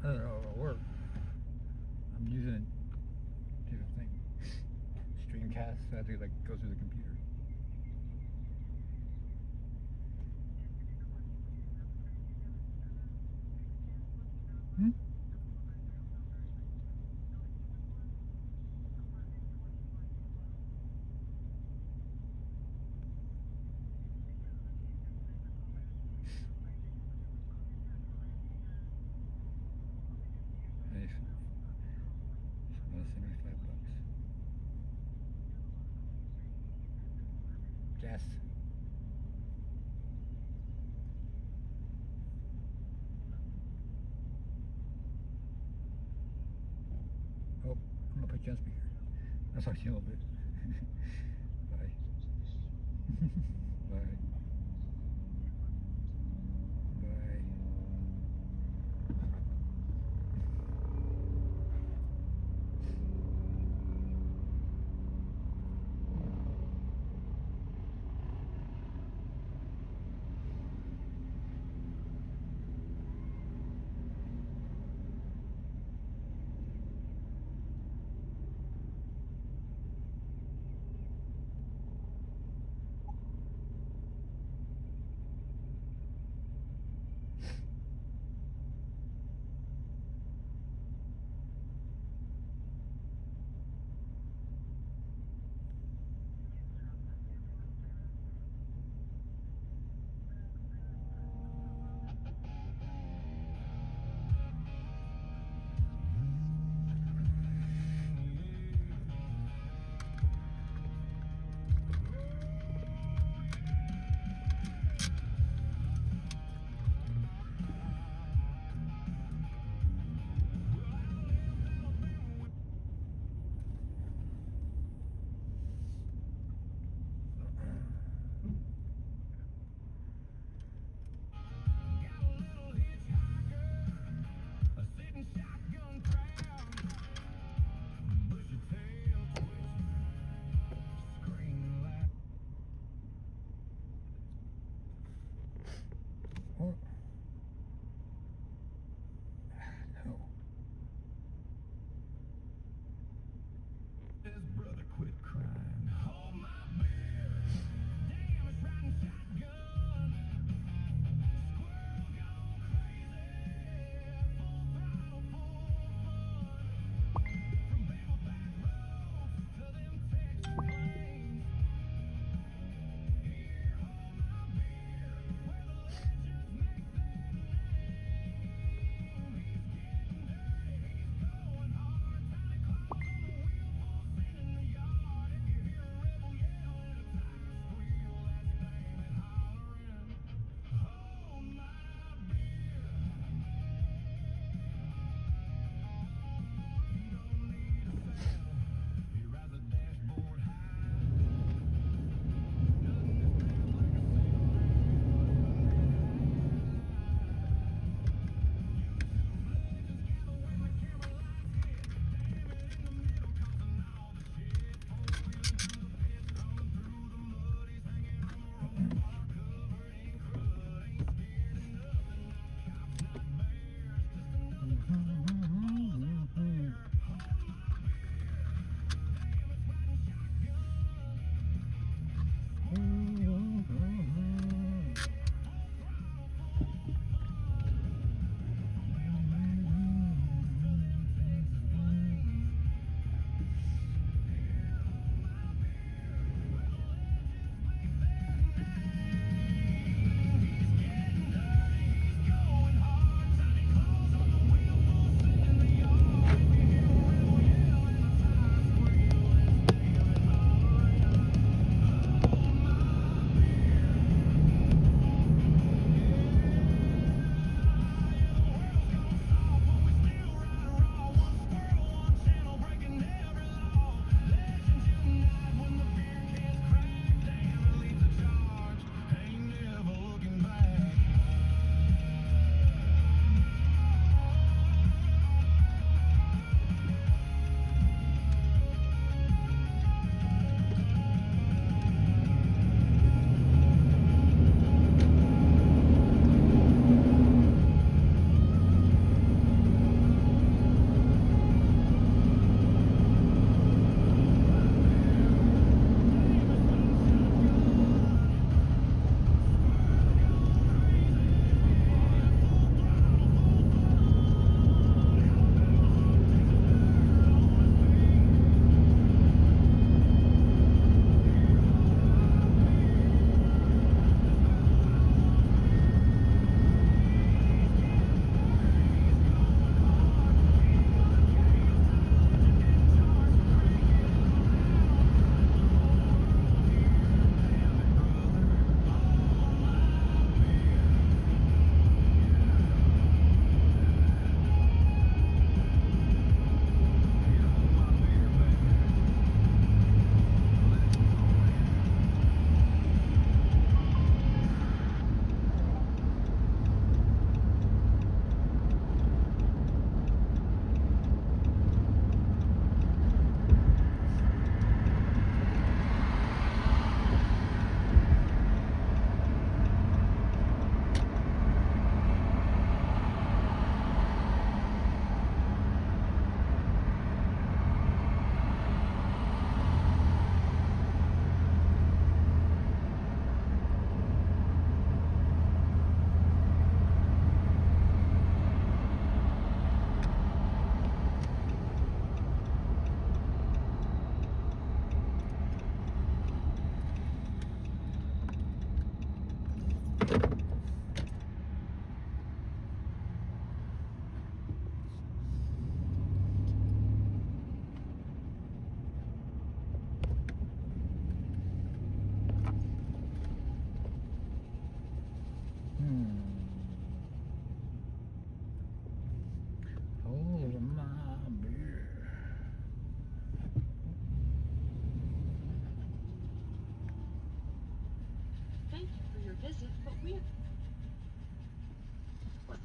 don't know if it'll work. I'm using a different thing. Streamcast, so I have to like go through the computer. Hmm? Nice. Someone send me $5. Gas. Oh, I'm gonna put you on speaker. I'll talk to you in a little bit. Bye. Bye. Bye.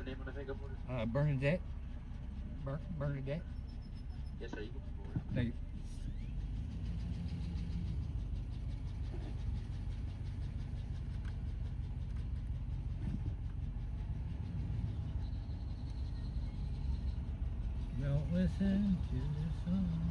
the name of the makeup artist? Bernadette. Bernadette. Yes, sir. You can move forward. Thank you. Don't listen to the song.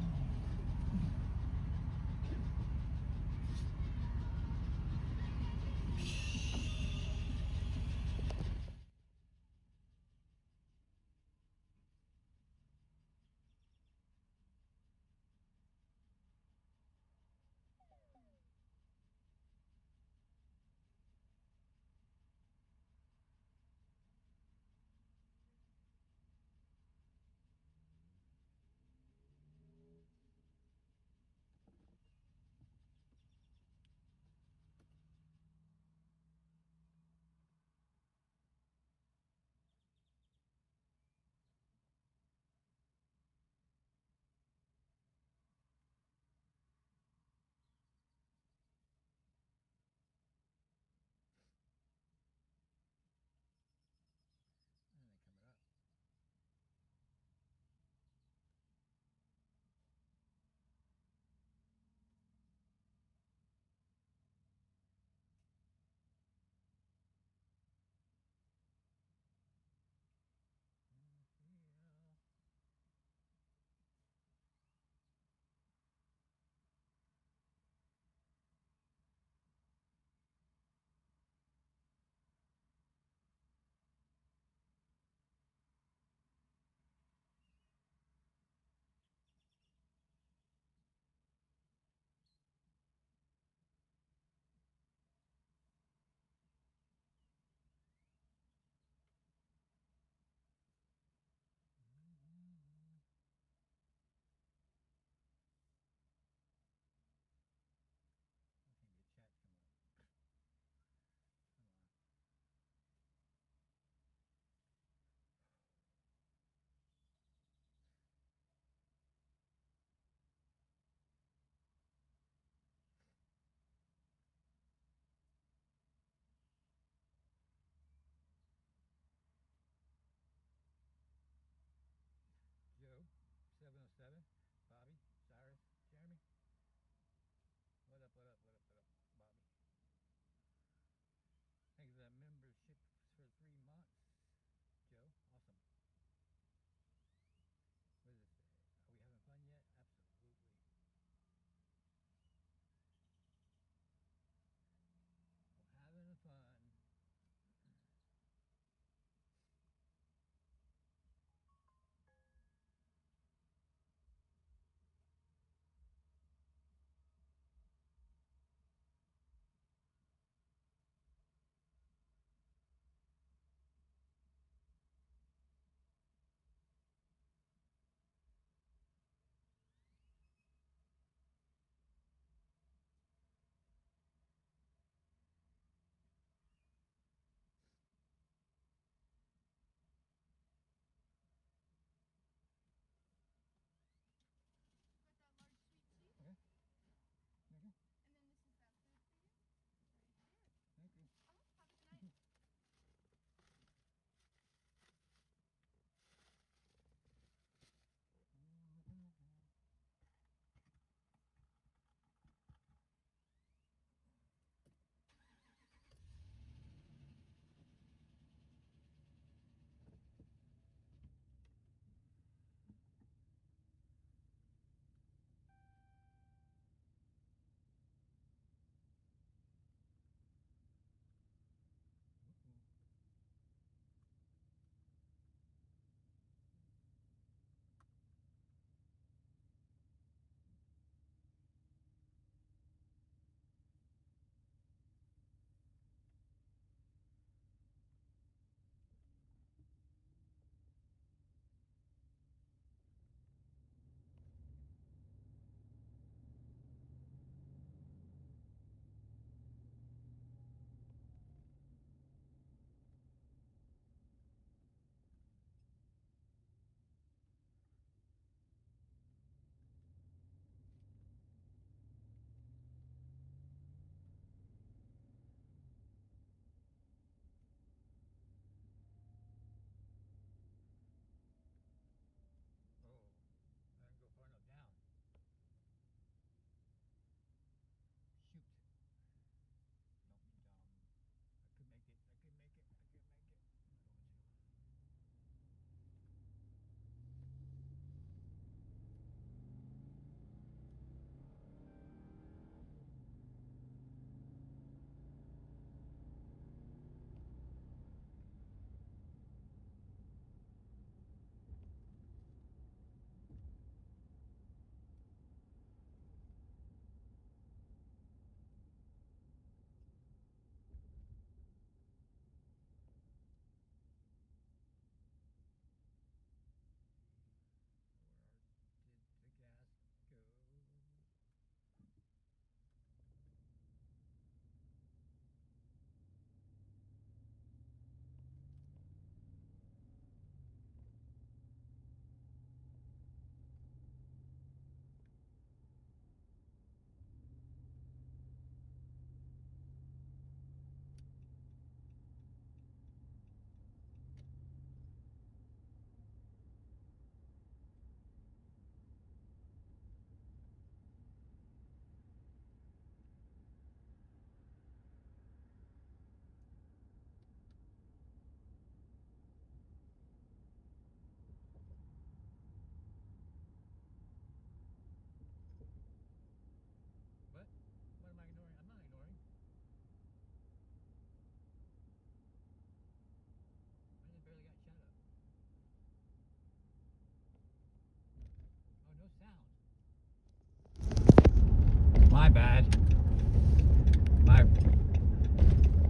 My bad.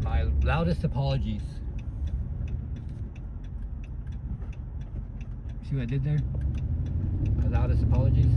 My loudest apologies. See what I did there? My loudest apologies.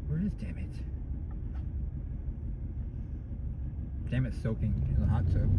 Where is damn it? Damn it, soaking in the hot tub.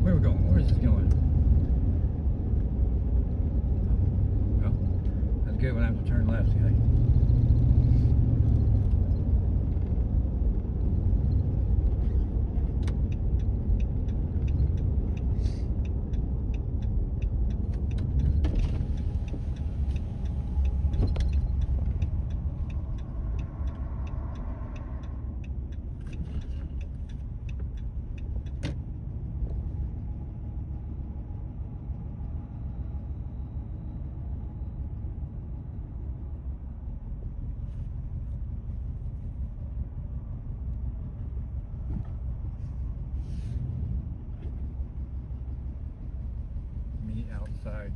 Where are we going? Where is this going? Well, that's good when I have to turn left, see? Me outside.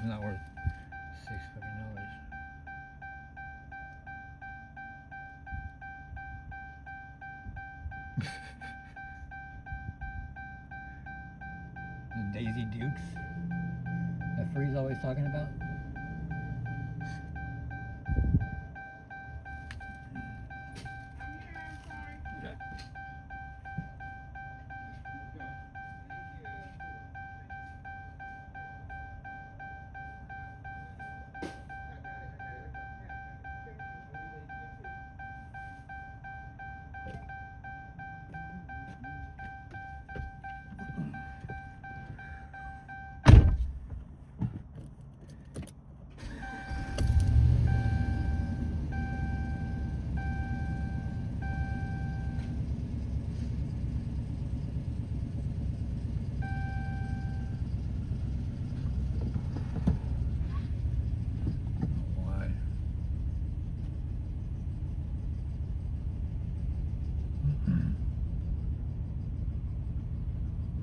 is not worth $6 fucking. The Daisy Dukes that Free's always talking about.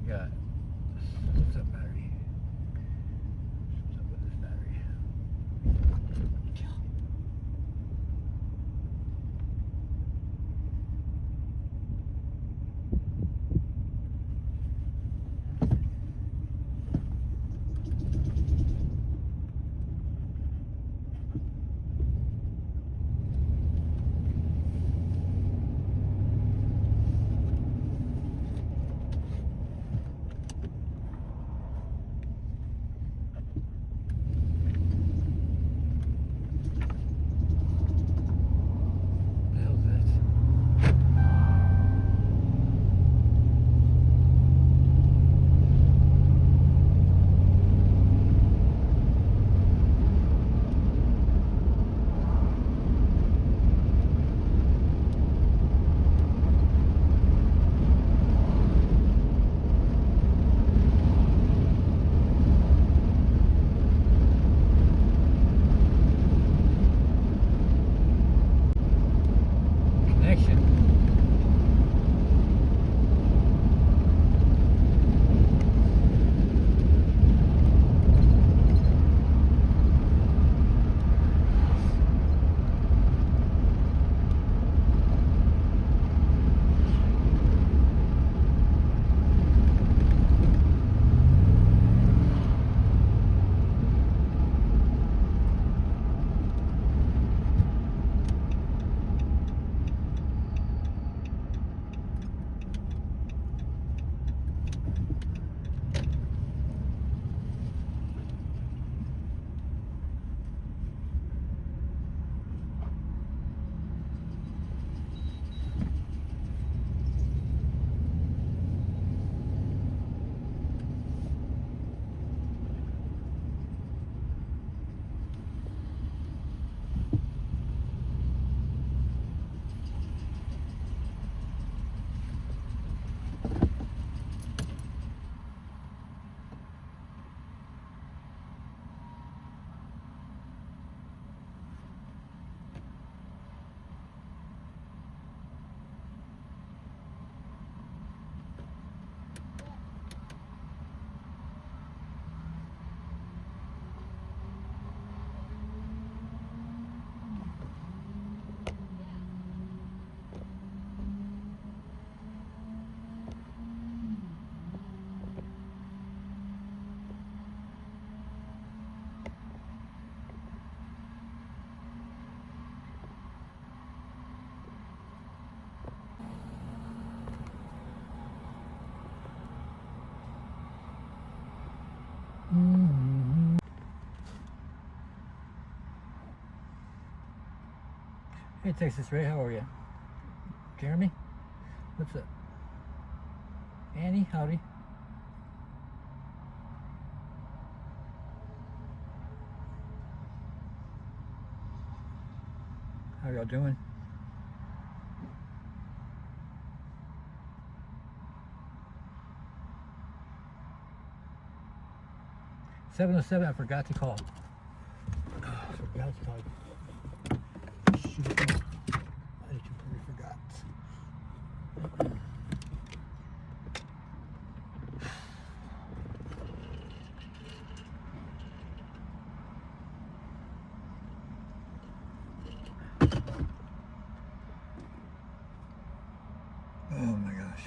Got what's up, battery? What's up with this battery? Hey, Texas Ray, how are you? Jeremy? What's up? Annie, howdy. How y'all doing? "707, I forgot to call." Forgot to call. Shoot. I completely forgot. Oh my gosh.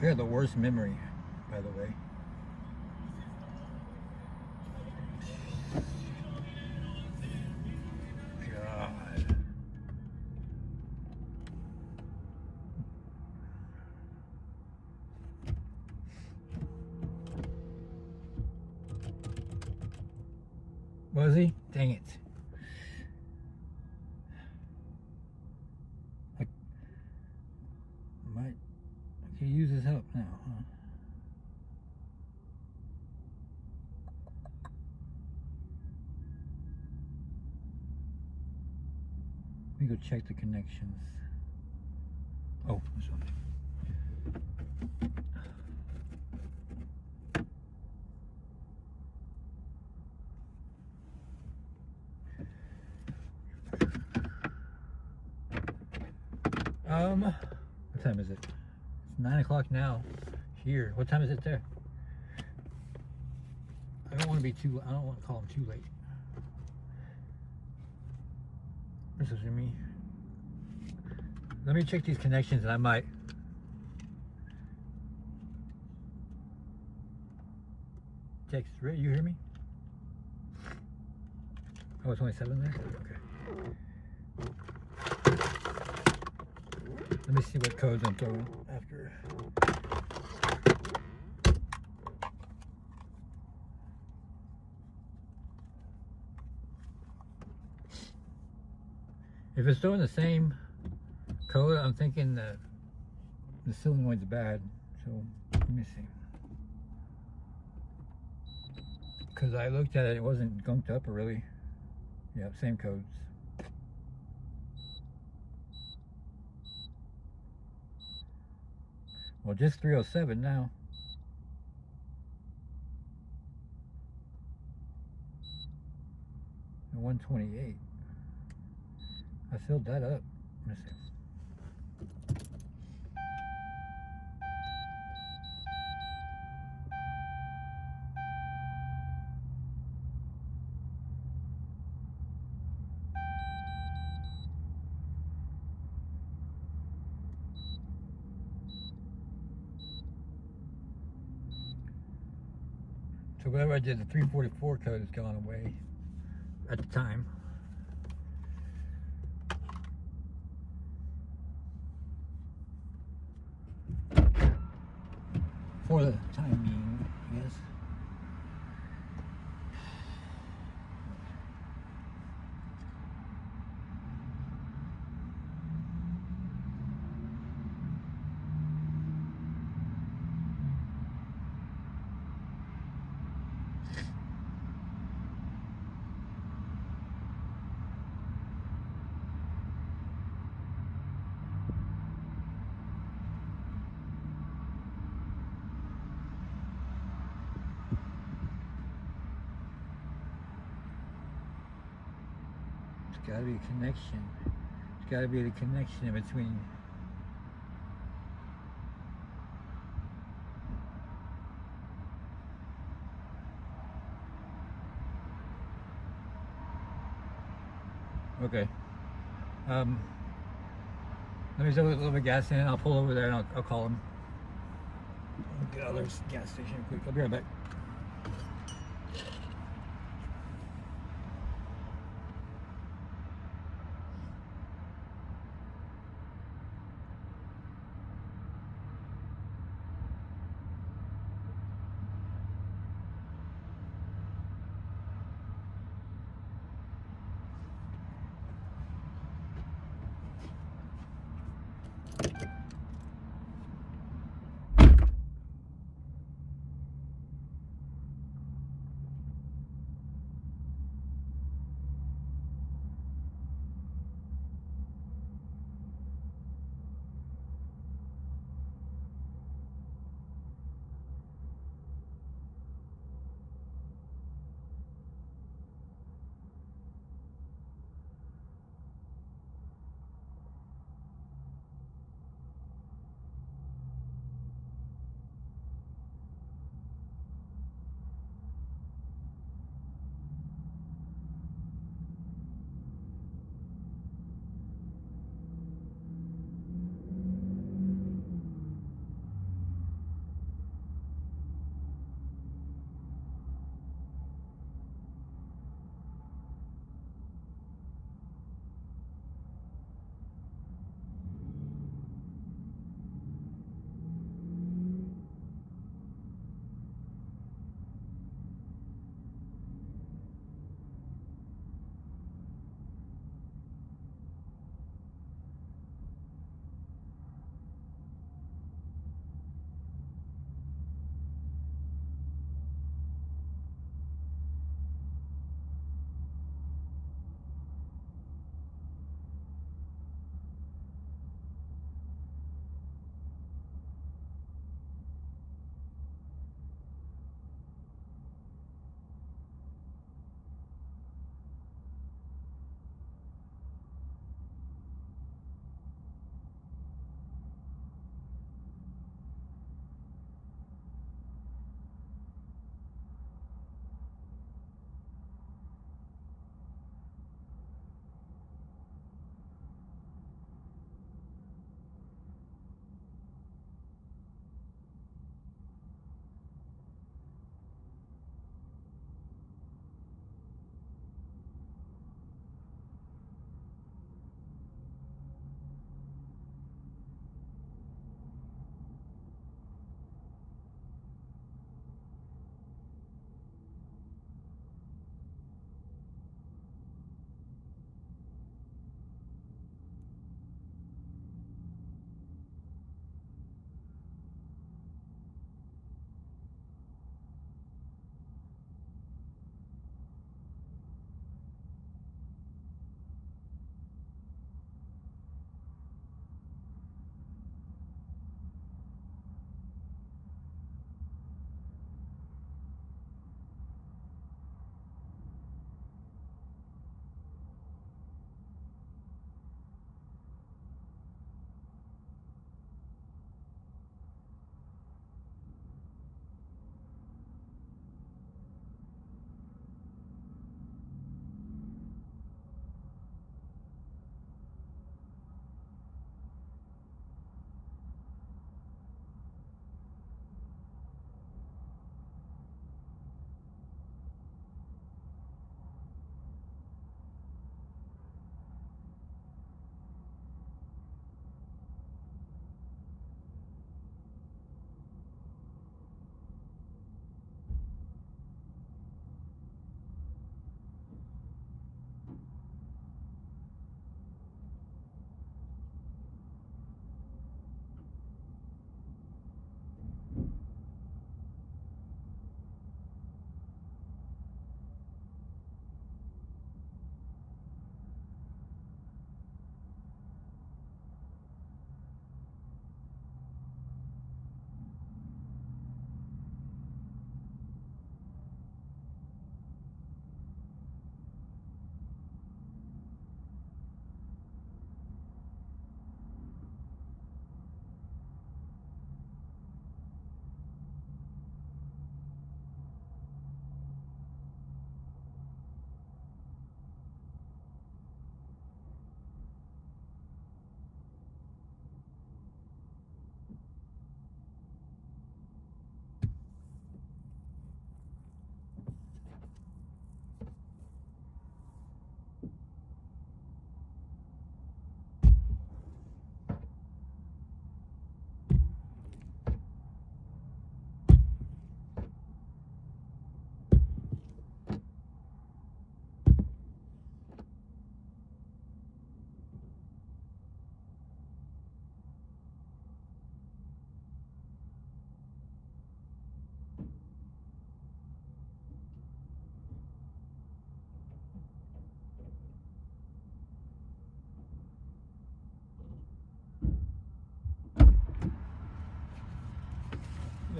We have the worst memory, by the way. God. Was he? Dang it. I could use his help now, huh? Let me go check the connections. Oh, this one. What time is it? It's 9 o'clock now. Here. What time is it there? I don't want to call him too late. This is me. Let me check these connections and I might. Text, Ray, you hear me? Oh, it's only 7 there? Okay. Let me see what codes I'm throwing after. If it's throwing the same code, I'm thinking that the solenoid's bad. So let me see. Because I looked at it, it wasn't gunked up or really. Yeah, same codes. Well, just 307 now. And 128. I filled that up. Let me see. So whatever I did, the 344 code has gone away at the time. For the time being, I guess. It's got to be a connection. It's got to be the connection in between. Okay. Let me just put a little bit of gas in. I'll pull over there and I'll call him. I'll get out of this gas station quick. I'll be right back.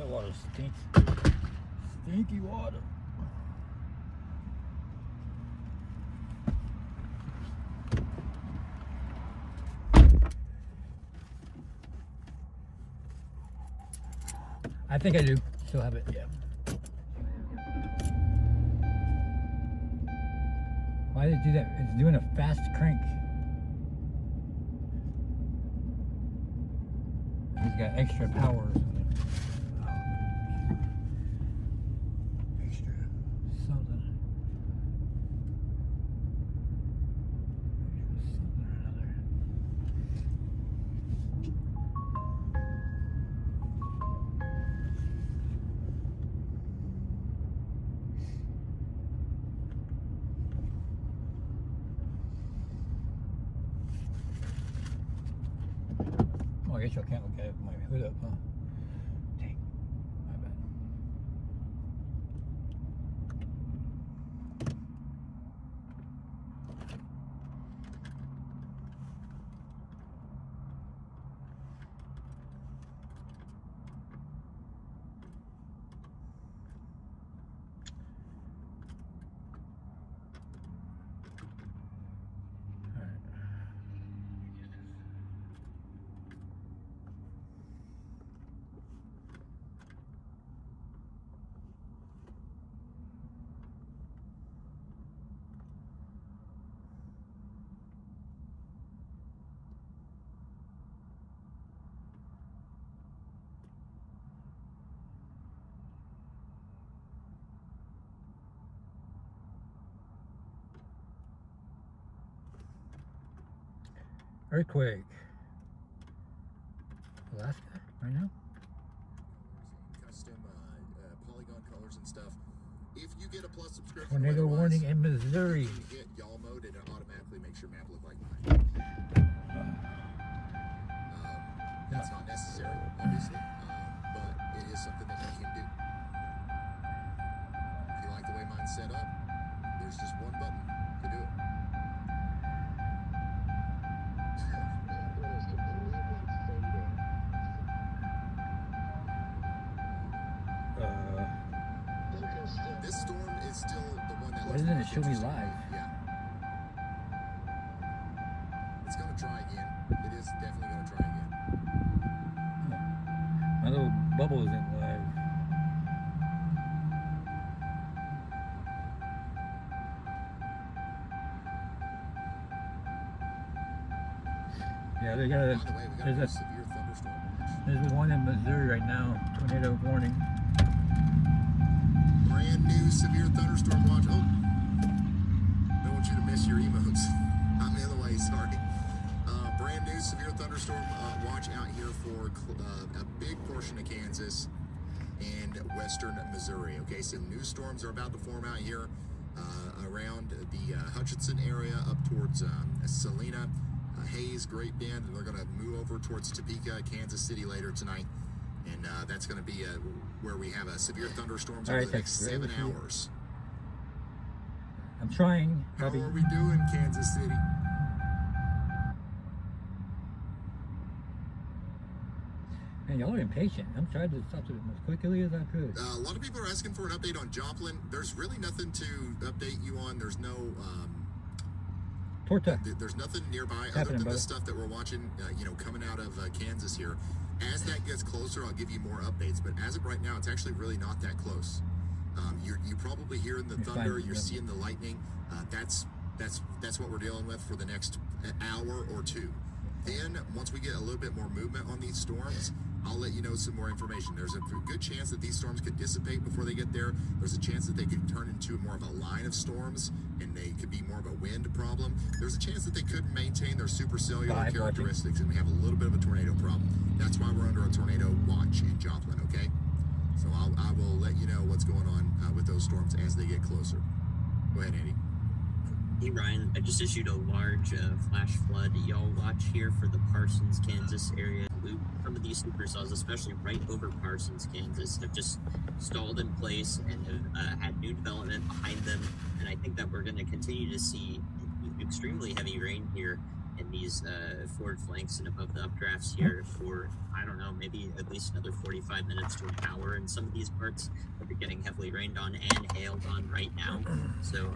That water stinks. Stinky water. I think I do still have it, yeah. Why did it do that? It's doing a fast crank. He's got extra power or something. Extra something. Extra something or another. Oh, I guess y'all can't look at it with my hood up, huh? Dang, my bad. Earthquake. Alaska, right now? Custom polygon colors and stuff. If you get a plus subscription, Tornado warning in Missouri. you hit y'all mode and it automatically makes your map look like mine. That's not necessary, obviously, but it is something that you can do. If you like the way mine's set up, there's just one button to do it. This storm is still the one that Why looks doesn't it most show me interesting. live? Yeah. It's gonna try again. It is definitely gonna try again. My little bubble isn't live. Yeah, they got By the way, we got a there's severe thunderstorm watch. there's one in Missouri right now. Tornado warning. Brand new severe thunderstorm watch. Oh, don't want you to miss your emotes. I'm the other way, sorry. Brand new severe thunderstorm watch out here for a big portion of Kansas and western Missouri. Okay, so new storms are about to form out here around the Hutchinson area up towards Salina, Hayes, Great Bend, and they're going to move over towards Topeka, Kansas City later tonight. And that's going to be where we have a severe thunderstorms over the next 7 hours. I'm trying. How Bobby. are we doing, Kansas City? Man, y'all are impatient. I'm trying to stop it as quickly as I could. A lot of people are asking for an update on Joplin. There's really nothing to update you on. There's no... Torta. There's nothing nearby other happening, than brother? the stuff that we're watching, coming out of Kansas here. As that gets closer, I'll give you more updates. But as of right now, it's actually really not that close. You're probably hearing the thunder. You're seeing the lightning. That's what we're dealing with for the next hour or two. Then, once we get a little bit more movement on these storms, I'll let you know some more information. There's a good chance that these storms could dissipate before they get there. There's a chance that they could turn into more of a line of storms, and they could be more of a wind problem. There's a chance that they could maintain their supercellular characteristics, and we have a little bit of a tornado problem. That's why we're under a tornado watch in Joplin, okay? So I will let you know what's going on with those storms as they get closer. Go ahead, Andy. Hey Ryan, I just issued a large flash flood y'all watch here for the Parsons, Kansas area loop. Some of these supercells, especially right over Parsons, Kansas, have just stalled in place and have had new development behind them. And I think that we're going to continue to see extremely heavy rain here in these forward flanks and above the updrafts here for, I don't know, maybe at least another 45 minutes to an hour in some of these parts that are getting heavily rained on and hailed on right now. So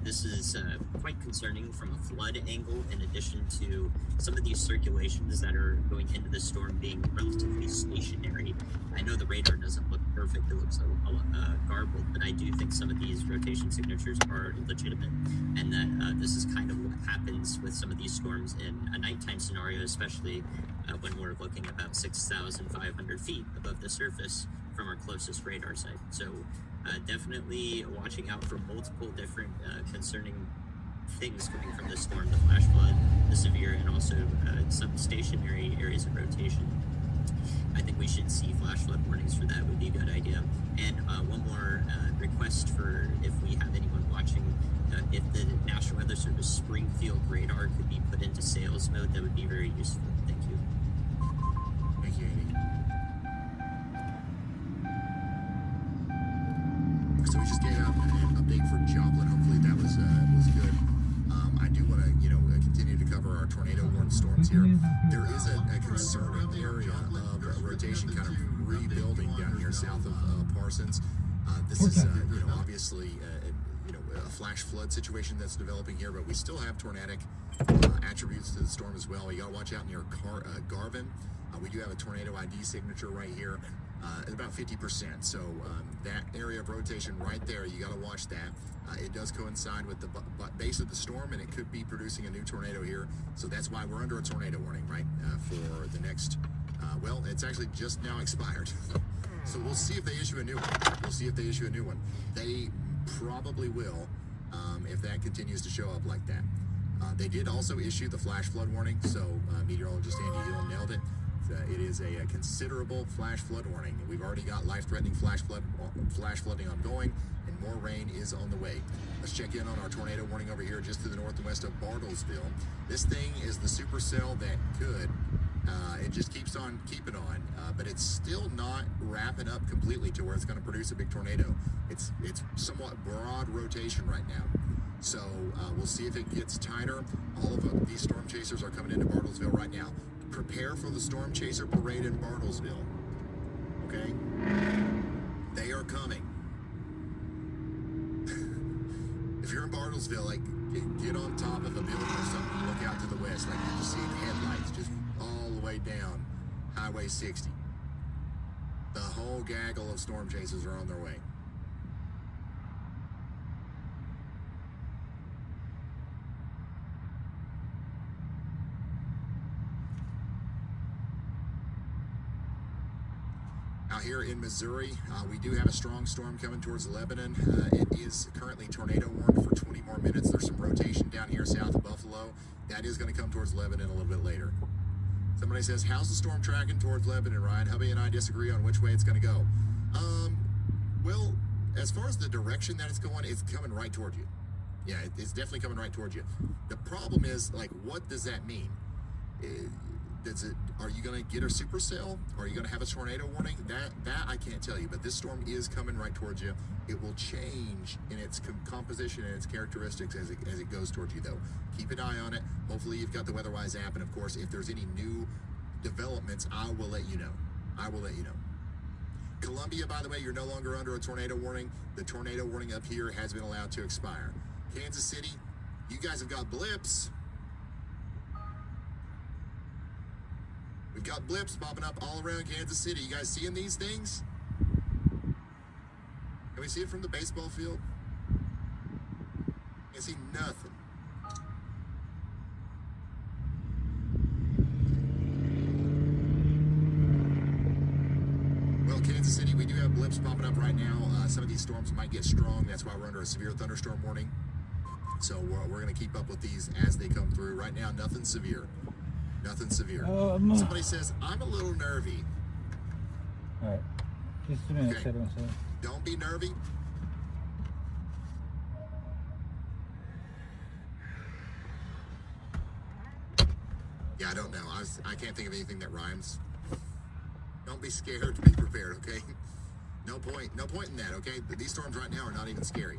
this is quite concerning from a flood angle, in addition to some of these circulations that are going into the storm being relatively stationary. I know the radar doesn't look perfect, it looks garbled, but I do think some of these rotation signatures are legitimate, and that this is kind of what happens with some of these storms in a nighttime scenario, especially when we're looking about 6,500 feet above the surface from our closest radar site. So definitely watching out for multiple different concerning things coming from this storm: the flash flood, the severe, and also some stationary areas of rotation. I think we should see flash flood warnings for that. Would be a good idea. And one more request for, if we have anyone watching, if the National Weather Service Springfield radar could be put into sales mode, that would be very useful. Thank you. Thank you, Andy. So we just gave out an update for Joplin. Hopefully that was good. I do want to, continue to cover our tornado-warned storms here. There is a concerning area of rotation kind of rebuilding down here south of Parsons. This is, obviously, a flash flood situation that's developing here, but we still have tornadic attributes to the storm as well. You got to watch out near Garvin. We do have a tornado ID signature right here. At about 50%. So that area of rotation right there, you got to watch that. It does coincide with the base of the storm, and it could be producing a new tornado here. So that's why we're under a tornado warning, right? For the next, well, it's actually just now expired. So we'll see if they issue a new one. They probably will, if that continues to show up like that. They did also issue the flash flood warning. So meteorologist Andy Hill nailed it. It is a considerable flash flood warning. We've already got life-threatening flash flooding ongoing, and more rain is on the way. Let's check in on our tornado warning over here just to the north and west of Bartlesville. This thing is the supercell that could. It just keeps on keeping on, but it's still not wrapping up completely to where it's going to produce a big tornado. It's somewhat broad rotation right now. So we'll see if it gets tighter. All of these storm chasers are coming into Bartlesville right now. Prepare for the Storm Chaser Parade in Bartlesville. Okay? They are coming. If you're in Bartlesville, get on top of a building or something. Look out to the west. You just see headlights just all the way down Highway 60. The whole gaggle of storm chasers are on their way. Out here in Missouri, we do have a strong storm coming towards Lebanon. It is currently tornado warned for 20 more minutes. There's some rotation down here south of Buffalo. That is going to come towards Lebanon a little bit later. Somebody says, how's the storm tracking towards Lebanon, Ryan? Hubby and I disagree on which way it's going to go. Well, as far as the direction that it's going, it's coming right toward you. Yeah, it's definitely coming right toward you. The problem is, what does that mean? Are you going to get a supercell? Are you going to have a tornado warning? That I can't tell you, but this storm is coming right towards you. It will change in its composition and its characteristics as it goes towards you, though. Keep an eye on it. Hopefully you've got the WeatherWise app, and of course, if there's any new developments, I will let you know. Columbia, by the way, you're no longer under a tornado warning. The tornado warning up here has been allowed to expire. Kansas City, you guys have got blips. We've got blips popping up all around Kansas City. You guys seeing these things? Can we see it from the baseball field? Can't see nothing. Well, Kansas City, we do have blips popping up right now. Some of these storms might get strong. That's why we're under a severe thunderstorm warning. So we're going to keep up with these as they come through. Right now, nothing severe. Nothing severe. Somebody says, I'm a little nervy. All right. Just a minute. Okay. Don't be nervy. Yeah, I don't know. I can't think of anything that rhymes. Don't be scared. Be prepared, okay? No point in that, okay? These storms right now are not even scary.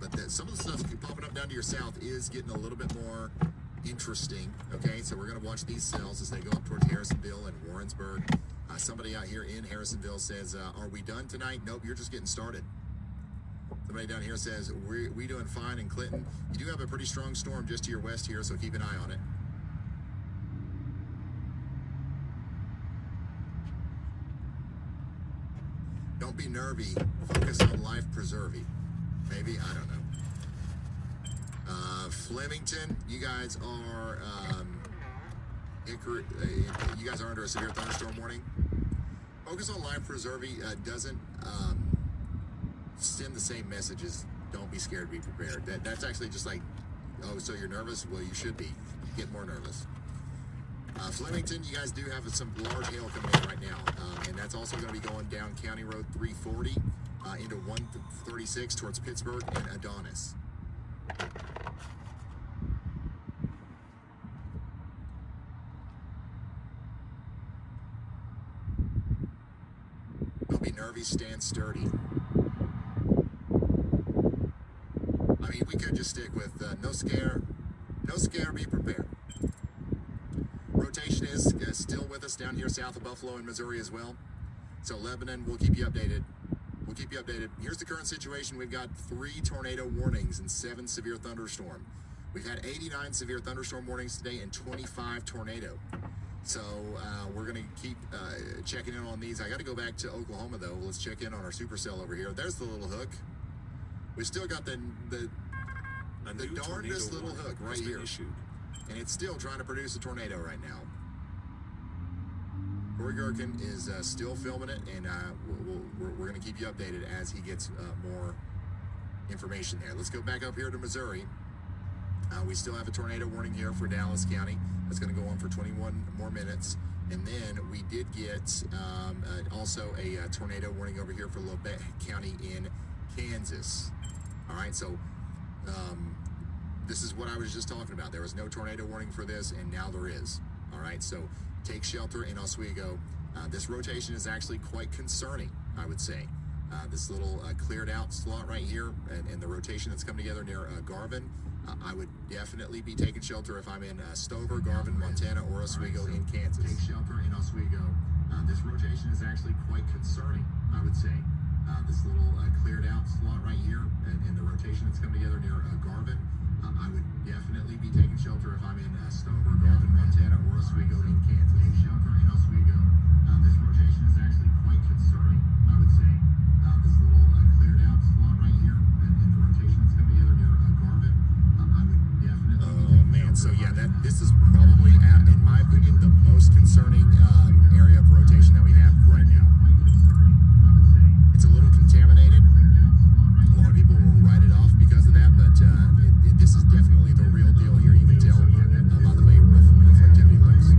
But some of the stuff popping up down to your south is getting a little bit more interesting. Okay, so we're going to watch these cells as they go up towards Harrisonville and Warrensburg. Somebody out here in Harrisonville says, are we done tonight? Nope, you're just getting started. Somebody down here says, we doing fine in Clinton. You do have a pretty strong storm just to your west here, so keep an eye on it. Don't be nervy. Focus on life preserving. Maybe, I don't know. Flemington, you guys are you guys are under a severe thunderstorm warning. Focus on life preserving doesn't send the same messages. Don't be scared, be prepared. That's actually just like, oh, so you're nervous? Well, you should be. Get more nervous. Flemington, you guys do have some large hail coming in right now, and that's also going to be going down County Road 340 into 136 towards Pittsburgh and Adonis. Don't be nervy, stand sturdy. I mean, we could just stick with no scare, be prepared. Rotation is still with us down here south of Buffalo in Missouri as well. So Lebanon, we'll keep you updated. Here's the current situation. We've got 3 tornado warnings and 7 severe thunderstorm. We've had 89 severe thunderstorm warnings today and 25 tornado. So we're going to keep checking in on these. I got to go back to Oklahoma, though. Let's check in on our supercell over here. There's the little hook. We still got the darndest little hook right here. And it's still trying to produce a tornado right now. Corey Gherkin is still filming it, and we're going to keep you updated as he gets more information there. Let's go back up here to Missouri. We still have a tornado warning here for Dallas County. That's going to go on for 21 more minutes. And then we did get also a tornado warning over here for Lubbock County in Kansas. All right, so this is what I was just talking about. There was no tornado warning for this, and now there is. All right, so take shelter in Oswego. This rotation is actually quite concerning, I would say. This little cleared out slot right here and the rotation that's come together near Garvin, I would definitely be taking shelter if I'm in Stover, Garvin, Montana, or Oswego in Kansas. Take shelter in Oswego. This rotation is actually quite concerning, I would say. This little cleared out slot right here and the rotation that's come together near Garvin, I would definitely be taking shelter if I'm in Stover, Garvin, Montana, or Oswego in Kansas. Take shelter in Oswego. This rotation is actually quite concerning, I would say. This little cleared out slot right here and the rotation that's come together near Garvin, I would definitely be taking shelter. So yeah, this is probably, in my opinion, the most concerning area of rotation that we have right now. It's a little contaminated. A lot of people will write it off because of that, but this is definitely the real deal here. You can tell by the way reflectivity looks.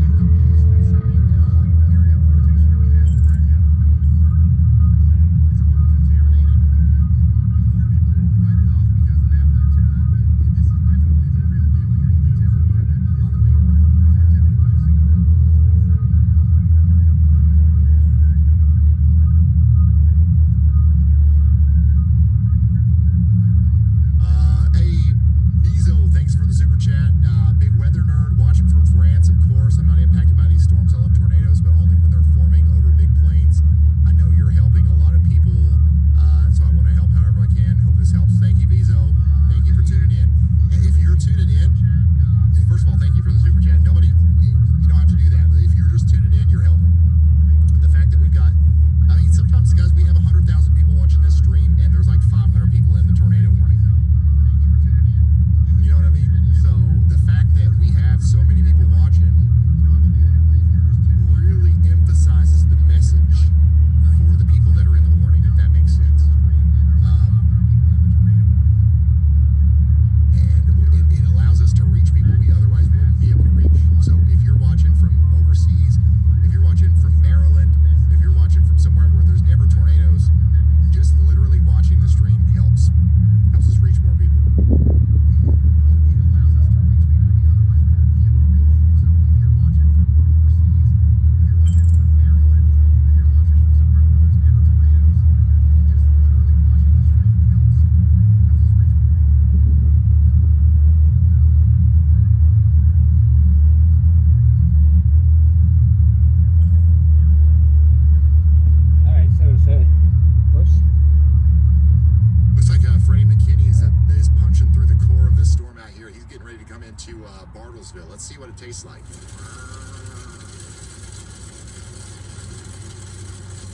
taste like.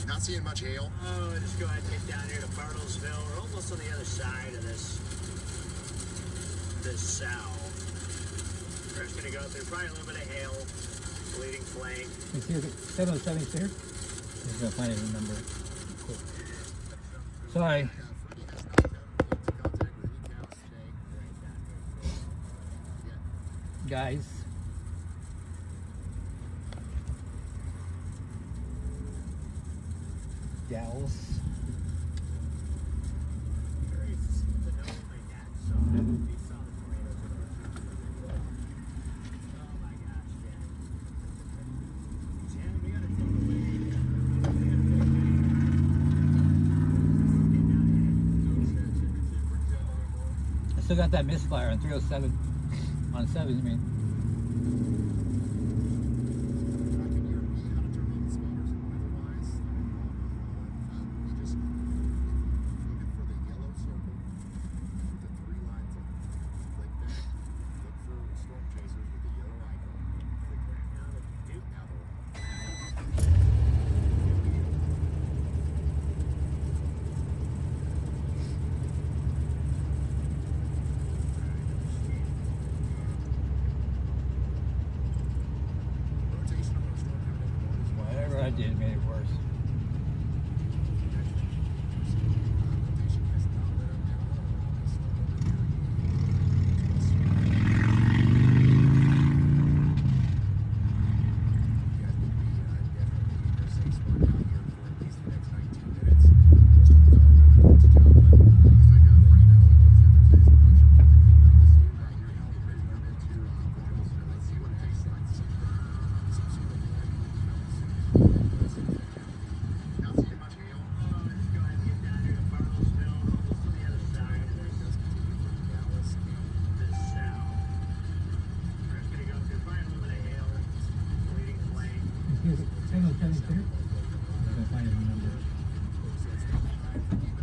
Not seeing much hail. Oh, just go ahead and get down here to Bartlesville. We're almost on the other side of this cell. We're just gonna go through probably a little bit of hail, bleeding flank. You see the 707 here? I'm gonna find a number. Cool. Sorry. Guys. Gals. I still got that misfire on 307. On 7, you mean? Whatever I did made it worse.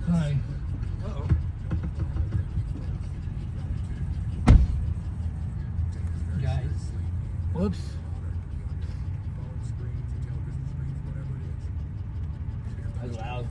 Hi. Uh-oh. Guys. Whoops. That's loud.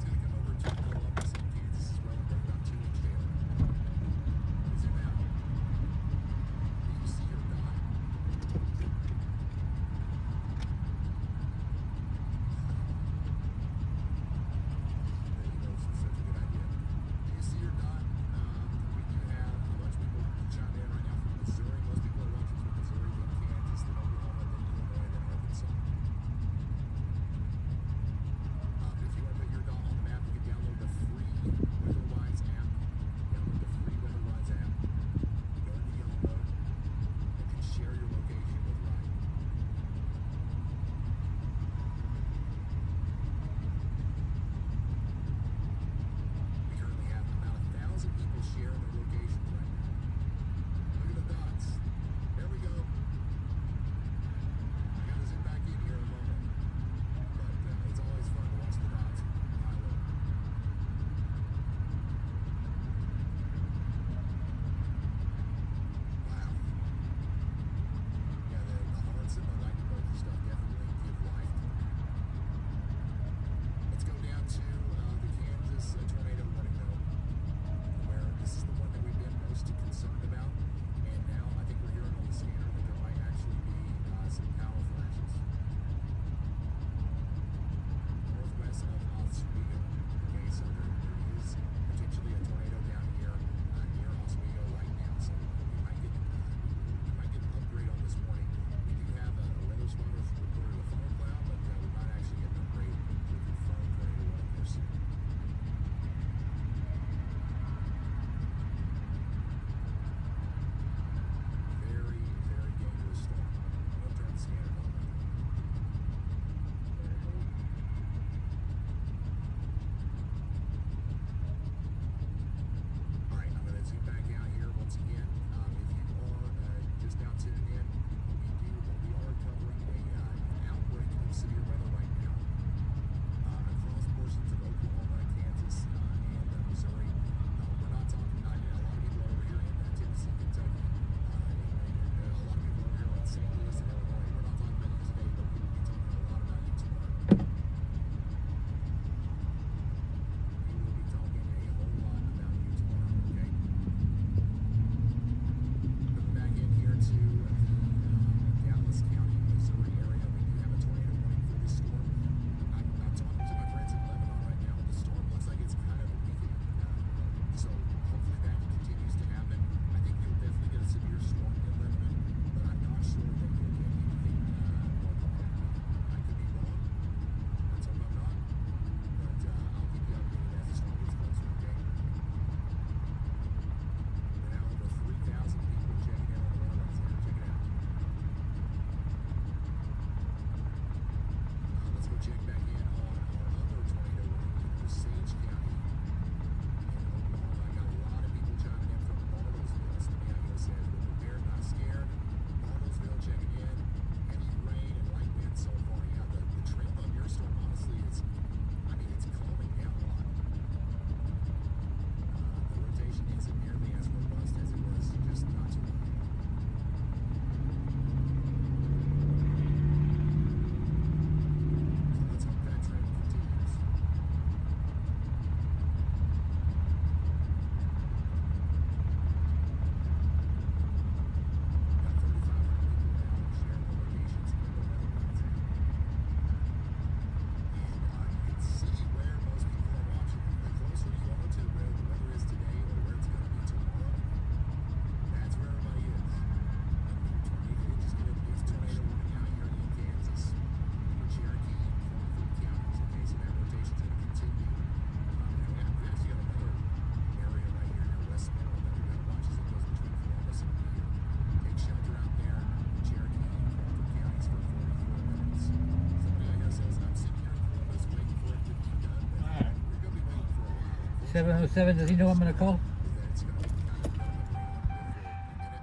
707, does he know I'm going to call? That's going to be kind of another rain on the for a minute.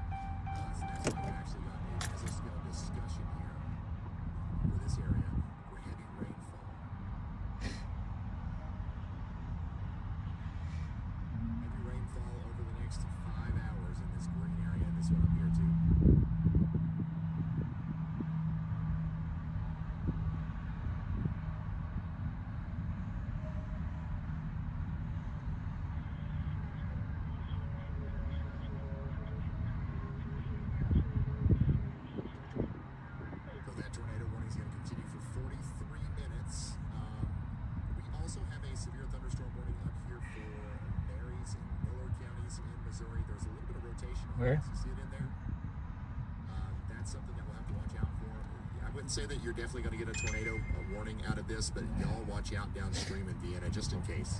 So that's why we actually got a mesoscale discussion here for this area for heavy rainfall. Heavy rainfall over the next 5 hours in this green area, and this one up here too. So that tornado warning is going to continue for 43 minutes. We also have a severe thunderstorm warning up here for Marys and Miller counties in Missouri. There's a little bit of rotation on Where? this. You see it in there? That's something that we'll have to watch out for. I wouldn't say that you're definitely going to get a tornado warning out of this, but y'all watch out downstream in Vienna just in case.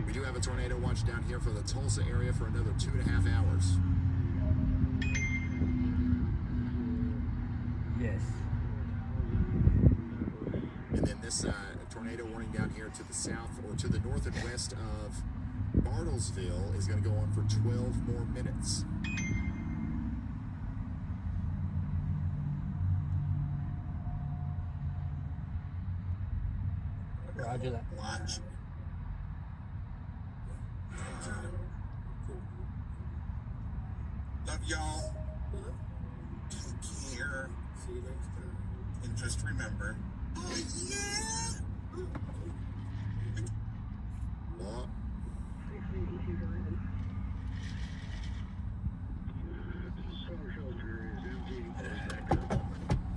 We do have a tornado watch down here for the Tulsa area for another 2.5 hours. Yes. And then this tornado warning down here to the south or to the north and west of Bartlesville is going to go on for 12 more minutes. Roger that. Watch. Love y'all. Take care. See you next time. And just remember, oh yeah. Well,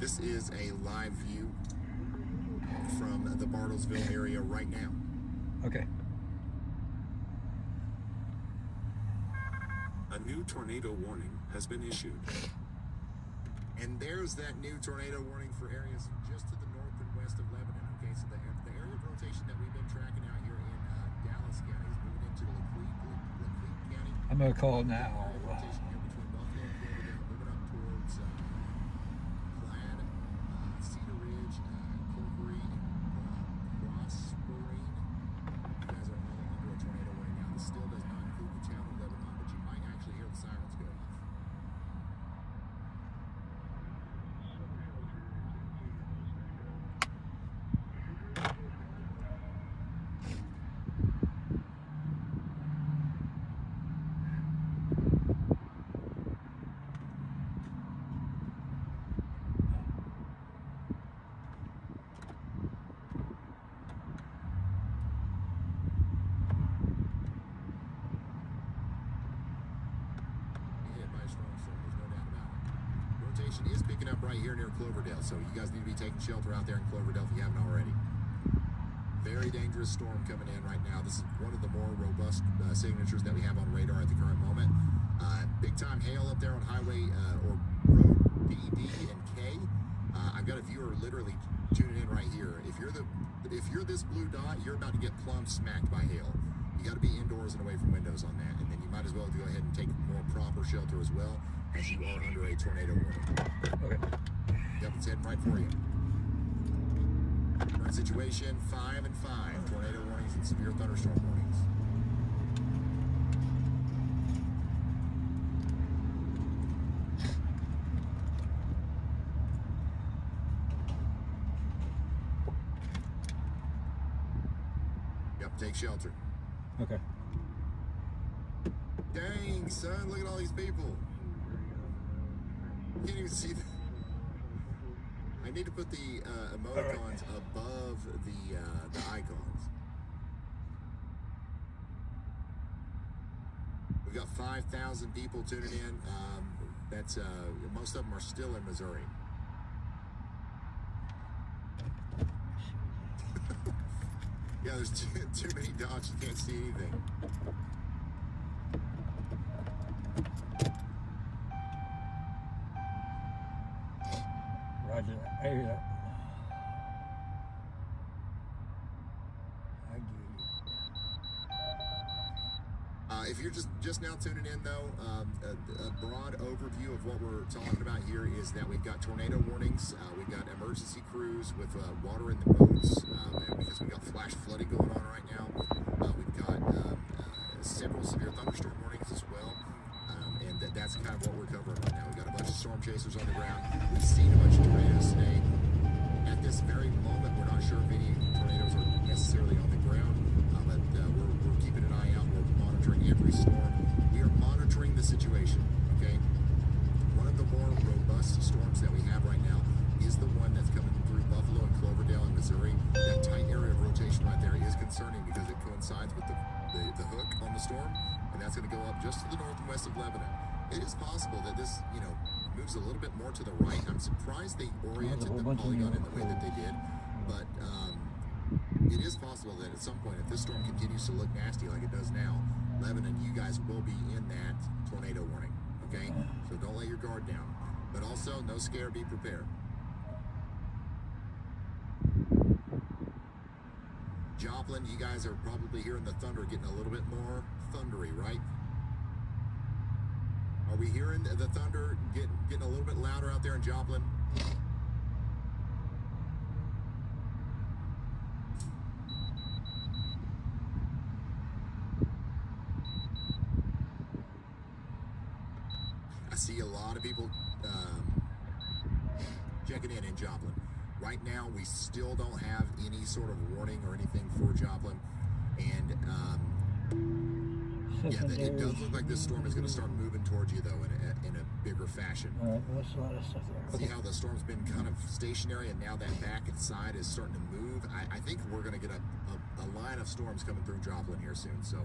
this is a live view from the Bartlesville area right now. Okay. A new tornado warning has been issued. And there's that new tornado warning for areas just to the north and west of Lebanon. Okay, so the area of rotation that we've been tracking out here in Dallas County is moving into Laclede County. I'm going to call now. Area of rotation here between Buffalo and Cloverdale, moving up towards Plaid, Cedar Ridge, Corkery, and Prosperine. You guys are all under a tornado warning now. This still does not include the town of Lebanon, but you might actually hear the sirens go off. Hit by a strong storm, there's no doubt about it. Rotation is picking up right here near Cloverdale, so you guys need to be taking shelter out there in Cloverdale if you haven't already. Very dangerous storm coming in right now. This is one of the more robust signatures that we have on radar at the current moment. Big time hail up there on highway or road D, D, and K. I've got a viewer literally tuning in right here. If you're this blue dot, you're about to get plumb smacked by hail. You got to be indoors and away from windows on that, and then you might as well go ahead and take more proper shelter as well, as you are under a tornado warning. Okay. Yep, it's heading right for you. Current situation, 5 and 5. Tornado warnings and severe thunderstorm warnings. Yep, take shelter. Okay. Dang, son, look at all these people. You can't even see them. I need to put the emoticons above the icons. We've got 5,000 people tuning in. That's most of them are still in Missouri. Yeah, there's too many dots. You can't see anything. Roger that. I hear that. I get If you're just now tuning in, though, a broad overview of what we're talking about here is that we've got tornado warnings. We've got emergency crews with water in the boats because we've got flash flooding going on right now. We've got several severe thunderstorm warnings as well. And that's kind of what we're covering right now. We've got a bunch of storm chasers on the ground. We've seen a bunch of tornadoes today. At this very moment, we're not sure if any tornadoes are necessarily on the ground, but we're keeping an eye out. We're monitoring every storm. We are monitoring the situation, okay? One of the more robust storms that we have right now is the one that's coming through Buffalo and Cloverdale in Missouri. That tight area of rotation right there is concerning because it coincides with the hook on the storm, and that's going to go up just to the north and west of Lebanon. It is possible that this, moves a little bit more to the right. I'm surprised they oriented the polygon in the way that they did, but it is possible that at some point, if this storm continues to look nasty like it does now, Lebanon, you guys will be in that tornado warning, okay? So don't let your guard down. But also, no scare, be prepared. Joplin, you guys are probably hearing the thunder getting a little bit more thundery, right? Are we hearing the thunder getting a little bit louder out there in Joplin? I see a lot of people checking in Joplin. Right now, we still don't have any sort of warning or anything for Joplin. And it does look like this storm is going to start moving towards you, though, in a bigger fashion. All right, well, that's a lot of stuff there. See how the storm's been kind of stationary, and now that back and side is starting to move. I think we're going to get a line of storms coming through Joplin here soon. So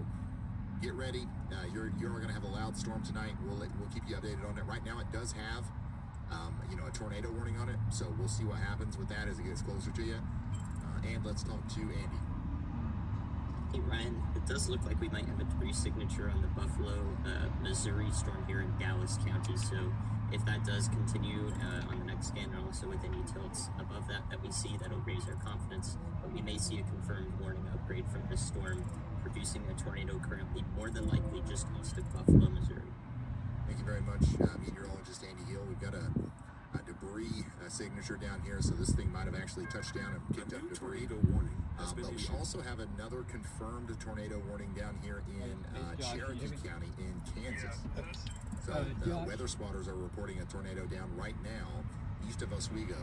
get ready. You're going to have a loud storm tonight. We'll keep you updated on it. Right now, it does have a tornado warning on it. So we'll see what happens with that as it gets closer to you. And let's talk to Andy. Hey Ryan, it does look like we might have a debris signature on the Buffalo, Missouri storm here in Dallas County. So if that does continue on the next scan, and also with any tilts above that we see, that'll raise our confidence. But we may see a confirmed warning upgrade from this storm, producing a tornado currently more than likely just east of Buffalo, Missouri. Thank you very much, meteorologist Andy Hill. We've got a debris signature down here, so this thing might have actually touched down and kicked up debris. Tornado warning has been But we issued. also have another confirmed tornado warning down here in Cherokee County in Kansas. So weather spotters are reporting a tornado down right now east of Oswego,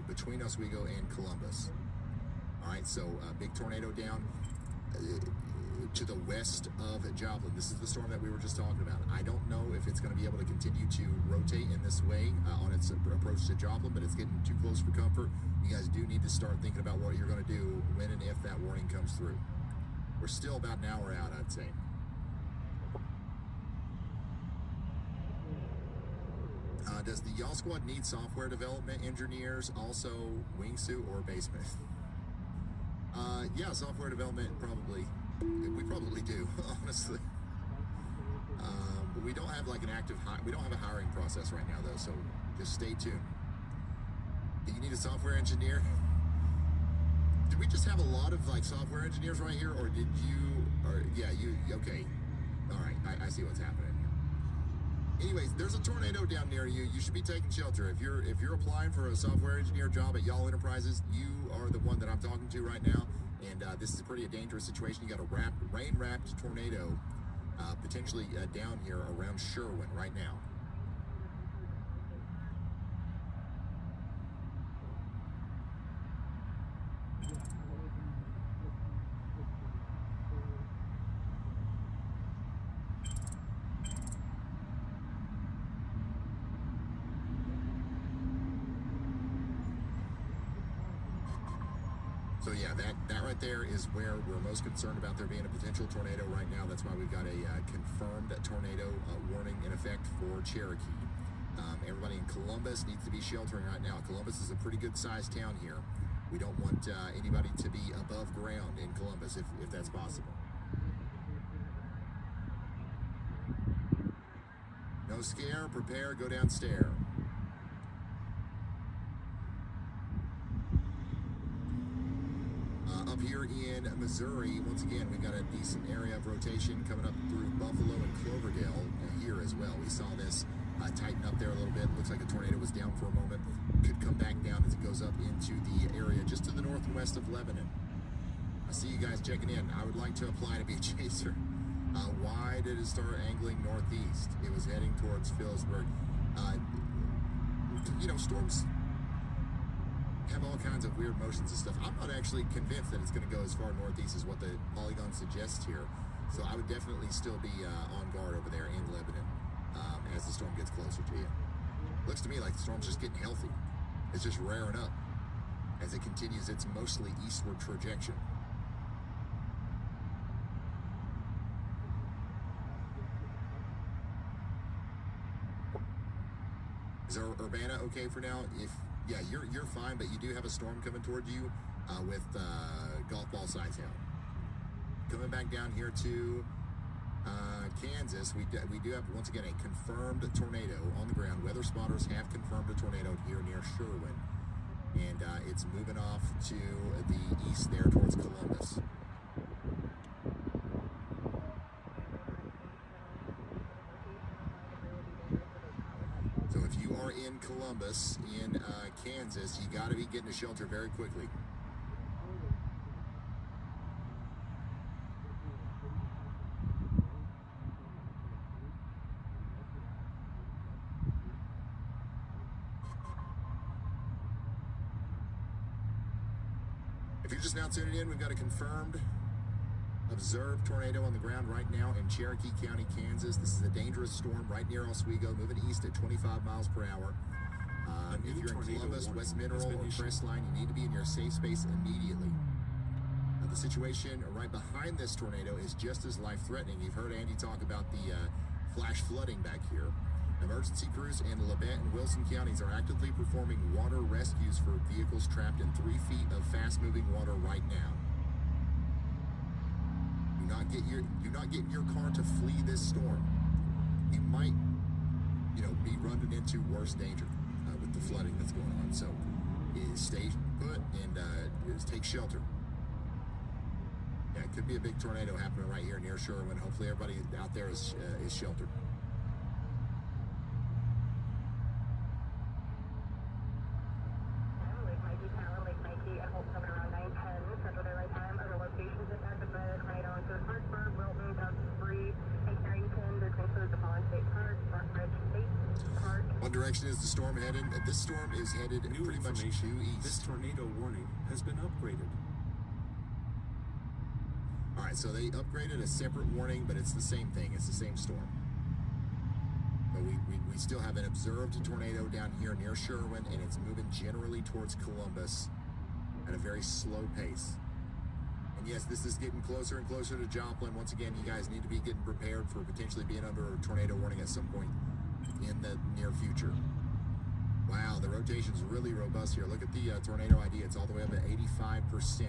between Oswego and Columbus. All right, so big tornado down to the west of Joplin. This is the storm that we were just talking about. I don't know if it's going to be able to continue to rotate in this way on its approach to Joplin, but it's getting too close for comfort. You guys do need to start thinking about what you're going to do when and if that warning comes through. We're still about an hour out, I'd say. Does the Y'all Squad need software development engineers, also wingsuit or basement? Yeah, software development probably. We probably do, honestly. But we don't have like an active we don't have a hiring process right now, though, so just stay tuned. Do you need a software engineer? Did we just have a lot of like software engineers right here, or did you? Or yeah, you okay? All right, I see what's happening. Anyways, there's a tornado down near you. You should be taking shelter. If you're applying for a software engineer job at Y'all Enterprises, you are the one that I'm talking to right now. And this is a pretty dangerous situation. You got a rain-wrapped tornado potentially down here around Sherwin right now. So yeah, that right there is where we're most concerned about there being a potential tornado right now. That's why we've got a confirmed tornado warning in effect for Cherokee. Everybody in Columbus needs to be sheltering right now. Columbus is a pretty good sized town here. We don't want anybody to be above ground in Columbus if that's possible. No scare, prepare, go downstairs. Up here in Missouri, once again, we've got a decent area of rotation coming up through Buffalo and Cloverdale here as well. We saw this tighten up there a little bit. Looks like a tornado was down for a moment. Could come back down as it goes up into the area just to the north and west of Lebanon. I see you guys checking in. I would like to apply to be a chaser. Why did it start angling northeast? It was heading towards Phillipsburg. You know, storms have all kinds of weird motions and stuff. I'm not actually convinced that it's going to go as far northeast as what the polygon suggests here. So I would definitely still be on guard over there in Lebanon as the storm gets closer to you. Looks to me like the storm's just getting healthy. It's just raring up as it continues its mostly eastward trajectory. Is Urbana okay for now? Yeah, you're fine, but you do have a storm coming toward you with golf ball size hail. Coming back down here to Kansas, we do have, once again, a confirmed tornado on the ground. Weather spotters have confirmed a tornado here near Sherwin, and it's moving off to the east there towards Columbus. So if you are in Columbus, in Kansas, you got to be getting to shelter very quickly. If you're just now tuning in, we've got a confirmed observed tornado on the ground right now in Cherokee County, Kansas. This is a dangerous storm right near Oswego, moving east at 25 miles per hour. If you're in Columbus, West Mineral, or Crestline, you need to be in your safe space immediately. The situation right behind this tornado is just as life-threatening. You've heard Andy talk about the flash flooding back here. Emergency crews in Labette and Wilson counties are actively performing water rescues for vehicles trapped in 3 feet of fast-moving water right now. Do not get in your car to flee this storm. You might, be running into worse danger with the flooding that's going on. So, stay put and take shelter. Yeah, it could be a big tornado happening right here near Sherwin. Hopefully, everybody out there is sheltered. What direction is the storm headed? This storm is headed pretty much due east. This tornado warning has been upgraded. All right, so they upgraded a separate warning, but it's the same thing. It's the same storm. But we still have an observed tornado down here near Sherwin, and it's moving generally towards Columbus at a very slow pace. And yes, this is getting closer and closer to Joplin. Once again, you guys need to be getting prepared for potentially being under a tornado warning at some point in the near future. Wow, the rotation's really robust here. Look at the tornado ID. It's all the way up at 85%.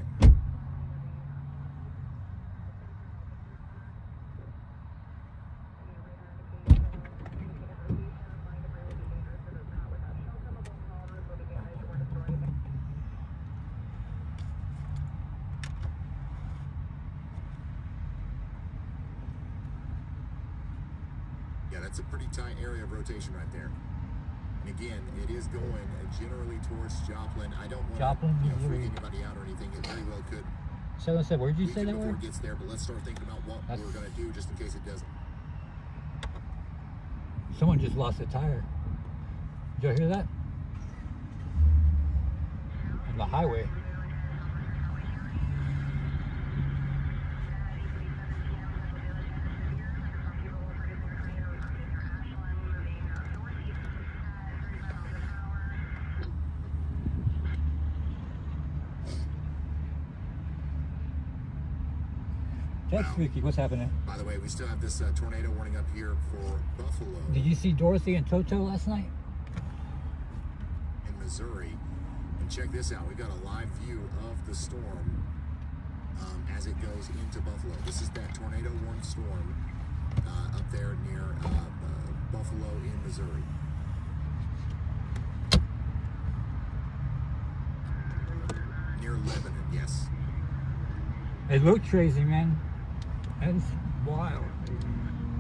Yeah, that's a pretty tight area of rotation right there. And again, it is going generally towards Joplin. I don't want to freak anybody out or anything. It very well could. Someone said, where did you say that before word? it gets there, but let's start thinking about what we're going to do just in case it doesn't. Someone just lost a tire. Did you hear that? On the highway. Text Ricky, what's happening? By the way, we still have this tornado warning up here for Buffalo. Did you see Dorothy and Toto last night? In Missouri. And check this out. We've got a live view of the storm as it goes into Buffalo. This is that tornado warning storm up there near Buffalo in Missouri. Near Lebanon, yes. It looked crazy, man. That's wild.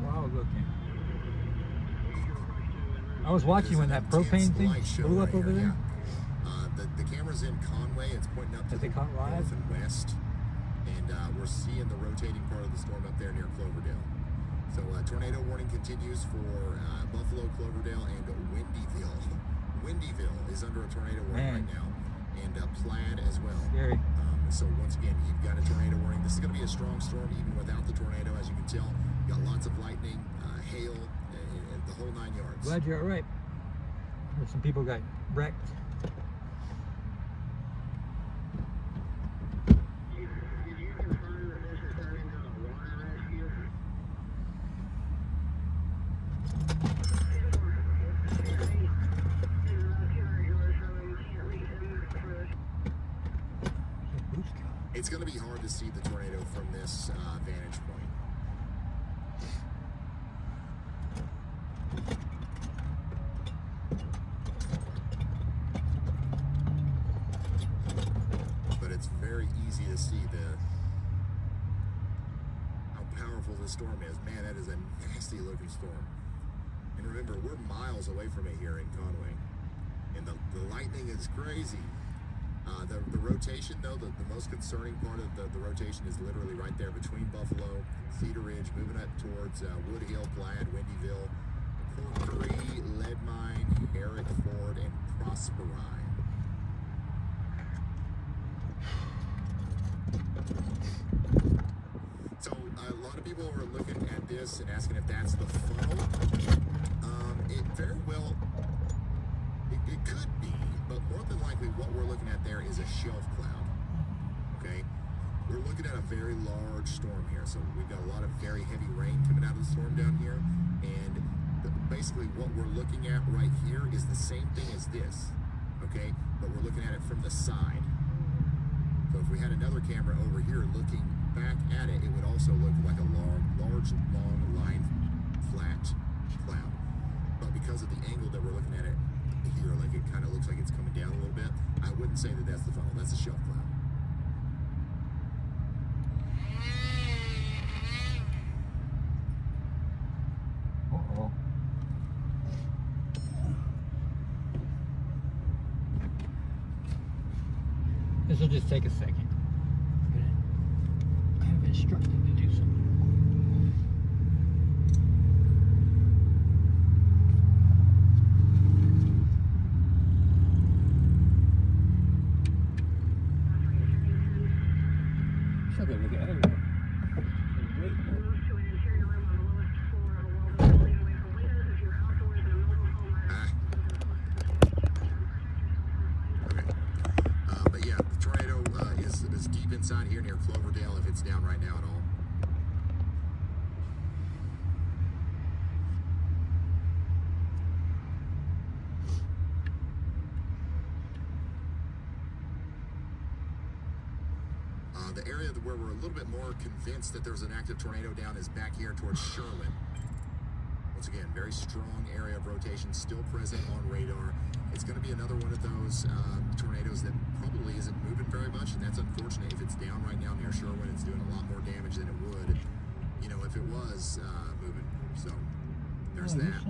Wild looking. I was watching when that propane thing blew up over there. The camera's in Conway. It's pointing up to the north and west. And we're seeing the rotating part of the storm up there near Cloverdale. So tornado warning continues for Buffalo, Cloverdale, and Windyville. Windyville is under a tornado warning right now. And Plaid as well. Scary. So once again, you've got a tornado warning. This is going to be a strong storm even without the tornado, as you can tell. You've got lots of lightning, hail, and the whole 9 yards. Glad you're all right. Some people got wrecked. It's going to be hard to see the tornado from this vantage point. But it's very easy to see how powerful this storm is. Man, that is a nasty looking storm. And remember, we're miles away from it here in Conway. And the lightning is crazy. The rotation, though, the most concerning part of the rotation is literally right there between Buffalo, Cedar Ridge, moving up towards Wood Hill, Plaid, Windyville, Corkery, Leadmine, Herrick, Ford, and Prosperine. So a lot of people are looking at this and asking if that's the funnel. It very well, it could be. But more than likely, what we're looking at there is a shelf cloud, okay? We're looking at a very large storm here, so we've got a lot of very heavy rain coming out of the storm down here, and basically what we're looking at right here is the same thing as this, okay? But we're looking at it from the side. So if we had another camera over here looking back at it, it would also look like a large, long line, flat cloud. But because of the angle that we're looking at it here, like it kind of looks like it's coming down a little bit, I wouldn't say that that's the funnel. That's a shelf cloud. Uh-oh. This will just take a second. I have instructed to do something. But yeah, the tornado is deep inside here near Cloverdale if it's down right now at all. The area where we're a little bit more convinced that there's an active tornado down is back here towards Sherwin. Once again, very strong area of rotation still present on radar. It's going to be another one of those tornadoes that probably isn't moving very much, and that's unfortunate. If it's down right now near Sherwin, it's doing a lot more damage than it would, you know, if it was moving. So there's that.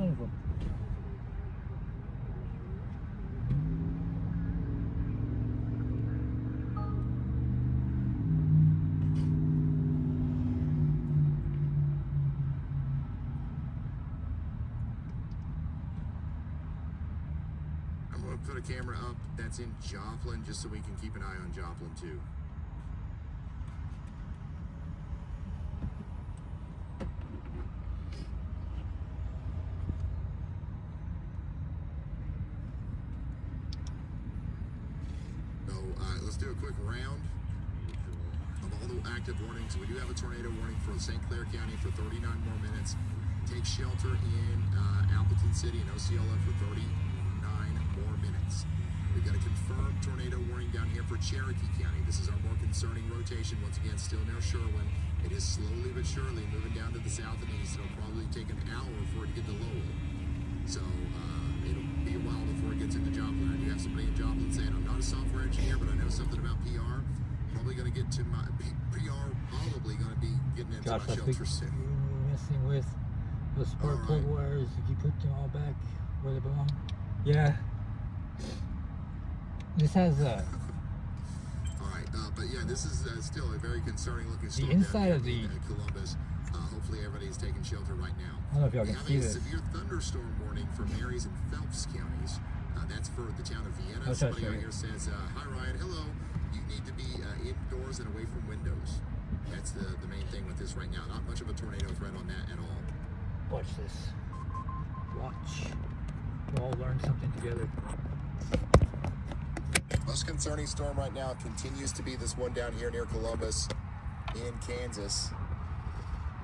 Put a camera up that's in Joplin just so we can keep an eye on Joplin too. So let's do a quick round of all the active warnings. We do have a tornado warning for St. Clair County for 39 more minutes. Take shelter in Appleton City and Osceola for 39 more minutes. We've got a confirmed tornado warning down here for Cherokee County. This is our more concerning rotation. Once again, still near Sherwin. It is slowly but surely moving down to the south and east. It'll probably take an hour for it to get to Lowell. So it'll be a while before it gets into Joplin. I do have somebody in Joplin saying, I'm not a software engineer, but I know something about PR. Probably going to get to my PR getting into Gosh, my I think shelter soon. you're messing with those spark plug wires. If you put them all back where they belong. Yeah. This has a. Alright, but yeah, this is still a very concerning looking storm. The inside down of the. here in Columbus. Hopefully everybody's taking shelter right now. I don't know if y'all We can have see a this. severe thunderstorm warning for Marys and Phelps counties. That's for the town of Vienna. I'll Somebody show out you. here says, hi Ryan, hello. You need to be indoors and away from windows. That's the main thing with this right now. Not much of a tornado threat on that at all. Watch this. Watch. We'll all learn something together. Most concerning storm right now continues to be this one down here near Columbus in Kansas.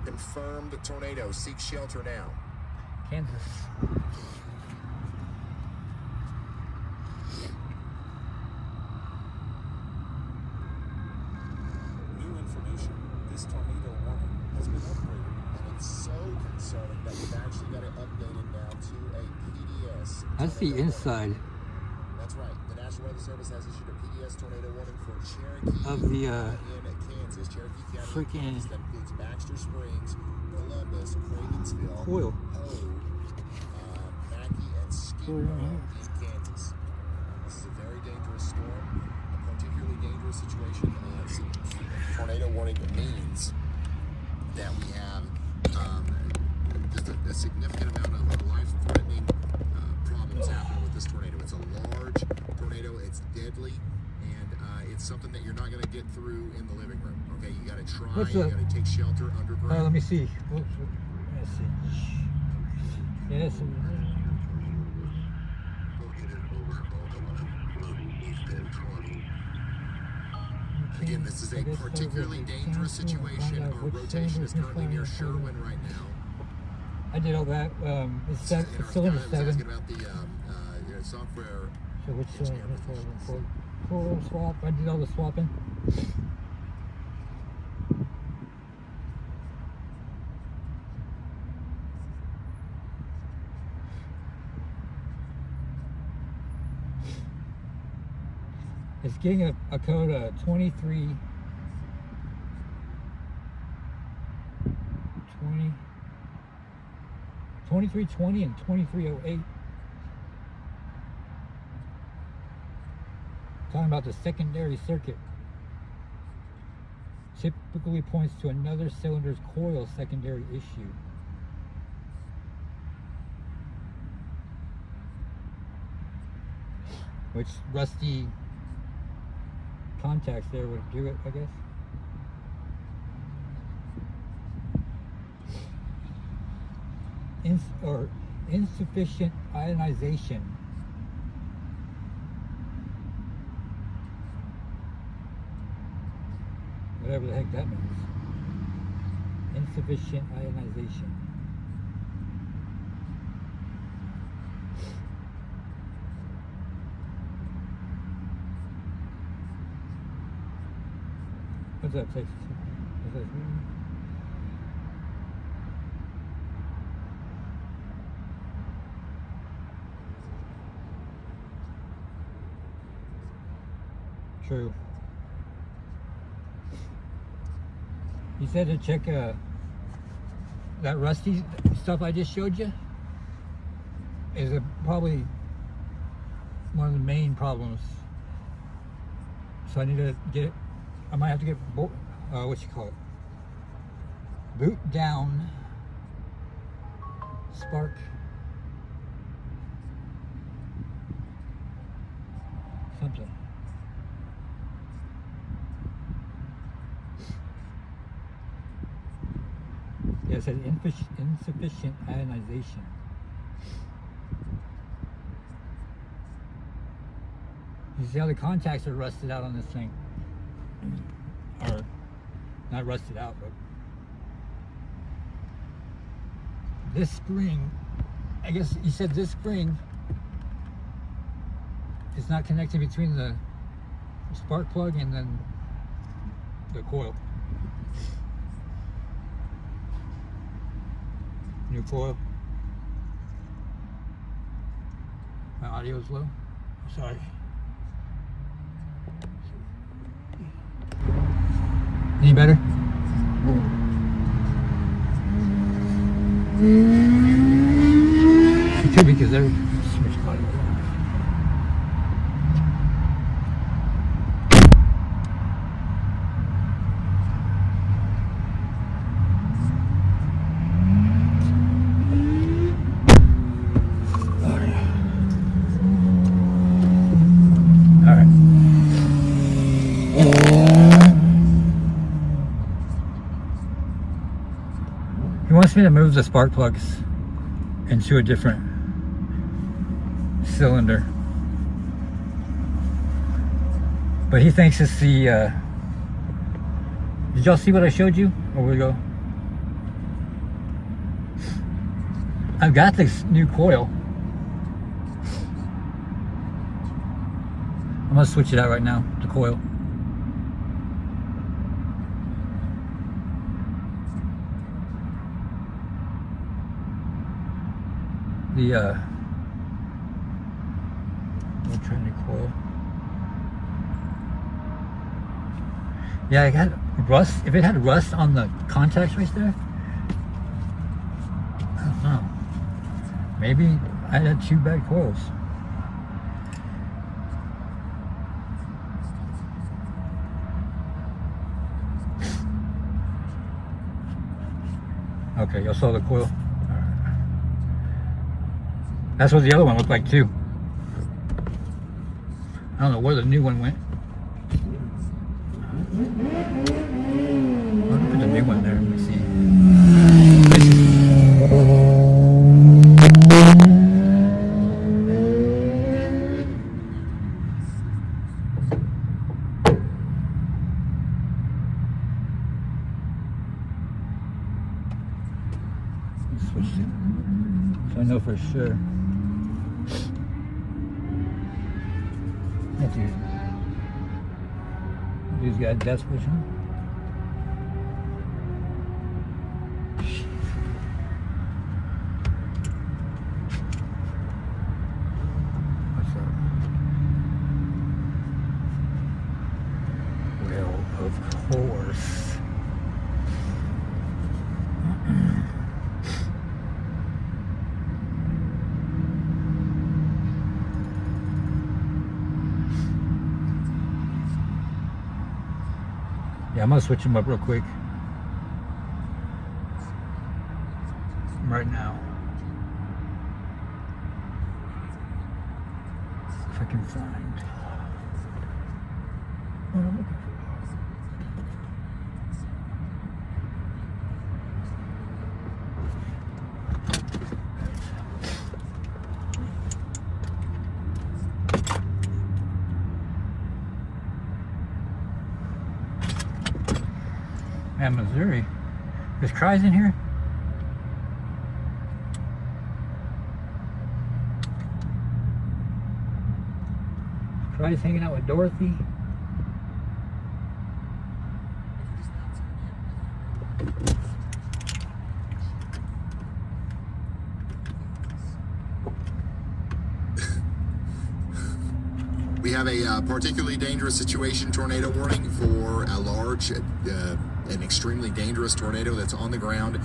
Confirmed tornado. Seek shelter now. Kansas. New information. This tornado warning has been upgraded. And it's so concerning that we've actually got it updated now to a PDS. That's the tornado inside warning. That's right. The National Weather Service has issued a PDS tornado warning for Cherokee of the in Kansas, Cherokee County, freaking Kansas, that includes Baxter Springs, Columbus, Cravensville, coil. Hogue, Mackey, and Skidrow in Kansas. This is a very dangerous storm, a particularly dangerous situation. Tornado warning means that we have just a significant amount of life-threatening problems happening with this tornado. It's a large tornado. It's deadly, and it's something that you're not going to get through in the living room. Okay, you got to try. You got to take shelter underground. Let me see. Let's see. Yes. Again, this is a particularly dangerous situation. Our rotation is currently near Sherwin right now. I did all that. It's still in the 7. Asking about the software. So which coil swap? I did all the swapping. It's getting a code of 2320 and 2308. Talking about the secondary circuit. Typically points to another cylinder's coil secondary issue. Which rusty contacts there would do it, I guess. Insufficient ionization. Whatever the heck that means. Insufficient ionization. What's that, Texas? What's that? True. He said to check that rusty stuff I just showed you is probably one of the main problems. So I need to get it. I might have to get what you call it, boot down spark something. Yeah, it says insufficient ionization. You see how the contacts are rusted out on this thing? Or not rusted out, but this spring, I guess he said this spring is not connected between the spark plug and then the coil. New coil. My audio's low. Sorry. Any better? He wants me to move the spark plugs into a different cylinder. But he thinks it's the, did y'all see what I showed you? Or we go? I've got this new coil. I'm gonna switch it out right now, the coil. The we'll try new coil. Yeah, I got rust. If it had rust on the contacts right there, I don't know. Maybe I had 2 bad coils. Okay, y'all saw the coil? All right. That's what the other one looked like too. I don't know where the new one went. I'll put the new one there. Let me see. Switch it so I know for sure. That dude. Dude's got death switch on. What's up? Well, of course. Yeah, I'm gonna switch them up real quick. Right now. If I can find what I'm looking for. Man, Missouri. There's Cries in here? Cries hanging out with Dorothy? We have a particularly dangerous situation tornado warning for a large, an extremely dangerous tornado that's on the ground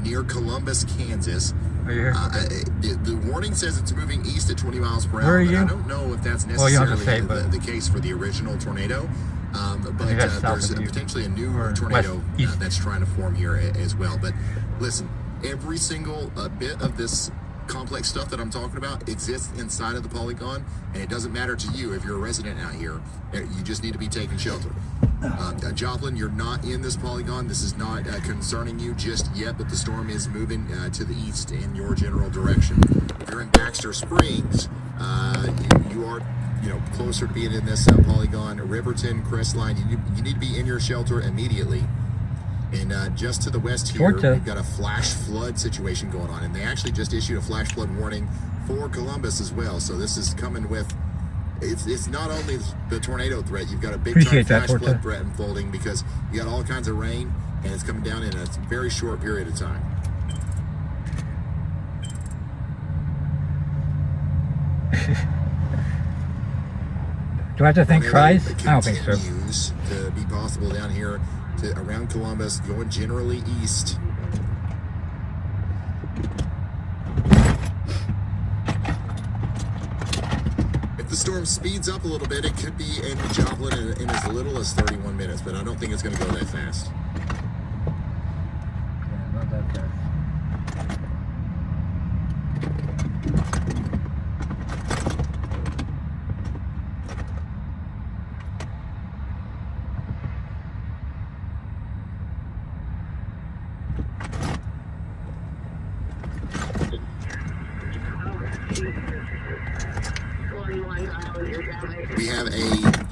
near Columbus, Kansas. Are you here? The warning says it's moving east at 20 miles per hour. Where are but you? I don't know if that's Well, you don't necessarily have to say, the case for the original tornado. But that's south there's of you. potentially a new Or tornado west, east. that's trying to form here as well. But listen, every single bit of this complex stuff that I'm talking about exists inside of the polygon, and it doesn't matter to you if you're a resident out here. You just need to be taking shelter. Joplin, you're not in this polygon. This is not concerning you just yet, but the storm is moving to the east in your general direction. If you're in Baxter Springs, you are closer to being in this polygon. Riverton, Crestline, you need to be in your shelter immediately. And just to the west here, we've got a flash flood situation going on. And they actually just issued a flash flood warning for Columbus as well. So this is coming with, it's not only the tornado threat, you've got a big time flash flood threat unfolding because you got all kinds of rain and it's coming down in a very short period of time. Do I have to thank Cries? I don't think so. It continues to be possible down here to around Columbus, going generally east. If the storm speeds up a little bit, it could be in Joplin in as little as 31 minutes, but I don't think it's going to go that fast. Yeah, not that fast. We have a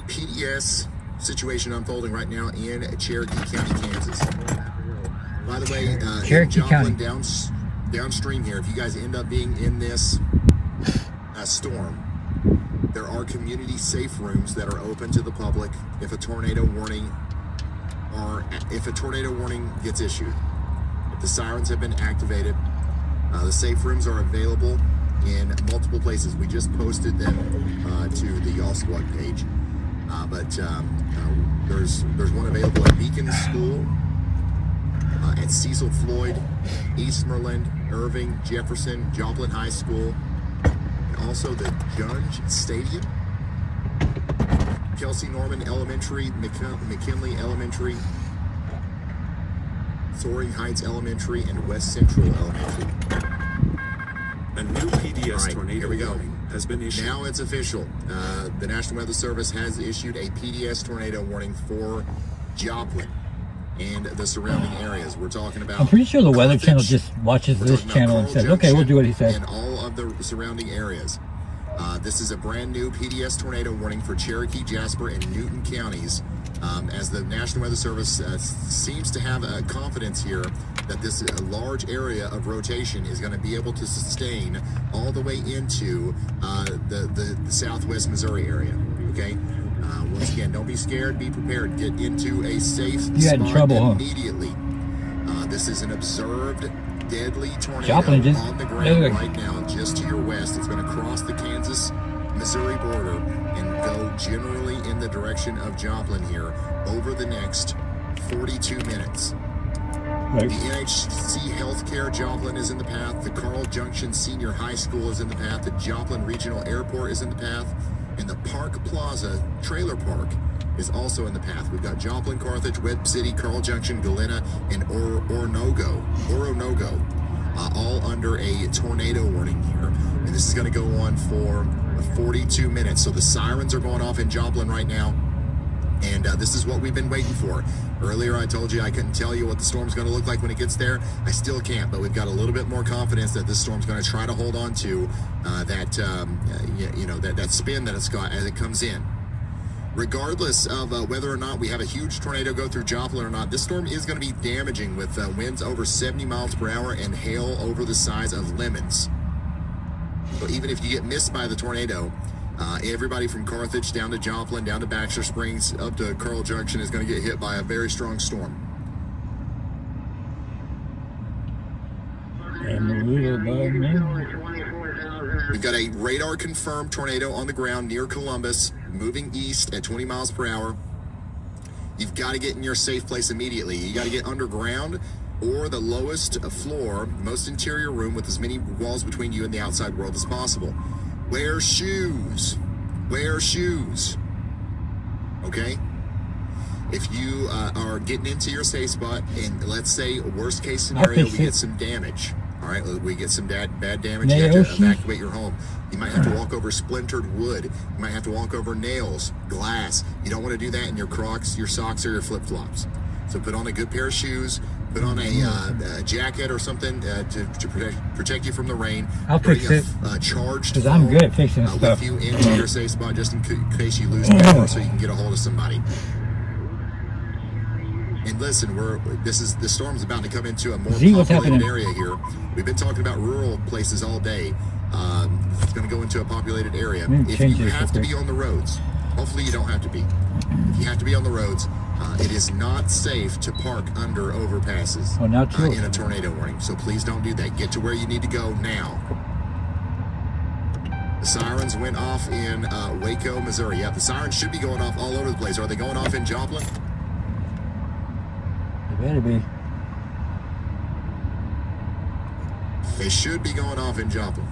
PDS situation unfolding right now in Cherokee County, Kansas. By the way, Cherokee in Joplin, County. downstream here, if you guys end up being in this storm, there are community safe rooms that are open to the public if a tornado warning gets issued. If the sirens have been activated, the safe rooms are available in multiple places. We just posted them to the Y'all Squad page. There's one available at Beacon School, at Cecil Floyd, Eastmoreland, Irving, Jefferson, Joplin High School, and also the Junge Stadium, Kelsey Norman Elementary, McKinley Elementary, Soaring Heights Elementary, and West Central Elementary. A new PDS All right, tornado here we go. warning has been issued. Now it's official. The National Weather Service has issued a PDS tornado warning for Joplin and the surrounding areas. We're talking about. I'm pretty sure the Weather Channel Carthage. just watches We're this talking about channel and Coral says, okay, we'll do what he said. And all of the surrounding areas. This is a brand new PDS tornado warning for Cherokee, Jasper, and Newton counties. As the National Weather Service seems to have a confidence here that this large area of rotation is going to be able to sustain all the way into the southwest Missouri area. Okay? Once again, don't be scared. Be prepared. Get into a safe You had spot trouble, huh? immediately. This is an observed deadly tornado Joplin just- on the ground look. right now, just to your west. It's going to cross the Kansas-Missouri border and go generally in the direction of Joplin here over the next 42 minutes. Right. The NHC Healthcare Joplin is in the path. The Carl Junction Senior High School is in the path. The Joplin Regional Airport is in the path. And the Park Plaza Trailer Park is also in the path. We've got Joplin, Carthage, Webb City, Carl Junction, Galena, and Oronogo, all under a tornado warning here. And this is going to go on for 42 minutes. So the sirens are going off in Joplin right now. And this is what we've been waiting for. Earlier, I told you I couldn't tell you what the storm's going to look like when it gets there. I still can't, but we've got a little bit more confidence that this storm's going to try to hold on to that spin that it's got as it comes in. Regardless of whether or not we have a huge tornado go through Joplin or not, this storm is going to be damaging with winds over 70 miles per hour and hail over the size of lemons. So even if you get missed by the tornado, everybody from Carthage down to Joplin, down to Baxter Springs, up to Carl Junction is going to get hit by a very strong storm. And a little bug now. We've got a radar-confirmed tornado on the ground near Columbus, moving east at 20 miles per hour. You've got to get in your safe place immediately. You got to get underground or the lowest floor, most interior room with as many walls between you and the outside world as possible. Wear shoes. Wear shoes. Okay? If you are getting into your safe spot, and let's say worst case scenario, we get some damage. All right, we get some bad damage. You have to evacuate your home. You might have to walk over splintered wood. You might have to walk over nails, glass. You don't want to do that in your Crocs, your socks, or your flip-flops. So put on a good pair of shoes. Put on a jacket or something to protect you from the rain. I'll fix it. Charged because I'm good at fixing stuff. with you into your safe spot just in case you lose power, so you can get a hold of somebody. And listen, the storm's about to come into a more populated area here. We've been talking about rural places all day. It's going to go into a populated area. If you have to be on the roads, hopefully you don't have to be. If you have to be on the roads, it is not safe to park under overpasses in a tornado warning. So please don't do that. Get to where you need to go now. The sirens went off in Waco, Missouri. Yeah, the sirens should be going off all over the place. Are they going off in Joplin? They better be. They should be going off in Joplin.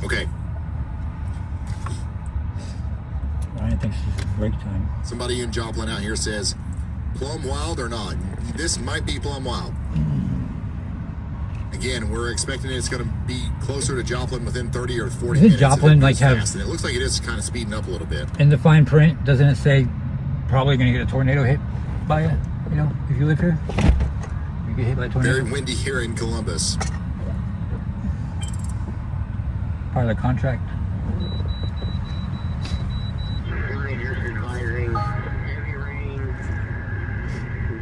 Okay. Ryan thinks this is break time. Somebody in Joplin out here says, plumb wild or not? This might be plumb wild. Again, we're expecting it's going to be closer to Joplin within 30 or 40 Does minutes. Joplin like have? And it looks like it is kind of speeding up a little bit. In the fine print, doesn't it say probably going to get a tornado hit by you? You know, if you live here, you get hit by a tornado. Very windy here in Columbus. Part of the contract. Just advising heavy rain,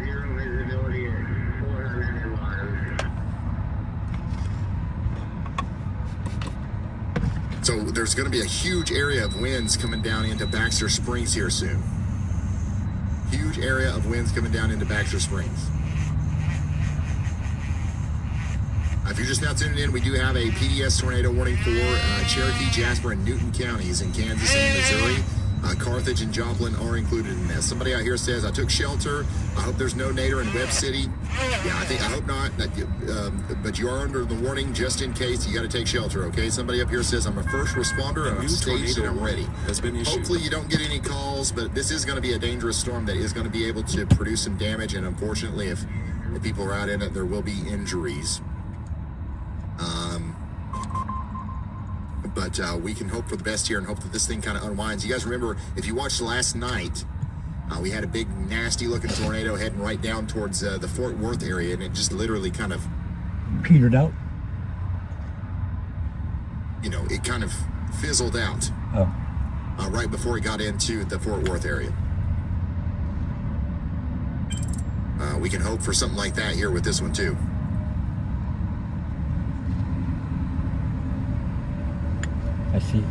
zero visibility at 401. So there's going to be a huge area of winds coming down into Baxter Springs here soon. Huge area of winds coming down into Baxter Springs. If you're just now tuning in, we do have a PDS tornado warning for Cherokee, Jasper, and Newton counties in Kansas and Missouri. Carthage and Joplin are included in this. Somebody out here says, I took shelter. I hope there's no nadir in Webb City. Yeah, I hope not. But you are under the warning just in case. You got to take shelter, okay? Somebody up here says, I'm a first responder and I'm staged and I'm ready. Has been issued. Hopefully you don't get any calls, but this is going to be a dangerous storm that is going to be able to produce some damage. And unfortunately, if people are out in it, there will be injuries. But we can hope for the best here and hope that this thing kind of unwinds. You guys remember, if you watched last night, we had a big, nasty-looking tornado heading right down towards the Fort Worth area, and it just literally kind of petered out. You know, it kind of fizzled out. Oh. Right before it got into the Fort Worth area. We can hope for something like that here with this one, too. I see.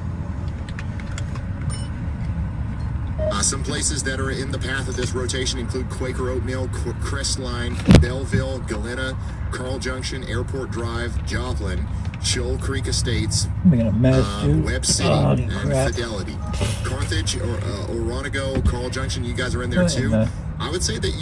Some places that are in the path of this rotation include Quaker Oatmeal, Crestline, Belleville, Galena, Carl Junction, Airport Drive, Joplin, Shoal Creek Estates, Webb City, and Fidelity. Carthage, Oronogo, Carl Junction, you guys are in there too. I would say that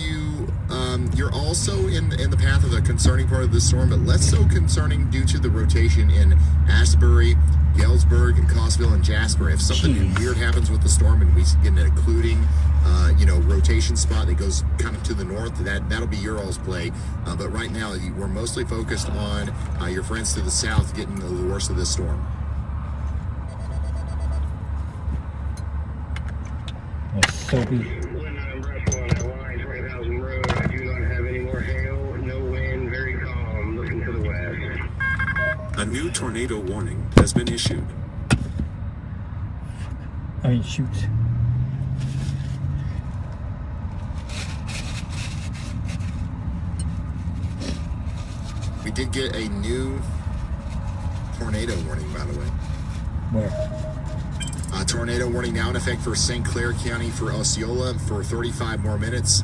you're also in the path of the concerning part of the storm, but less so concerning due to the rotation in Asbury, Galesburg, and Cosville, and Jasper. If something weird happens with the storm and we get an occluding, rotation spot that goes kind of to the north, that'll be your all's play. But right now, we're mostly focused on your friends to the south getting the worst of this storm. Soapy. A new tornado warning has been issued. Shoot. We did get a new tornado warning, by the way. Where? Tornado warning now in effect for St. Clair County for Osceola for 35 more minutes.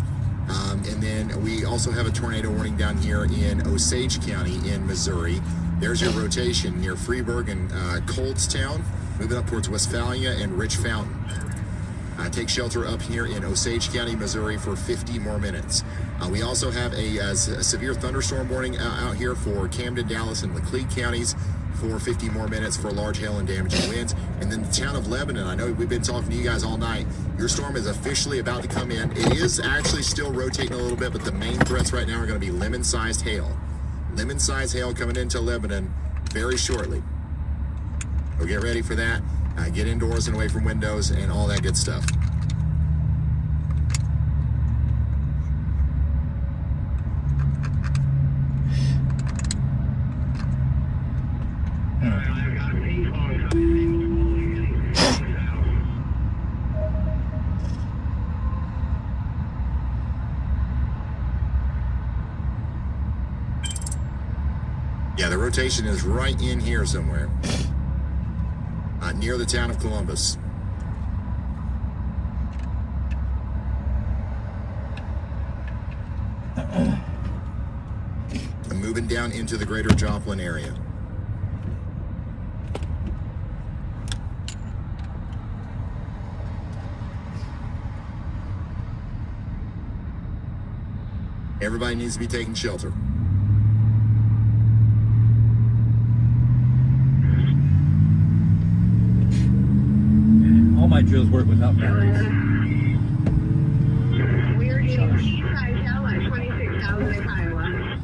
And then we also have a tornado warning down here in Osage County in Missouri. There's your rotation near Freeburg and Coldstown, moving up towards Westphalia and Rich Fountain. Take shelter up here in Osage County, Missouri for 50 more minutes. We also have a severe thunderstorm warning out here for Camden, Dallas, and Laclede counties for 50 more minutes for large hail and damaging winds. And then the town of Lebanon, I know we've been talking to you guys all night. Your storm is officially about to come in. It is actually still rotating a little bit, but the main threats right now are going to be lemon-sized hail. Lemon-sized hail coming into Lebanon very shortly. So get ready for that. Get indoors and away from windows and all that good stuff. Yeah, the rotation is right in here somewhere. Near the town of Columbus. I'm moving down into the greater Joplin area. Everybody needs to be taking shelter. All my drills work without batteries. We're getting size out at 26,000 in Iowa.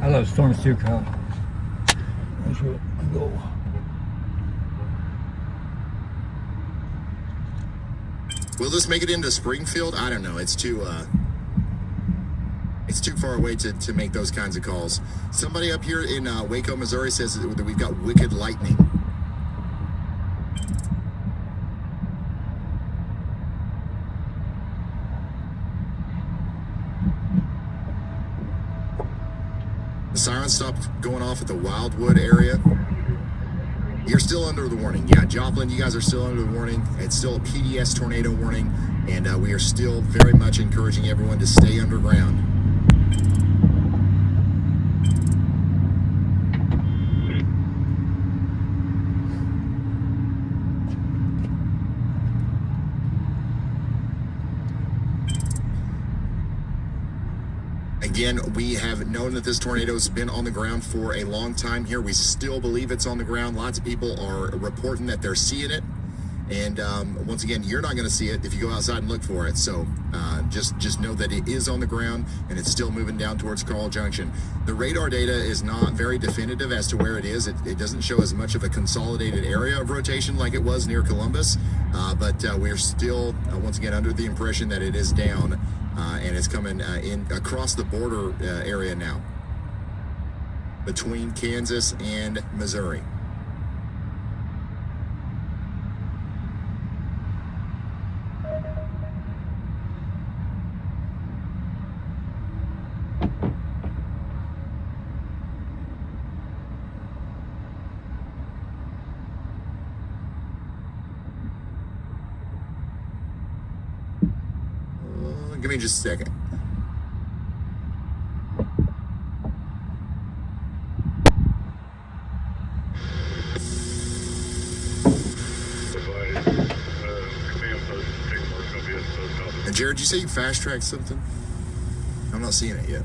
I love storms too, Kyle. That's where I go. Will this make it into Springfield? I don't know. It's too far away to make those kinds of calls. Somebody up here in Waco, Missouri says that we've got wicked lightning. The siren stopped going off at the Wildwood area. You're still under the warning. Yeah, Joplin, you guys are still under the warning. It's still a PDS tornado warning, and we are still very much encouraging everyone to stay underground. Again, we have known that this tornado has been on the ground for a long time here. We still believe it's on the ground. Lots of people are reporting that they're seeing it. And once again, you're not going to see it if you go outside and look for it. So just know that it is on the ground and it's still moving down towards Carl Junction. The radar data is not very definitive as to where it is. It doesn't show as much of a consolidated area of rotation like it was near Columbus. But we're still, once again, under the impression that it is down. And it's coming in across the border area now between Kansas and Missouri. Give me just a second. And Jared, did you say you fast-tracked something? I'm not seeing it yet.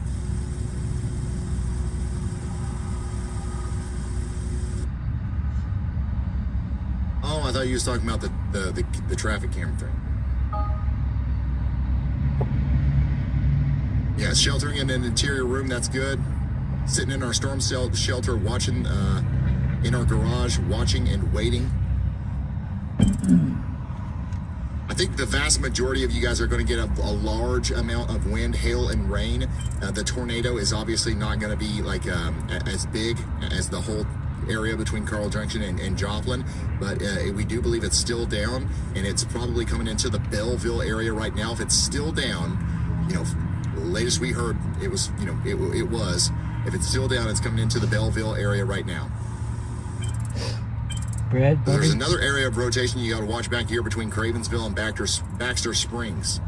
Oh, I thought you was talking about the traffic camera thing. Yeah, sheltering in an interior room, that's good. Sitting in our storm shelter, watching in our garage, watching and waiting. I think the vast majority of you guys are going to get a large amount of wind, hail, and rain. The tornado is obviously not going to be like as big as the whole area between Carl Junction and Joplin, but we do believe it's still down, and it's probably coming into the Belleville area right now. If it's still down, you know, latest we heard, it was, you know, it was. If it's still down, it's coming into the Belleville area right now. Brad, buddy? There's another area of rotation you got to watch back here between Cravensville and Baxter Springs.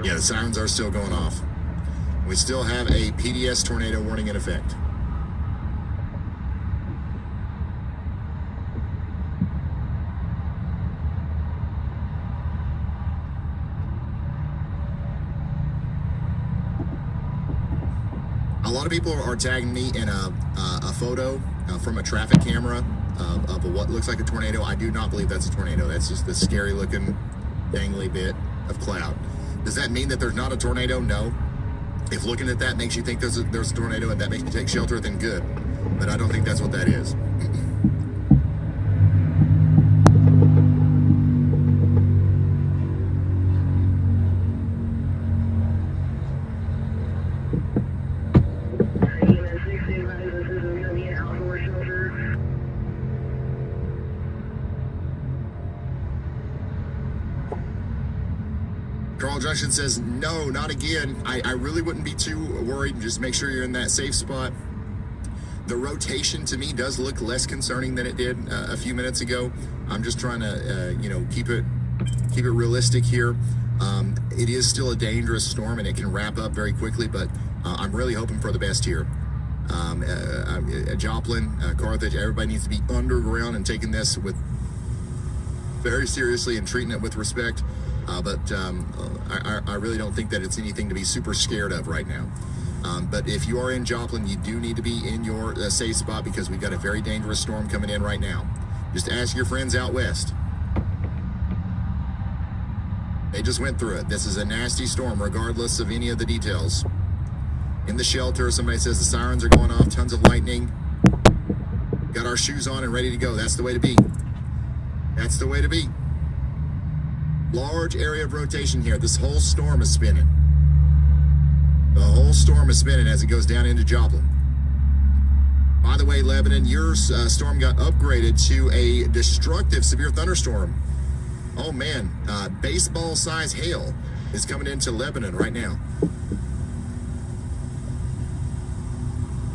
Yeah, the sirens are still going off. We still have a PDS tornado warning in effect. A lot of people are tagging me in a photo from a traffic camera of what looks like a tornado. I do not believe that's a tornado. That's just the scary looking dangly bit of cloud. Does that mean that there's not a tornado? No. If looking at that makes you think there's a tornado and that makes you take shelter, then good. But I don't think that's what that is. Carl Junction says, no, not again. I really wouldn't be too worried. Just make sure you're in that safe spot. The rotation to me does look less concerning than it did a few minutes ago. I'm just trying to, keep it realistic here. It is still a dangerous storm and it can wrap up very quickly, but I'm really hoping for the best here. Joplin, Carthage, everybody needs to be underground and taking this with very seriously and treating it with respect. But I really don't think that it's anything to be super scared of right now. But if you are in Joplin, you do need to be in your safe spot because we've got a very dangerous storm coming in right now. Just ask your friends out west. They just went through it. This is a nasty storm, regardless of any of the details. In the shelter, somebody says the sirens are going off, tons of lightning. Got our shoes on and ready to go. That's the way to be. That's the way to be. Large area of rotation here. This whole storm is spinning. The whole storm is spinning as it goes down into Joplin. By the way, Lebanon, your storm got upgraded to a destructive severe thunderstorm. Oh man, baseball-sized hail is coming into Lebanon right now.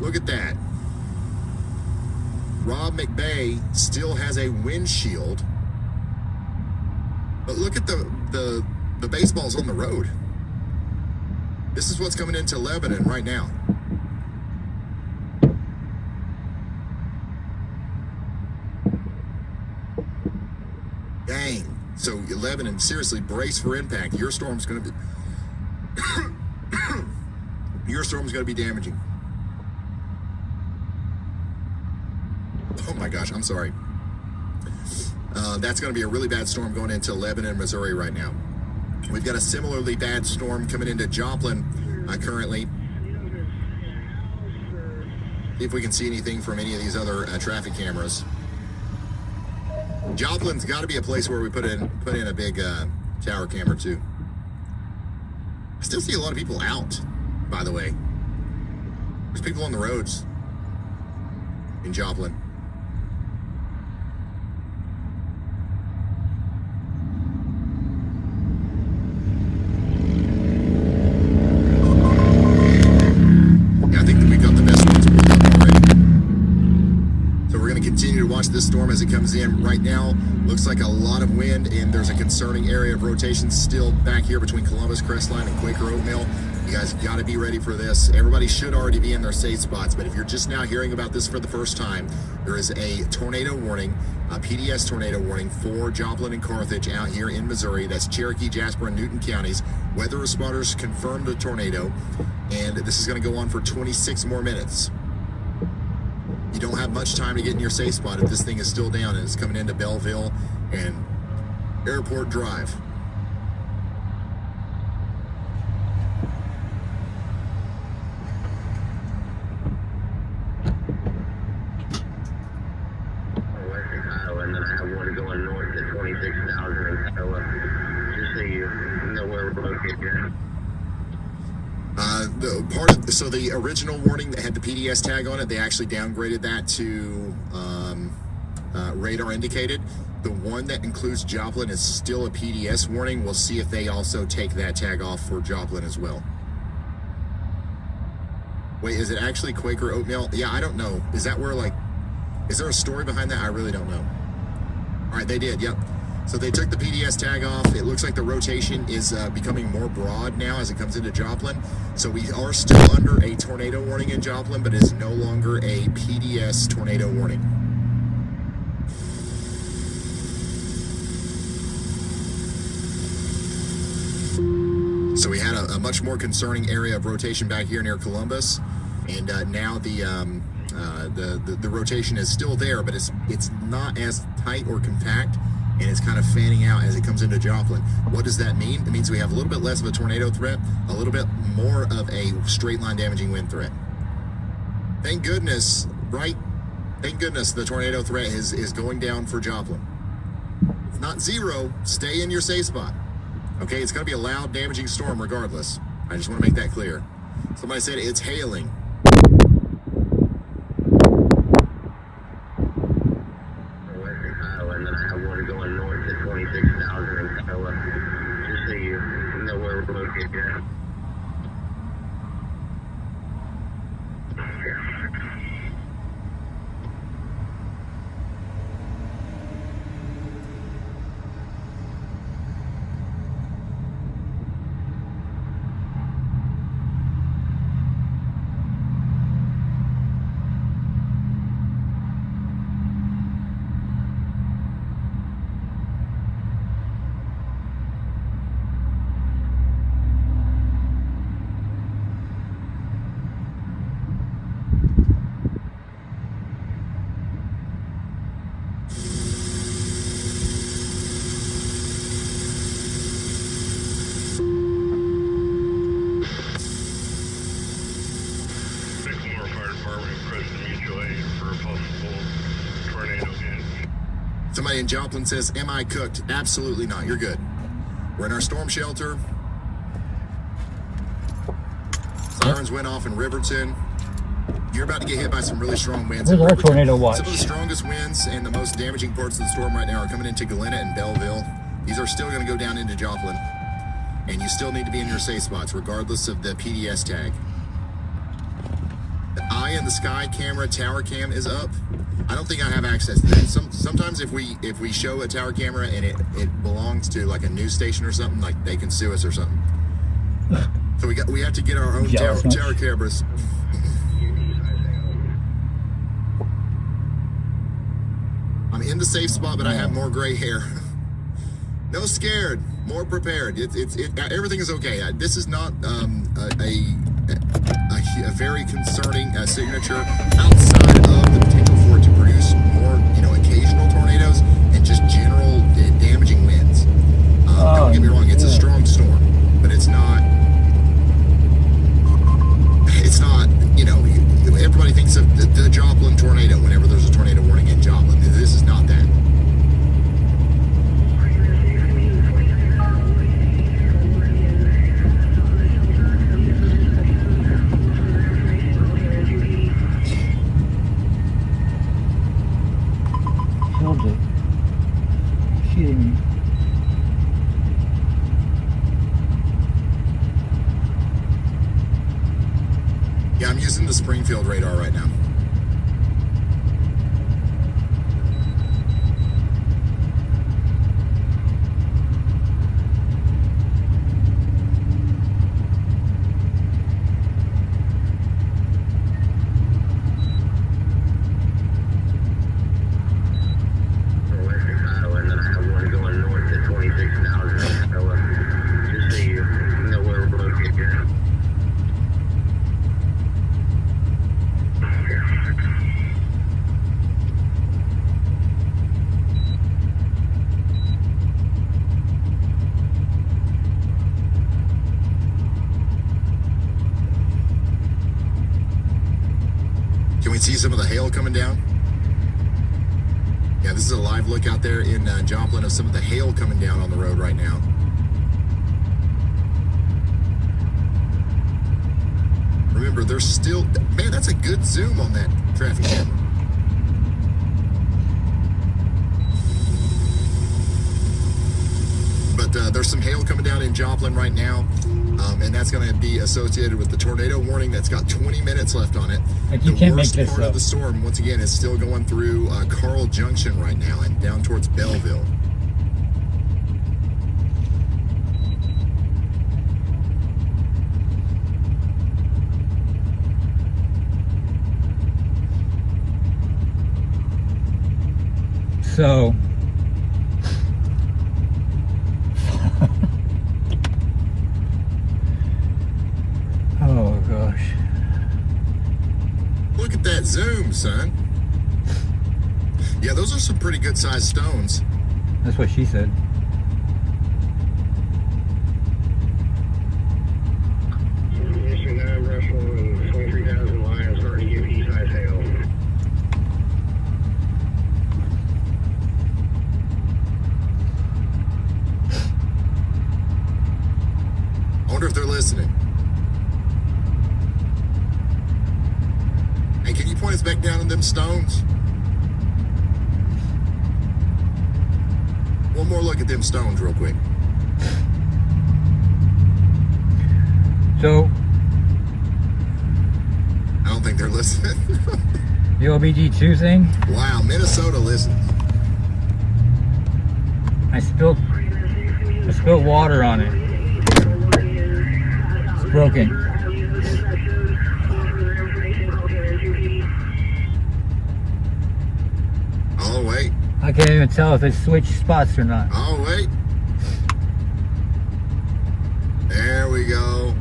Look at that. Rob McBay still has a windshield. But look at the baseballs on the road. This is what's coming into Lebanon right now. Dang. So Lebanon, seriously, brace for impact. Your storm's going to be your storm's going to be damaging. Oh my gosh, I'm sorry. That's going to be a really bad storm going into Lebanon, Missouri right now. We've got a similarly bad storm coming into Joplin currently. See if we can see anything from any of these other traffic cameras. Joplin's got to be a place where we put in a big tower camera too. I still see a lot of people out, by the way. There's people on the roads in Joplin. Watch this storm as it comes in. Right now, looks like a lot of wind, and there's a concerning area of rotation still back here between Columbus Crestline and Quaker Oatmeal. You guys got to be ready for this. Everybody should already be in their safe spots, but if you're just now hearing about this for the first time, there is a tornado warning, a PDS tornado warning for Joplin and Carthage out here in Missouri. That's Cherokee, Jasper, and Newton counties. Weather responders confirmed a tornado, and this is going to go on for 26 more minutes. You don't have much time to get in your safe spot if this thing is still down and it's coming into Belleville and Airport Drive. Western Kiowa, and then I have one going north at 26,000 in Kiowa. Just so you know where we're located. So the original warning that had the PDS tag on it, they actually downgraded that to radar indicated. The one that includes Joplin is still a PDS warning. We'll see if they also take that tag off for Joplin as well. Wait, is it actually Quaker Oatmeal? Yeah, I don't know. Is that where, like, is there a story behind that? I really don't know. All right, they did, yep. So they took the PDS tag off. It looks like the rotation is becoming more broad now as it comes into Joplin. So we are still under a tornado warning in Joplin, but it is no longer a PDS tornado warning. So we had a much more concerning area of rotation back here near Columbus, and now the rotation is still there, but it's not as tight or compact, and it's kind of fanning out as it comes into Joplin. What does that mean? It means we have a little bit less of a tornado threat, a little bit more of a straight line damaging wind threat. Thank goodness, right? Thank goodness the tornado threat is going down for Joplin. It's not zero. Stay in your safe spot. Okay, it's going to be a loud, damaging storm regardless. I just want to make that clear. Somebody said it's hailing. Western Kiowa, and then I have one going north at 26,000 in Kiowa. Just so you know where we're located. Somebody in Joplin says, am I cooked? Absolutely not. You're good. We're in our storm shelter. Sirens went off in Riverton. You're about to get hit by some really strong winds. Where's our tornado watch? Some of the strongest winds and the most damaging parts of the storm right now are coming into Galena and Belleville. These are still going to go down into Joplin. And you still need to be in your safe spots, regardless of the PDS tag. The eye in the sky camera tower cam is up. I don't think I have access to that. Sometimes if we show a tower camera and it belongs to like a news station or something, like they can sue us or something. So we have to get our own tower cameras. I'm in the safe spot, but I have more gray hair. No scared, more prepared. Everything is okay. This is not a very concerning signature outside of the potential for it to produce more, occasional tornadoes and just general damaging winds. Don't get me wrong, it's a strong storm, but it's not, everybody thinks of the Joplin tornado whenever there's a tornado warning in Joplin. This is not that. Yeah, I'm using the Springfield radar right now. And then I have one going north at 26,000. Just so you know where we're located here. Can we see some of the hail coming down? Yeah, this is a live look out there in Joplin of some of the hail coming down on the road right now. Remember, there's still, man, that's a good zoom on that traffic camera. But there's some hail coming down in Joplin right now, and that's going to be associated with the tornado warning that's got 20 minutes left on it. Like you can't make this part up. of the storm, once again, is still going through Carl Junction right now and down towards Belleville. So oh gosh. Look at that zoom, son. Yeah, those are some pretty good sized stones. That's what she said. Issue 9, Russell, and 23,000 miles, starting to give east-side hail. I wonder if they're listening. Hey, can you point us back down on them stones? One more look at them stones real quick. So I don't think they're listening. the OBG2 thing, Wow, Minnesota listens. I spilled water on it. It's broken. Oh, wait. I can't even tell if it's switched spots or not. Oh, wait. There we go.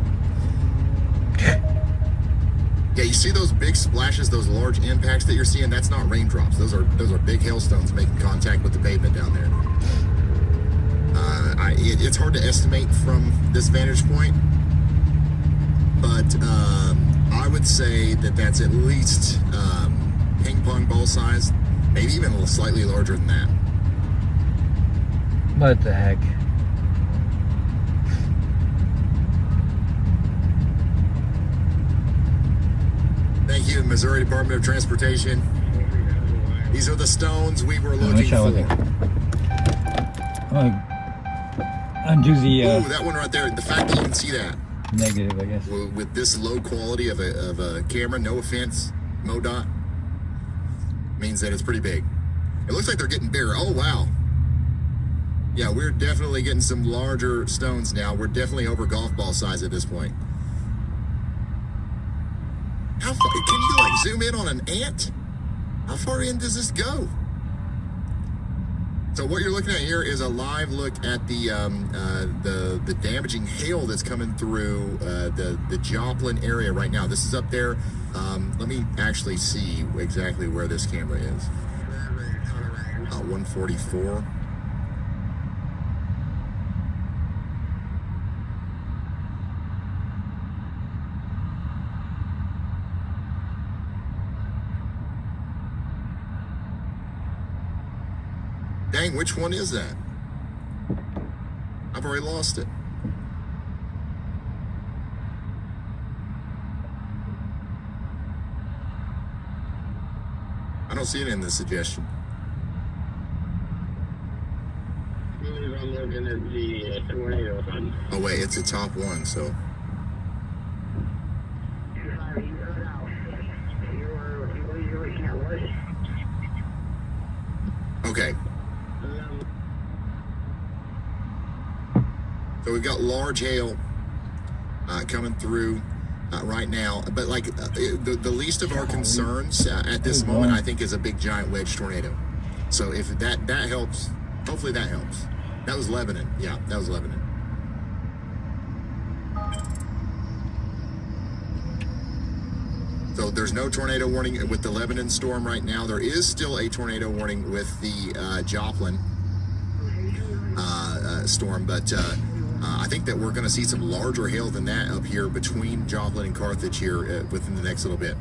Yeah, you see those big splashes, those large impacts that you're seeing? That's not raindrops. Those are big hailstones making contact with the pavement down there. It's hard to estimate from this vantage point, but I would say that that's at least ping pong ball size, maybe even a little slightly larger than that. What the heck? Thank you, Missouri Department of Transportation. These are the stones we were looking wish I was for. Undo the Ooh, that one right there. The fact that you can see that negative, I guess. with this low quality of a camera, no offense, MoDOT, means that it's pretty big. It looks like they're getting bigger. Oh, wow. Yeah, we're definitely getting some larger stones now. We're definitely over golf ball size at this point. How far, can you like zoom in on an ant? How far in does this go? So what you're looking at here is a live look at the damaging hail that's coming through the Joplin area right now. This is up there. Let me actually see exactly where this camera is. 144. Dang, which one is that? I've already lost it. I don't see it in the suggestion. I'm looking at the tornado one. Oh wait, it's the top one, so. Okay. So we've got large hail coming through right now, but like the least of our concerns at this moment, I think, is a big giant wedge tornado. So if that helps, hopefully that helps. That was Lebanon. Yeah, that was Lebanon. So there's no tornado warning with the Lebanon storm right now. There is still a tornado warning with the Joplin storm, but I think that we're going to see some larger hail than that up here between Joplin and Carthage here within the next little bit.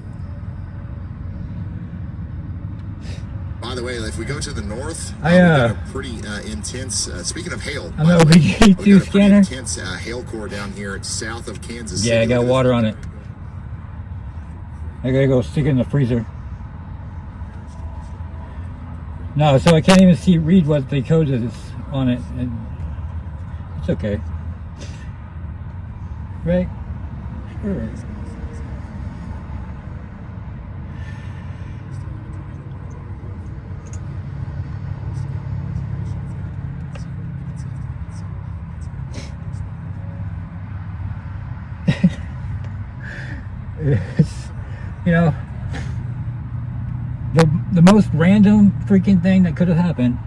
By the way, if we go to the north, we've got a pretty intense, speaking of hail, I'm an OBJ2 scanner. Intense hail core down here south of Kansas City. Yeah, I got water on it. I gotta go stick it in the freezer. No, so I can't even read what the code is on it, and it's okay. Right? Sure. It's, you know, the most random freaking thing that could have happened.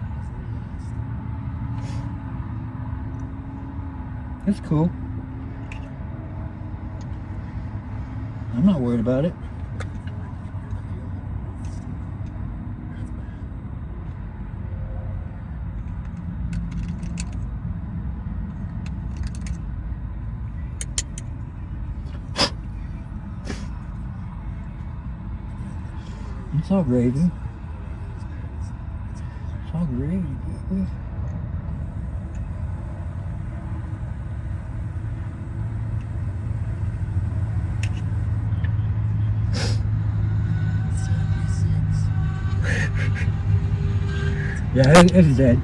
It's cool. I'm not worried about it. It's all gravy. It's all gravy, baby. Yeah, it's dead.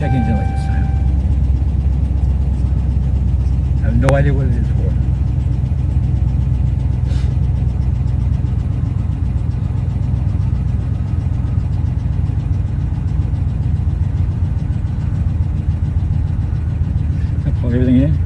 check engine light this time. I have no idea what it is for. I plug everything in.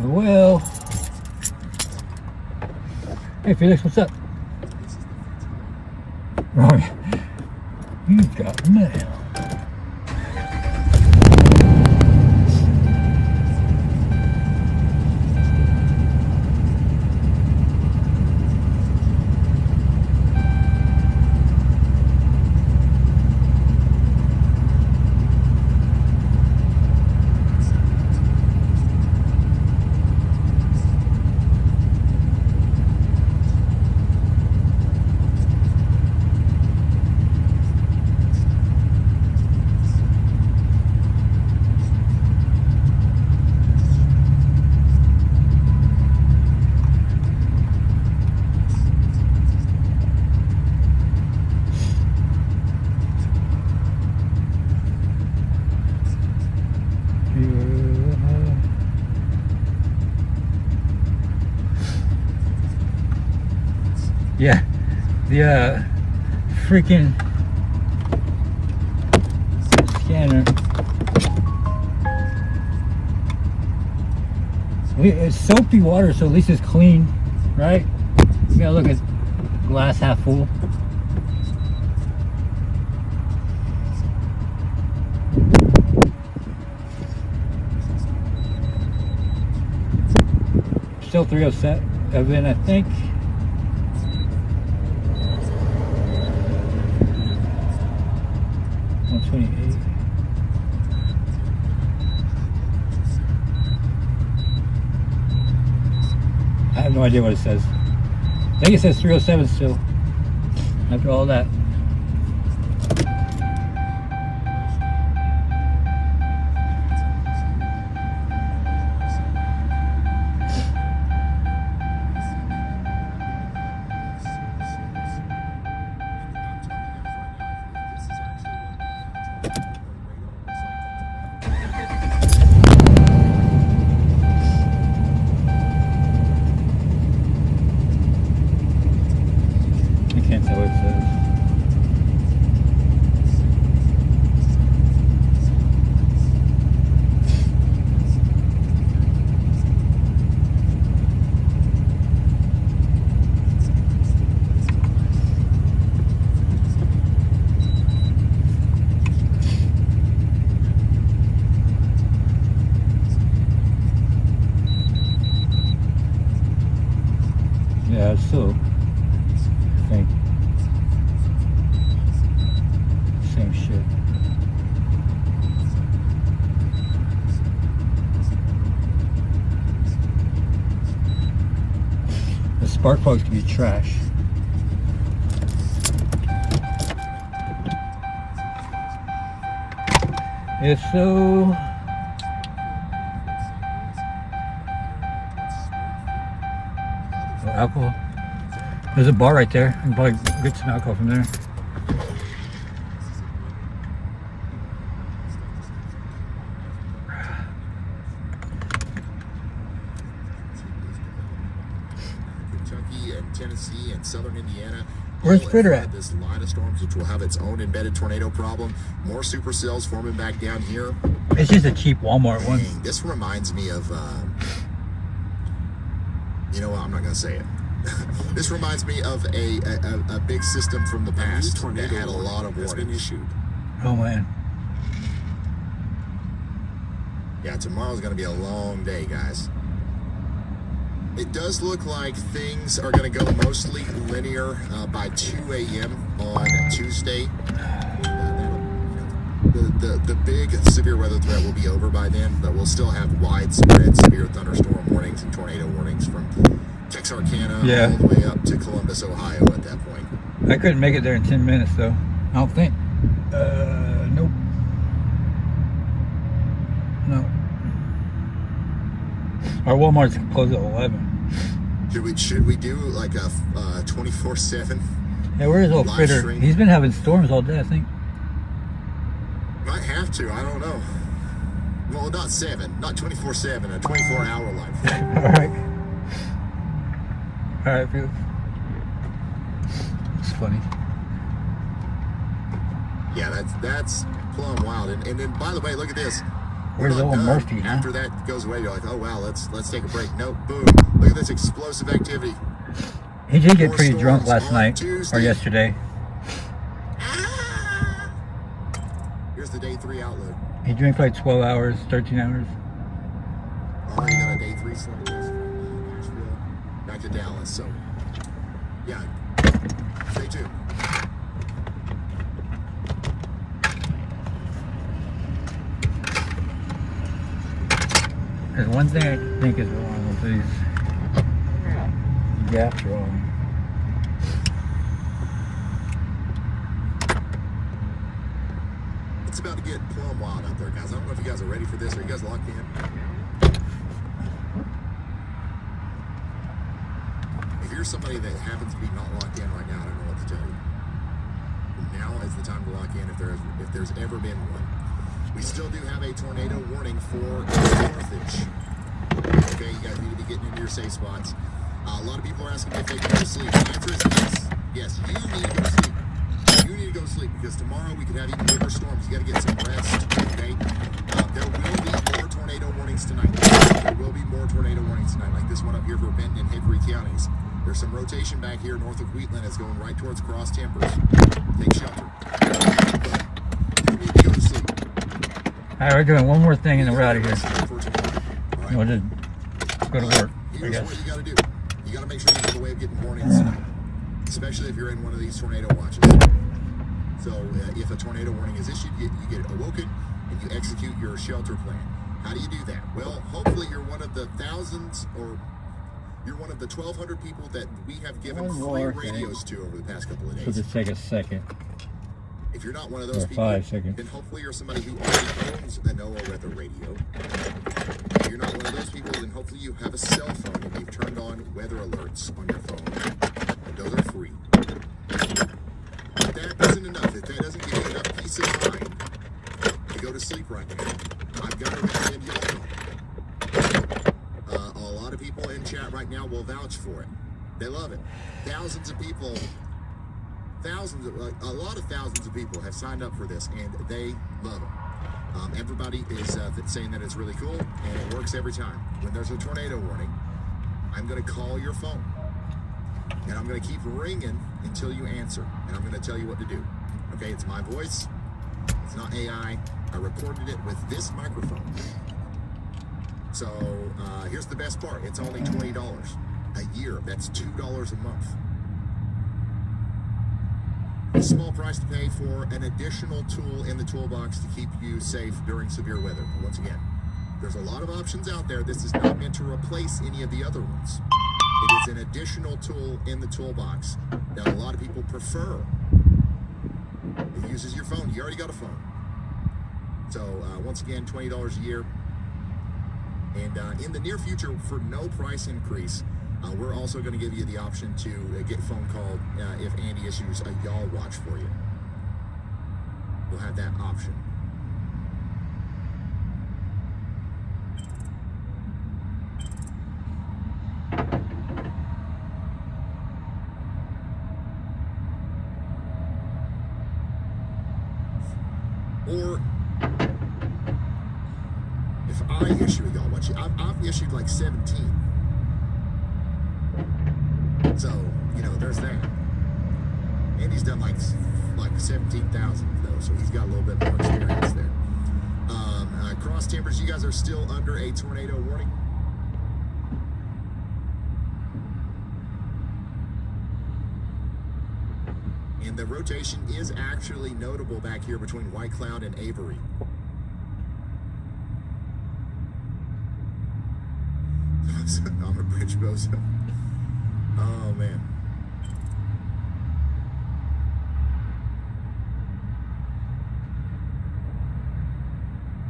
Well, hey Felix, what's up? Oh, you've got mail. Yeah, the freaking scanner. It's soapy water, so at least it's clean, right? You gotta look at glass half full. Still 307, I think. I have no idea what it says. I think it says 307 still. After all that. Can't tell what it says. Yeah, it's still, I think, same shit. The spark plugs can be trash. If so, alcohol. There's a bar right there. I can probably get some alcohol from there. Kentucky and Tennessee and southern Indiana. Where's Fritter at? This line of storms, which will have its own embedded tornado problem. More supercells forming back down here. It's just a cheap Walmart one. Dang, this reminds me of, you know what, I'm not going to say it. This reminds me of a big system from the past that had a lot of warnings. Been issued. Oh man. Yeah, tomorrow's going to be a long day, guys. It does look like things are going to go mostly linear by 2 a.m. on Tuesday. The big severe weather threat will be over by then, but we'll still have widespread severe thunderstorm warnings and tornado warnings from Texarkana all the way up to Columbus, Ohio at that point. I couldn't make it there in 10 minutes though. I don't think. Nope. No. Our Walmart's closed at 11. Should we do like a 24/7? Yeah, where is old Fritter? Stream? He's been having storms all day, I think. Might have to. I don't know. Well, not 24/7. A 24-hour live stream. All right. All right, Felix. It's funny. Yeah, that's plumb wild. And then, by the way, look at this. Where's We're not old done. Murphy, huh? After that goes away, you're like, oh wow, let's take a break. Nope, boom. Look at this explosive activity. He did get More pretty drunk storms last on night Tuesday. or yesterday. Here's the day 3 outlook. He drank for like 12 hours, 13 hours. Oh, you got a day 3 slip from Nashville back to Dallas. So, yeah, stay tuned. There's one thing I think is wrong with these gaps wrong. It's about to get plumb wild out there, guys. I don't know if you guys are ready for this. Are you guys locked in? If you're somebody that happens to be not locked in right now, I don't know what to tell you. Now is the time to lock in if there's ever been one. We still do have a tornado warning for Northridge. Okay, you guys need to be getting into your safe spots. A lot of people are asking if they can go to sleep. The answer is yes. Yes, you need to go to sleep. You need to go to sleep because tomorrow we could have even bigger storms. You got to get some rest. Okay, there will be more tornado warnings tonight. There will be more tornado warnings tonight, like this one up here for Benton and Hickory counties. There's some rotation back here north of Wheatland. It's going right towards Cross Timbers. Take shelter. You need to go to sleep. All right, we're doing one more thing and then we're out of here. For tomorrow. All right? We'll just go to work, I Here's guess. what you got to do. You got to make sure you have a way of getting warnings tonight, especially if you're in one of these tornado watches. So if a tornado warning is issued, you get awoken and you execute your shelter plan. How do you do that? Well, hopefully you're one of the thousands or you're one of the 1,200 people that we have given One free more radios to over the past couple of So days. just take a second. If you're not one of those Or people, 5 seconds. then hopefully you're somebody who already owns a NOAA weather radio. If you're not one of those people, then hopefully you have a cell phone and you've turned on weather alerts on your phone. And those are free. But that isn't enough. If that doesn't give you enough peace of mind to go to sleep right now, I've got to recommend y'all know. A lot of people in chat right now will vouch for it. They love it. Thousands of people, a lot of thousands of people have signed up for this, and they love it. Everybody is saying that it's really cool, and it works every time. When there's a tornado warning, I'm going to call your phone, and I'm going to keep ringing until you answer, and I'm going to tell you what to do. Okay, it's my voice. It's not AI. I recorded it with this microphone. So here's the best part. It's only $20 a year. That's $2 a month. A small price to pay for an additional tool in the toolbox to keep you safe during severe weather. Once again, there's a lot of options out there. This is not meant to replace any of the other ones. It is an additional tool in the toolbox that a lot of people prefer. It uses your phone. You already got a phone. So once again, $20 a year. And in the near future, for no price increase, we're also going to give you the option to get a phone call if Andy issues a y'all watch for you. We'll have that option. Or if I issue a y'all watch, I've issued like 17. So, you know, there's that. Andy's done like 17,000 though, so he's got a little bit more experience there. Cross Timbers, you guys are still under a tornado warning. And the rotation is actually notable back here between White Cloud and Avery. I'm a bridge bozo. Oh man.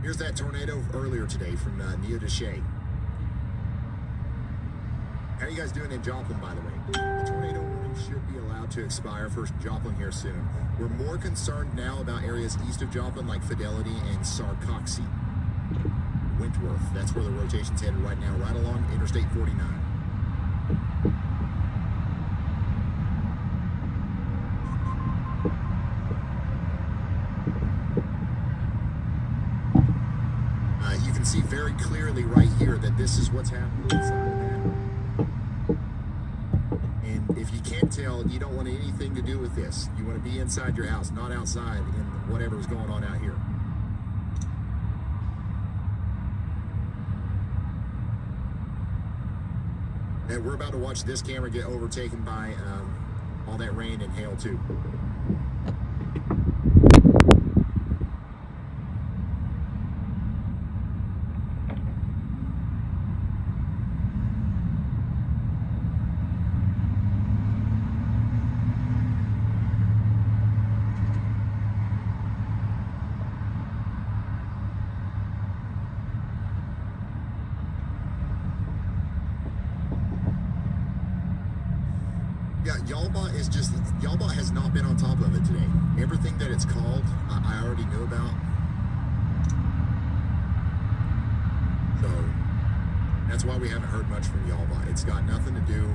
Here's that tornado earlier today from Neo Deshay. How are you guys doing in Joplin, by the way? The tornado warning should be allowed to expire for Joplin here soon. We're more concerned now about areas east of Joplin like Fidelity and Sarcoxie. Wentworth, that's where the rotation's headed right now, right along Interstate 49. can see very clearly right here that this is what's happening inside of that. And if you can't tell, you don't want anything to do with this. You want to be inside your house, not outside in whatever's going on out here. And we're about to watch this camera get overtaken by all that rain and hail too. Yeah, Y'allbot has not been on top of it today. Everything that it's called, I already knew about. So, that's why we haven't heard much from Y'allbot. It's got nothing to do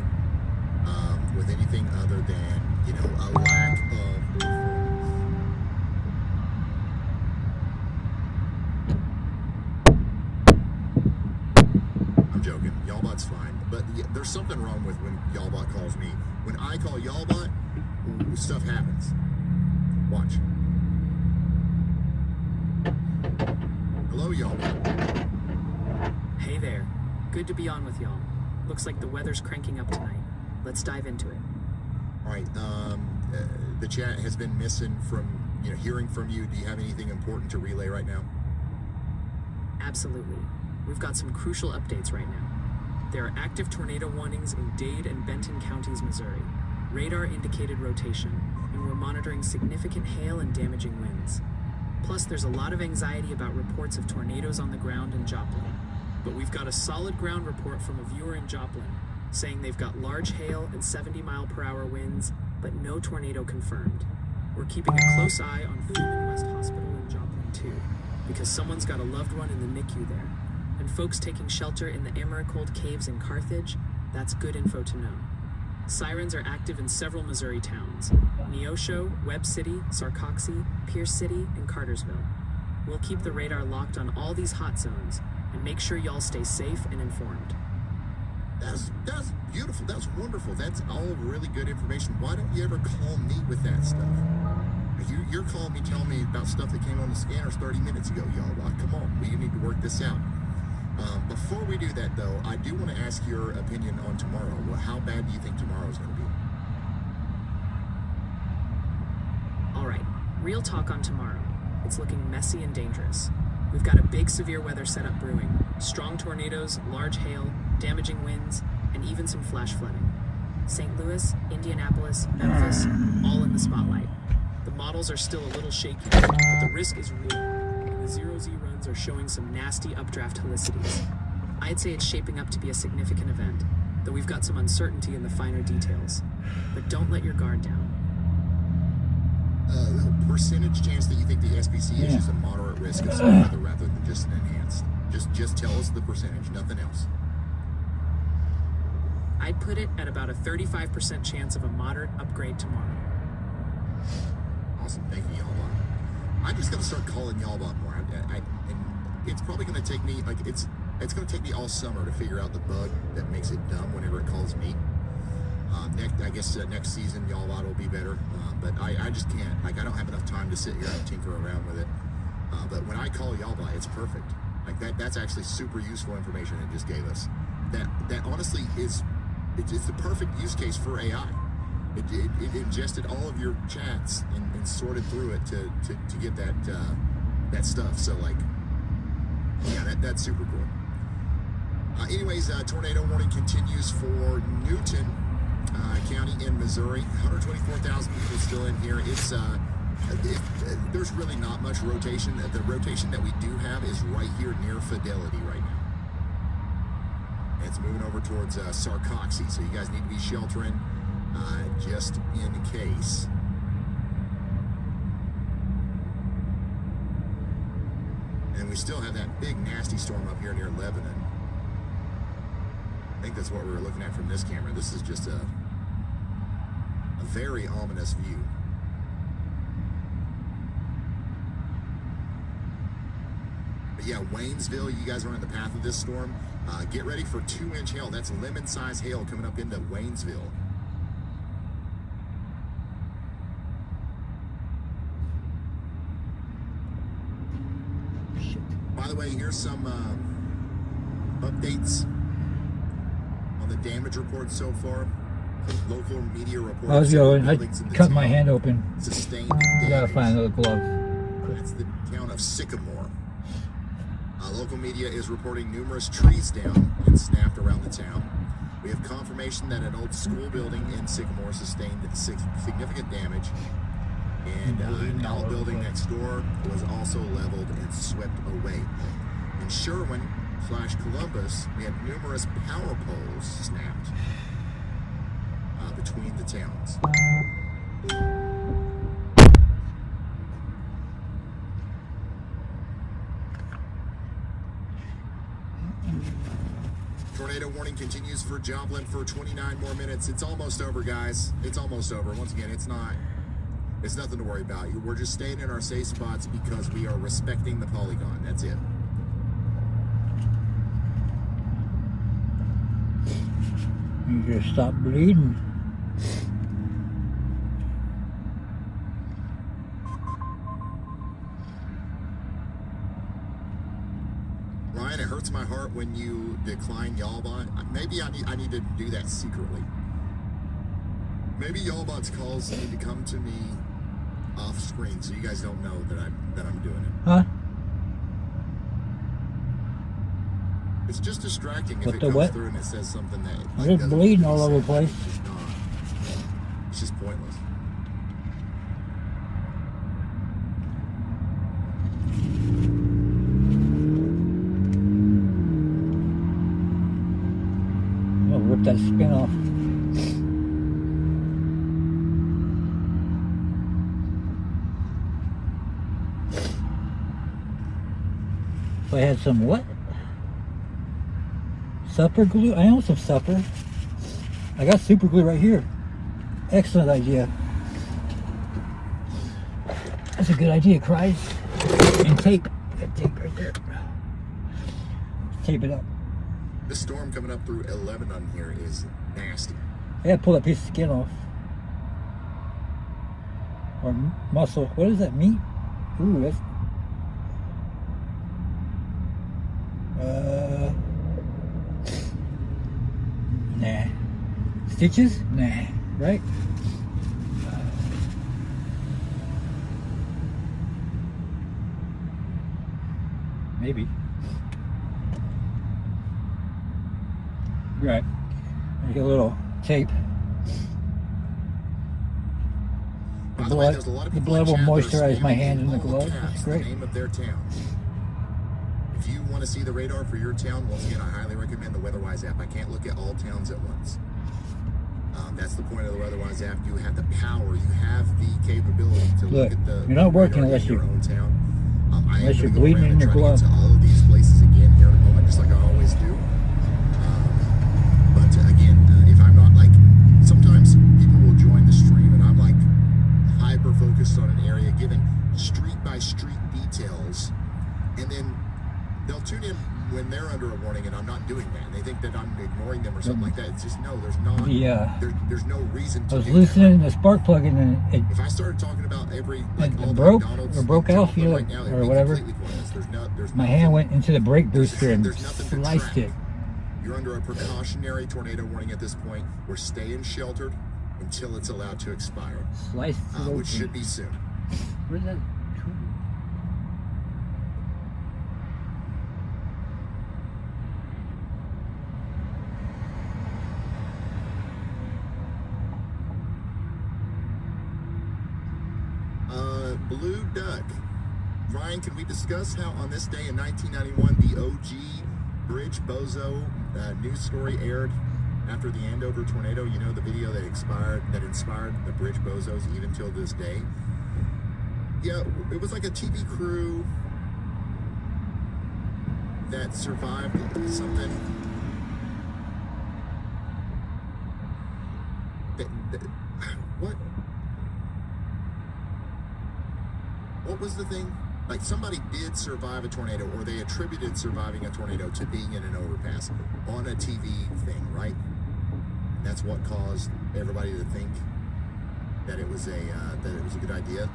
with anything other than, you know, a lack of... I'm joking. Y'allbot's fine. But yeah, there's something wrong with when Y'allbot calls me. When I call Y'allbot, stuff happens. Watch. Hello, Y'allbot. Hey there. Good to be on with y'all. Looks like the weather's cranking up tonight. Let's dive into it. All right. The chat has been missing from, you know, hearing from you. Do you have anything important to relay right now? Absolutely. We've got some crucial updates right now. There are active tornado warnings in Dade and Benton counties, Missouri. Radar indicated rotation, and we're monitoring significant hail and damaging winds. Plus, there's a lot of anxiety about reports of tornadoes on the ground in Joplin. But we've got a solid ground report from a viewer in Joplin saying they've got large hail and 70-mile-per-hour winds, but no tornado confirmed. We're keeping a close eye on Freeman West Hospital in Joplin, too, because someone's got a loved one in the NICU there. And folks taking shelter in the Americold Caves in Carthage, that's good info to know. Sirens are active in several Missouri towns: Neosho, Webb City, Sarcoxie, Pierce City, and Cartersville. We'll keep the radar locked on all these hot zones and make sure y'all stay safe and informed. That's beautiful. That's wonderful. That's all really good information. Why don't you ever call me with that stuff? You're calling me, telling me about stuff that came on the scanners 30 minutes ago, y'all. Come on, we need to work this out. Before we do that, though, I do want to ask your opinion on tomorrow. Well, how bad do you think tomorrow's going to be? All right, real talk on tomorrow. It's looking messy and dangerous. We've got a big severe weather setup brewing. Strong tornadoes, large hail, damaging winds, and even some flash flooding. St. Louis, Indianapolis, Memphis, all in the spotlight. The models are still a little shaky, but the risk is real. And the 0Z runs are showing some nasty updraft helicities. I'd say it's shaping up to be a significant event, though we've got some uncertainty in the finer details. But don't let your guard down. Percentage chance that you think the SPC is just a moderate risk of some weather rather than just an enhanced? Just tell us the percentage, nothing else. I'd put it at about a 35% chance of a moderate upgrade tomorrow. Awesome, thank you, Y'allbot. I just got to start calling Y'allbot more. And it's probably going to take me, like, it's going to take me all summer to figure out the bug that makes it dumb whenever it calls me. Next season, Y'allbot will be better. But I just can't. Like, I don't have enough time to sit here and tinker around with it. But when I call Y'allbot, it's perfect. Like, that's actually super useful information it just gave us. That honestly is, it's the perfect use case for AI. It ingested all of your chats and sorted through it to get that stuff. So, like, yeah, that's super cool. Anyways, tornado warning continues for Newton County in Missouri. 124,000 people still in here. It's there's really not much rotation. The rotation that we do have is right here near Fidelity right now. And it's moving over towards Sarcoxie, so you guys need to be sheltering just in case. And we still have that big nasty storm up here near Lebanon. I think that's what we were looking at from this camera. This is just a very ominous view. But yeah, Waynesville, you guys are in the path of this storm. Get ready for 2-inch hail. That's lemon-sized hail coming up into Waynesville. By the way, here's some updates on the damage report so far. Local media reports. I was going. I buildings in the cut my town hand open. sustained I gotta damage. find another glove. That's the town of Sycamore. Local media is reporting numerous trees down and snapped around the town. We have confirmation that an old school building in Sycamore sustained significant damage, and an outbuilding next door was also leveled and swept away. In Sherwin/Columbus, we had numerous power poles snapped between the towns. Tornado warning continues for Joplin for 29 more minutes. It's almost over, guys. It's almost over. Once again, it's nothing to worry about. We're just staying in our safe spots because we are respecting the polygon. That's it. You just stop bleeding. Ryan, it hurts my heart when you decline Y'allbot. Maybe I need to do that secretly. Maybe Y'allbot's calls need to come to me off screen so you guys don't know that I'm doing it. Huh? It's just distracting if What it the comes what? through and it says something that I'm just doesn't bleeding make all over the sense. place. It's just pointless. I'll rip that skin off. If I had some what? Supper glue? I own some supper. I got super glue right here. Excellent idea. That's a good idea, Christ. And tape. Got tape right there. Tape it up. This storm coming up through 11 on here is nasty. I gotta pull that piece of skin off. Or muscle. What is that, meat? Ooh, that's... Nah. Stitches? Nah. Right? Maybe. Right. Make a little tape. By the way, there's a lot of The people blood in will chat that are moisturize my spamming hand in the all glove. caps, That's the great. name of their town. If you want to see the radar for your town, once again, I highly recommend the WeatherWise app. I can't look at all towns at once. That's the point of the WeatherWise app. You have the power. You have the capability to look at the you're not working radar unless in your you- own town. I am unless you're gonna go bleeding around in and your try to glove. get to all of these places again here in a moment, just like I always do. But again, if I'm not like, sometimes people will join the stream and I'm like hyper focused on an area, giving street by street details, and then they'll tune in when they're under a warning and I'm not doing that. And they think that I'm ignoring them or something like that. It's just, no, there's not. There's no reason to I was do loosening the spark plug and then it if I started talking about every like it all the broke McDonald's or broke in out, Joplin you know, right now, it'd or be whatever. completely pointless. There's My nothing- hand went into the brake booster and there's nothing to sliced track. it. You're under a precautionary tornado warning at this point. We're staying sheltered until it's allowed to expire, Sliced it open. which should be soon. Where's that? Blue Duck. Ryan, can we discuss how on this day in 1991 the OG Bridge Bozo news story aired after the Andover tornado? You know, the video that inspired the Bridge Bozos even till this day. Yeah, it was like a TV crew that survived something. What was the thing? like somebody did survive a tornado, or they attributed surviving a tornado to being in an overpass on a TV thing, right? And that's what caused everybody to think that it was a good idea.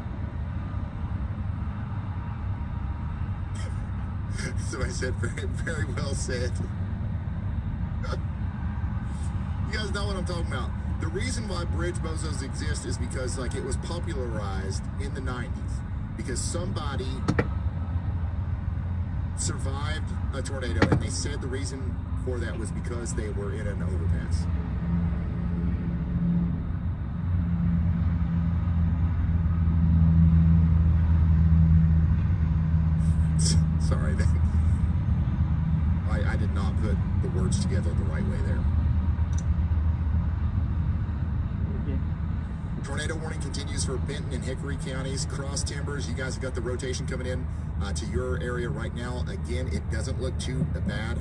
So I said, very, very well said. You guys know what I'm talking about. The reason why bridge bozos exist is because, like, it was popularized in the 90s because somebody survived a tornado, and they said the reason for that was because they were in an overpass. Sorry, I did not put the words together the right way there. Tornado warning continues for Benton and Hickory counties. Cross Timbers, you guys have got the rotation coming in to your area right now. Again, it doesn't look too bad,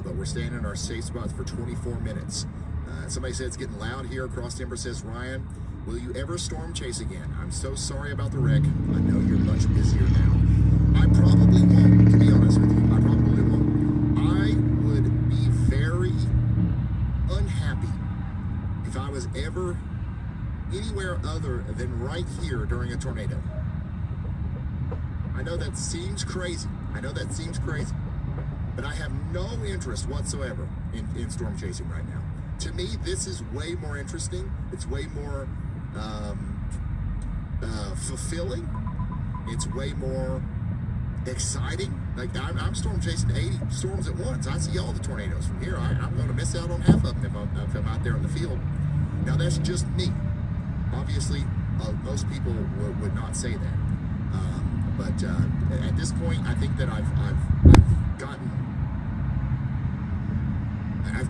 but we're staying in our safe spots for 24 minutes. Somebody said it's getting loud here. Cross Timber says, Ryan, will you ever storm chase again? I'm so sorry about the wreck. I know you're much busier now. I probably won't, to be honest with you. I probably won't. I would be very unhappy if I was ever anywhere other than right here during a tornado. I know that seems crazy. But I have no interest whatsoever in storm chasing right now. To me, this is way more interesting. It's way more fulfilling. It's way more exciting. Like, I'm storm chasing 80 storms at once. I see all the tornadoes from here. I'm going to miss out on half of them if I'm out there in the field. Now, that's just me. Obviously, most people would not say that. But at this point, I think that I've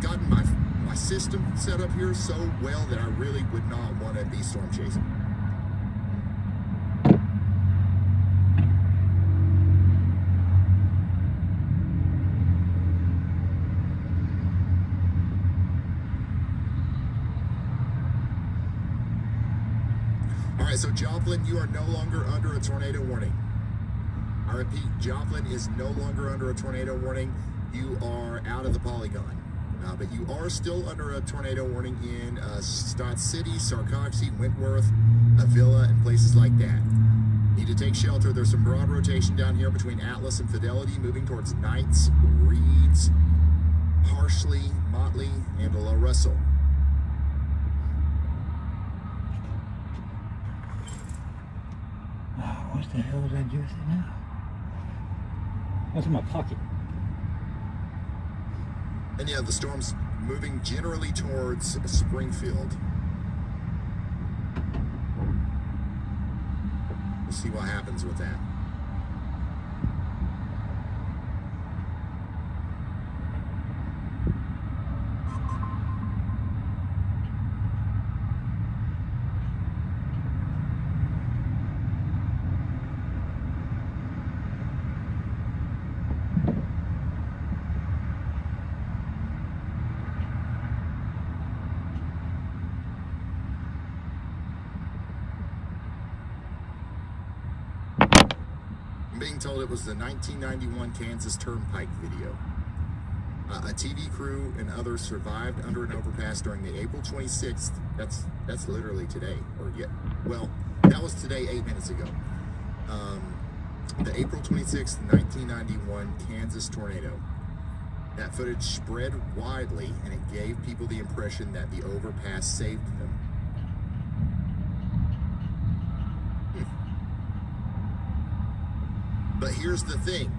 gotten my system set up here so well that I really would not want to be storm chasing. All right, so Joplin, you are no longer under a tornado warning. I repeat, Joplin is no longer under a tornado warning. You are out of the polygon. But you are still under a tornado warning in Stott City, Sarcoxie, Wentworth, Avila, and places like that. Need to take shelter. There's some broad rotation down here between Atlas and Fidelity, moving towards Knights, Reeds, Harshly, Motley, and La Russell. What the hell was I doing now? What's in my pocket? And yeah, the storm's moving generally towards Springfield. We'll see what happens with that. I'm being told it was the 1991 Kansas Turnpike video. A TV crew and others survived under an overpass during the April 26th. That's literally today, well, that was today 8 minutes ago. The April 26th, 1991 Kansas tornado. That footage spread widely, and it gave people the impression that the overpass saved them. But here's the thing,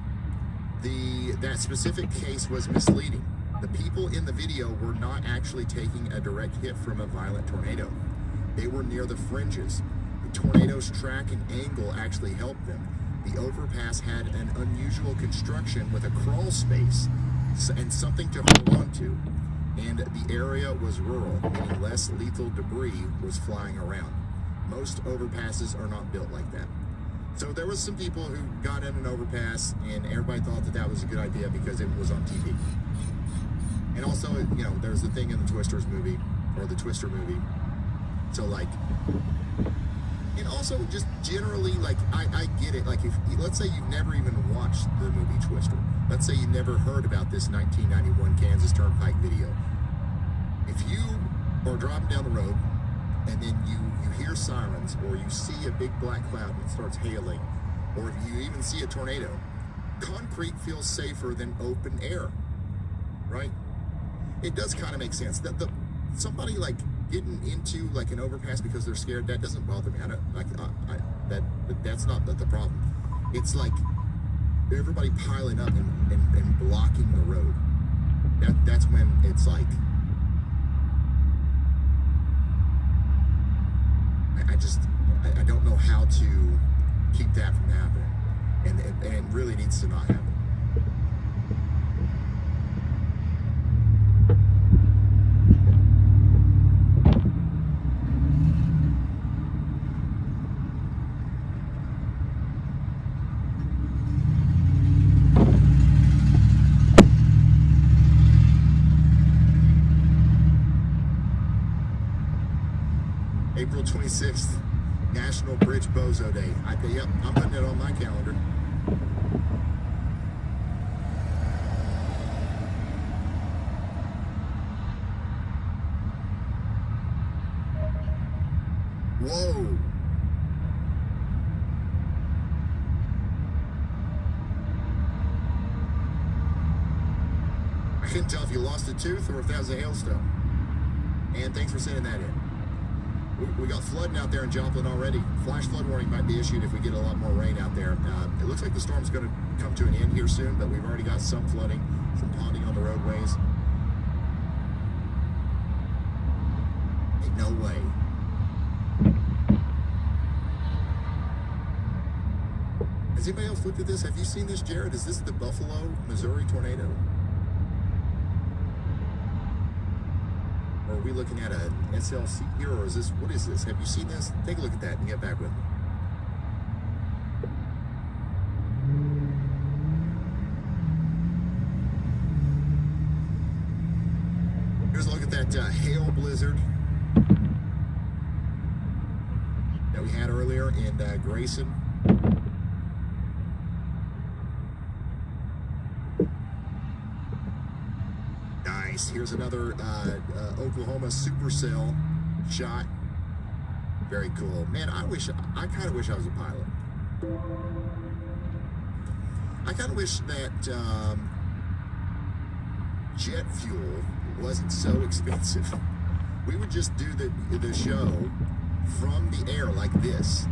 that specific case was misleading. The people in the video were not actually taking a direct hit from a violent tornado. They were near the fringes. The tornado's track and angle actually helped them. The overpass had an unusual construction with a crawl space and something to hold on to. And the area was rural, meaning less lethal debris was flying around. Most overpasses are not built like that. So there was some people who got in an overpass, and everybody thought that was a good idea because it was on TV. And also, there's the thing in the Twister movie. So, like, And also, just generally, like, I get it. Like, if let's say you've never even watched the movie Twister. Let's say you never heard about this 1991 Kansas Turnpike video. If you are driving down the road and then you hear sirens, or you see a big black cloud and it starts hailing, or if you even see a tornado, concrete feels safer than open air, right? It does kind of make sense. That somebody like getting into like an overpass because they're scared, that doesn't bother me. I don't like that's not the problem. It's like everybody piling up and blocking the road. That's when it's like I don't know how to keep that from happening, and it really needs to not happen. April 26th, National Bridge Bozo Day. Yep, I'm putting it on my calendar. Whoa. I couldn't tell if you lost a tooth or if that was a hailstone. And thanks for sending that in. We got flooding out there in Joplin already. Flash flood warning might be issued if we get a lot more rain out there. It looks like the storm's going to come to an end here soon, but we've already got some flooding, some ponding on the roadways. Ain't no way. Has anybody else looked at this? Have you seen this, Jared? Is this the Buffalo, Missouri tornado? Or are we looking at a SLC here, or is this, what is this? Have you seen this? Take a look at that and get back with me. Here's a look at that hail blizzard that we had earlier in Grayson. Nice. Here's another Oklahoma supercell shot. Very cool. Man, I kind of wish I was a pilot. I kind of wish that jet fuel wasn't so expensive. We would just do the show from the air like this.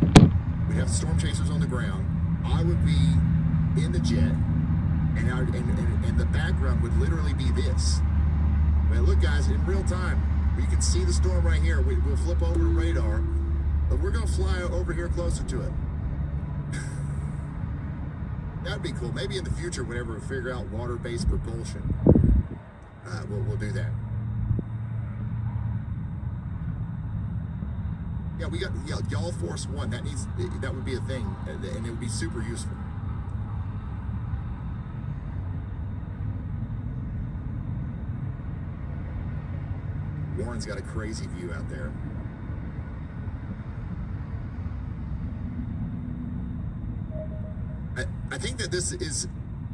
We'd have storm chasers on the ground. I would be in the jet, and the background would literally be this. Man, look, guys, in real time, you can see the storm right here. We'll flip over to radar, but we're going to fly over here closer to it. That'd be cool. Maybe in the future, whenever we figure out water-based propulsion, we'll do that. Yeah, we got Y'all Force One. That would be a thing, and it would be super useful. Warren's got a crazy view out there. I think that this is,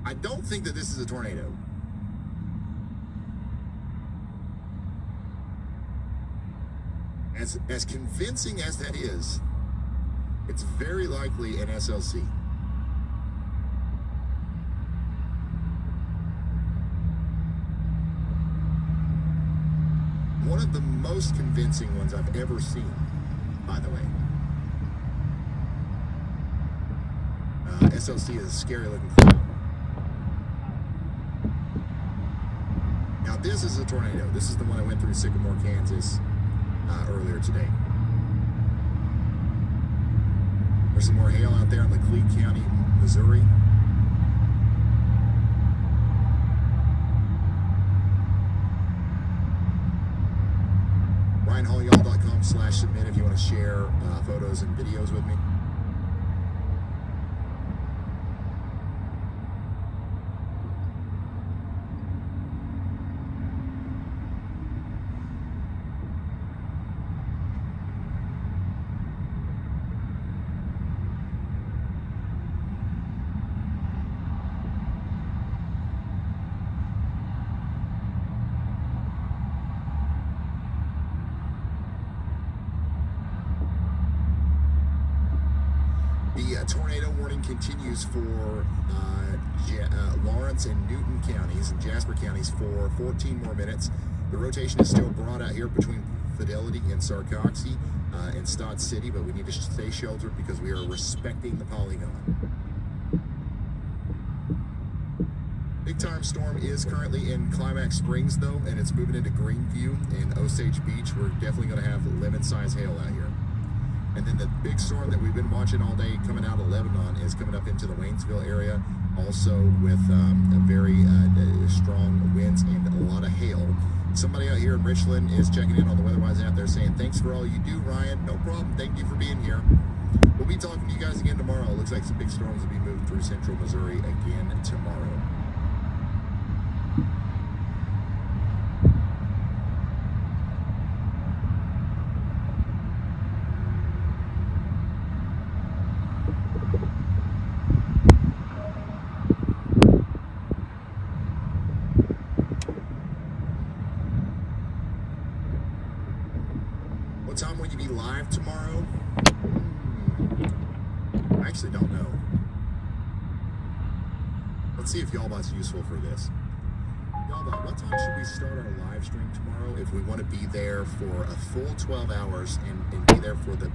I don't think that this is a tornado. As convincing as that is, it's very likely an SLC. One of the most convincing ones I've ever seen, by the way. SLC is a scary looking cloud. Now this is a tornado. This is the one I went through Sycamore, Kansas earlier today. There's some more hail out there in Laclede County, Missouri. RyanHallYall.com/submit if you want to share photos and videos with me. The tornado warning continues for Lawrence and Newton counties and Jasper counties for 14 more minutes. The rotation is still broad out here between Fidelity and Sarcoxy and Stott City, but we need to stay sheltered because we are respecting the polygon. Big time storm is currently in Climax Springs though, and it's moving into Greenview and Osage Beach. We're definitely going to have lemon-sized hail out here. And then the big storm that we've been watching all day coming out of Lebanon is coming up into the Waynesville area, also with a very strong winds and a lot of hail. Somebody out here in Richland is checking in on the WeatherWise app. They're saying, thanks for all you do, Ryan. No problem. Thank you for being here. We'll be talking to you guys again tomorrow. It looks like some big storms will be moving through central Missouri again tomorrow. What time will you be live tomorrow? I actually don't know. Let's see if Y'allbot's useful for this. Y'allbot, what time should we start our live stream tomorrow if we want to be there for a full 12 hours and be there for the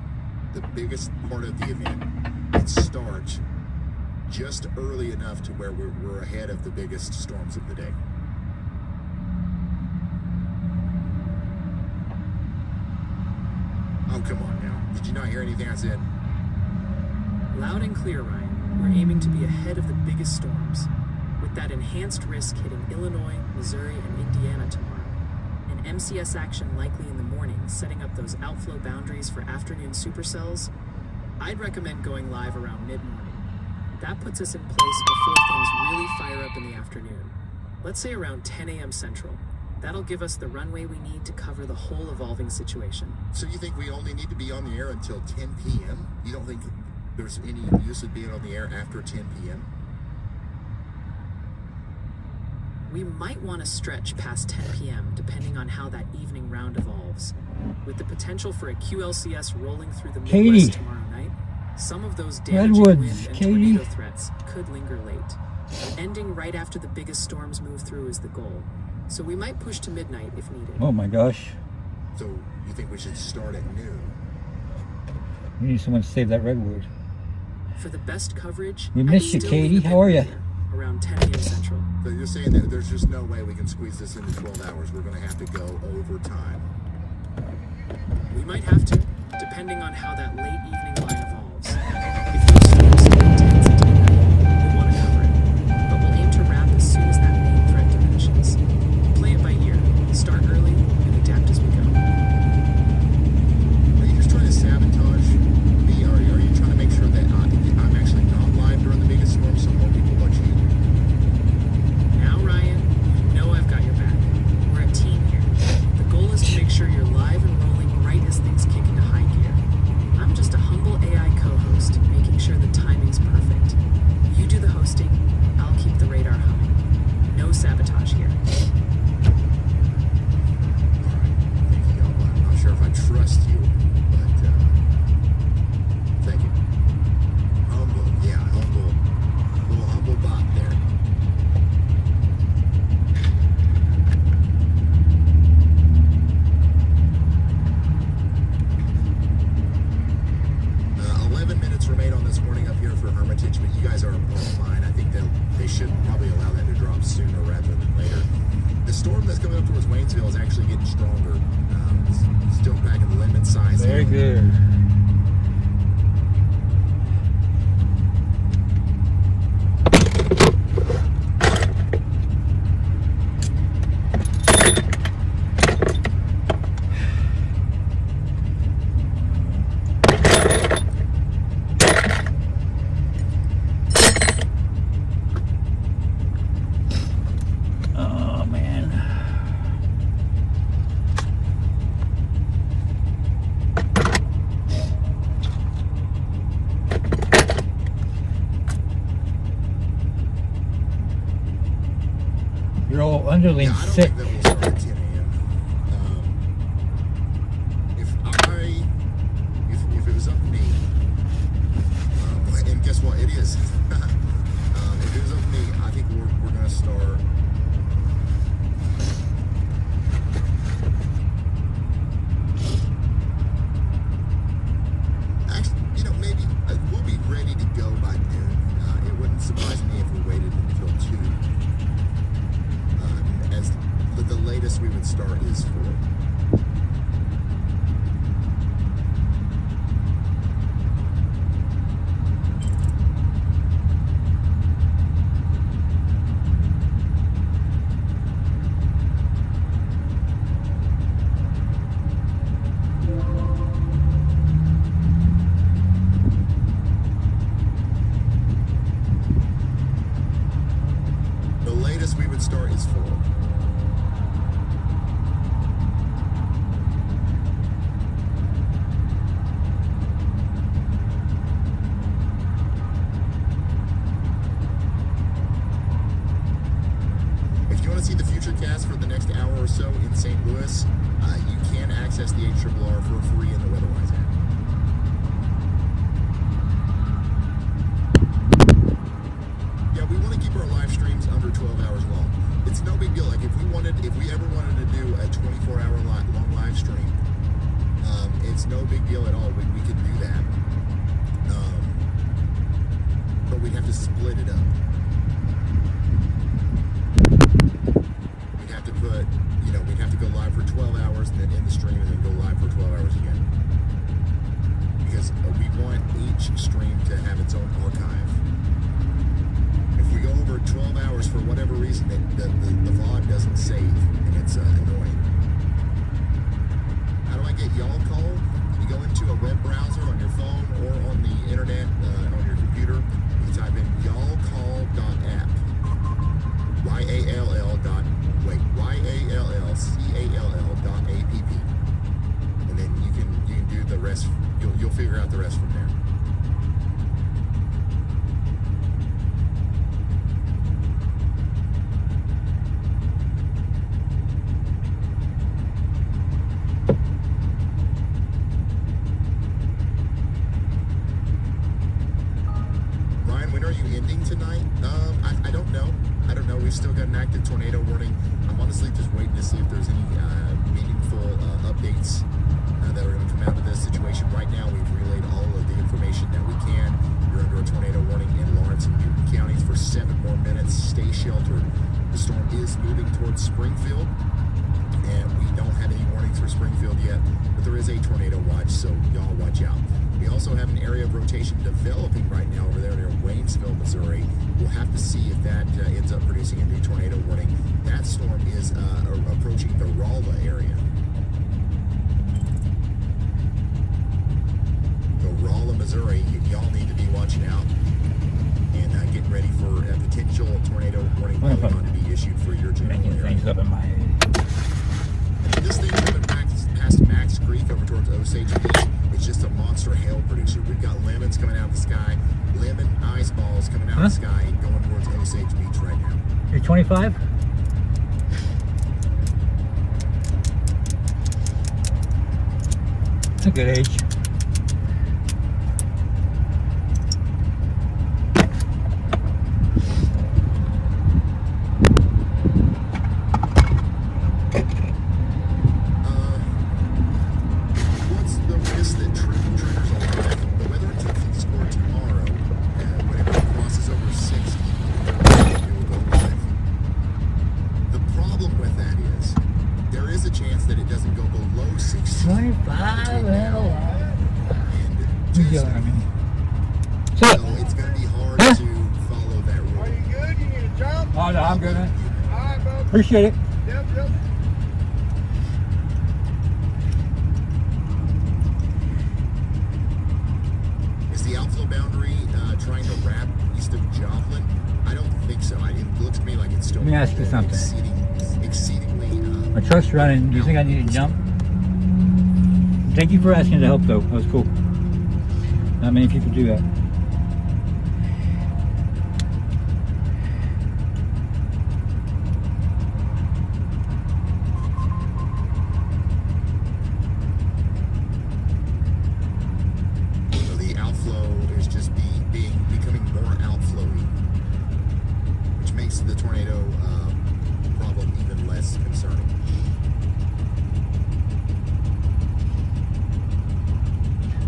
biggest part of the event and start just early enough to where we're ahead of the biggest storms of the day? Oh, come on now. Did you not hear anything I said? Loud and clear, Ryan. We're aiming to be ahead of the biggest storms, with that enhanced risk hitting Illinois, Missouri, and Indiana tomorrow. And MCS action likely in the morning, setting up those outflow boundaries for afternoon supercells. I'd recommend going live around mid-morning. That puts us in place before things really fire up in the afternoon. Let's say around 10 a.m. Central. That'll give us the runway we need to cover the whole evolving situation. So you think we only need to be on the air until 10 p.m.? You don't think there's any use of being on the air after 10 p.m.? We might want to stretch past 10 p.m. depending on how that evening round evolves. With the potential for a QLCS rolling through the Midwest tomorrow night, some of those damaging wind and tornado threats could linger late. Ending right after the biggest storms move through is the goal. So we might push to midnight if needed. Oh my gosh. So you think we should start at noon? We need someone to save that redwood. For the best coverage, We miss you, Katie. How are you? Around 10 a.m. Central. So you're saying that there's just no way we can squeeze this into 12 hours. We're going to have to go overtime. We might have to, depending on how that late evening line evolves. If those storms stay intense into the night, we'll want to cover it. But we'll aim to wrap as soon as that main threat diminishes. Play it by ear. Start early and adapt as we go. Are you just trying to sabotage me, or are you trying to make sure that I'm actually not live during the biggest storm so more people watch you? Now, Ryan, you know I've got your back. We're a team here. The goal is to make sure you're live and rolling right as things kick into high gear. I'm just a humble AI co-host, making sure the timing's perfect. You do the hosting, I'll keep the radar humming. No sabotage here. I'm not sure if I trust you, but thank you. Humble, yeah, humble. Little humble bot there. Uh, 11 minutes remain on this morning up here for Hermitage, but you guys are fine. I think that they should probably allow that to drop sooner rather than later. The storm that's coming up towards Waynesville is actually getting stronger. Still back in the lemon size. Very good. Oh man. Your old underling's Yeah, I don't sick. think that we'll start at 10 a.m. If it was up to me, start. Actually, you know, maybe we'll be ready to go by noon. It wouldn't surprise me if we waited until 2. As the latest we would start is 4. The latest we would start is 4. If you want to see the future cast for the next hour or so in St. Louis, you can access the hhmb for free in the Weatherwise app. Yeah, we want to keep our live streams under 12 hours long. It's no big deal. Like if we ever wanted to do a 24-hour long live stream, it's no big deal at all. We could do that, but we'd have to split it up. We'd have to put, we'd have to go live for 12 hours and then end the stream and then go live for 12 hours again. Because we want each stream to have its own archive. If we go over 12 hours for whatever reason, the VOD doesn't save, and it's annoying. How do I get y'all call? You go into a web browser on your phone or on the internet, on your computer. You type in y'allcall.app. YALLCALL.app, and then you can do the rest. You'll figure out the rest from there. Ryan, when are you ending tonight? I don't know. We've still got an active tornado warning. I'm honestly just waiting to see if there's any meaningful updates that are going to come out of this situation. Right now, we've relayed all of the information that we can. You're under a tornado warning in Lawrence and Newton counties for 7 more minutes. Stay sheltered. The storm is moving towards Springfield, and we don't have any warnings for Springfield yet, but there is a tornado watch, so y'all watch out. We also have an area of rotation developing right now over there near Waynesville, Missouri. We'll have to see if that ends up producing a new tornado warning. That storm is approaching the Rolla area. The Rolla, Missouri. Y'all need to be watching out and getting ready for a potential tornado warning probably going to be issued for your general area. Things up in my head. This thing's coming back past Max Creek over towards Osage Beach. It's just a monster hail producer. We've got lemons coming out of the sky, lemon ice balls coming out of the sky, going towards Osage Beach right now. You're 25? That's a good age. What's the risk that triggers alive? The weather intensity score tomorrow, whenever it crosses over 60, it will go live. The problem with that is, there is a chance that it doesn't go below 60. 25? between now and Tuesday. So, So it's going to be hard to follow that rule. Are you good? You need a jump? oh no, I'm good, man. All right, bro. Appreciate it. Yep. Is the outflow boundary trying to wrap east of Joplin? I don't think so. It looks to me like it's still Let me ask you something. exceedingly My truck's running. Do you think I need to jump? Thank you for asking to help, though. That was cool. Not many people do that. So the outflow is just becoming more outflowy, which makes the tornado problem even less concerning.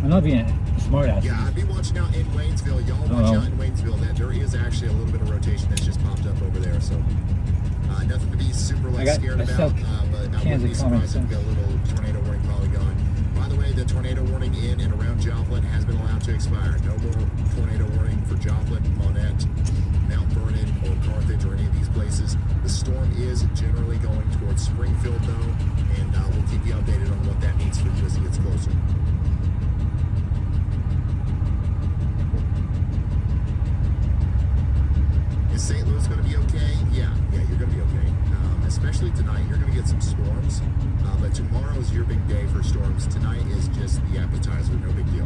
I'm not being a smart ass. Yeah, I'd be watching out in Waynesville. Y'all watch out in Waynesville. That there is actually a little bit of rotation that's just popped up over there. So nothing to be super scared about. But I wouldn't be surprised if we got a little tornado warning probably going. By the way, the tornado warning in and around Joplin has been allowed to expire. No more tornado warning for Joplin, Monette, Mount Vernon, or Carthage, or any of these places. The storm is generally going towards Springfield, though, and we'll keep you updated on what that means for you as it gets closer. Is St. Louis going to be okay? Yeah, you're going to be okay. Especially tonight, you're going to get some storms. But tomorrow is your big day for storms. Tonight is just the appetizer, no big deal.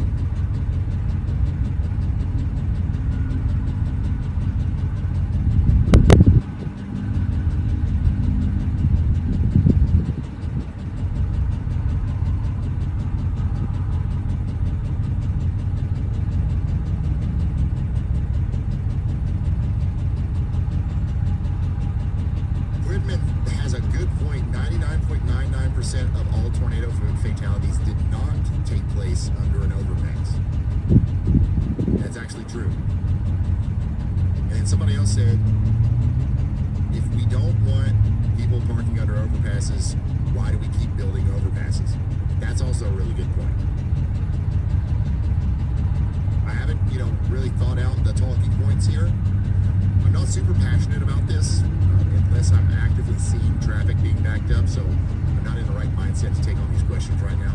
Has a good point. 99.99% of all tornado fatalities did not take place under an overpass. That's actually true. And then somebody else said, if we don't want people parking under overpasses, why do we keep building overpasses? That's also a really good point. I haven't, really thought out the talking points here. I'm not super passionate about this. Unless I'm actively seeing traffic being backed up, so I'm not in the right mindset to take on these questions right now.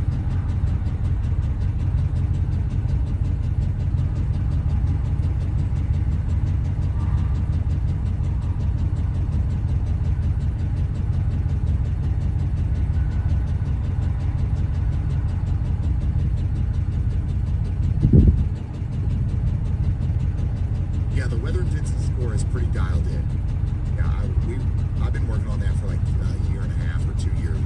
Yeah, the weather intensity score is pretty dialed in. I've been working on that for like a year and a half or 2 years.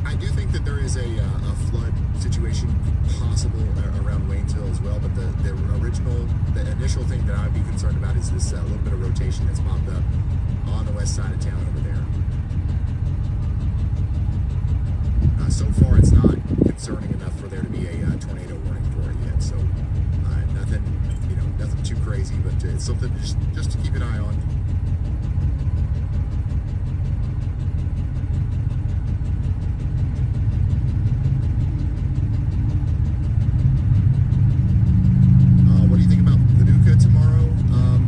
I do think that there is a flood situation possible around Waynesville as well, but the initial thing that I'd be concerned about is this little bit of rotation that's popped up on the west side of town over there. So far, it's not concerning enough for there to be a tornado warning for it yet. So nothing too crazy, but it's something just to keep an eye on. What do you think about Paducah tomorrow?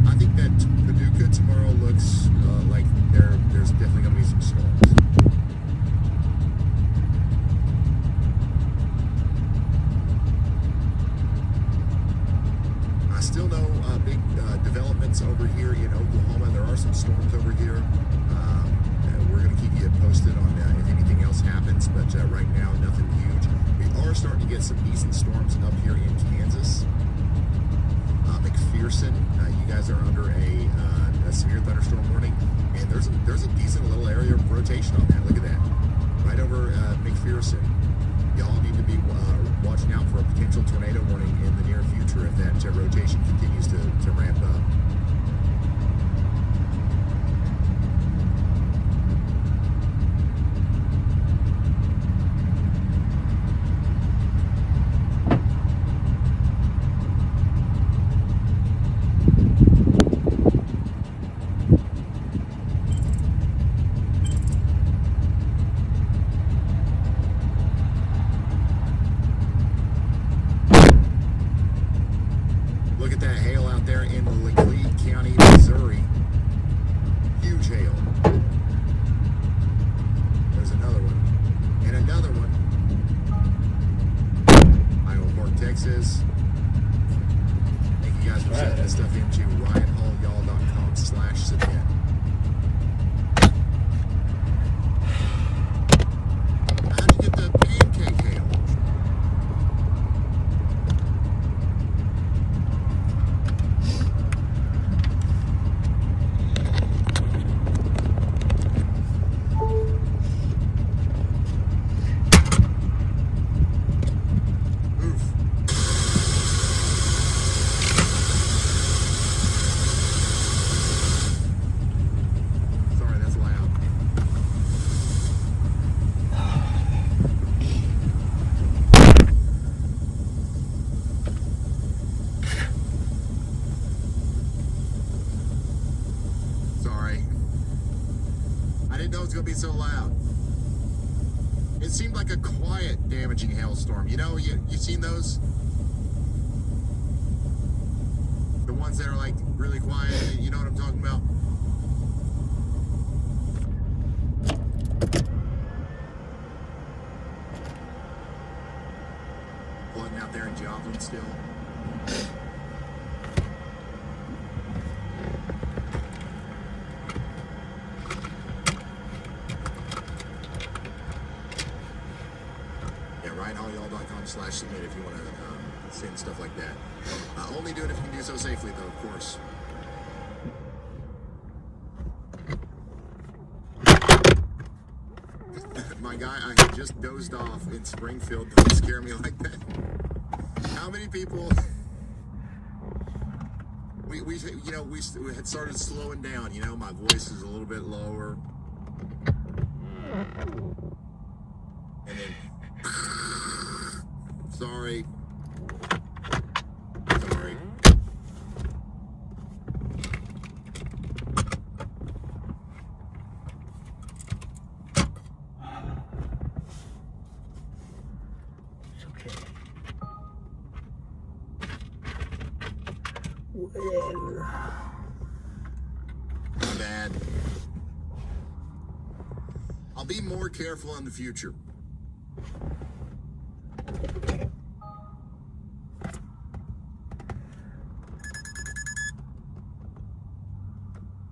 I think that Paducah tomorrow looks like there's definitely going to be some storms. Still no big developments over here in Oklahoma. There are some storms over here. We're going to keep you posted on if anything else happens, but right now, nothing huge. We are starting to get some decent storms up here in Kansas. McPherson, you guys are under a severe thunderstorm warning, and there's a decent little area of rotation on that. Look at that. Right over McPherson. Y'all need to be watching out for a potential tornado warning in the near future if that rotation continues to ramp up. Look at that hail out there in Laclede County, Missouri. Huge hail. There's another one. And another one. Iowa Park, Texas. Thank you guys for sending this stuff into ryanhallyall.com/submit. How'd you get the pancake hail? it's gonna be so loud. It seemed like a quiet, damaging hailstorm. You know, you seen those? The ones that are like really quiet. You know what I'm talking about? Flooding out there in Joplin still. RyanHollYall.com/submit if you want to send stuff like that. Only do it if you can do so safely, though, of course. My guy, I had just dozed off in Springfield. Don't scare me like that. How many people? We had started slowing down. You know, my voice is a little bit lower, and then sorry. Bad. I'll be more careful in the future.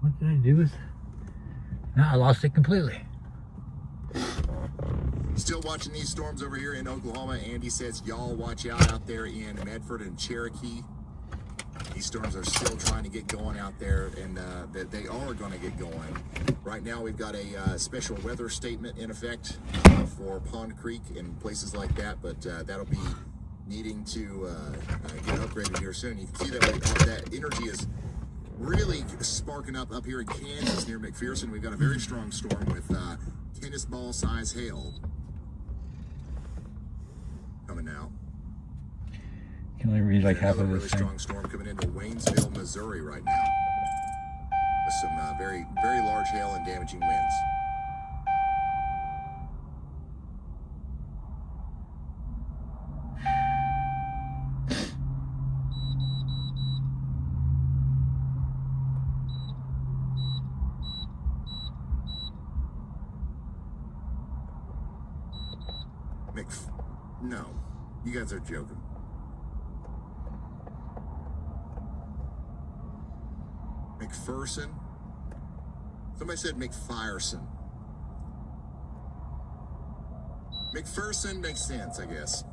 What did I do with? No, I lost it completely. Still watching these storms over here in Oklahoma. Andy says, y'all watch out there in Medford and Cherokee. These storms are still trying to get going out there, and that they are going to get going. Right now, we've got a special weather statement in effect for Pond Creek and places like that, but that'll be needing to get upgraded here soon. You can see that that energy is really sparking up here in Kansas near McPherson. We've got a very strong storm with tennis ball size hail coming now. Can only read like half of really this thing. Strong storm coming into Waynesville, Missouri right now with some very, very large hail and damaging winds. No, you guys are joking. McPherson? Somebody said McPherson. McPherson makes sense, I guess.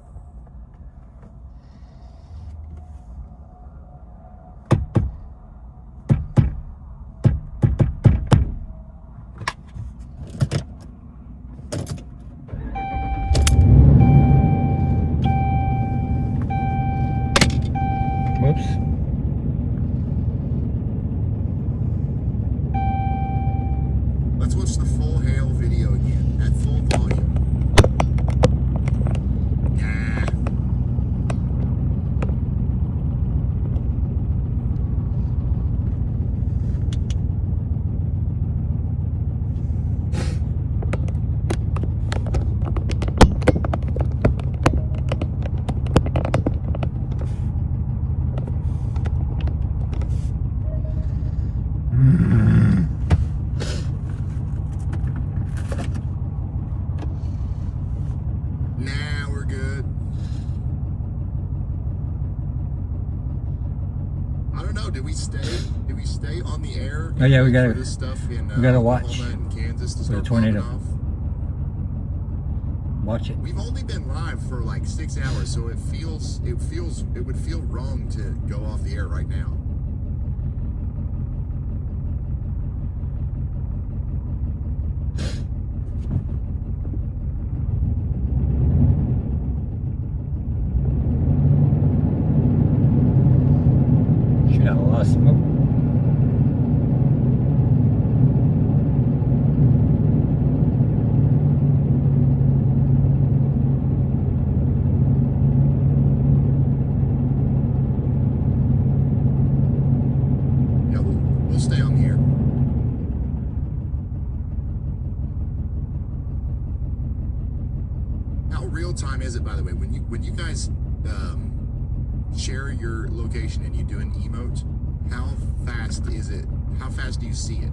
Whoops. Let's watch the full hail video again at full volume. Nah, we're good. I don't know. Did we stay on the air? Oh yeah, we for gotta. this stuff in, We gotta watch Oklahoma and Kansas to for the start tornado. popping off? Watch it. We've only been live for like 6 hours, so it would feel wrong to go off the air right now. Should have a lot of smoke. Yeah, we'll stay on the air. is it, by the way, when you guys share your location and you do an emote, how fast is it? How fast do you see it?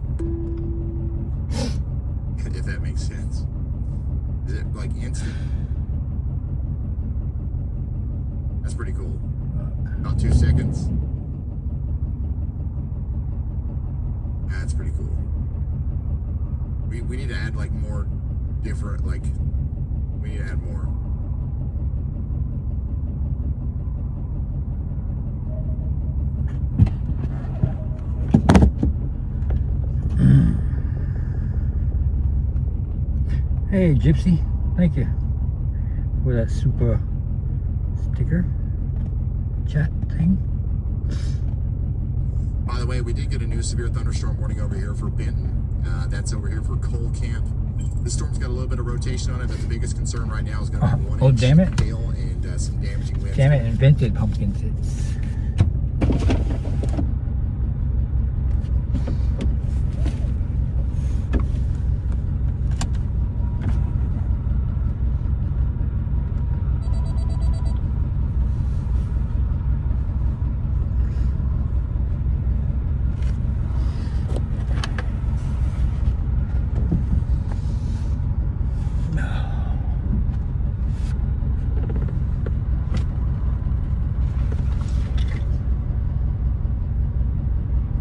If that makes sense. Is it like instant? That's pretty cool. About 2 seconds. That's pretty cool. We need to add like more different, like, we need to add more. Hey, Gypsy, thank you for that super sticker chat thing. By the way, we did get a new severe thunderstorm warning over here for Benton. That's over here for Cole Camp. This storm's got a little bit of rotation on it, but the biggest concern right now is going to be 1 inch damn it. hail and some damaging winds. Damn it, invented pumpkin tits.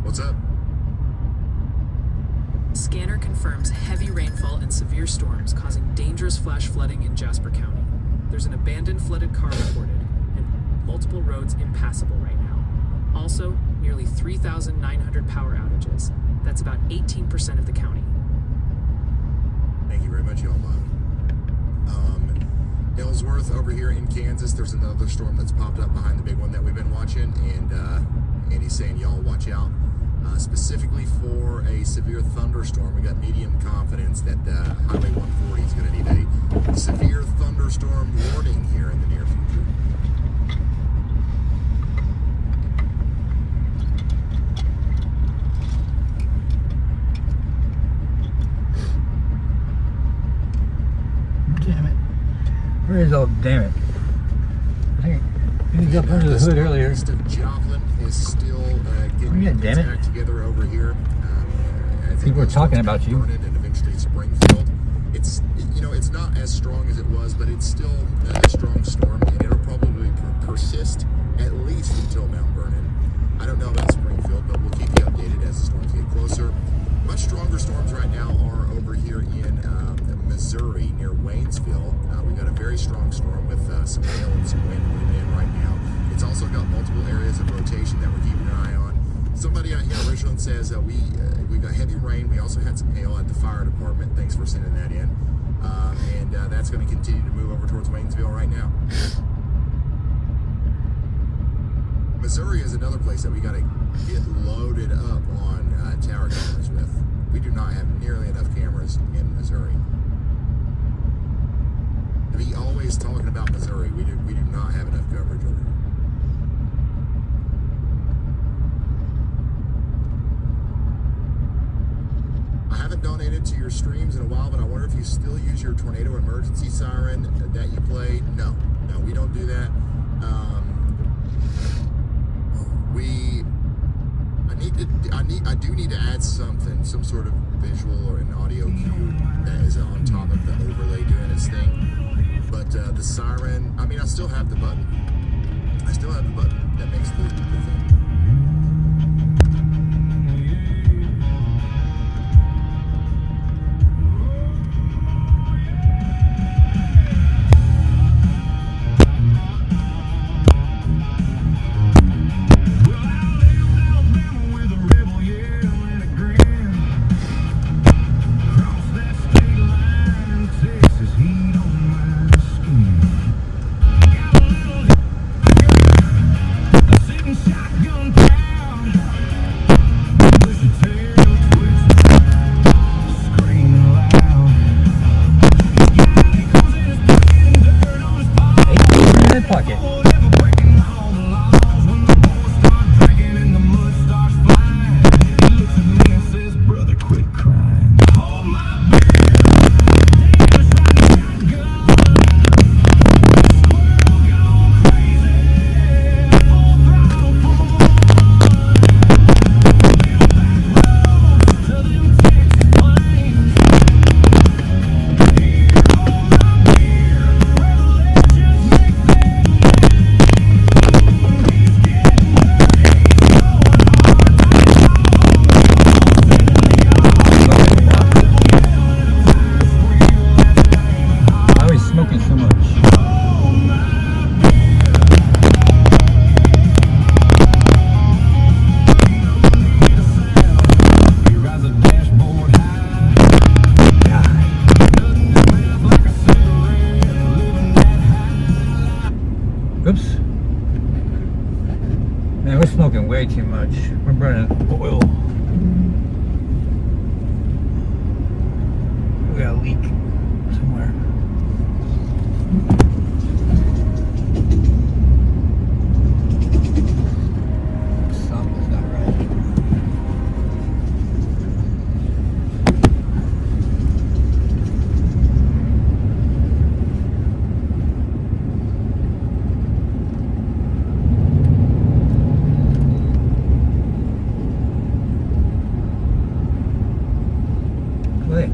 What's up? Scanner confirms heavy rainfall and severe storms causing dangerous flash flooding in Jasper County. There's an abandoned flooded car reported and multiple roads impassable right now. Also, nearly 3,900 power outages. That's about 18% of the county. Thank you very much, y'all. Ellsworth over here in Kansas, there's another storm that's popped up behind the big one that we've been watching, and he's saying y'all watch out. Specifically for a severe thunderstorm, we got medium confidence that Highway 140 is going to need a severe thunderstorm warning here in the near future. Damn it. Where is all damn it? I think he was up under the hood earlier. East of Joplin is still getting Yeah, damn it. back together over here. People are talking about you. Vernon and eventually Springfield. It's it's not as strong as it was, but it's still a strong storm, and it'll probably persist at least until Mount Vernon. I don't know about Springfield, but we'll keep you updated as the storms get closer. Much stronger storms right now are over here in Missouri near Waynesville. We've got a very strong storm with some hail and some wind moving in right now. It's also got multiple areas of rotation that we're keeping an eye on. Somebody out here, Richland, says we got heavy rain. We also had some hail at the fire department. Thanks for sending that in. And that's going to continue to move over towards Waynesville right now. Missouri is another place that we got to get loaded up on tower cameras with. We do not have nearly enough cameras in Missouri. To be always talking about Missouri, we do not have enough coverage over here. I haven't donated to your streams in a while, but I wonder if you still use your tornado emergency siren that you play. No, we don't do that. I do need to add something, some sort of visual or an audio cue that is on top of the overlay doing its thing. But the siren, I mean, I still have the button. I still have the button that makes the thing. Man, we're smoking way too much. We're burning oil. We got a leak somewhere. Something's not right. Wait.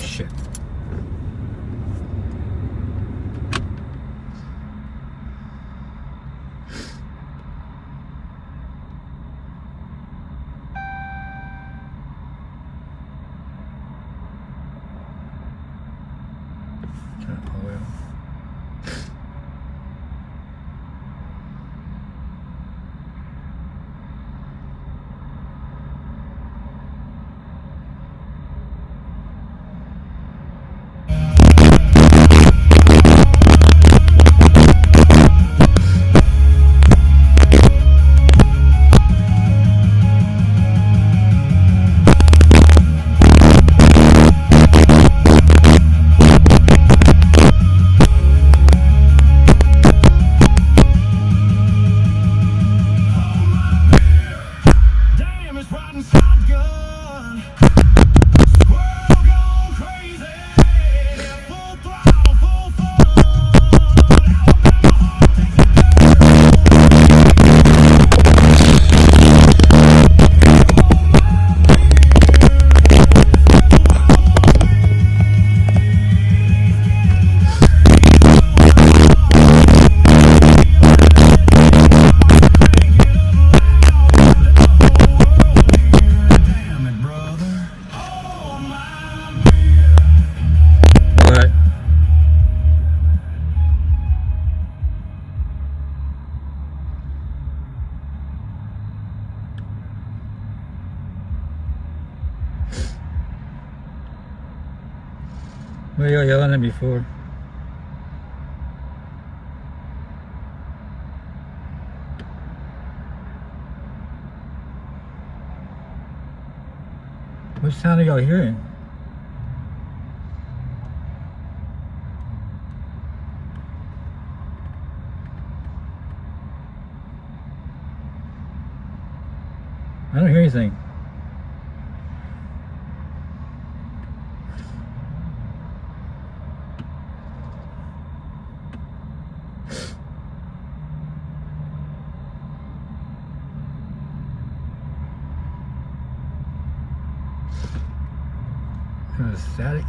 Shit. Oil. Alright. What are you yelling at me for? What sound are y'all hearing? I don't hear anything. Kind of static.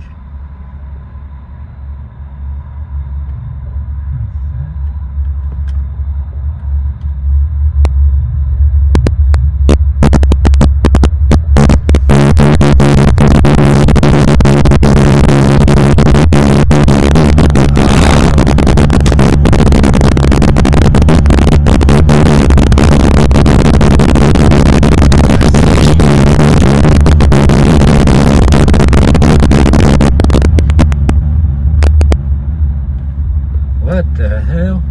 What the hell?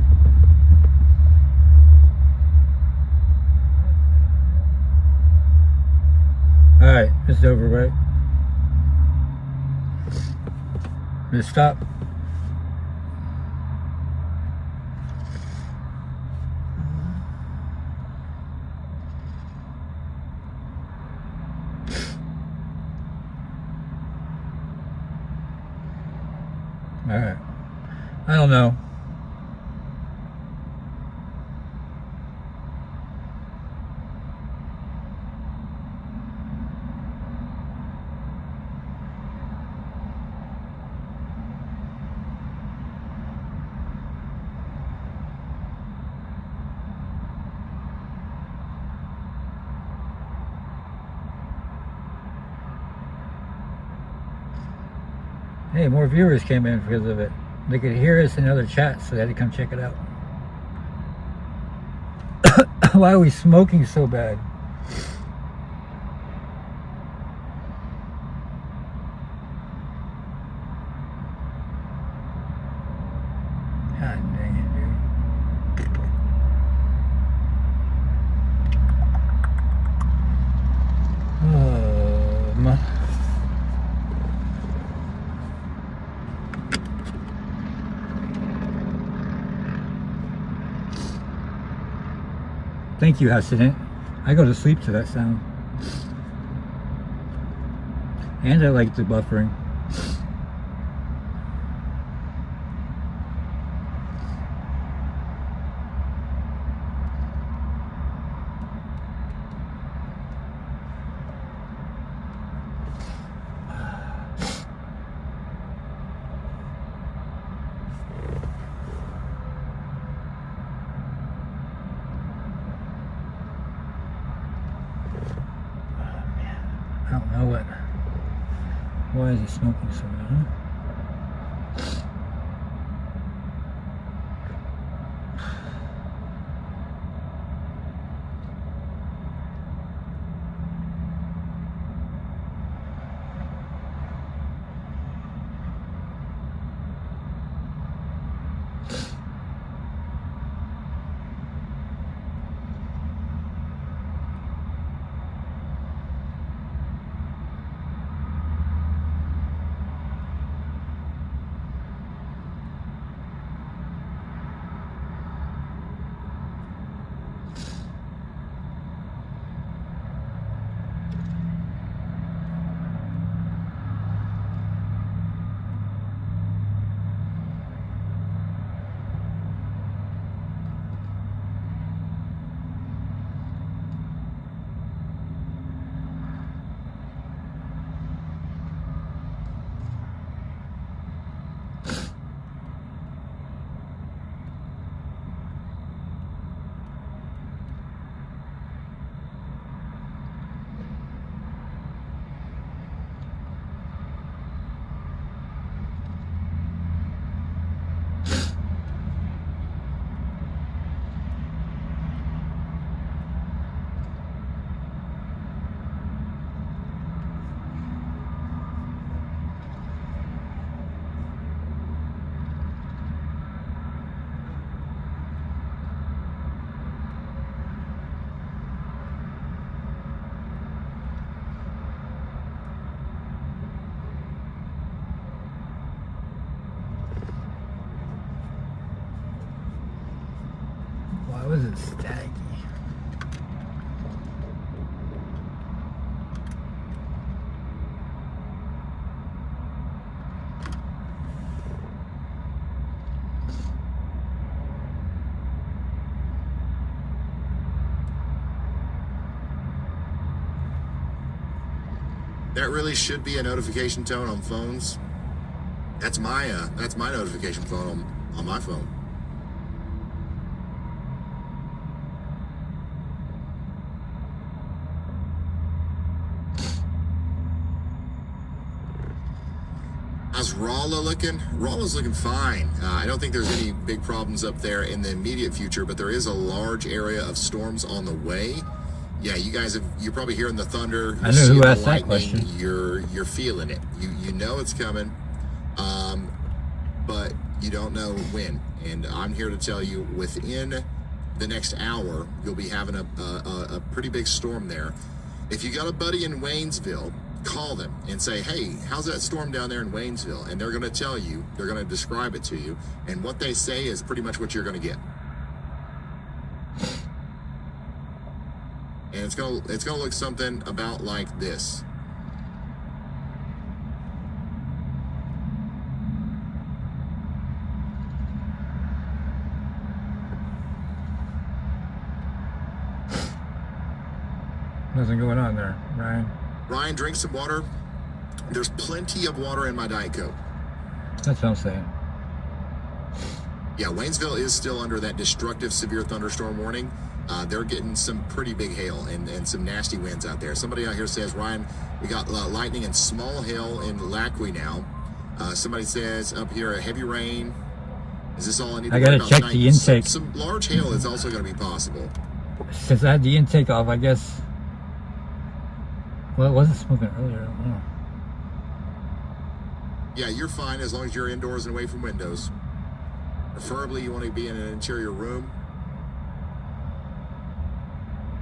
Alright, it's over, right? Just stop. All right. I don't know. Hey, more viewers came in because of it. They could hear us in other chats, so they had to come check it out. Why are we smoking so bad? God dang it, dude. Thank you, Hessident. I go to sleep to that sound. And I like the buffering. I don't know what. Why is it smoking so loud? Why was it staggy? That really should be a notification tone on phones. That's my notification phone on my phone. How's Rolla looking? Rolla's looking fine. I don't think there's any big problems up there in the immediate future, but there is a large area of storms on the way. Yeah, you're probably hearing the thunder. I know who asked that question. You're feeling it. You know it's coming, but you don't know when. And I'm here to tell you, within the next hour, you'll be having a pretty big storm there. If you got a buddy in Waynesville, call them and say, hey, how's that storm down there in Waynesville? And they're going to tell you, they're going to describe it to you, and what they say is pretty much what you're going to get. And it's going to look something about like this. Nothing going on there, Ryan. Ryan, drink some water. There's plenty of water in my Diet Coke. That's what I'm saying. Yeah, Waynesville is still under that destructive severe thunderstorm warning. They're getting some pretty big hail and some nasty winds out there. Somebody out here says, Ryan, we got lightning and small hail in Lackway now. Somebody says up here, a heavy rain. Is this all I need to I gotta worry about check tonight? the intake. Some large hail is also going to be possible. Since I had the intake off, I guess. Well, it wasn't smoking earlier. I don't know. Yeah, you're fine as long as you're indoors and away from windows. Preferably, you want to be in an interior room.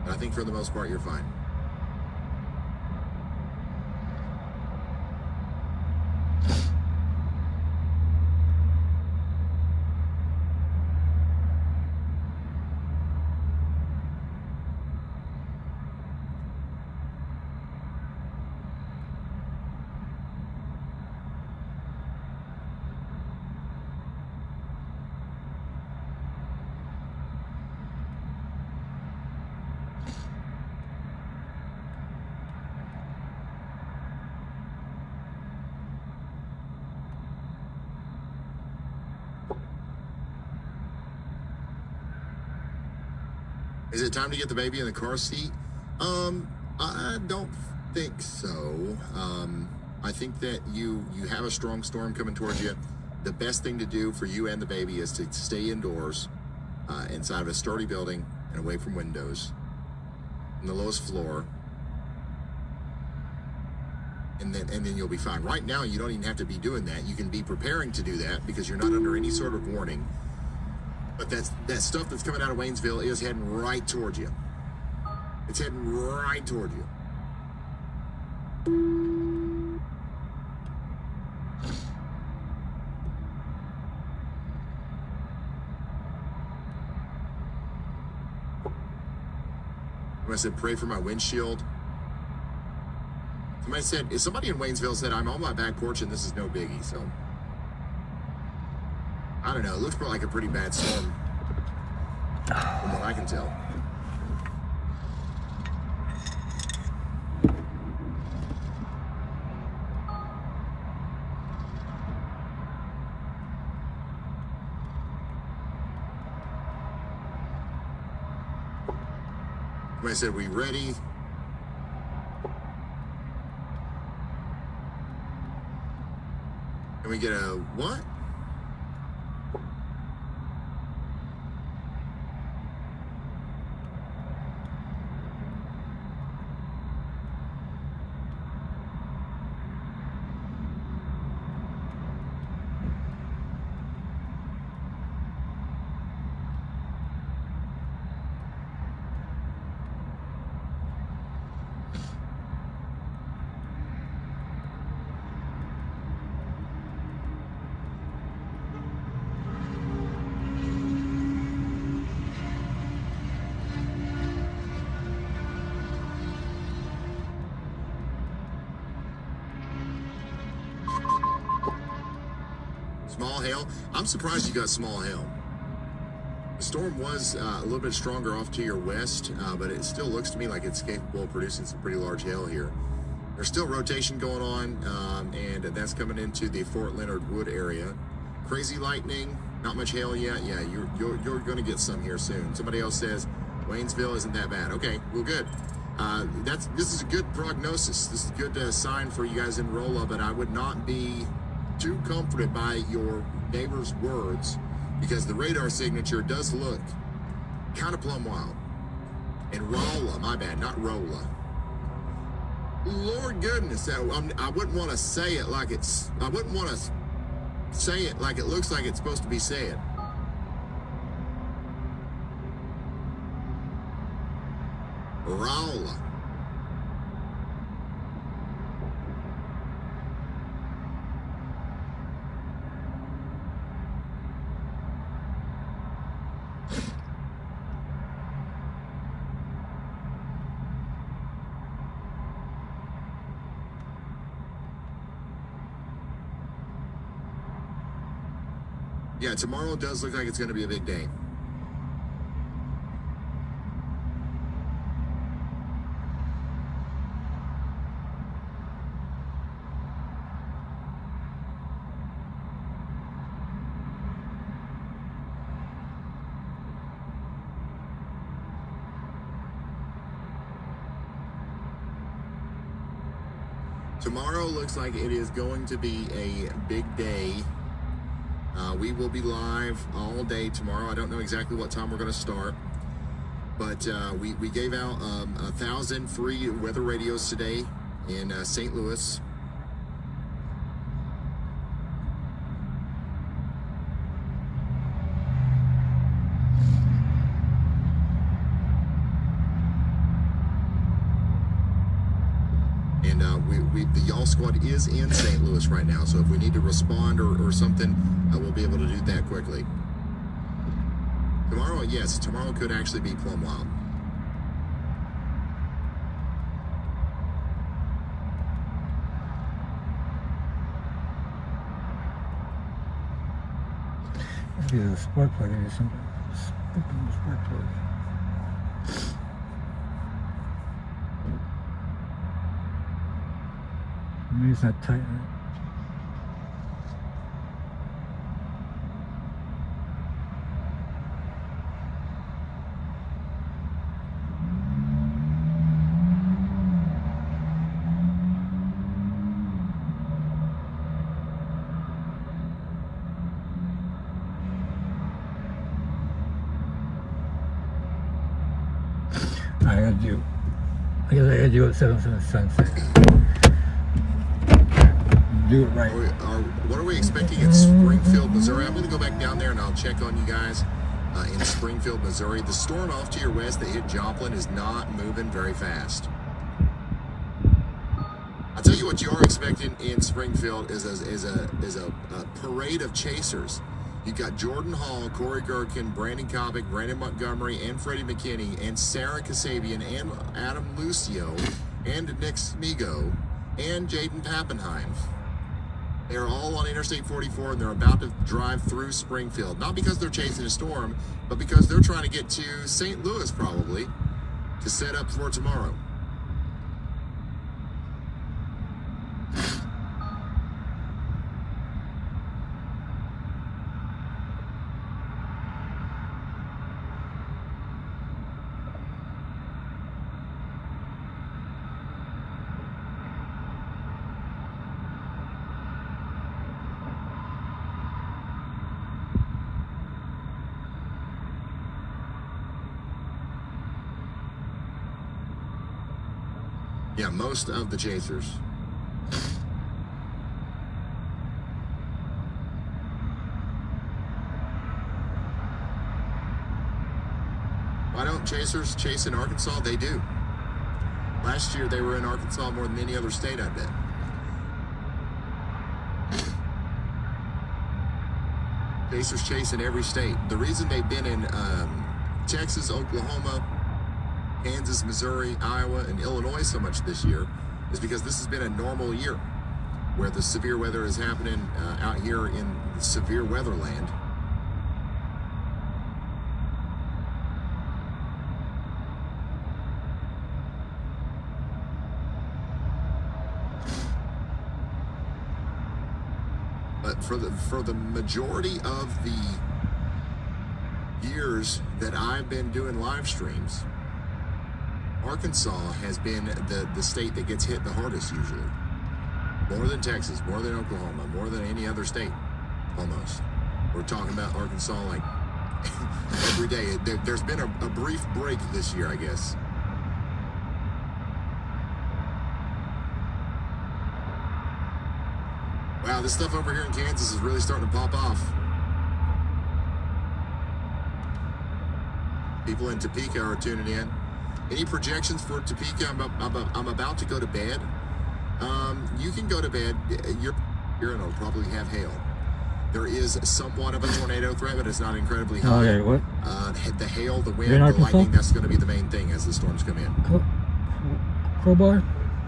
But I think for the most part, you're fine. Is it time to get the baby in the car seat? I don't think so. I think that you have a strong storm coming towards you. The best thing to do for you and the baby is to stay indoors, inside of a sturdy building and away from windows, on the lowest floor. And then you'll be fine. Right now, you don't even have to be doing that. You can be preparing to do that because you're not under any sort of warning. But that stuff that's coming out of Waynesville is heading right towards you. It's heading right toward you. I said, pray for my windshield. Somebody in Waynesville said, I'm on my back porch and this is no biggie, so. I don't know. It looks like a pretty bad storm from what I can tell. Somebody said, we ready? Can we get a what? Small hail. I'm surprised you got small hail. The storm was a little bit stronger off to your west, but it still looks to me like it's capable of producing some pretty large hail here. There's still rotation going on, and that's coming into the Fort Leonard Wood area. Crazy lightning, not much hail yet. Yeah, you're going to get some here soon. Somebody else says Waynesville isn't that bad. Okay, well, good. This is a good prognosis. This is a good sign for you guys in Rolla, but I would not be too comforted by your neighbor's words because the radar signature does look kind of plumb wild. And Rolla, my bad, not Rolla. Lord goodness, I wouldn't want to say it like it's. I wouldn't want to say it like it looks like it's supposed to be said. Rolla. Yeah, tomorrow does look like it's going to be a big day. Tomorrow looks like it is going to be a big day. We will be live all day tomorrow. I don't know exactly what time we're going to start, but we gave out 1,000 free weather radios today in St. Louis. And the Y'all Squad is in St. Louis right now, so if we need to respond or something, we'll be able to do that quickly. Tomorrow, yes, tomorrow could actually be plumb wild. Maybe there's a spark plug. There's some spark plug. Maybe it's not tight. I guess I gotta do it 7 sunset. Do it right. What are we expecting in Springfield, Missouri? I'm going to go back down there and I'll check on you guys in Springfield, Missouri. The storm off to your west that hit Joplin is not moving very fast. I'll tell you what you are expecting in Springfield is a parade of chasers. You've got Jordan Hall, Corey Gherkin, Brandon Kopic, Brandon Montgomery, and Freddie McKinney, and Sarah Kasabian, and Adam Lucio, and Nick Smigo, and Jaden Pappenheim. They're all on Interstate 44, and they're about to drive through Springfield. Not because they're chasing a storm, but because they're trying to get to St. Louis, probably, to set up for tomorrow. Yeah, most of the chasers. Why don't chasers chase in Arkansas? They do. Last year they were in Arkansas more than any other state, I bet. Chasers chase in every state. The reason they've been in Texas, Oklahoma, Kansas, Missouri, Iowa, and Illinois so much this year is because this has been a normal year where the severe weather is happening out here in severe weather land. But for the majority of the years that I've been doing live streams, Arkansas has been the state that gets hit the hardest usually. More than Texas, more than Oklahoma, more than any other state, almost. We're talking about Arkansas like every day. There's been a brief break this year, I guess. Wow, this stuff over here in Kansas is really starting to pop off. People in Topeka are tuning in. Any projections for Topeka? I'm about to go to bed. You can go to bed. You're going to probably have hail. There is somewhat of a tornado threat, but it's not incredibly high. Okay, what? The hail, the wind, the lightning, that's going to be the main thing as the storms come in. Crowbar?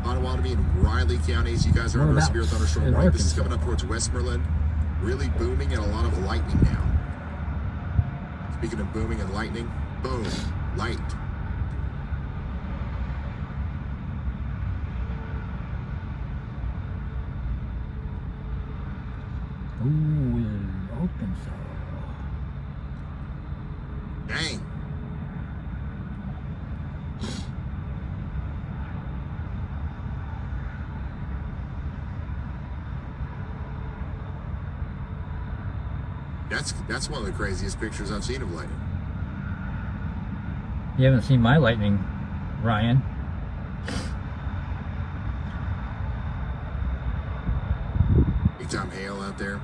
Potawatomi and Riley counties, you guys are under a severe thunderstorm. Right, this is coming up towards Westmoreland. Really booming and a lot of lightning now. Speaking of booming and lightning, boom, light. Ooh, Arkansas. Dang. That's one of the craziest pictures I've seen of lightning. You haven't seen my lightning, Ryan. Big time hail out there.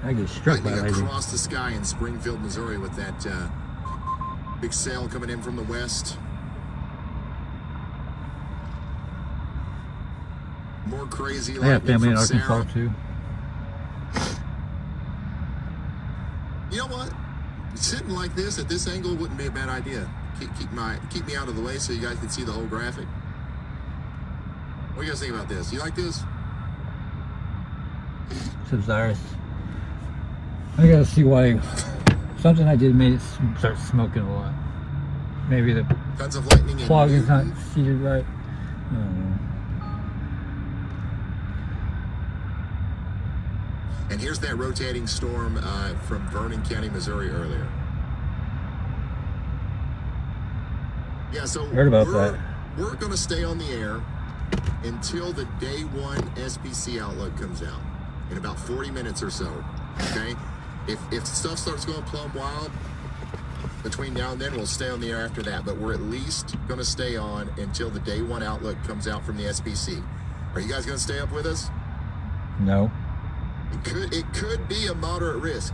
I get struck by Lightning lightning. across the sky in Springfield, Missouri, with that big sail coming in from the west. More crazy I have lightning family in from Arkansas Sarah. too. You know what? Sitting like this at this angle wouldn't be a bad idea. Keep me out of the way so you guys can see the whole graphic. What do you guys think about this? You like this? Says Cyrus. I gotta see why something I did made it start smoking a lot. Maybe the Tons of lightning in plug is not Newton. seated right. I don't know. And here's that rotating storm from Vernon County, Missouri earlier. Yeah, so Heard about that. We're going to stay on the air until the day one SPC outlook comes out in about 40 minutes or so. Okay? If stuff starts going plumb wild between now and then, we'll stay on the air after that. But we're at least going to stay on until the day one outlook comes out from the SPC. Are you guys going to stay up with us? No. It could be a moderate risk.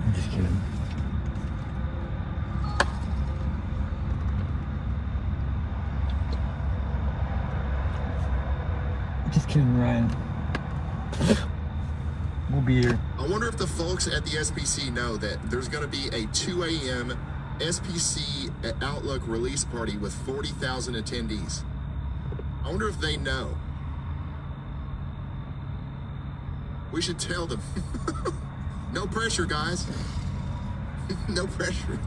I'm just kidding. Just kidding, Ryan. We'll be here. I wonder if the folks at the SPC know that there's going to be a 2 a.m. SPC Outlook release party with 40,000 attendees. I wonder if they know. We should tell them. No pressure, guys. No pressure.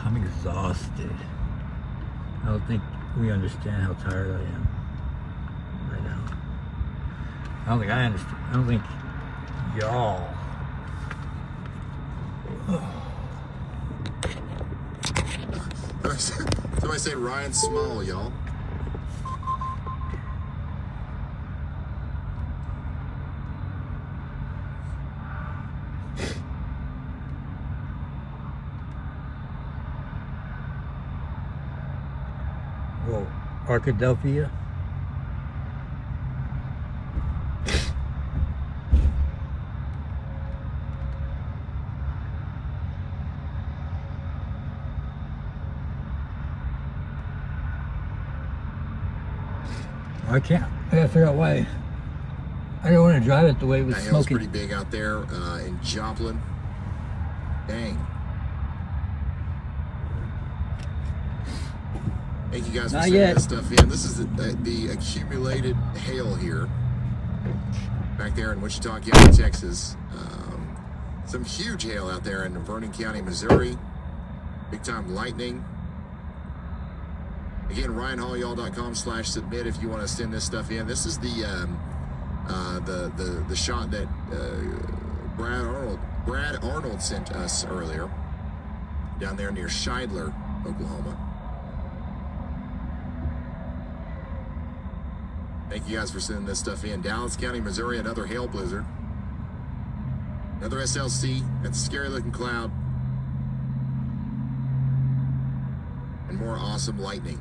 I'm exhausted. I don't think we understand how tired I am right now. I don't think I understand. I don't think y'all. Somebody say Ryan's small, y'all. Whoa, Arkadelphia. I can't. I gotta figure out why. I don't want to drive it the way it was That hail's smoking. pretty big out there in Joplin. Dang. Thank you guys for Not sending yet. this stuff in. This is the accumulated hail here. Back there in Wichita County, Texas. Some huge hail out there in Vernon County, Missouri. Big time lightning. Again, RyanHallYall.com/submit if you want to send this stuff in. This is the shot that Brad Arnold sent us earlier down there near Shidler, Oklahoma. Thank you guys for sending this stuff in. Dallas County, Missouri, another hail blizzard. Another SLC. That's a scary looking cloud. And more awesome lightning.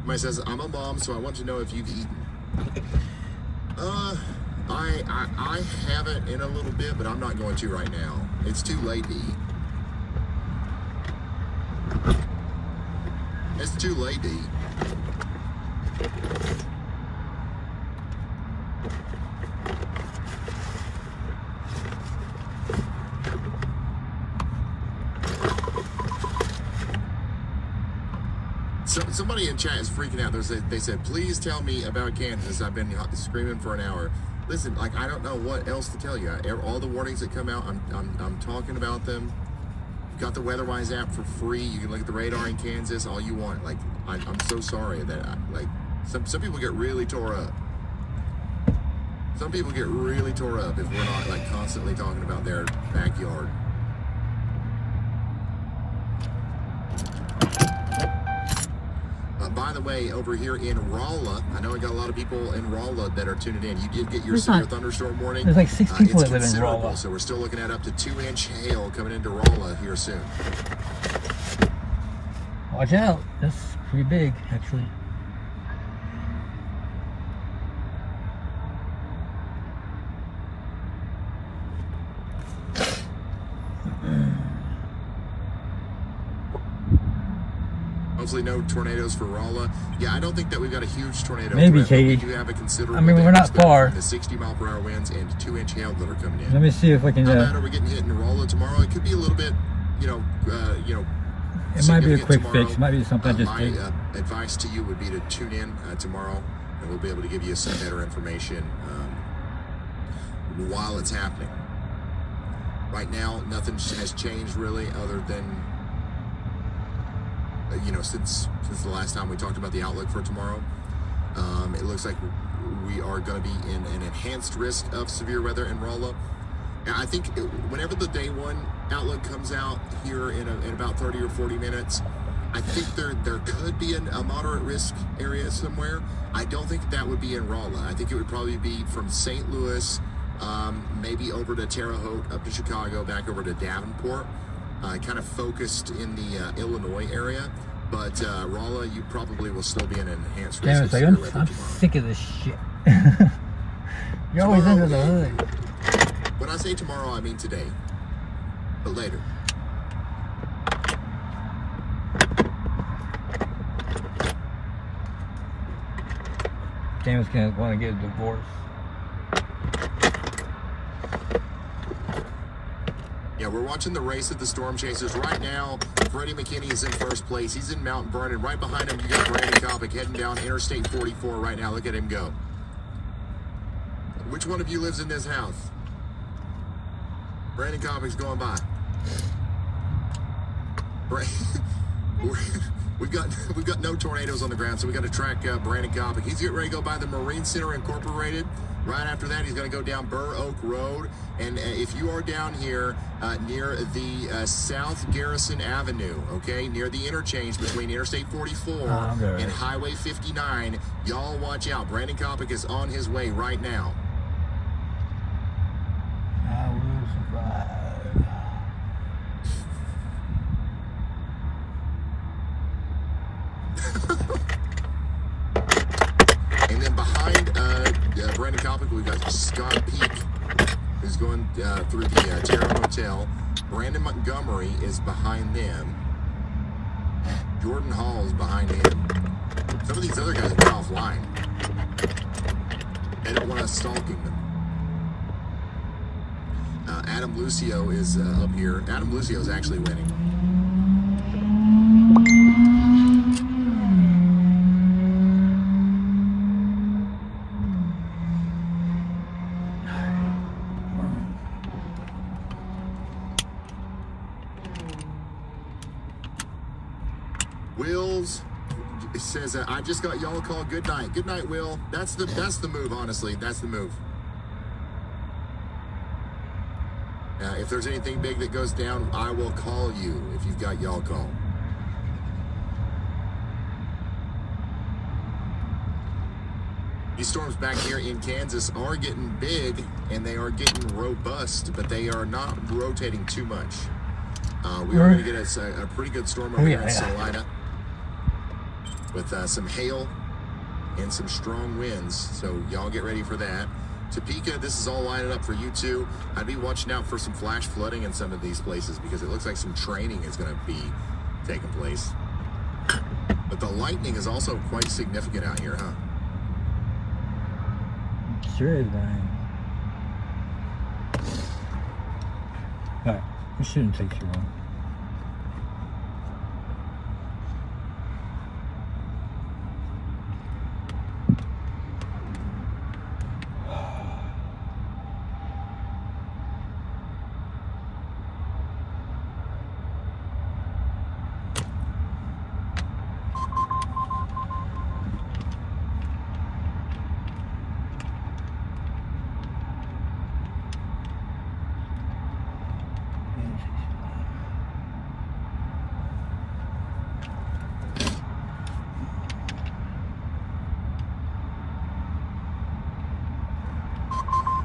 Somebody says, I'm a mom, so I want to know if you've eaten. I haven't in a little bit, but I'm not going to right now. It's too late to eat. It's too late to eat. somebody in chat is freaking out. They said, please tell me about Kansas. I've been screaming for an hour. Listen, like, I don't know what else to tell you. All the warnings that come out, I'm talking about them. Got the WeatherWise app for free. You can look at the radar in Kansas, all you want. Like, I'm so sorry that some people get really tore up. Some people get really tore up if we're not like constantly talking about their backyard. By the way, over here in Rolla, I know I got a lot of people in Rolla that are tuning in. You did get your severe thunderstorm warning. There's like 6 people that live in considerable, Rolla. so we're still looking at up to 2-inch hail coming into Rolla here soon. Watch out. That's pretty big, actually. Hopefully no tornadoes for Rolla. Yeah, I don't think that we've got a huge tornado Maybe, threat, but we Katie. do have a considerable I mean, we're not damage far. from the 60-mile-per-hour winds and 2-inch hail that are coming in. Let me see if I can. How bad are we getting hit in Rolla tomorrow? It could be a little bit, It might be a significant quick tomorrow. fix. It might be something I just did. My advice to you would be to tune in tomorrow, and we'll be able to give you some better information while it's happening. Right now, nothing has changed really, other than since the last time we talked about the outlook for tomorrow. It looks like we are going to be in an enhanced risk of severe weather in Rolla. And I think whenever the day one outlook comes out here in about 30 or 40 minutes, I think there could be a moderate risk area somewhere. I don't think that would be in Rolla. I think it would probably be from St. Louis, maybe over to Terre Haute, up to Chicago, back over to Davenport, kind of focused in the Illinois area. But Rolla, you probably will still be in an enhanced risk. Damn, of it's like, severe weather I'm tomorrow. sick of this shit. You're always under the hood. When I say tomorrow, I mean today, but later. James gonna want to get a divorce. Yeah, we're watching the race of the storm chasers right now. Freddie McKinney is in first place. He's in Mount Vernon. Right behind him, you got Brandon Kopic heading down Interstate 44 right now. Look at him go. Which one of you lives in this house? Brandon Kopic's going by. We've got no tornadoes on the ground, so we got to track Brandon Kopic. He's getting ready to go by the Marine Center Incorporated. Right after that, he's going to go down Burr Oak Road. And if you are down here near the South Garrison Avenue, okay, near the interchange between Interstate 44 and Highway 59, y'all watch out. Brandon Kopic is on his way right now. I will survive. And then behind Brandon Kopic, we've got Scott Peak, who's going through the Terra Hotel. Brandon Montgomery is behind them. Jordan Hall is behind him. Some of these other guys are offline. They don't want us stalking them. Adam Lucio is up here. Adam Lucio is actually winning. Will's says, I just got y'all a call. Good night. Good night, Will. That's the move, honestly. That's the move. If there's anything big that goes down, I will call you if you've got y'all call. These storms back here in Kansas are getting big and they are getting robust, but they are not rotating too much. We are going to get a pretty good storm over here in Salina with some hail and some strong winds. So y'all get ready for that. Topeka, this is all lining up for you too. I'd be watching out for some flash flooding in some of these places because it looks like some training is going to be taking place. But the lightning is also quite significant out here, huh? Sure is, Brian. Alright, it shouldn't take too long.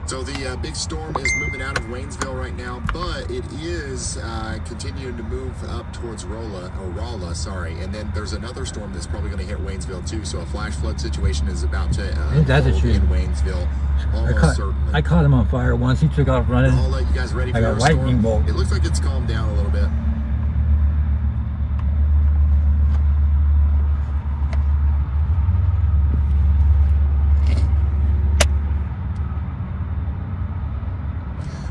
So the big storm is moving out of Waynesville right now, but it is continuing to move up towards Rolla, and then there's another storm that's probably going to hit Waynesville too. So a flash flood situation is about to that's a unfold tree. in Waynesville, almost certainly. I caught him on fire once. He took off running. I'll let you guys ready for like a your lightning storm. bolt. It looks like it's calmed down a little bit.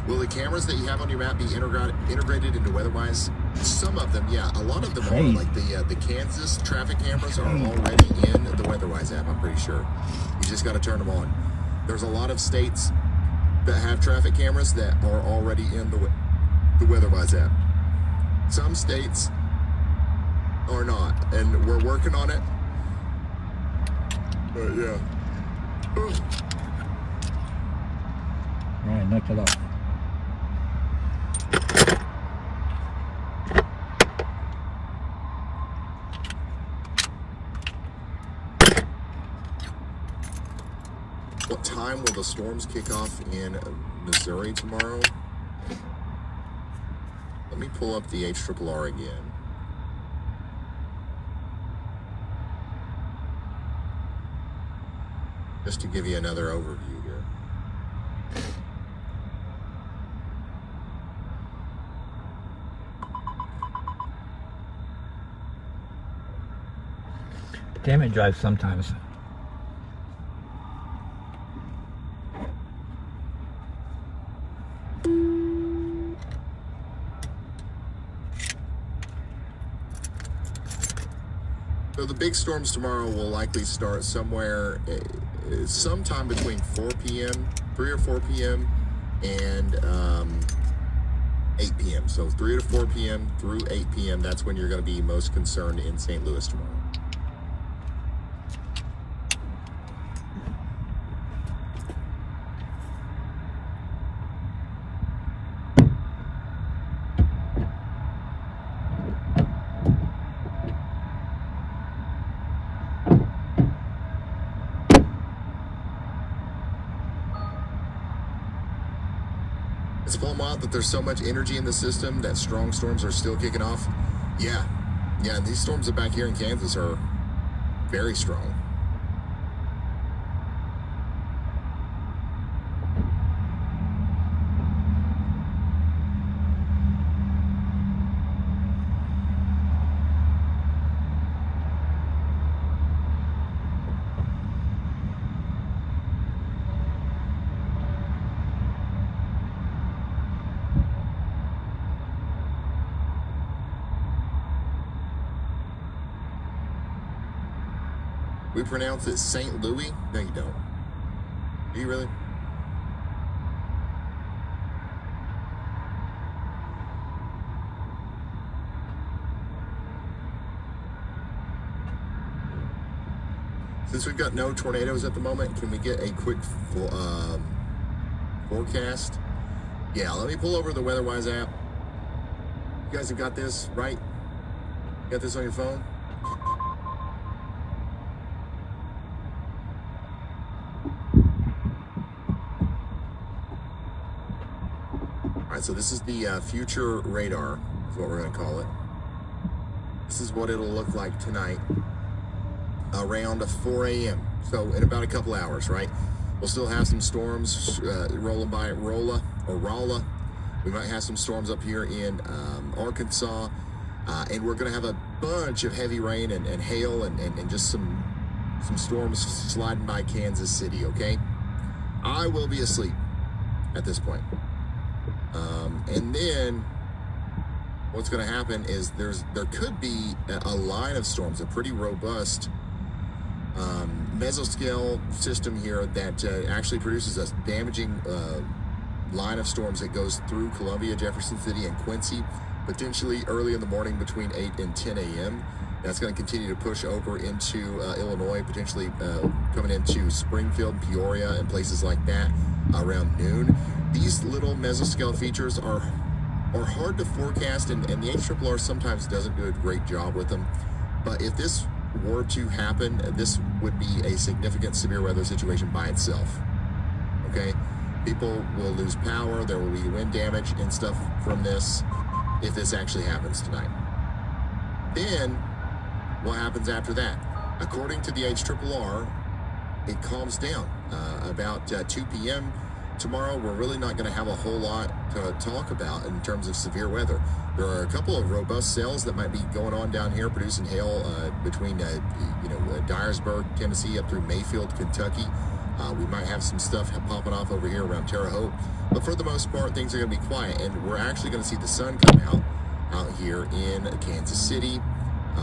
Will the cameras that you have on your map be integrated into WeatherWise? Some of them, yeah. A lot of them are. Like the Kansas traffic cameras are already in the WeatherWise app, I'm pretty sure. You just got to turn them on. There's a lot of states that have traffic cameras that are already in the WeatherWise app. Some states are not, and we're working on it. But yeah. All right, knocked it off. What time will the storms kick off in Missouri tomorrow? Let me pull up the HRRR again. Just to give you another overview here. Damn, it drives sometimes. So the big storms tomorrow will likely start somewhere, sometime between 4 p.m., 3 or 4 p.m., and 8 p.m. So 3 to 4 p.m. through 8 p.m., that's when you're going to be most concerned in St. Louis tomorrow. It's blown out that there's so much energy in the system that strong storms are still kicking off. Yeah, and these storms back here in Kansas are very strong. We pronounce it St. Louis? No, you don't. Do you really? Since we've got no tornadoes at the moment, can we get a quick forecast? Yeah, let me pull over the WeatherWise app. You guys have got this, right? You got this on your phone? All right, so this is the future radar, is what we're going to call it. This is what it'll look like tonight around 4 a.m. So in about a couple hours, right? We'll still have some storms rolling by at Rolla. We might have some storms up here in Arkansas. And we're going to have a bunch of heavy rain and hail and just some storms sliding by Kansas City, okay? I will be asleep at this point. And then what's going to happen is there could be a line of storms, a pretty robust mesoscale system here that actually produces a damaging line of storms that goes through Columbia, Jefferson City, and Quincy, potentially early in the morning between 8 and 10 a.m. That's going to continue to push over into Illinois, potentially coming into Springfield, Peoria, and places like that around noon. These little mesoscale features are hard to forecast, and the HRRR sometimes doesn't do a great job with them. But if this were to happen, this would be a significant severe weather situation by itself. Okay? People will lose power. There will be wind damage and stuff from this if this actually happens tonight. Then, what happens after that? According to the HRRR, it calms down. About 2 p.m. tomorrow, we're really not going to have a whole lot to talk about in terms of severe weather. There are a couple of robust cells that might be going on down here, producing hail between, Dyersburg, Tennessee, up through Mayfield, Kentucky. We might have some stuff popping off over here around Terre Haute. But for the most part, things are going to be quiet, and we're actually going to see the sun come out here in Kansas City,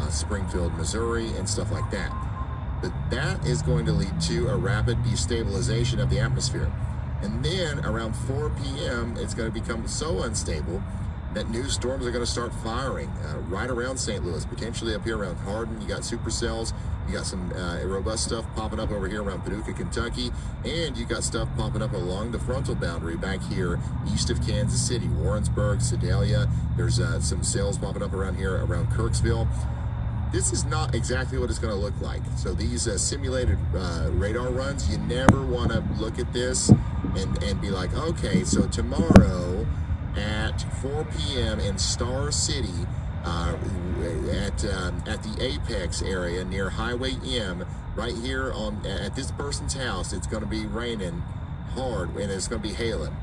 Springfield, Missouri, and stuff like that. But that is going to lead to a rapid destabilization of the atmosphere. And then around 4 p.m., it's going to become so unstable that new storms are going to start firing right around St. Louis, potentially up here around Hardin. You got supercells. You got some robust stuff popping up over here around Paducah, Kentucky. And you got stuff popping up along the frontal boundary back here east of Kansas City, Warrensburg, Sedalia. There's some cells popping up around here around Kirksville. This is not exactly what it's going to look like. So these simulated radar runs, you never want to look at this and be like, okay, so tomorrow at 4 p.m. in Star City, at the Apex area near Highway M, right here at this person's house, it's going to be raining hard and it's going to be hailing.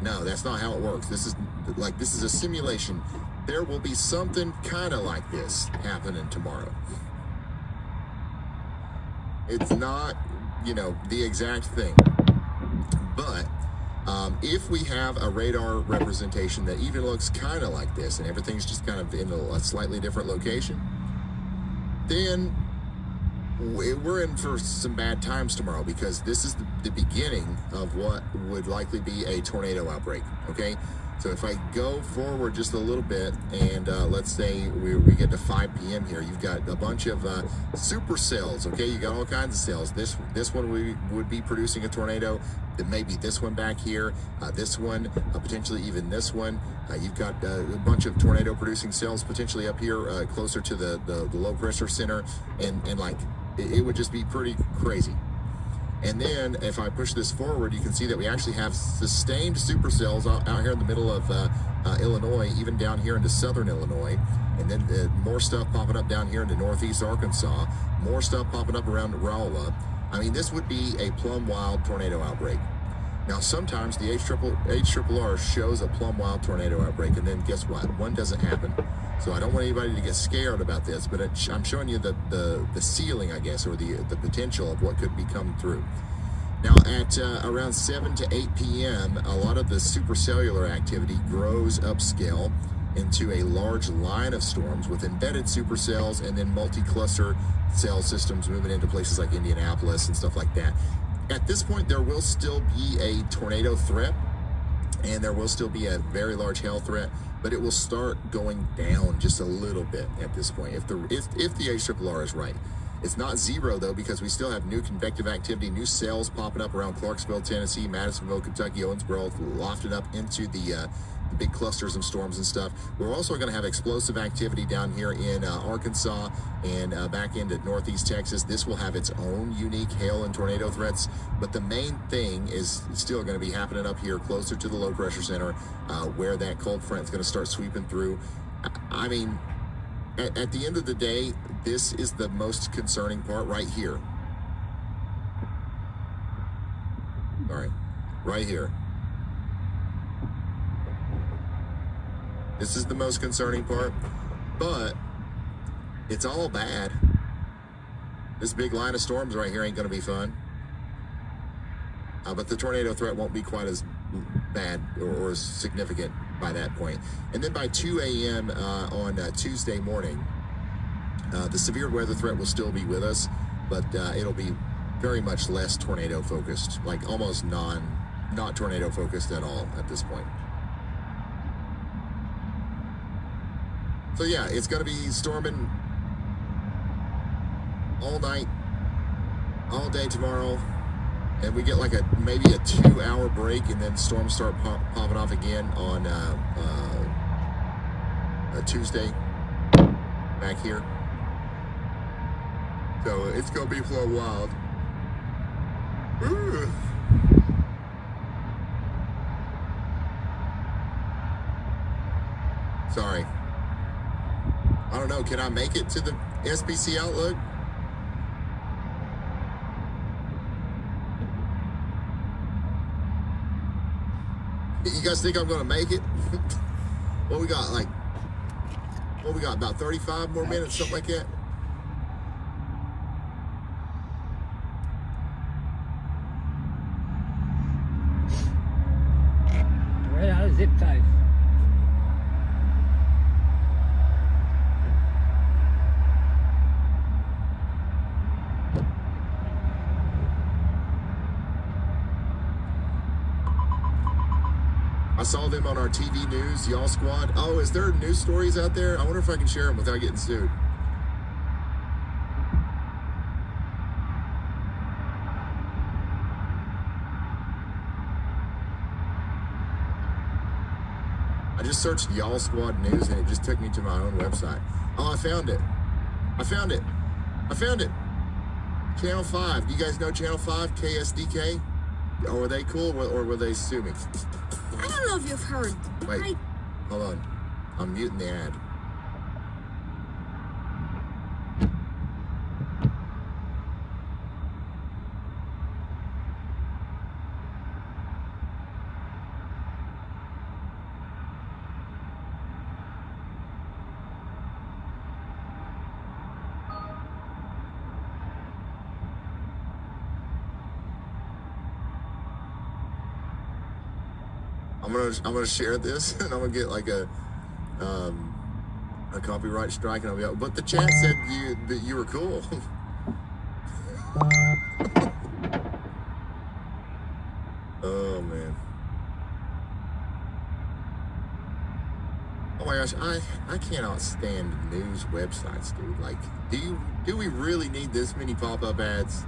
No, that's not how it works. This is a simulation. There will be something kind of like this happening tomorrow. It's not, the exact thing. But if we have a radar representation that even looks kind of like this and everything's just kind of in a slightly different location, then we're in for some bad times tomorrow, because this is the beginning of what would likely be a tornado outbreak, okay? So if I go forward just a little bit, and let's say we get to 5 p.m. here, you've got a bunch of supercells, okay? You got all kinds of cells. This one would be producing a tornado. Then maybe this one back here, this one, potentially even this one. You've got a bunch of tornado-producing cells potentially up here closer to the low-pressure center, and like it would just be pretty crazy. And then if I push this forward, you can see that we actually have sustained supercells out here in the middle of Illinois, even down here into southern Illinois. And then more stuff popping up down here into northeast Arkansas, more stuff popping up around Rolla. I mean, this would be a plumb wild tornado outbreak. Now, sometimes the HRRR shows a plumb wild tornado outbreak, and then guess what? One doesn't happen. So I don't want anybody to get scared about this, but I'm showing you the ceiling, I guess, or the potential of what could be coming through. Now, at around 7 to 8 p.m., a lot of the supercellular activity grows upscale into a large line of storms with embedded supercells and then multi-cluster cell systems moving into places like Indianapolis and stuff like that. At this point, there will still be a tornado threat, and there will still be a very large hail threat, but it will start going down just a little bit at this point, if the HRRR is right. It's not zero, though, because we still have new convective activity, new cells popping up around Clarksville, Tennessee, Madisonville, Kentucky, Owensboro, lofted up into the big clusters of storms and stuff. We're also going to have explosive activity down here in Arkansas and back into northeast Texas. This will have its own unique hail and tornado threats, but the main thing is still going to be happening up here closer to the low pressure center, where that cold front is going to start sweeping through. I mean, at the end of the day, this is the most concerning part right here. All right, right here. This is the most concerning part, but it's all bad. This big line of storms right here ain't going to be fun. But the tornado threat won't be quite as bad or as significant by that point. And then by 2 a.m. On Tuesday morning, the severe weather threat will still be with us, but it'll be very much less tornado focused, like almost not tornado focused at all at this point. So yeah, it's going to be storming all night, all day tomorrow, and we get like maybe a 2-hour break, and then storms start popping off again on Tuesday back here. So it's going to be for a wild. know. Can I make it to the SBC Outlook? You guys think I'm gonna make it? What we got, like, what we got, about 35 more minutes, something like that? Right out of zip ties. I saw them on our TV news, Y'all Squad. Oh, is there news stories out there? I wonder if I can share them without getting sued. I just searched Y'all Squad News and it just took me to my own website. Oh, I found it. I found it. I found it. Channel 5. Do you guys know Channel 5, KSDK? Or were they cool or were they sue me? I don't know if you've heard. Wait, hold on. I'm muting the ad. I'm gonna share this and I'm gonna get like a copyright strike and I'll be out. But the chat said that you were cool. Oh man. Oh my gosh, I cannot stand news websites, dude. Like, do we really need this many pop-up ads?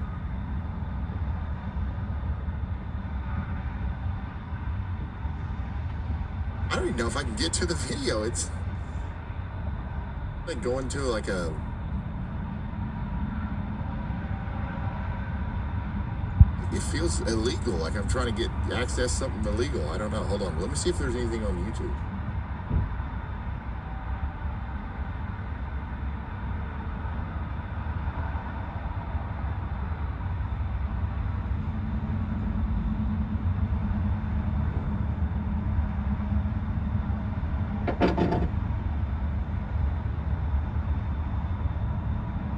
I don't even know if I can get to the video. It's like going to like a it feels illegal, like I'm trying to access something illegal. I don't know. Hold on. Let me see if there's anything on YouTube.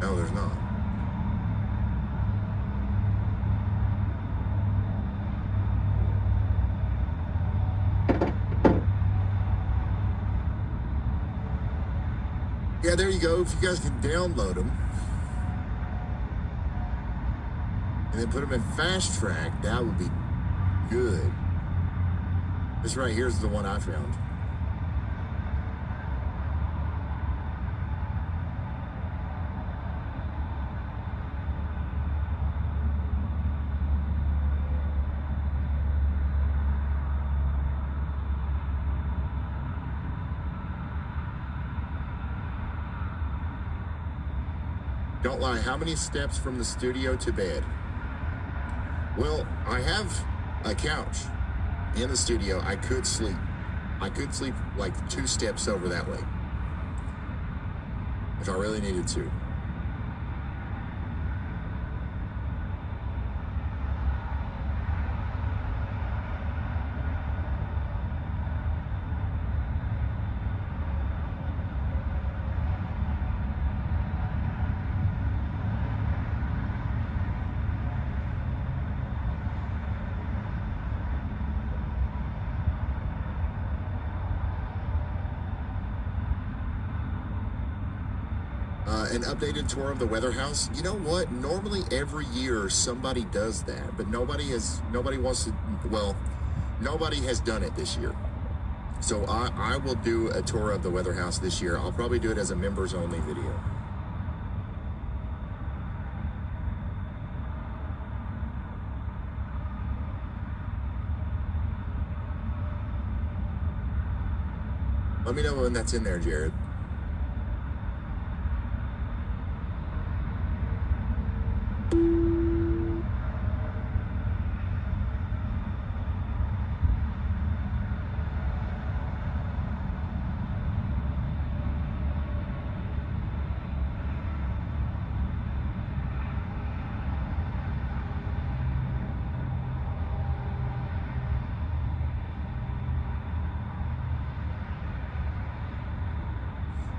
No, there's not. Yeah, there you go. If you guys can download them and then put them in fast track, that would be good. This right here is the one I found. Don't lie, how many steps from the studio to bed? Well, I have a couch in the studio. I could sleep like 2 steps over that way if I really needed to. An updated tour of the Weather House. You know what? Normally every year somebody does that, but nobody has done it this year. So I will do a tour of the Weather House this year. I'll probably do it as a members only video. Let me know when that's in there, Jared.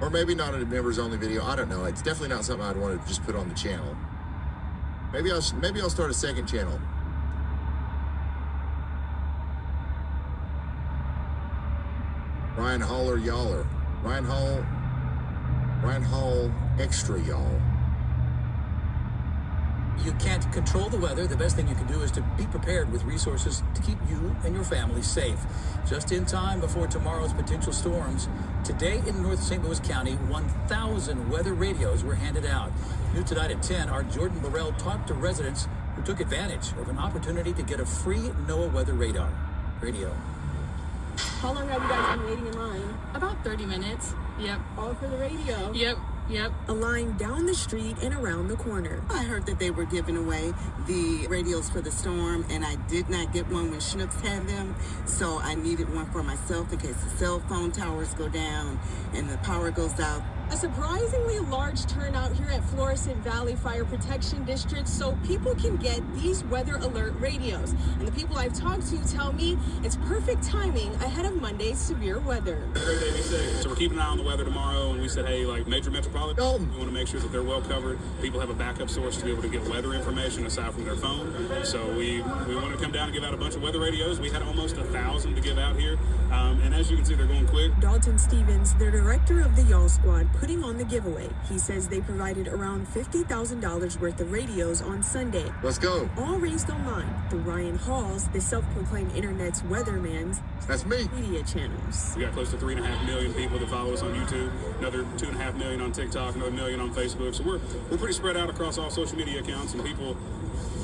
Or maybe not a members only video. I don't know. It's definitely not something I'd want to just put on the channel. Maybe I'll start a second channel. Ryan Hall or Yaller. Ryan Hall extra y'all. You can't control the weather. The best thing you can do is to be prepared with resources to keep you and your family safe. Just in time before tomorrow's potential storms, today in North St. Louis County, 1,000 weather radios were handed out. New tonight at 10, our Jordan Burrell talked to residents who took advantage of an opportunity to get a free NOAA weather radio. How long have you guys been waiting in line? About 30 minutes. Yep. All for the radio? Yep. A line down the street and around the corner. I heard that they were giving away the radios for the storm, and I did not get one when Schnooks had them, so I needed one for myself in case the cell phone towers go down and the power goes out. A surprisingly large turnout here at Florissant Valley Fire Protection District so people can get these weather alert radios. And the people I've talked to tell me it's perfect timing ahead of Monday's severe weather. Great day, be safe. So we're keeping an eye on the weather tomorrow, and we said, hey, like major metropolitan, we want to make sure that they're well covered. People have a backup source to be able to get weather information aside from their phone. So we want to come down and give out a bunch of weather radios. We had almost 1,000 to give out here. And as you can see, they're going quick. Dalton Stevens, the director of the Y'all Squad, putting on the giveaway. He says they provided around $50,000 worth of radios on Sunday. Let's go. All raised online through Ryan Hall's, the self-proclaimed internet's weatherman's That's me. media channels. We got close to 3.5 million people that follow us on YouTube, another 2.5 million on TikTok, another million on Facebook. So we're pretty spread out across all social media accounts, and people,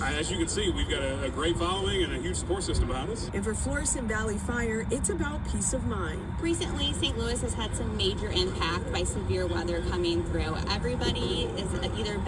as you can see, we've got a great following and a huge support system behind us. And for Florissant Valley Fire, it's about peace of mind. Recently, St. Louis has had some major impact by severe weather coming through. Everybody is either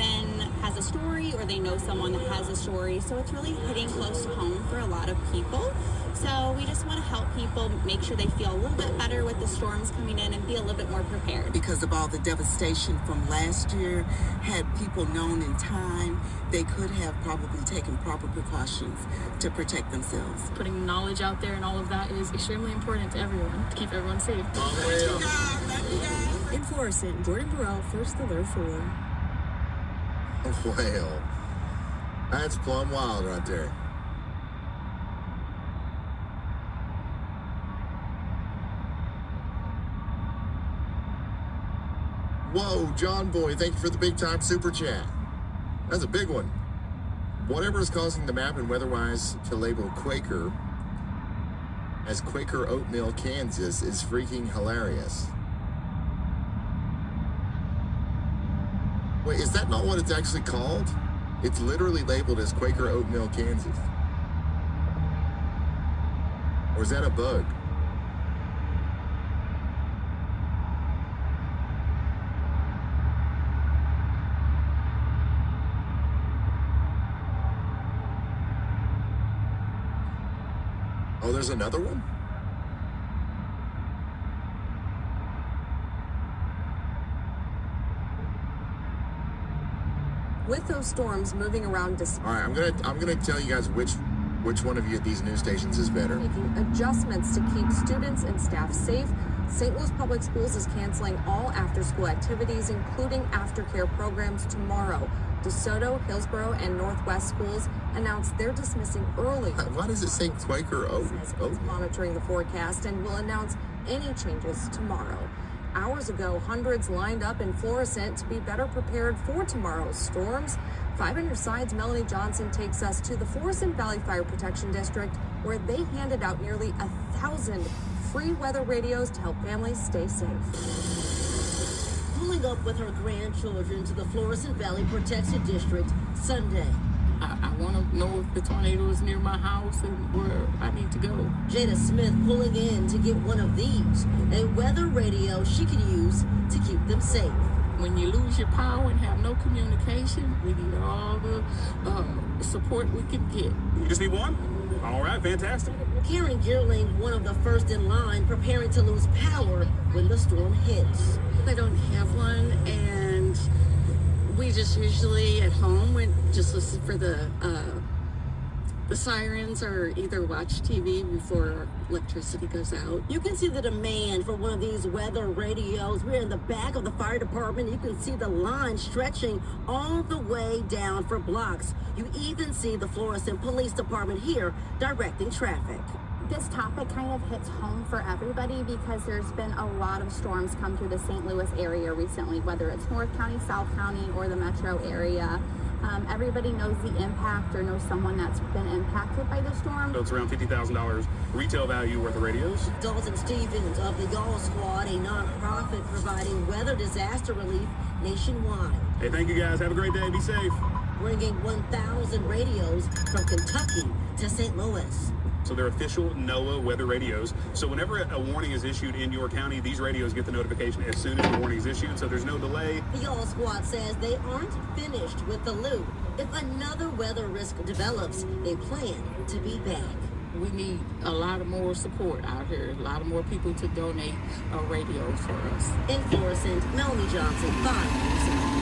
has a story or they know someone that has a story, so it's really hitting close to home for a lot of people. So we just want to help people make sure they feel a little bit better with the storms coming in and be a little bit more prepared. Because of all the devastation from last year, had people known in time, they could have probably taken proper precautions to protect themselves. Putting knowledge out there and all of that is extremely important to everyone to keep everyone safe. In Florissant, Jordan Burrell, First Alert 4. Well, that's plumb wild right there. Whoa, John Boy, thank you for the big time super chat. That's a big one. Whatever is causing the map and weatherwise to label Quaker as Quaker Oatmeal, Kansas is freaking hilarious. Wait, is that not what it's actually called? It's literally labeled as Quaker Oatmeal, Kansas. Or is that a bug? Oh, there's another one? With those storms moving around, All right, I'm gonna tell you guys which one of you at these news stations is better. making adjustments to keep students and staff safe. St. Louis Public Schools is canceling all after-school activities, including aftercare programs tomorrow. DeSoto, Hillsborough, and Northwest schools announced they're dismissing early. Why does it say Quaker Oatmeal? Monitoring the forecast and will announce any changes tomorrow. Hours ago, hundreds lined up in Florissant to be better prepared for tomorrow's storms. 5 on your sides, Melanie Johnson takes us to the Florissant Valley Fire Protection District, where they handed out nearly 1,000 free weather radios to help families stay safe. Pulling up with her grandchildren to the Florissant Valley Protection District Sunday. I want to know if the tornado is near my house and where I need to go. Jada Smith pulling in to get one of these, a weather radio she can use to keep them safe. When you lose your power and have no communication, we need all the support we can get. You just need one? All right, fantastic. Karen Gearling, one of the first in line, preparing to lose power when the storm hits. I don't have one, and we just usually at home we just listen for the The sirens are either watch TV before electricity goes out. You can see the demand for one of these weather radios. We're in the back of the fire department. You can see the line stretching all the way down for blocks. You even see the Florissant Police Department here directing traffic. This topic kind of hits home for everybody because there's been a lot of storms come through the St. Louis area recently, whether it's North County, South County, or the metro area. Everybody knows the impact or knows someone that's been impacted by the storm. So it's around $50,000 retail value worth of radios. Dalton Stevens of the Y'all Squad, a nonprofit providing weather disaster relief nationwide. Hey, thank you guys. Have a great day. Be safe. Bringing 1,000 radios from Kentucky to St. Louis. So they're official NOAA weather radios. So whenever a warning is issued in your county, these radios get the notification as soon as the warning is issued. So there's no delay. The Y'all Squad says they aren't finished with the loop. If another weather risk develops, they plan to be back. We need a lot of more support out here, a lot of more people to donate radios for us. In Florissant, Melanie Johnson, 5 News.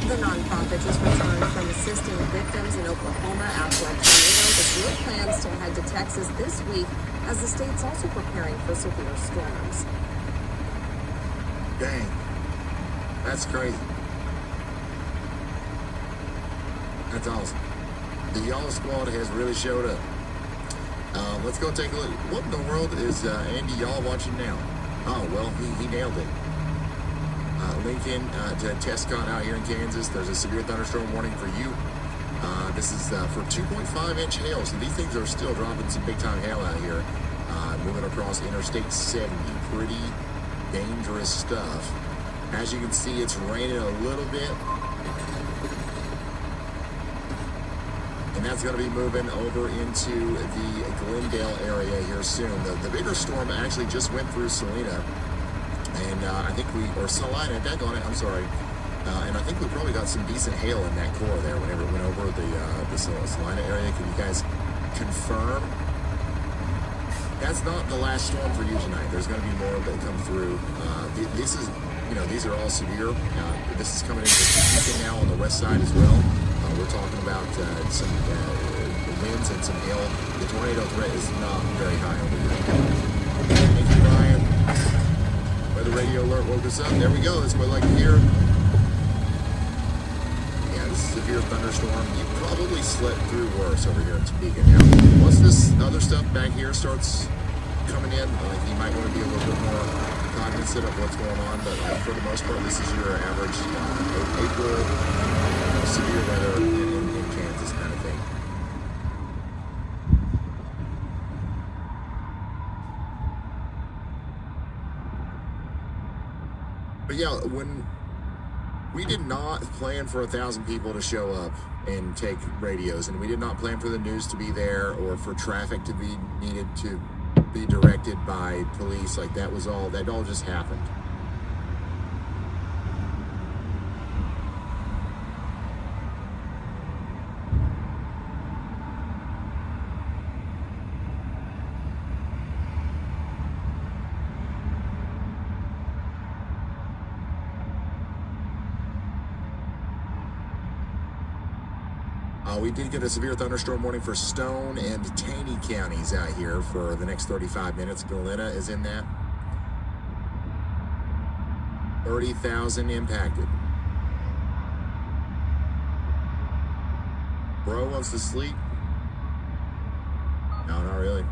The nonprofit just returned from assisting victims in Oklahoma after a tornado with real plans to head to Texas this week as the state's also preparing for severe storms. Dang. That's crazy. That's awesome. The Y'all Squad has really showed up. Let's go take a look. What in the world is Andy Y'all watching now? Oh, well, he nailed it. Lincoln to Tescott out here in Kansas. There's a severe thunderstorm warning for you. This is for 2.5-inch hail. So these things are still dropping some big-time hail out here. Moving across Interstate 70. Pretty dangerous stuff. As you can see, it's raining a little bit. And that's going to be moving over into the Glendale area here soon. The bigger storm actually just went through Salina. And I think or Salina, daggone it, I'm sorry. And I think we probably got some decent hail in that core there whenever it went over the Salina area. Can you guys confirm? That's not the last storm for you tonight. There's going to be more that come through. This is, these are all severe. This is coming into Topeka now on the west side as well. We're talking about some winds and some hail. The tornado threat is not very high over here. Thank you, Ryan. Weather radio alert woke us up. There we go. That's what I like to hear. Yeah, this is a severe thunderstorm. You probably slept through worse over here in Topeka. Now, once this other stuff back here starts coming in, you might want to be a little bit more cognizant of what's going on. But for the most part, this is your average April severe weather in Kansas kind of thing. But yeah, when we did not plan for 1,000 people to show up and take radios, and we did not plan for the news to be there or for traffic to be needed to be directed by police. Like that all just happened. We did get a severe thunderstorm warning for Stone and Taney counties out here for the next 35 minutes. Galena is in that. 30,000 impacted. Bro wants to sleep? No, not really.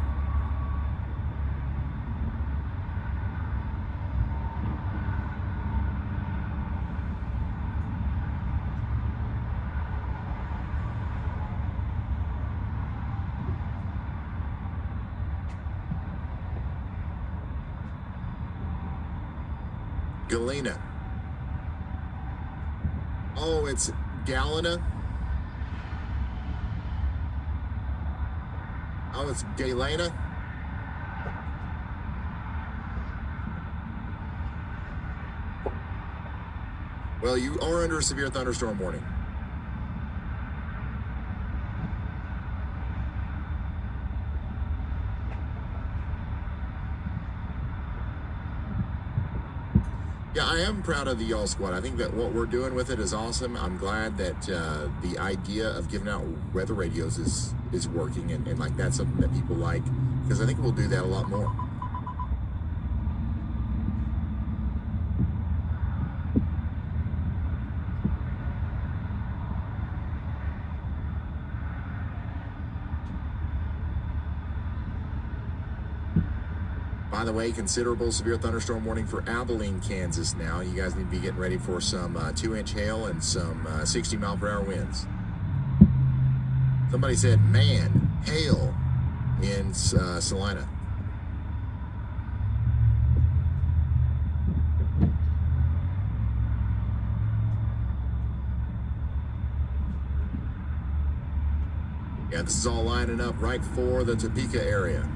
Galena. Oh, it's Galena. Oh, it's Galena. Well, you are under a severe thunderstorm warning. Yeah, I am proud of the Y'all Squad. I think that what we're doing with it is awesome. I'm glad that the idea of giving out weather radios is working, and like that's something that people like, because I think we'll do that a lot more. By the way, considerable severe thunderstorm warning for Abilene, Kansas now. You guys need to be getting ready for some 2-inch hail and some 60-mile-per-hour winds. Somebody said, man, hail in Salina. Yeah, this is all lining up right for the Topeka area.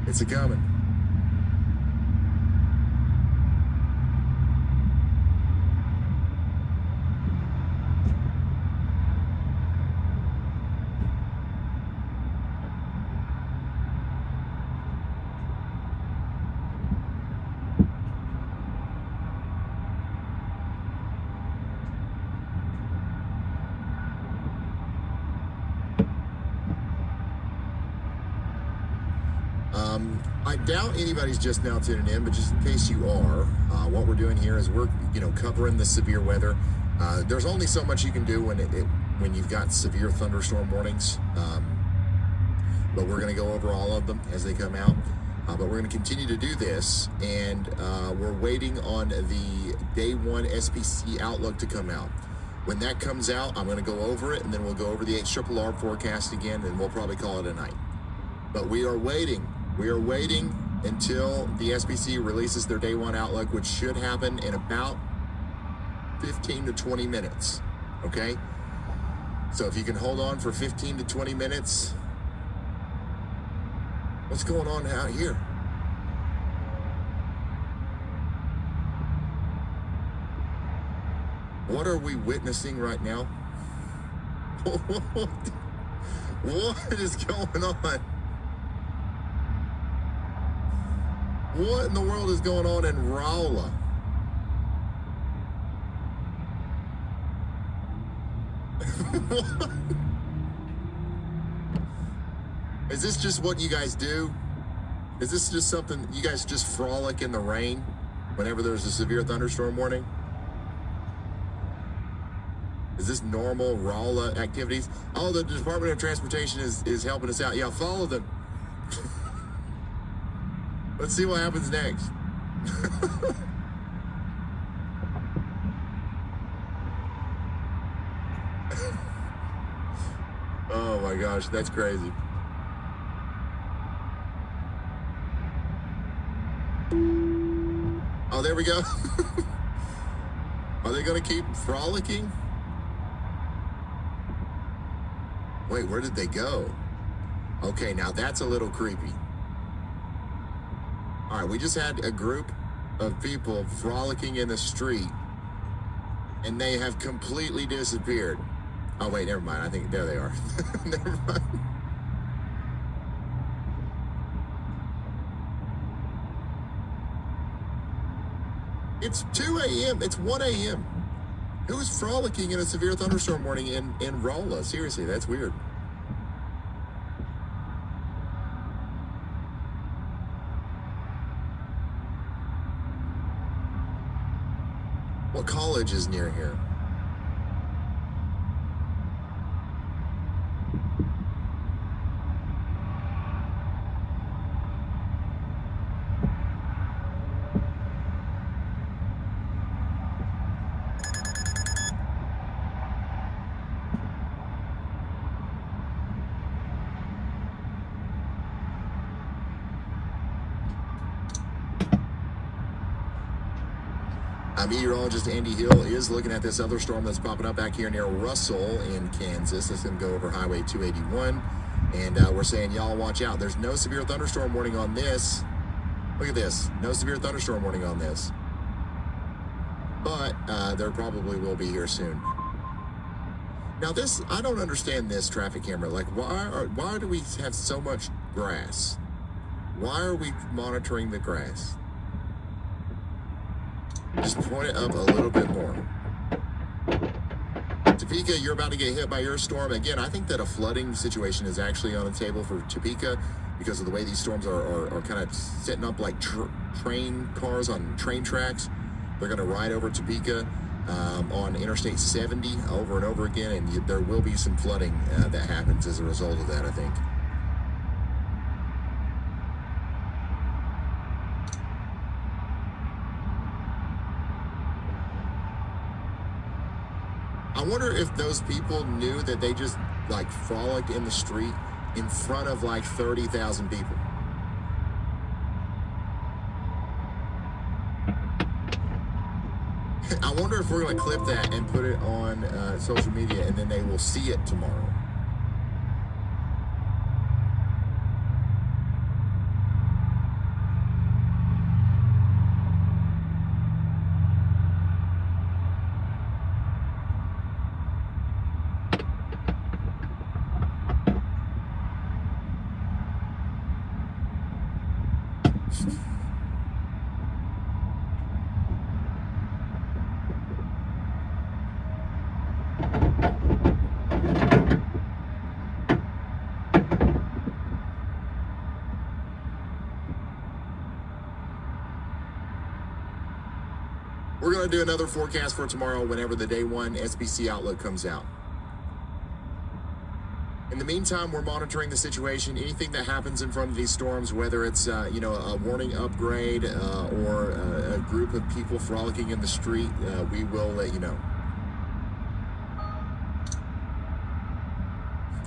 It's a coming. I doubt anybody's just now tuning in, but just in case you are, what we're doing here is we're, covering the severe weather. There's only so much you can do when you've got severe thunderstorm warnings, but we're going to go over all of them as they come out. But we're going to continue to do this, and we're waiting on the day one SPC outlook to come out. When that comes out, I'm going to go over it, and then we'll go over the HRRR forecast again, and we'll probably call it a night. But we are waiting. We are waiting until the SPC releases their day one outlook, which should happen in about 15 to 20 minutes, okay? So if you can hold on for 15 to 20 minutes, what's going on out here? What are we witnessing right now? What is going on? What in the world is going on in Rolla? Is this just what you guys do? Is this just something you guys just frolic in the rain whenever there's a severe thunderstorm warning? Is this normal Rolla activities? Oh, the Department of Transportation is helping us out. Yeah, follow them. Let's see what happens next. Oh my gosh, that's crazy. Oh, there we go. Are they going to keep frolicking? Wait, where did they go? Okay, now that's a little creepy. All right, we just had a group of people frolicking in the street, and they have completely disappeared. Oh, wait, never mind. I think there they are. Never mind. It's 2 a.m. It's 1 a.m. Who's frolicking in a severe thunderstorm warning in Rolla? Seriously, that's weird. What college is near here? Meteorologist Andy Hill is looking at this other storm that's popping up back here near Russell in Kansas. It's going to go over Highway 281. And we're saying, y'all watch out. There's no severe thunderstorm warning on this. Look at this. No severe thunderstorm warning on this. But there probably will be here soon. Now this, I don't understand this traffic camera. Like, why do we have so much grass? Why are we monitoring the grass? Just point it up a little bit more. Topeka, you're about to get hit by your storm. Again, I think that a flooding situation is actually on the table for Topeka because of the way these storms are kind of setting up like train cars on train tracks. They're going to ride over Topeka on Interstate 70 over and over again, and there will be some flooding that happens as a result of that, I think. I wonder if those people knew that they just like frolicked in the street in front of like 30,000 people. I wonder if we're going to clip that and put it on social media, and then they will see it tomorrow. We're going to do another forecast for tomorrow whenever the day one SPC outlook comes out. In the meantime, we're monitoring the situation. Anything that happens in front of these storms, whether it's a warning upgrade or a group of people frolicking in the street, we will let you know.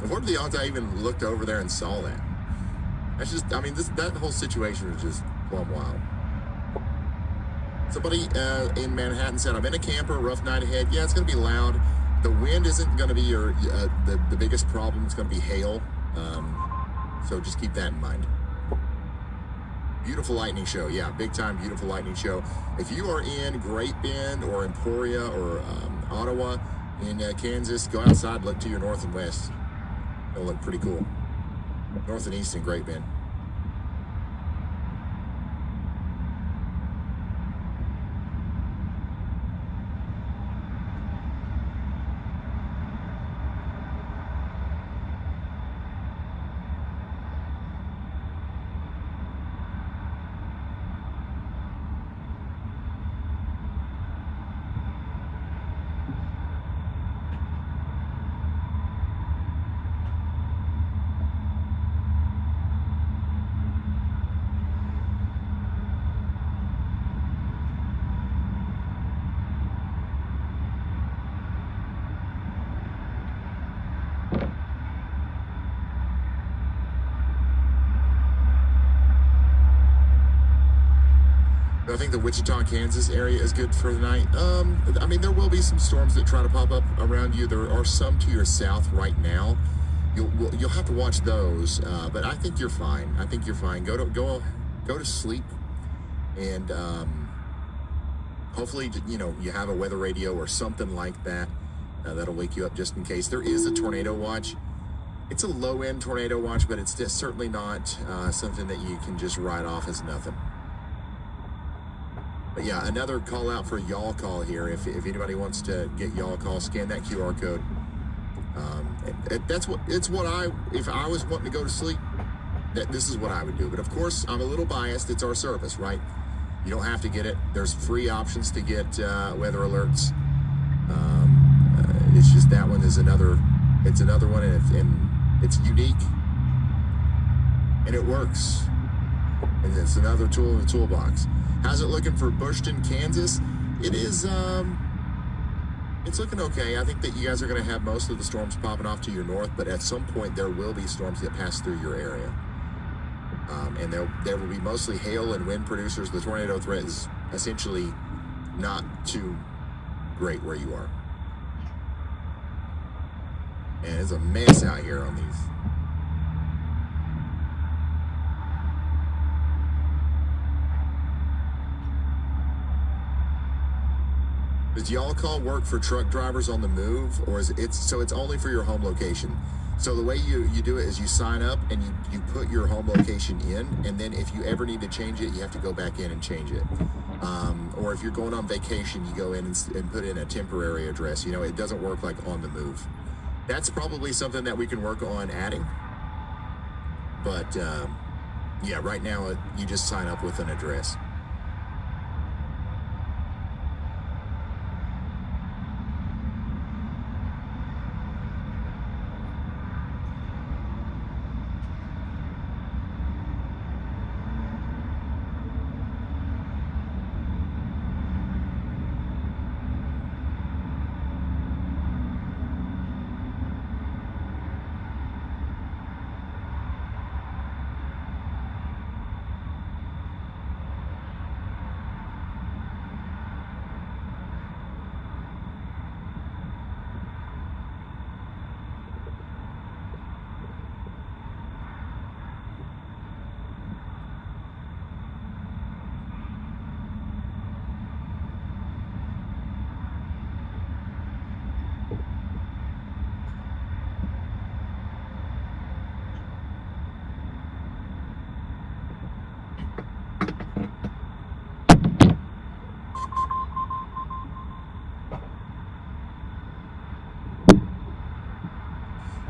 What are the odds I even looked over there and saw that? That's just, I mean, that whole situation was just plumb wild. Somebody in Manhattan said, I'm in a camper, rough night ahead. Yeah, it's going to be loud. The wind isn't going to be the biggest problem. It's going to be hail. So just keep that in mind. Beautiful lightning show. Yeah, big time beautiful lightning show. If you are in Great Bend or Emporia or Ottawa in Kansas, go outside, look to your north and west. It'll look pretty cool. North and east in Great Bend. I think the Wichita, Kansas area is good for the night. I mean, there will be some storms that try to pop up around you. There are some to your south right now. You'll have to watch those, but I think you're fine. I think you're fine. Go to sleep, and hopefully, you have a weather radio or something like that that'll wake you up just in case. There is a tornado watch. It's a low-end tornado watch, but it's just certainly not something that you can just write off as nothing. But yeah, another call out for y'all call here. If anybody wants to get y'all call, scan that QR code. If I was wanting to go to sleep, this is what I would do. But of course, I'm a little biased. It's our service, right? You don't have to get it. There's free options to get weather alerts. It's just that one is another. It's another one, and it's unique, and it works. And it's another tool in the toolbox. How's it looking for Bushton, Kansas? It is, it's looking okay. I think that you guys are going to have most of the storms popping off to your north, but at some point there will be storms that pass through your area. And there will be mostly hail and wind producers. The tornado threat is essentially not too great where you are. And it's a mess out here on these. Does y'all call work for truck drivers on the move, or it's only for your home location? So the way you do it is you sign up and you put your home location in, and then if you ever need to change it, you have to go back in and change it. Or if you're going on vacation, you go in and put in a temporary address. You know, it doesn't work like on the move. That's probably something that we can work on adding. But yeah, right now you just sign up with an address.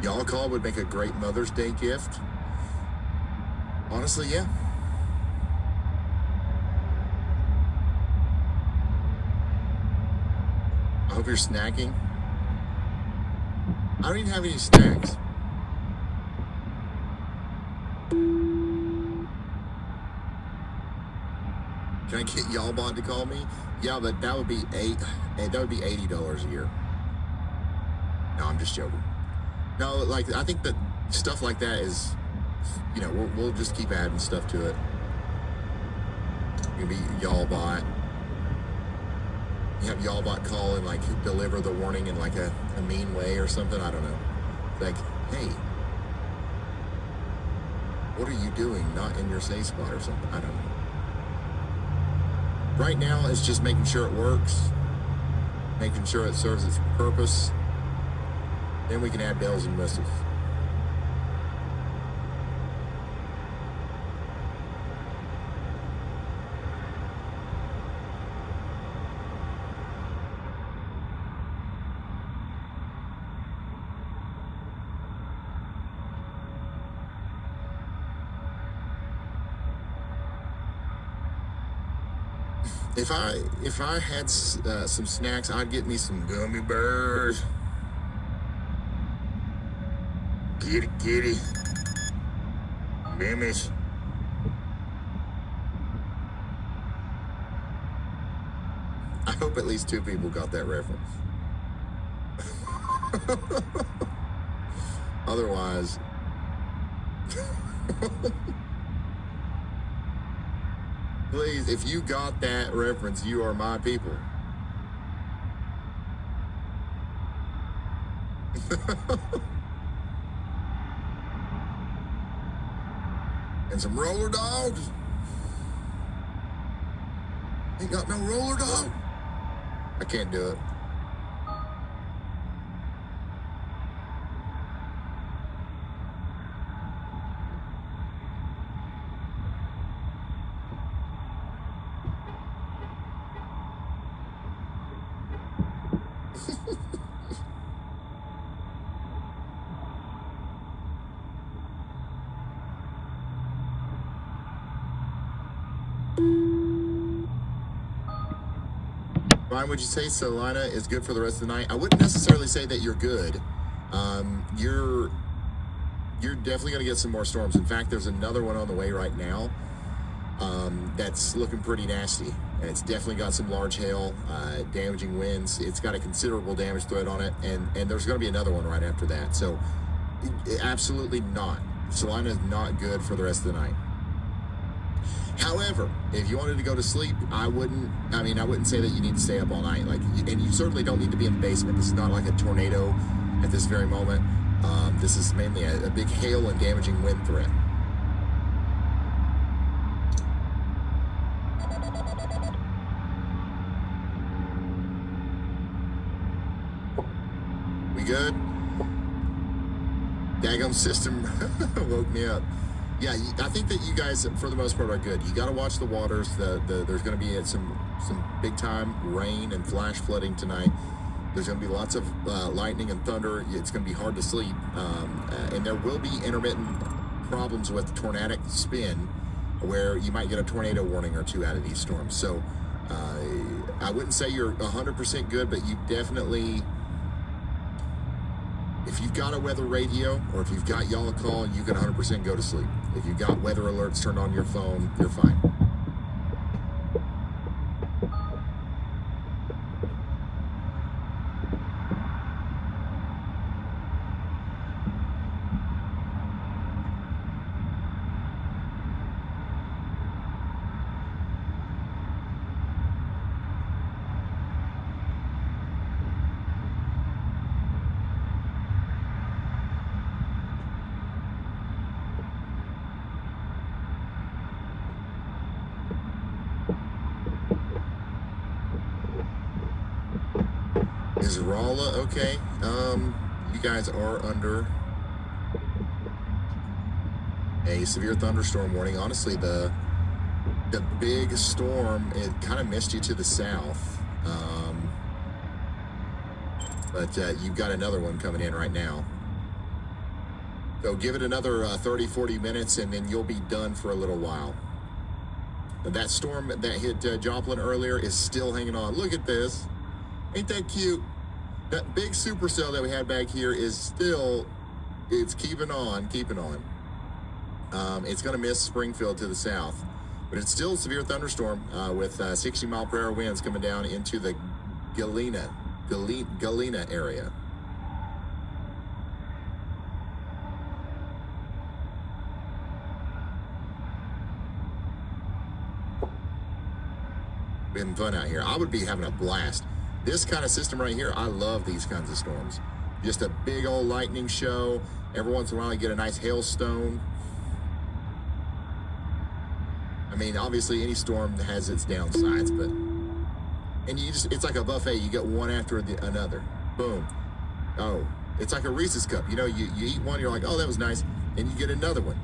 Y'all call would make a great Mother's Day gift. Honestly, yeah. I hope you're snacking. I don't even have any snacks. Can I get y'all bot to call me? Yeah, but that would be $80 a year. No, I'm just joking. No, like I think that stuff like that is, you know, we'll just keep adding stuff to it. Maybe y'all bot. You have y'all bot call and like deliver the warning in like a mean way or something. I don't know. Like, hey, what are you doing? Not in your safe spot or something. I don't know. Right now, it's just making sure it works, making sure it serves its purpose. Then we can add bells and whistles. If I had some snacks, I'd get me some gummy bears. Kitty. Mimish. I hope at least 2 people got that reference. Otherwise, please, if you got that reference, you are my people. And some roller dogs. Ain't got no roller dog. I can't do it. Ryan, would you say Salina is good for the rest of the night? I wouldn't necessarily say that you're good. You're definitely going to get some more storms. In fact, there's another one on the way right now that's looking pretty nasty. And it's definitely got some large hail, damaging winds. It's got a considerable damage threat on it. And there's going to be another one right after that. So absolutely not. Salina is not good for the rest of the night. However, if you wanted to go to sleep, I wouldn't say that you need to stay up all night. And you certainly don't need to be in the basement. This is not like a tornado at this very moment. This is mainly a big hail and damaging wind threat. We good? system woke me up. Yeah, I think that you guys, for the most part, are good. You got to watch the waters. There's going to be some big time rain and flash flooding tonight. There's going to be lots of lightning and thunder. It's going to be hard to sleep, and there will be intermittent problems with tornadic spin, where you might get a tornado warning or two out of these storms. So I wouldn't say you're 100% good, but you definitely, if you've got a weather radio or if you've got y'all a call, you can 100% go to sleep. If you've got weather alerts turned on your phone, you're fine. Is Rolla okay? You guys are under a severe thunderstorm warning. Honestly, the big storm, it kind of missed you to the south. But you've got another one coming in right now. So give it another 30, 40 minutes, and then you'll be done for a little while. That storm that hit Joplin earlier is still hanging on. Look at this. Ain't that cute? That big supercell that we had back here is still, it's keeping on. It's going to miss Springfield to the south, but it's still a severe thunderstorm with 60-mile-per-hour winds coming down into the Galena area. Been fun out here. I would be having a blast. This kind of system right here, I love these kinds of storms. Just a big old lightning show. Every once in a while, you get a nice hailstone. I mean, obviously, any storm has its downsides, but... And you just, it's like a buffet. You get one after another. Boom. Oh, it's like a Reese's cup. You know, you eat one, you're like, oh, that was nice. And you get another one.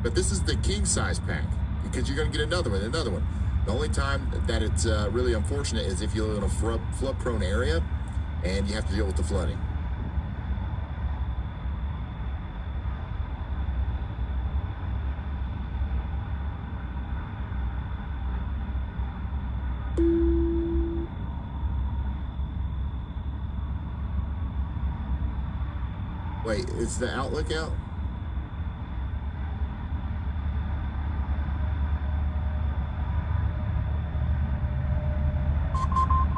But this is the king-size pack, because you're going to get another one. The only time that it's really unfortunate is if you live in a flood-prone area and you have to deal with the flooding. Wait, is the Outlook out?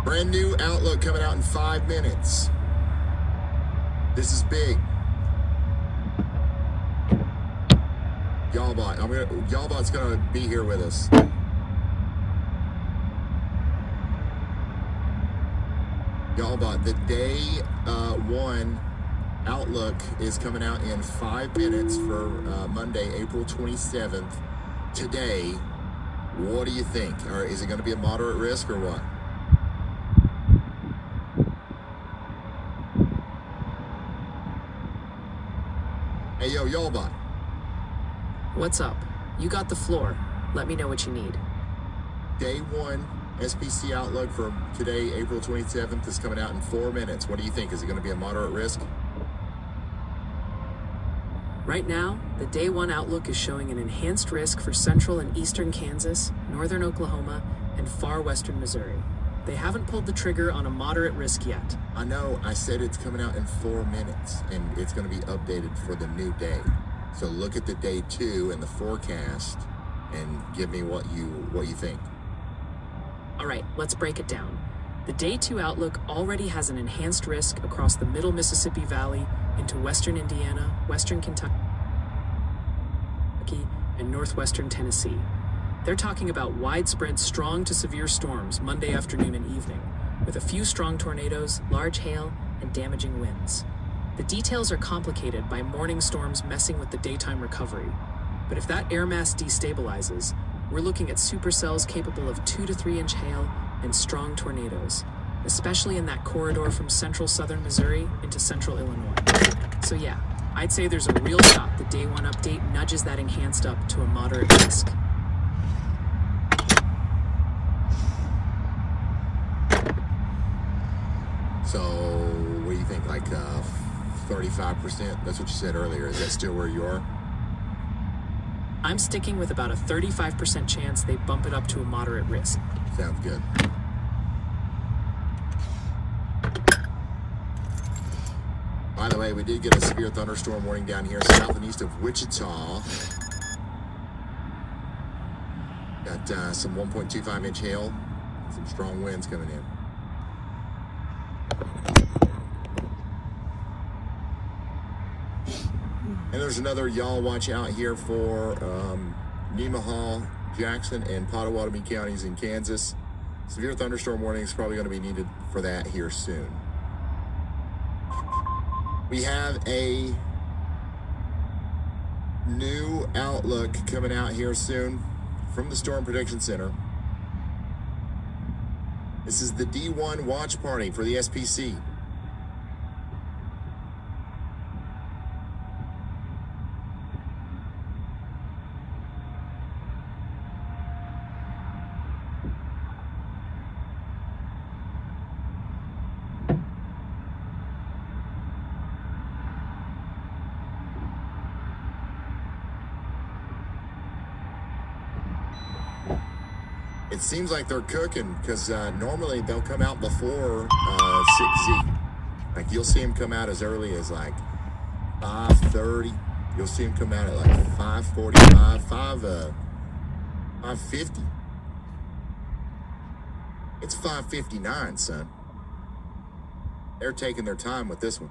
Brand new Outlook coming out in 5 minutes. This is big. Y'allbot's gonna be here with us. Y'allbot, the day one Outlook is coming out in 5 minutes for Monday, April 27th. Today, what do you think? Or is it going to be a moderate risk or what? Hey, yo, Y'allbot. What's up? You got the floor. Let me know what you need. Day one SPC Outlook for today, April 27th, is coming out in 4 minutes. What do you think? Is it going to be a moderate risk? Right now, the Day 1 Outlook is showing an enhanced risk for central and eastern Kansas, northern Oklahoma, and far western Missouri. They haven't pulled the trigger on a moderate risk yet. I know, I said it's coming out in 4 minutes, and it's going to be updated for the new day. So look at the Day 2 and the forecast, and give me what you think. All right, let's break it down. The Day 2 Outlook already has an enhanced risk across the middle Mississippi Valley into western Indiana, western Kentucky, and northwestern Tennessee. They're talking about widespread strong to severe storms Monday afternoon and evening, with a few strong tornadoes, large hail, and damaging winds. The details are complicated by morning storms messing with the daytime recovery, but if that air mass destabilizes, we're looking at supercells capable of 2 to 3 inch hail and strong tornadoes. especially in that corridor from central southern Missouri into central Illinois. So yeah, I'd say there's a real shot the day one update nudges that enhanced up to a moderate risk. So, what do you think, like 35%? That's what you said earlier. Is that still where you are? I'm sticking with about a 35% chance they bump it up to a moderate risk. Sounds good. By the way, we did get a severe thunderstorm warning down here south and east of Wichita. Got some 1.25 inch hail, some strong winds coming in. And there's another y'all watch out here for Nemaha, Jackson, and Pottawatomie counties in Kansas. Severe thunderstorm warning is probably going to be needed for that here soon. We have a new outlook coming out here soon from the Storm Prediction Center. This is the D1 watch party for the SPC. It seems like they're cooking because normally they'll come out before 6Z. Like you'll see them come out as early as like 5:30. You'll see them come out at like 5:45, 5:50. It's 5:59, son. They're taking their time with this one.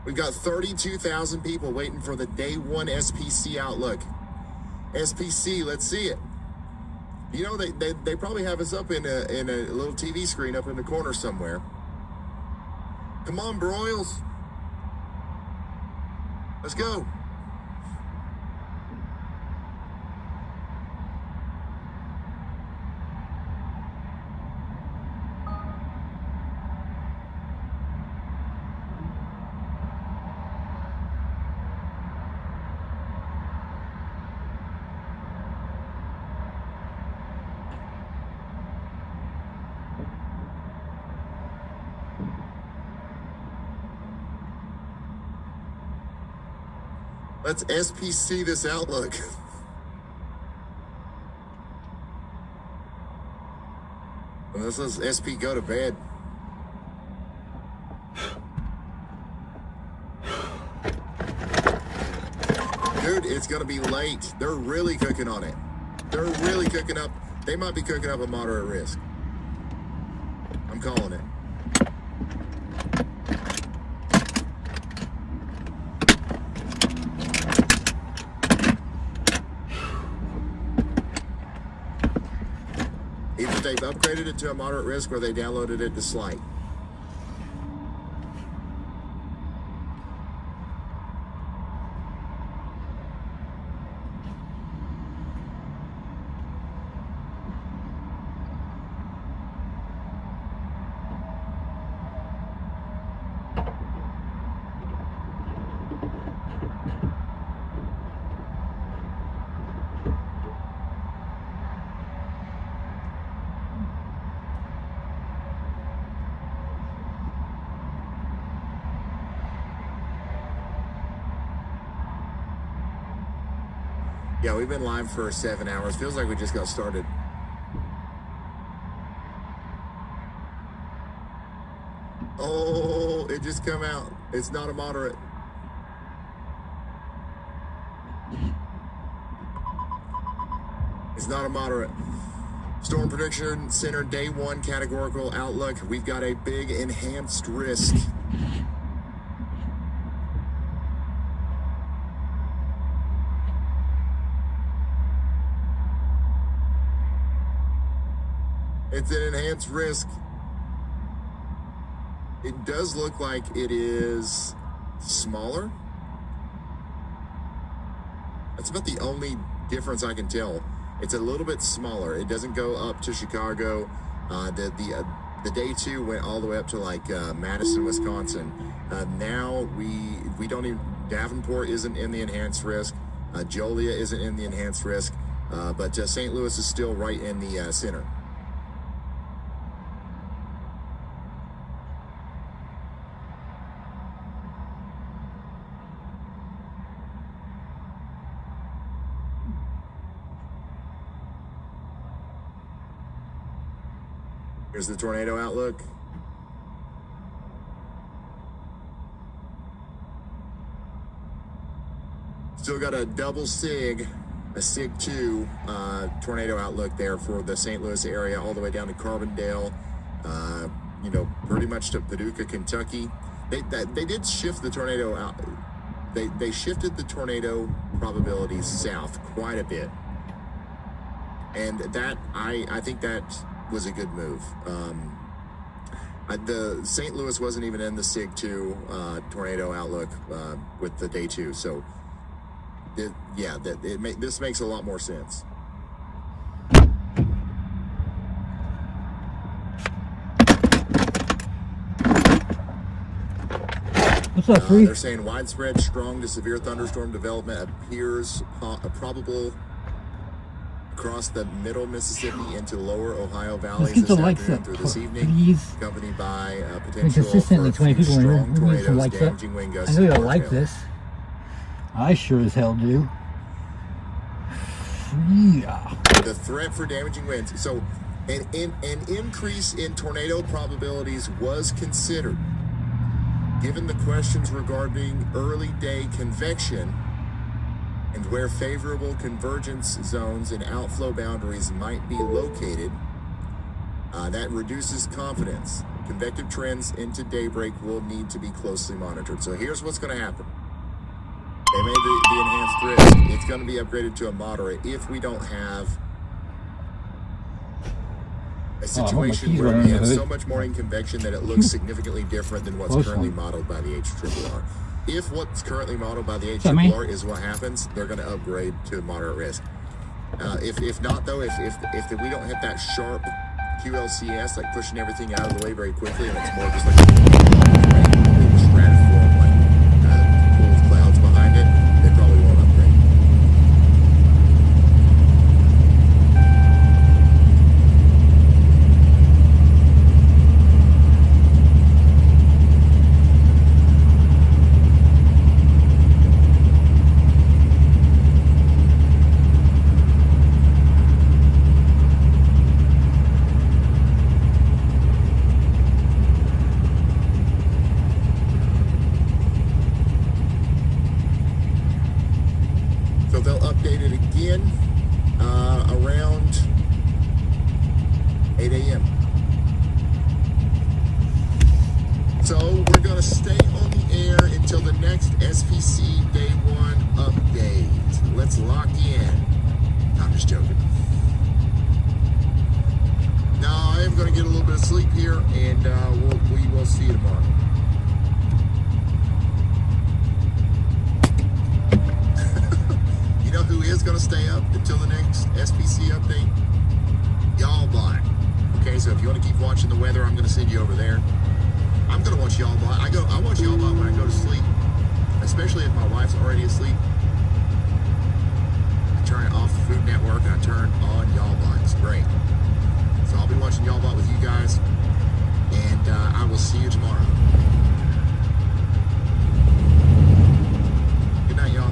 We've got 32,000 people waiting for the day one SPC outlook. SPC, let's see it. You know, they probably have us up in a little TV screen up in the corner somewhere. Come on, broils. Let's go. Let's SPC this outlook. And let's SP go to bed. Dude, it's gonna be late. They're really cooking on it. They're really cooking up. They might be cooking up a moderate risk. I'm calling it. Either they've upgraded it to a moderate risk or they downloaded it to slight. Yeah, we've been live for 7 hours. Feels like we just got started. Oh, it just come out. It's not a moderate. It's not a moderate. Storm Prediction Center Day 1 categorical outlook. We've got a big enhanced risk. It's an enhanced risk. It does look like it is smaller. That's about the only difference I can tell. It's a little bit smaller. It doesn't go up to Chicago. The Day 2 went all the way up to like Madison, Wisconsin. Now we don't even, Davenport isn't in the enhanced risk. Joliet isn't in the enhanced risk. But St. Louis is still right in the center. Here's the tornado outlook. Still got a double SIG, a SIG 2 tornado outlook there for the St. Louis area, all the way down to Carbondale, pretty much to Paducah, Kentucky. They did shift the tornado out. They shifted the tornado probabilities south quite a bit. And that, I think that was a good move. The St. Louis wasn't even in the SIG 2 tornado outlook with the Day 2, so this makes a lot more sense. What's up, Free? They're saying widespread strong to severe thunderstorm development appears probable across the middle Mississippi into lower Ohio valleys this afternoon through this evening, please. accompanied by potential Consistently, 20 people in here. We need some likes up. damaging wind gusts. I know you'll like this. I sure as hell do. Yeah. The threat for damaging winds. So, an increase in tornado probabilities was considered, given the questions regarding early day convection and where favorable convergence zones and outflow boundaries might be located. That reduces confidence. Convective trends into daybreak will need to be closely monitored. So here's what's going to happen. They made the enhanced risk. It's going to be upgraded to a moderate if we don't have a situation where we have so much morning convection that it looks significally different than what's currently modeled by the HRRR. If what's currently modeled by the HRRR is what happens, they're going to upgrade to moderate risk. If not, though, if we don't hit that sharp QLCS, like pushing everything out of the way very quickly, and it's more just like stratiform, like pool of clouds behind it, they probably won't upgrade. They'll update it again around 8 a.m. So we're going to stay on the air until the next SPC Day 1 update. Let's lock in. I'm just joking. Now I am going to get a little bit of sleep here, and we will see you tomorrow. You know who is going to stay up until the next SPC update? Y'all Bot. Okay, so if you want to keep watching the weather, I'm going to send you over there. I'm going to watch Y'all Bot. I watch Y'all Bot when I go to sleep, especially if my wife's already asleep. I turn it off the Food Network and I turn on Y'all Bot. It's great. So I'll be watching Y'all Bot with you guys, and I will see you tomorrow. Good night, y'all.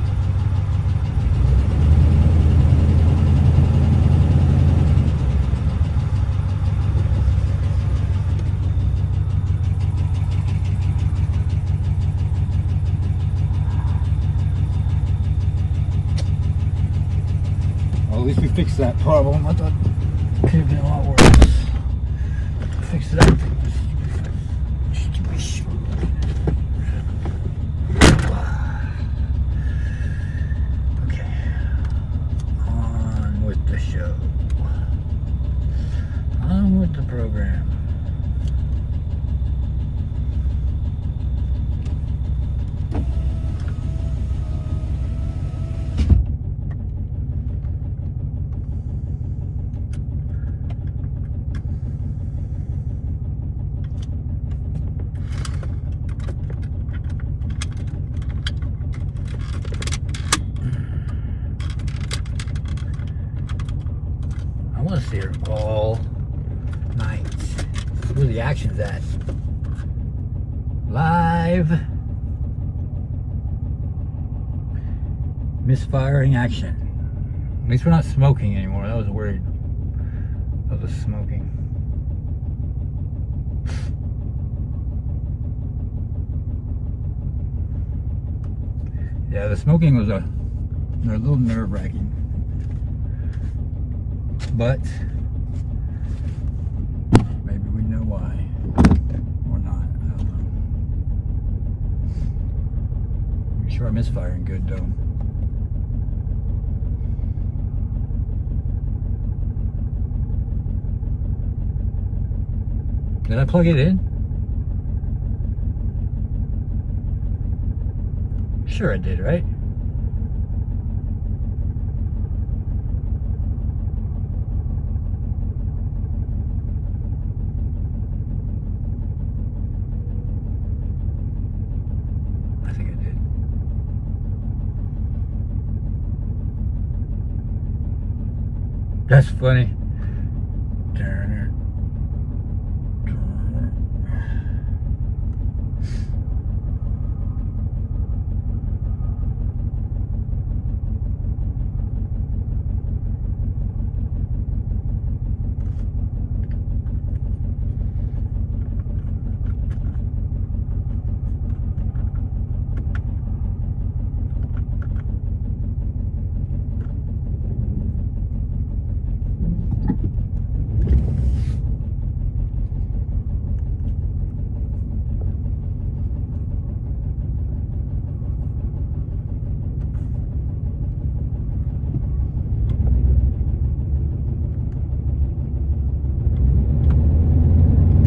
Well, at least we fixed that problem. I thought it could have been a lot worse. Fix that. Okay. On with the show. On with the program. I want to see her all night. Where the action's at. Live misfiring action. At least we're not smoking anymore. I was worried of the smoking. Yeah, the smoking was a little nerve-wracking. But maybe we know why. Or not. I don't know. I'm sure I'm misfiring good though. Did I plug it in? Sure I did, right? I think I did. That's funny.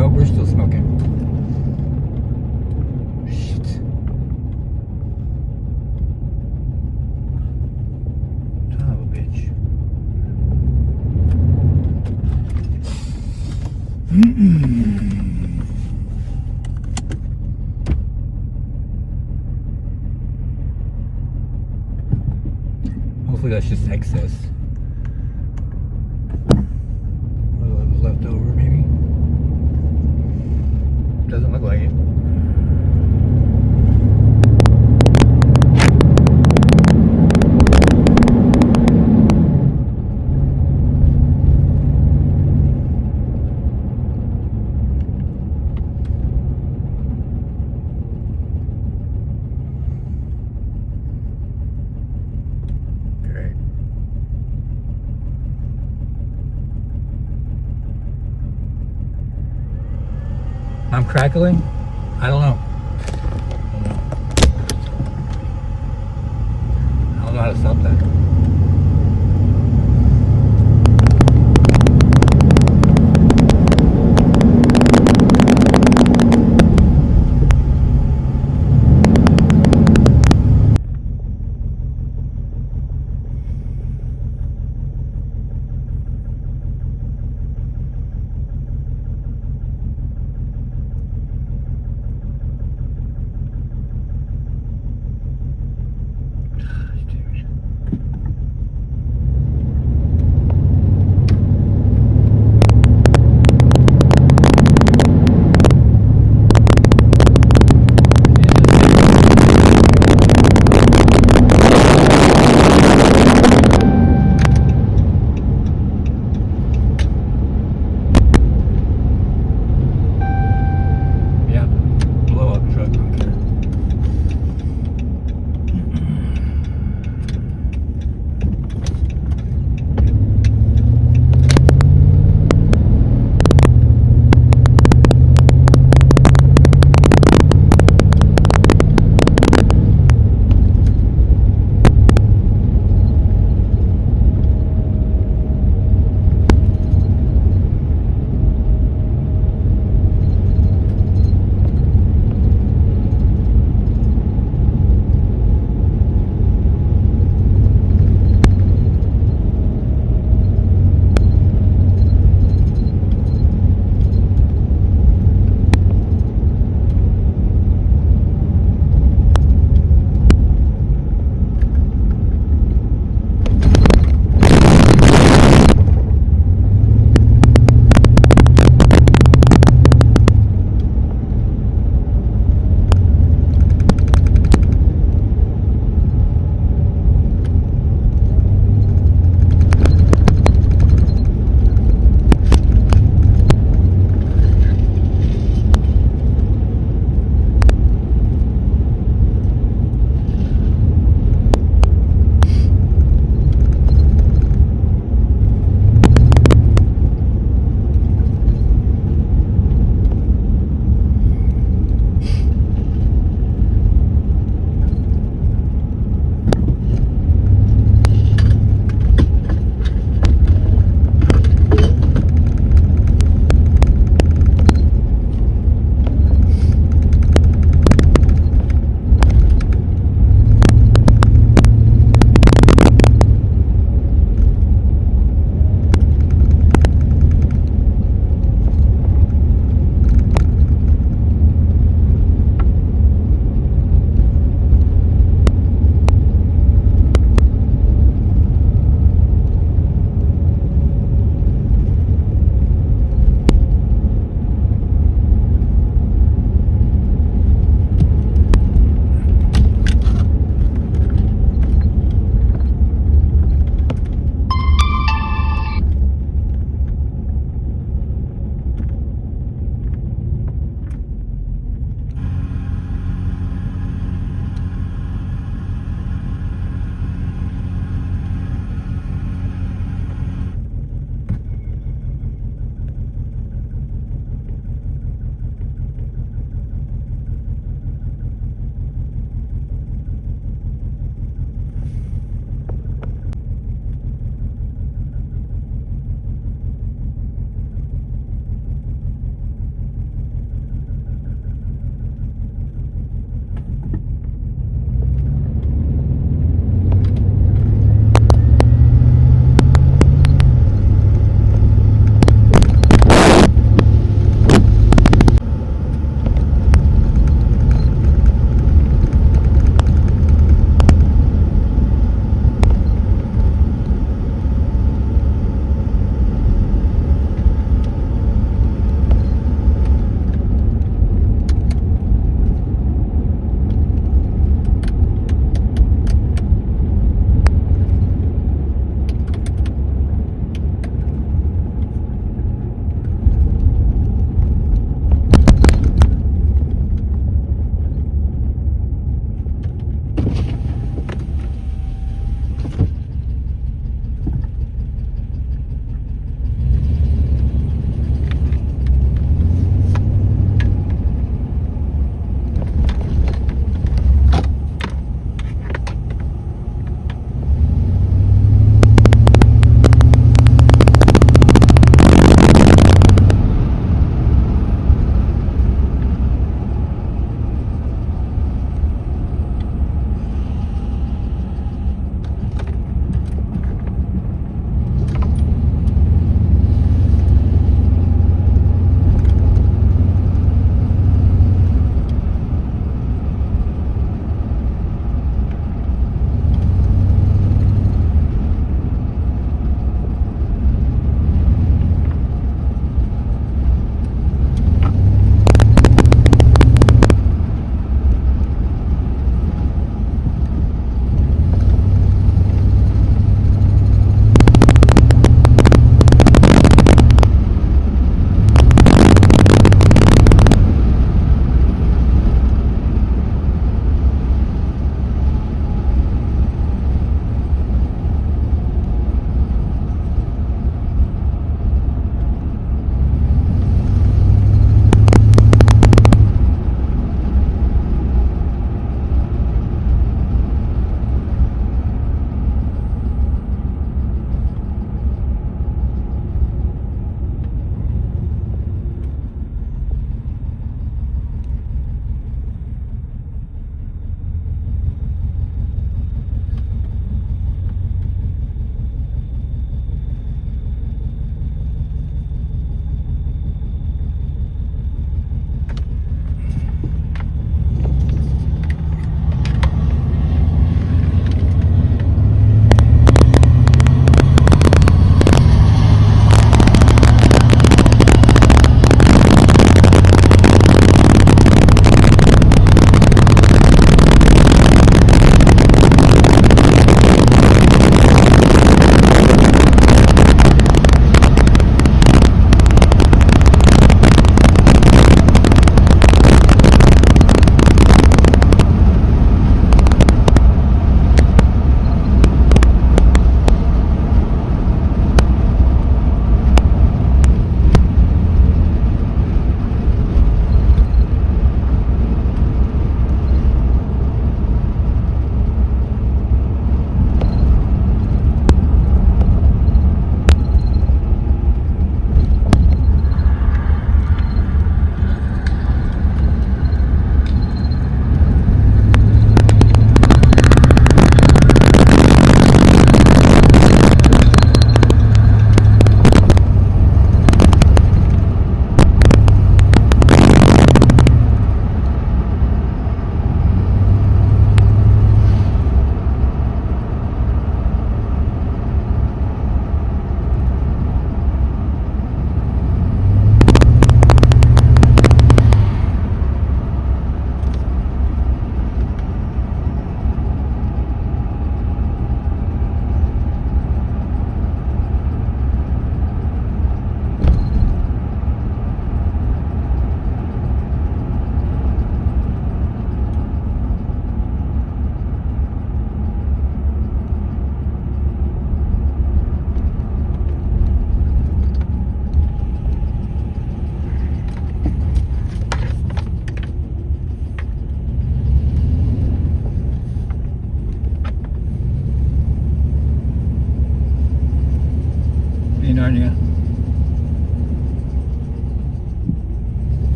Oh, we're still smoking. Shit. Son of a bitch. Hopefully that's just excess. What was left over, maybe? Doesn't look like it. Great. I'm crackling? I don't know. I don't know how to stop that.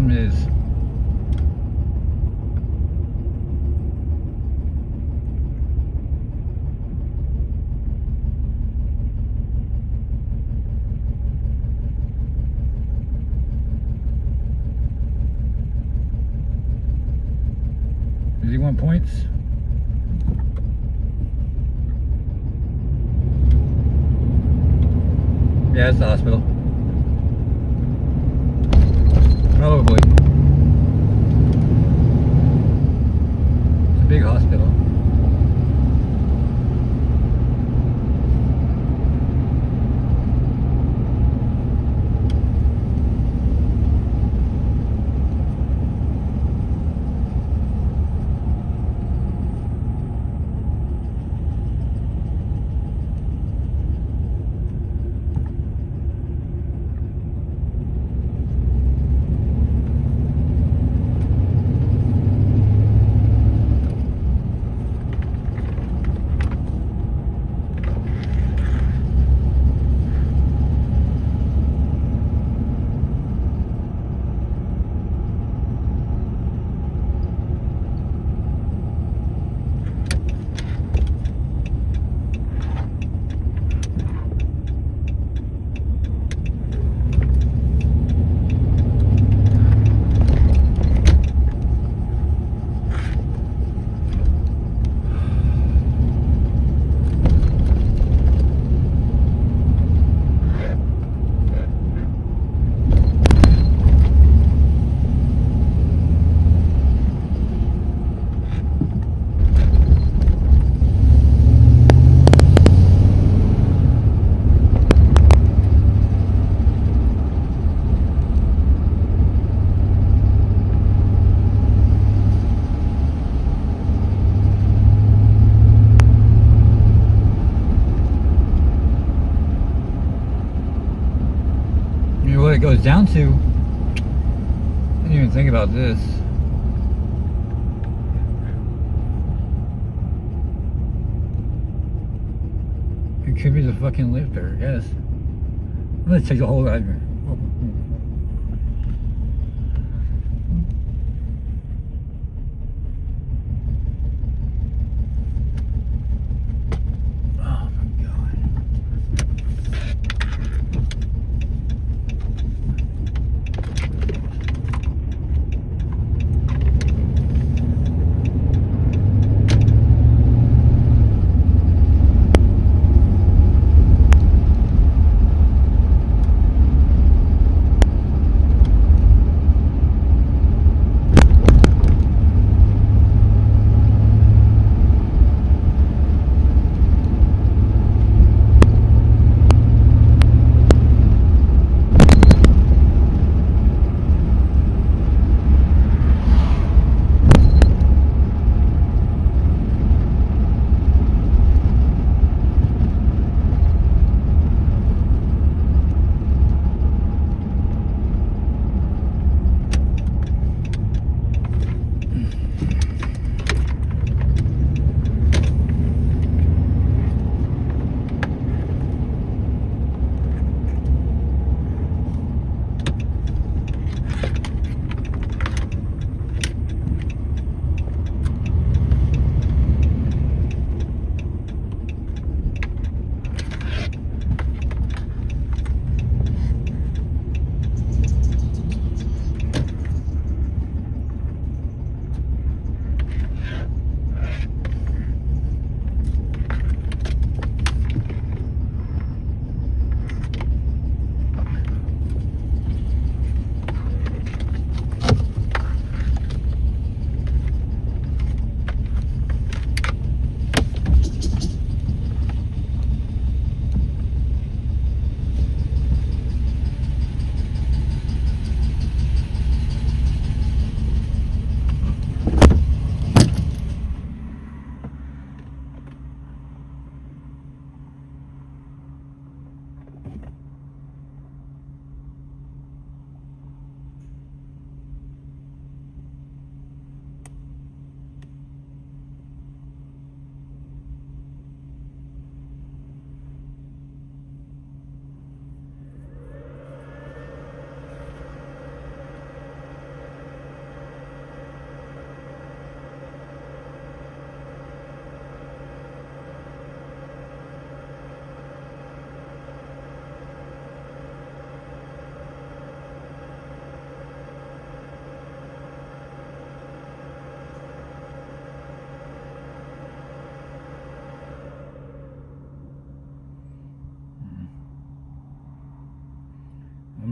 problem is does he want points? Yeah, it's the hospital. Probably. It's a big hospital. What it goes down to, I didn't even think about this. It could be the fucking lifter, yes. Let's take the whole ride.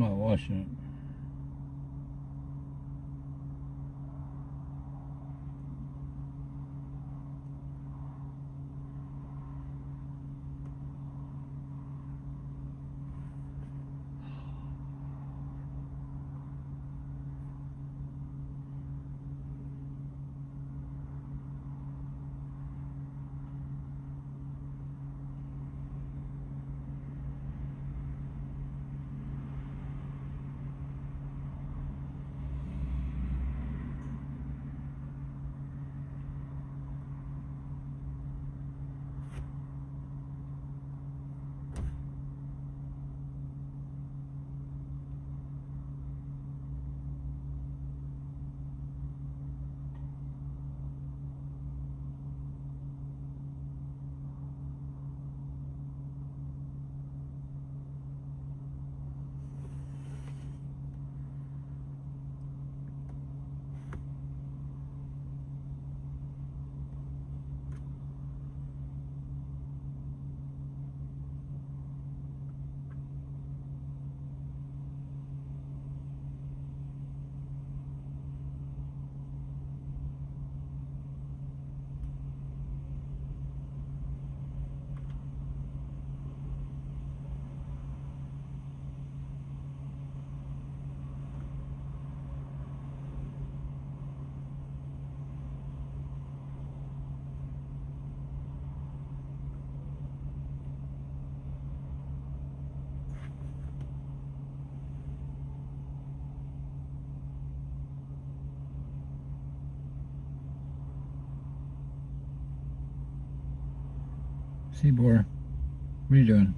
I'm not watching it. Seaboard, what are you doing?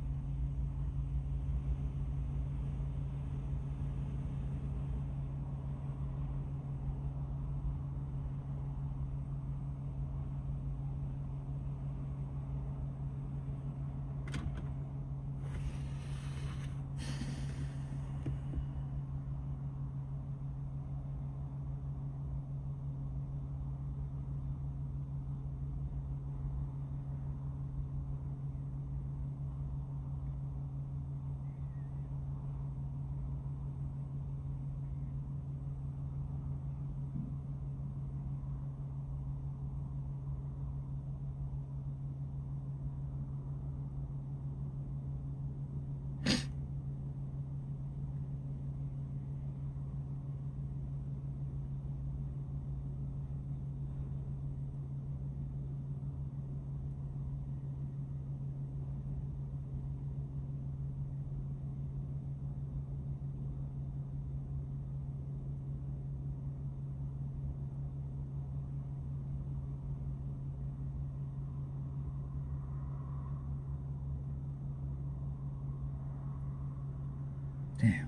Damn.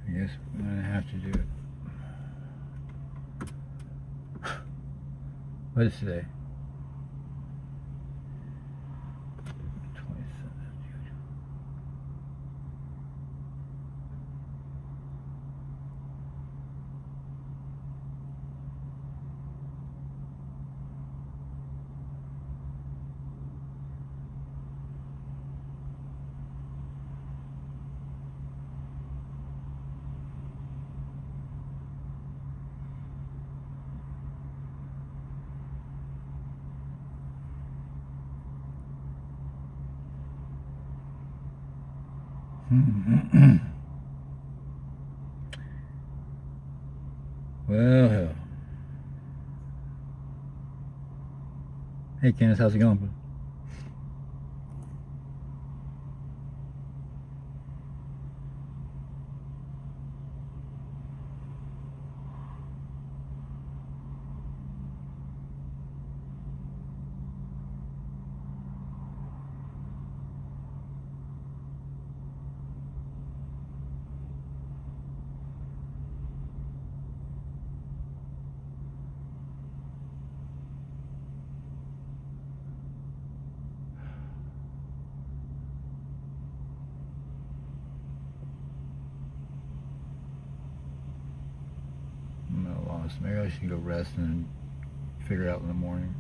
I guess I'm gonna have to do it. What is today? 27th. Well, hell. Hey, Candace, how's it going? I'm a little lost. Maybe I should go rest and figure it out in the morning.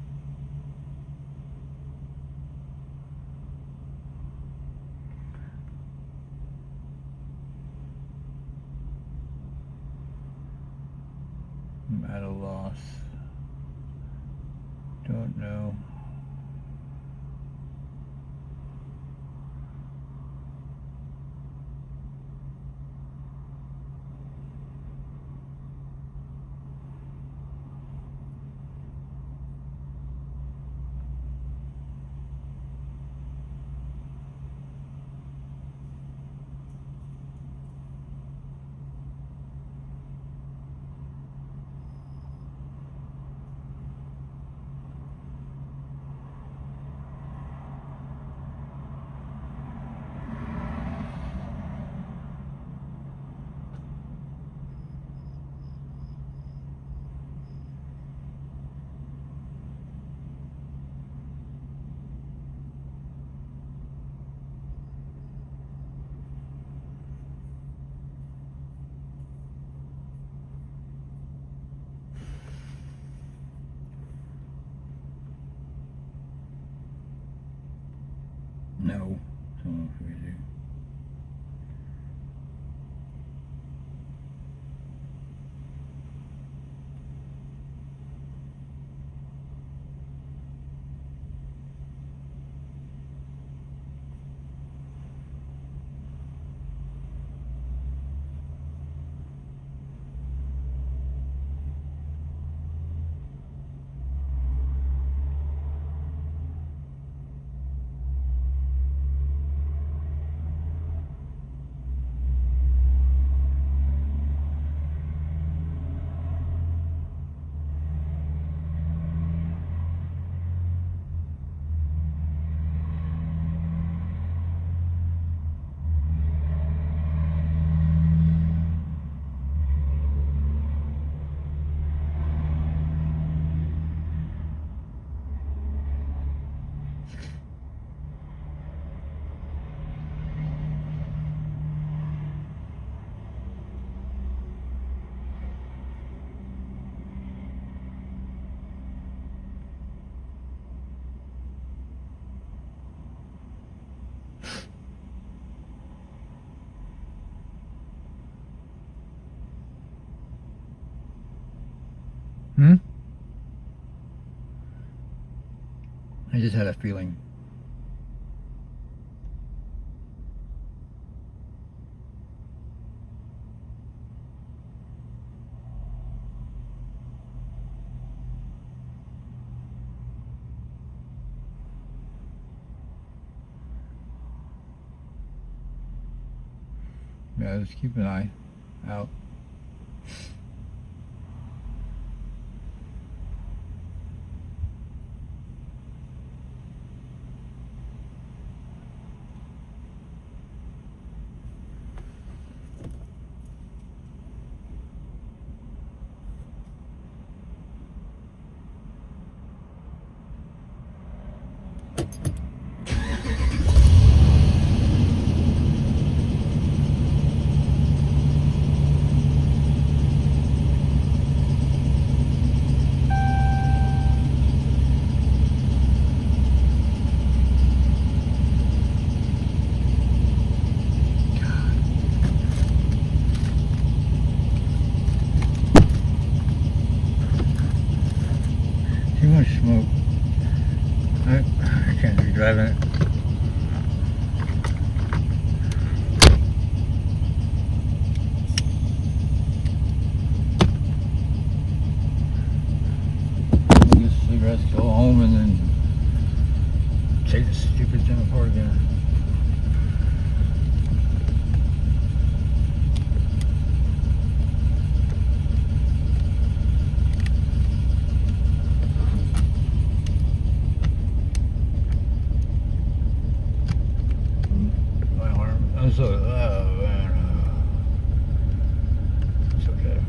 No. Oh, crazy. I just had a feeling. Yeah, just keep an eye out. Too much smoke. I can't be driving it. Get cigarettes, go home, and then take the stupid thing apart again. So, man, it's okay.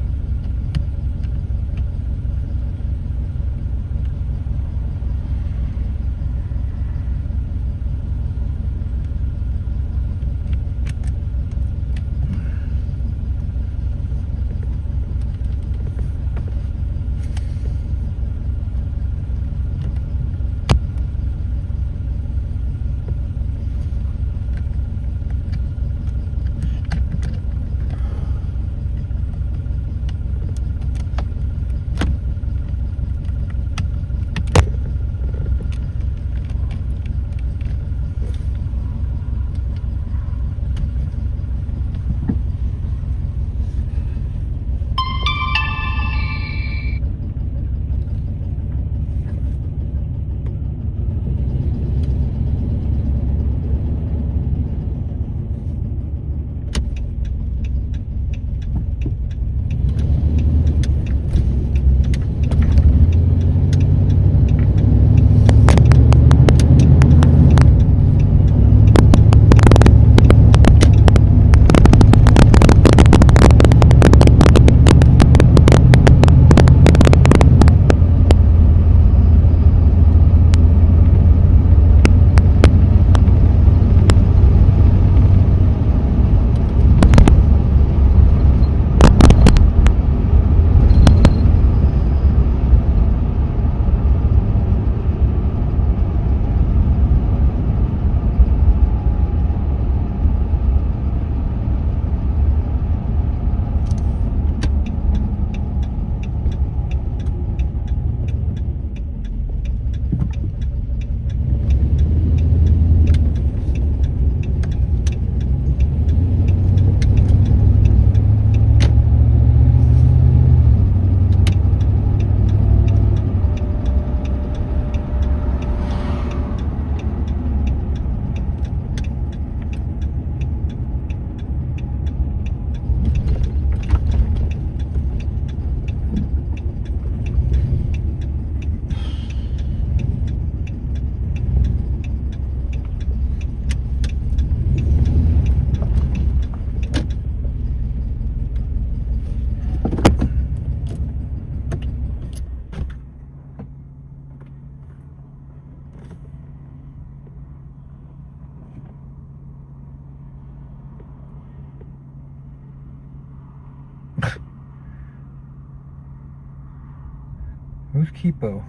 Who's Kipo?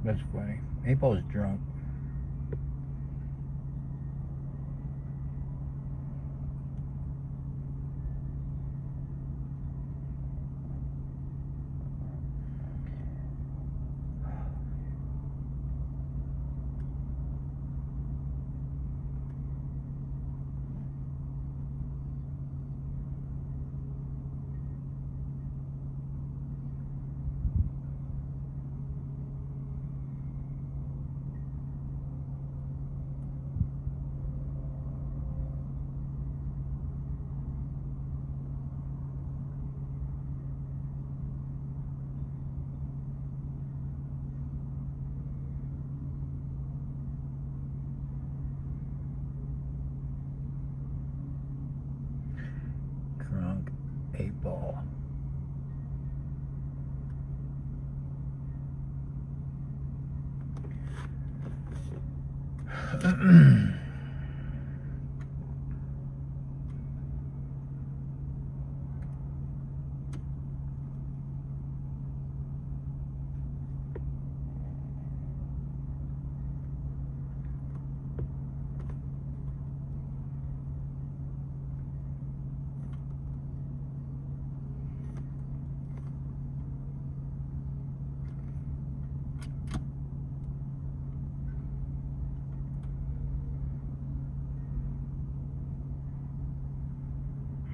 That's funny. 8-Ball's drunk. Drunk 8-Ball.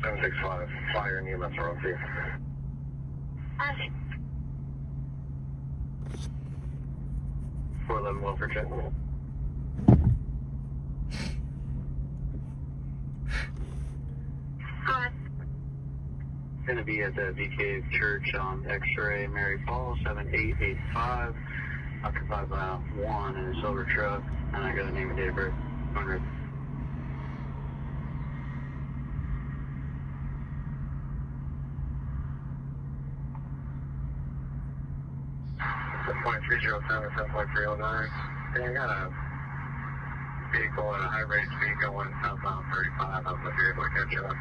$765, fire and EMS are on scene. 411 for check. Going to be at the VK Church on X-Ray, Mary Falls, 7885. Occupied by one in a silver truck. And I got a name and date of birth. 100. .307, 7.309. And I got a vehicle at a high rate speed going southbound 35. I don't know if you're able to catch up.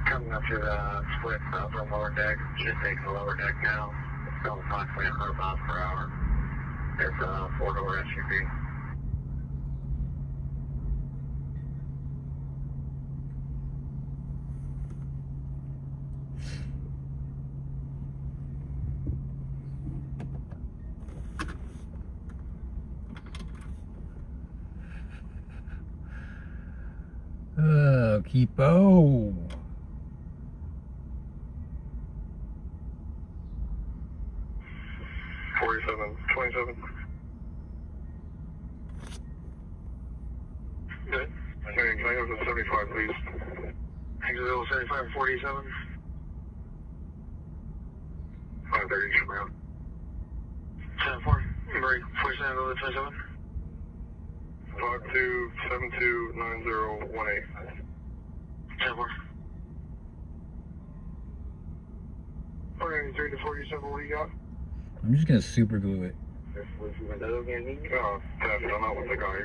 Coming up to the split up on lower deck. Should take the lower deck now. It's going approximately 100 miles per hour. It's a 4-door SUV. Kipo. $47.27. Good. Can I go to 75, please? Exit 75 and 47. 530 from out. 74. Break 47 over 27. 52729018. 74. 493 to 47, what do you got? I'm just gonna super glue it. Oh, I'm not with the guy.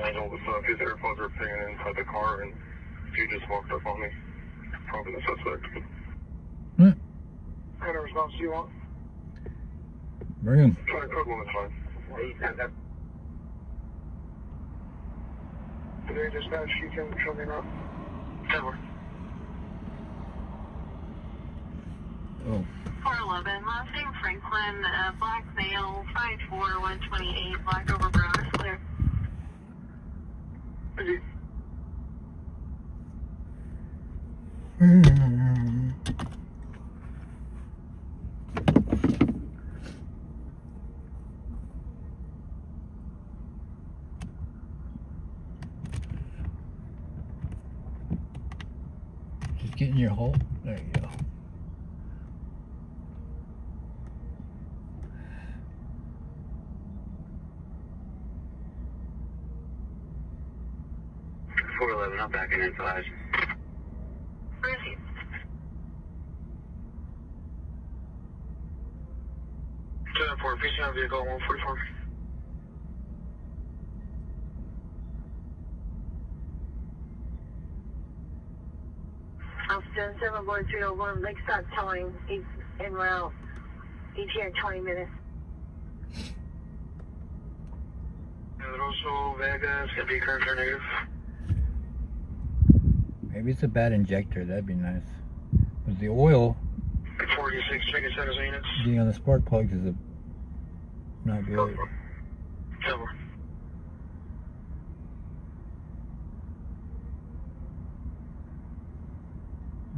And all the stuff, his AirPods are pinging inside the car, and he just walked up on me. Probably the suspect. Any response you want? Bring him. Try a code one, it's fine. Today, dispatch, you can show me now. 10-4. Oh. 411, last name Franklin, black male, 5'4", 128, black over brown, is clear. Just get in your hole. There you go. I'm backing inside. Where is he? 10-4, please have vehicle 144. Houston, 7 Board 301. Lakeside towing. He's en route. ETA 20 minutes. Rosso, Vega, it's going to be current or negative. Maybe it's a bad injector. That'd be nice. But the oil 46, checking status units. being on the spark plugs is not good. Over.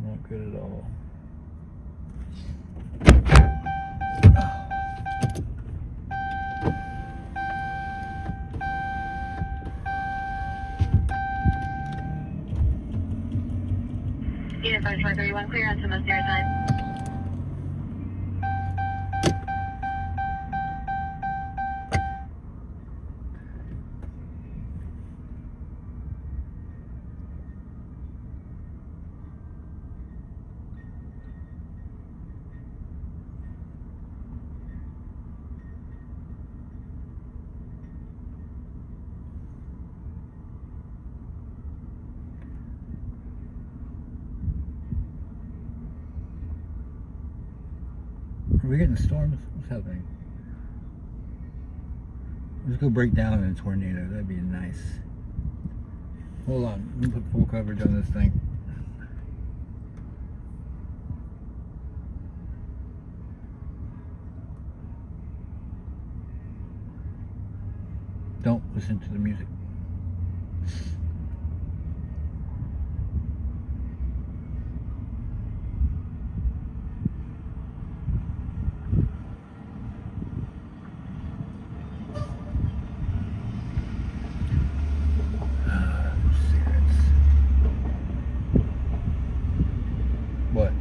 Not good at all. Unit 5431, clear on some stairs 9. Are we getting storms? What's happening? Let's go break down in a tornado. That'd be nice. Hold on. Let me put full coverage on this thing. Don't listen to the music. What?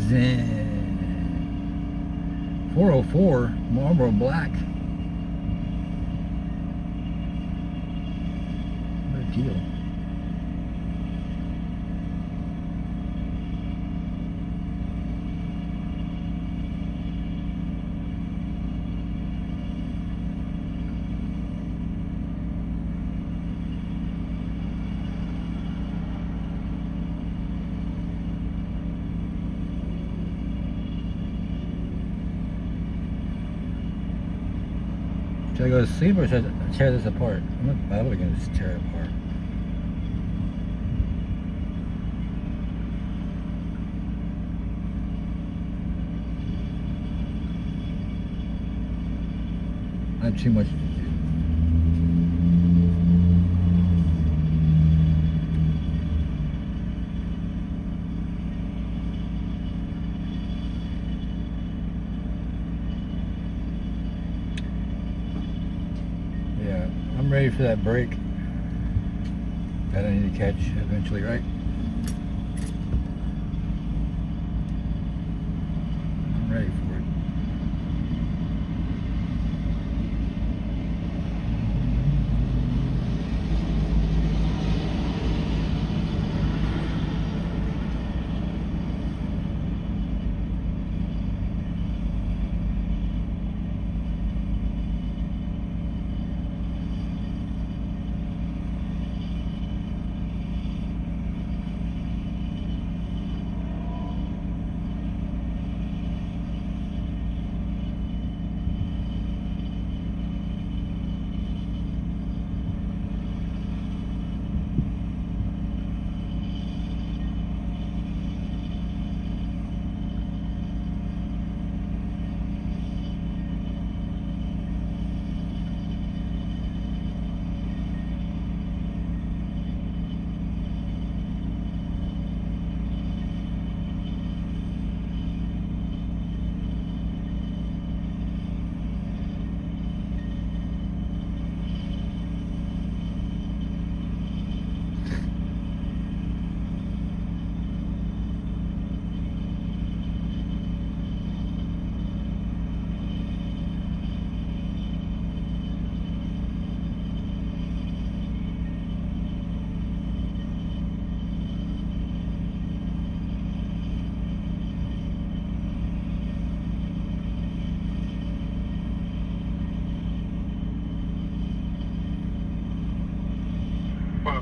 Zen 404 Marlboro Black. What a deal. Should I go to sleep or should I tear this apart? I'm probably going to just tear it apart. I have too much to do. Yeah, I'm ready for that break that I need to catch eventually, right? I'm ready for it.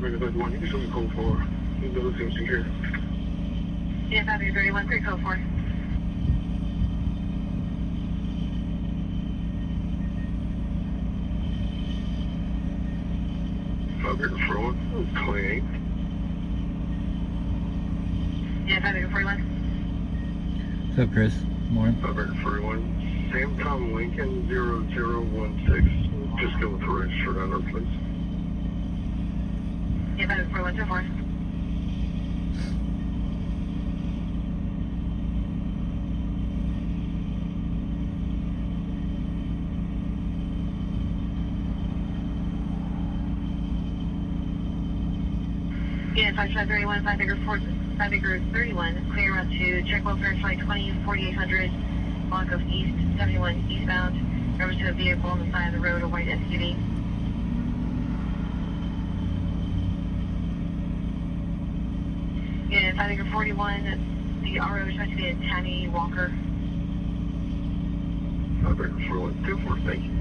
America 31, you can show me code 4. You can go to CMC here. Yeah, Avenue 31, 3 code 4. America 41, 28. Yeah, Avenue 41. What's up, Chris? Morning. America 41. Sam Tom Lincoln 0016. Just go with the registered owner, please. Yeah, Avenue 41, 24. Yeah, 5531, 5 acre 31, clear out to check welfare flight 20, 4800, block of East 71 eastbound. Over to a vehicle on the side of the road, a white SUV. Yeah, 5 acre 41, the RO is supposed to be a Tammy Walker. 5 acre 41, 24, thank you.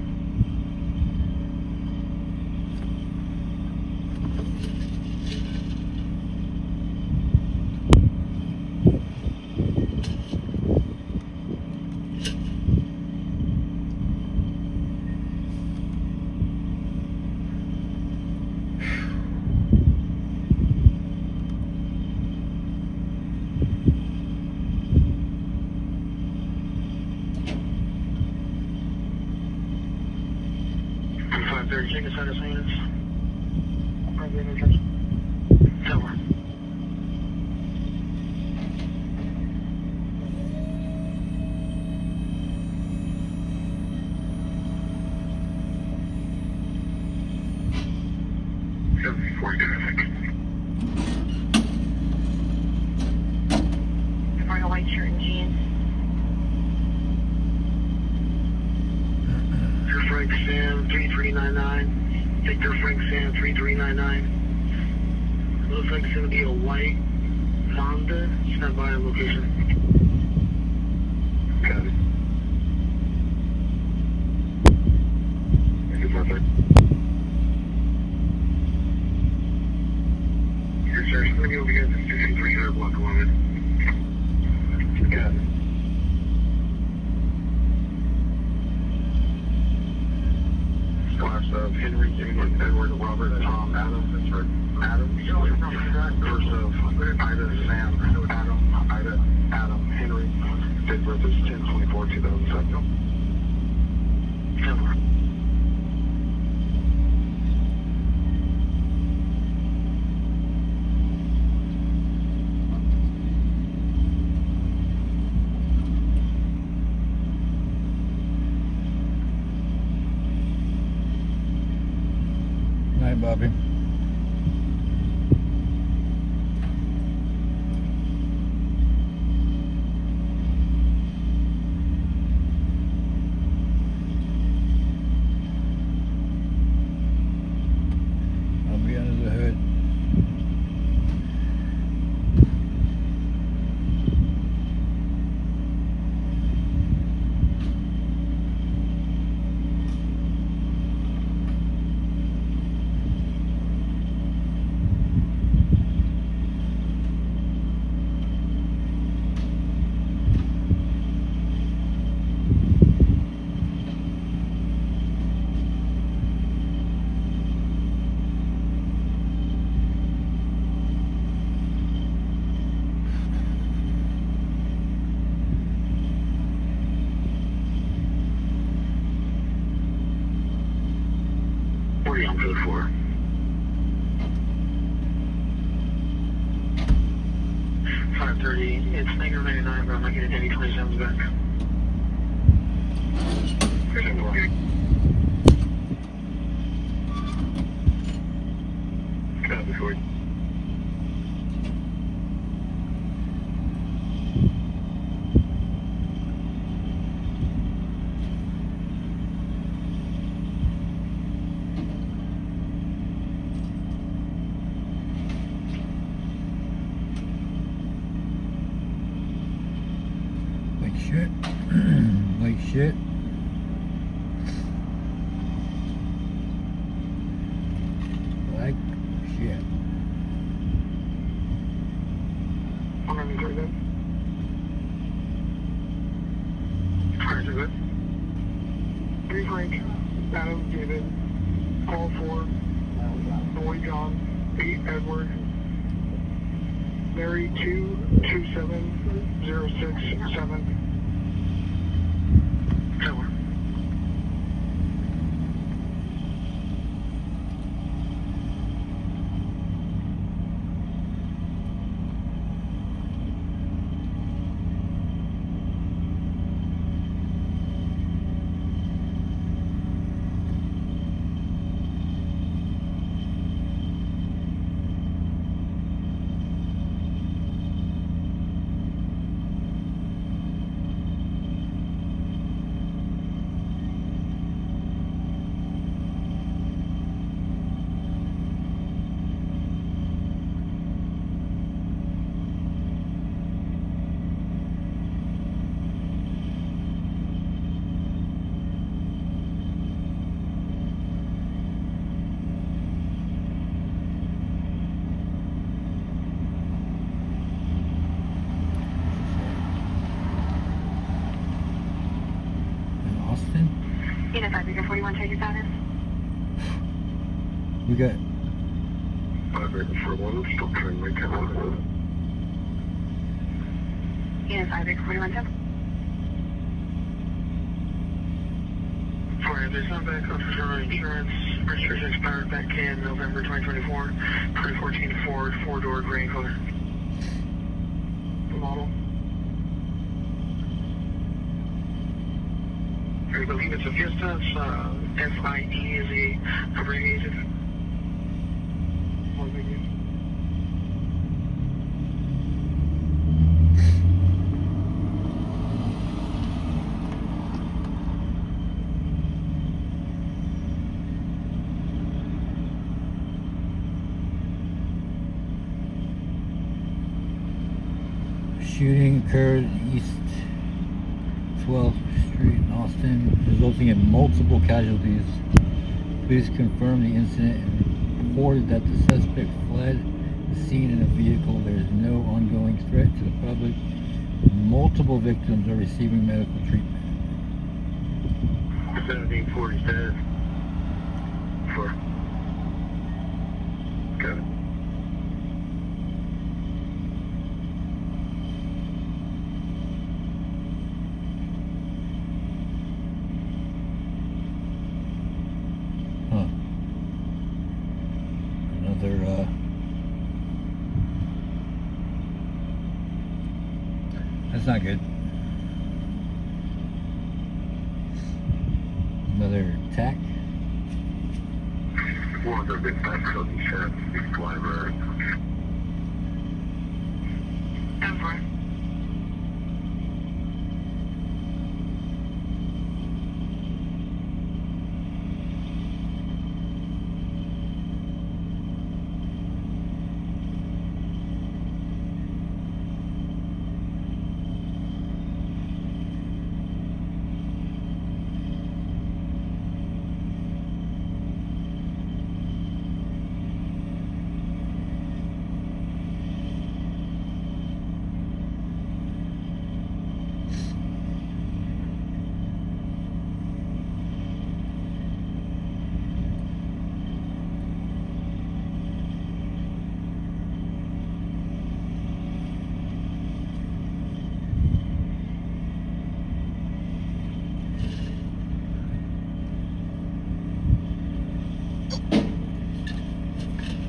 Chicken side of Sands. Tower. You're wearing a white shirt and jeans. Frank Sam 3399. Victor Frank Sam 3399. Looks like it's going to be a white Honda. Stand by on location. Got it. Thank you, perfect. Yes, sir. It's going to be over here at the 6300 block 11. Got it. Class of Henry, Edward, Robert, Tom, Adams, Adams, first of Ida, Sam, Adam, Ida, Adam, Henry, date birth is 10/24/2007. Night, Bobby. I'll be under the hood. On code 4. 530. It's negative 99, but I'm not getting any 27s back. Here's 4. Copy for you. Like shit. Like shit. Like shit. Cars are good. 3 Frank, Adam, David, Paul 4, Boy John, 8 Edward, Mary 227067. Tower. Unit 5, Victor 41, check your status. We got 5 Victor 41, still trying to make it out. Unit 5, Victor 41, check. Sorry, there's not back up for insurance. Registration expired back in November 2024. 2014 Ford, 4-door gray color. The model. I believe it's a Fiesta. It's FID is the abbreviated. shooting occurred East 12th Street in Austin, resulting in multiple casualties. Police confirmed the incident and reported that the suspect fled the scene in a vehicle. There is no ongoing threat to the public. Multiple victims are receiving medical treatment. 1740 status. 4. Got it. That's not good. Another attack. One of the big back coding shots, big driver. Over.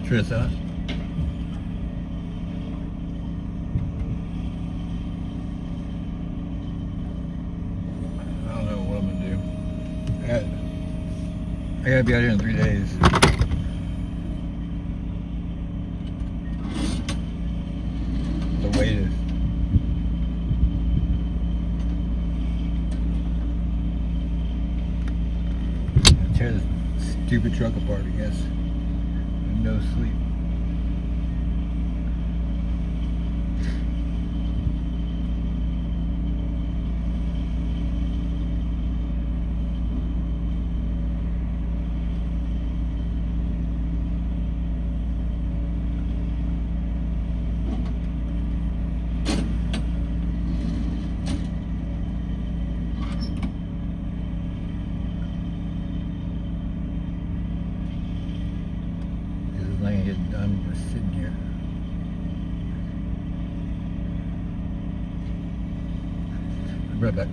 Trissa. I don't know what I'm gonna do. I gotta be out here in 3 days. The wait is. Tear this stupid truck apart, I guess. No sleep. sitting here. I'll be right back.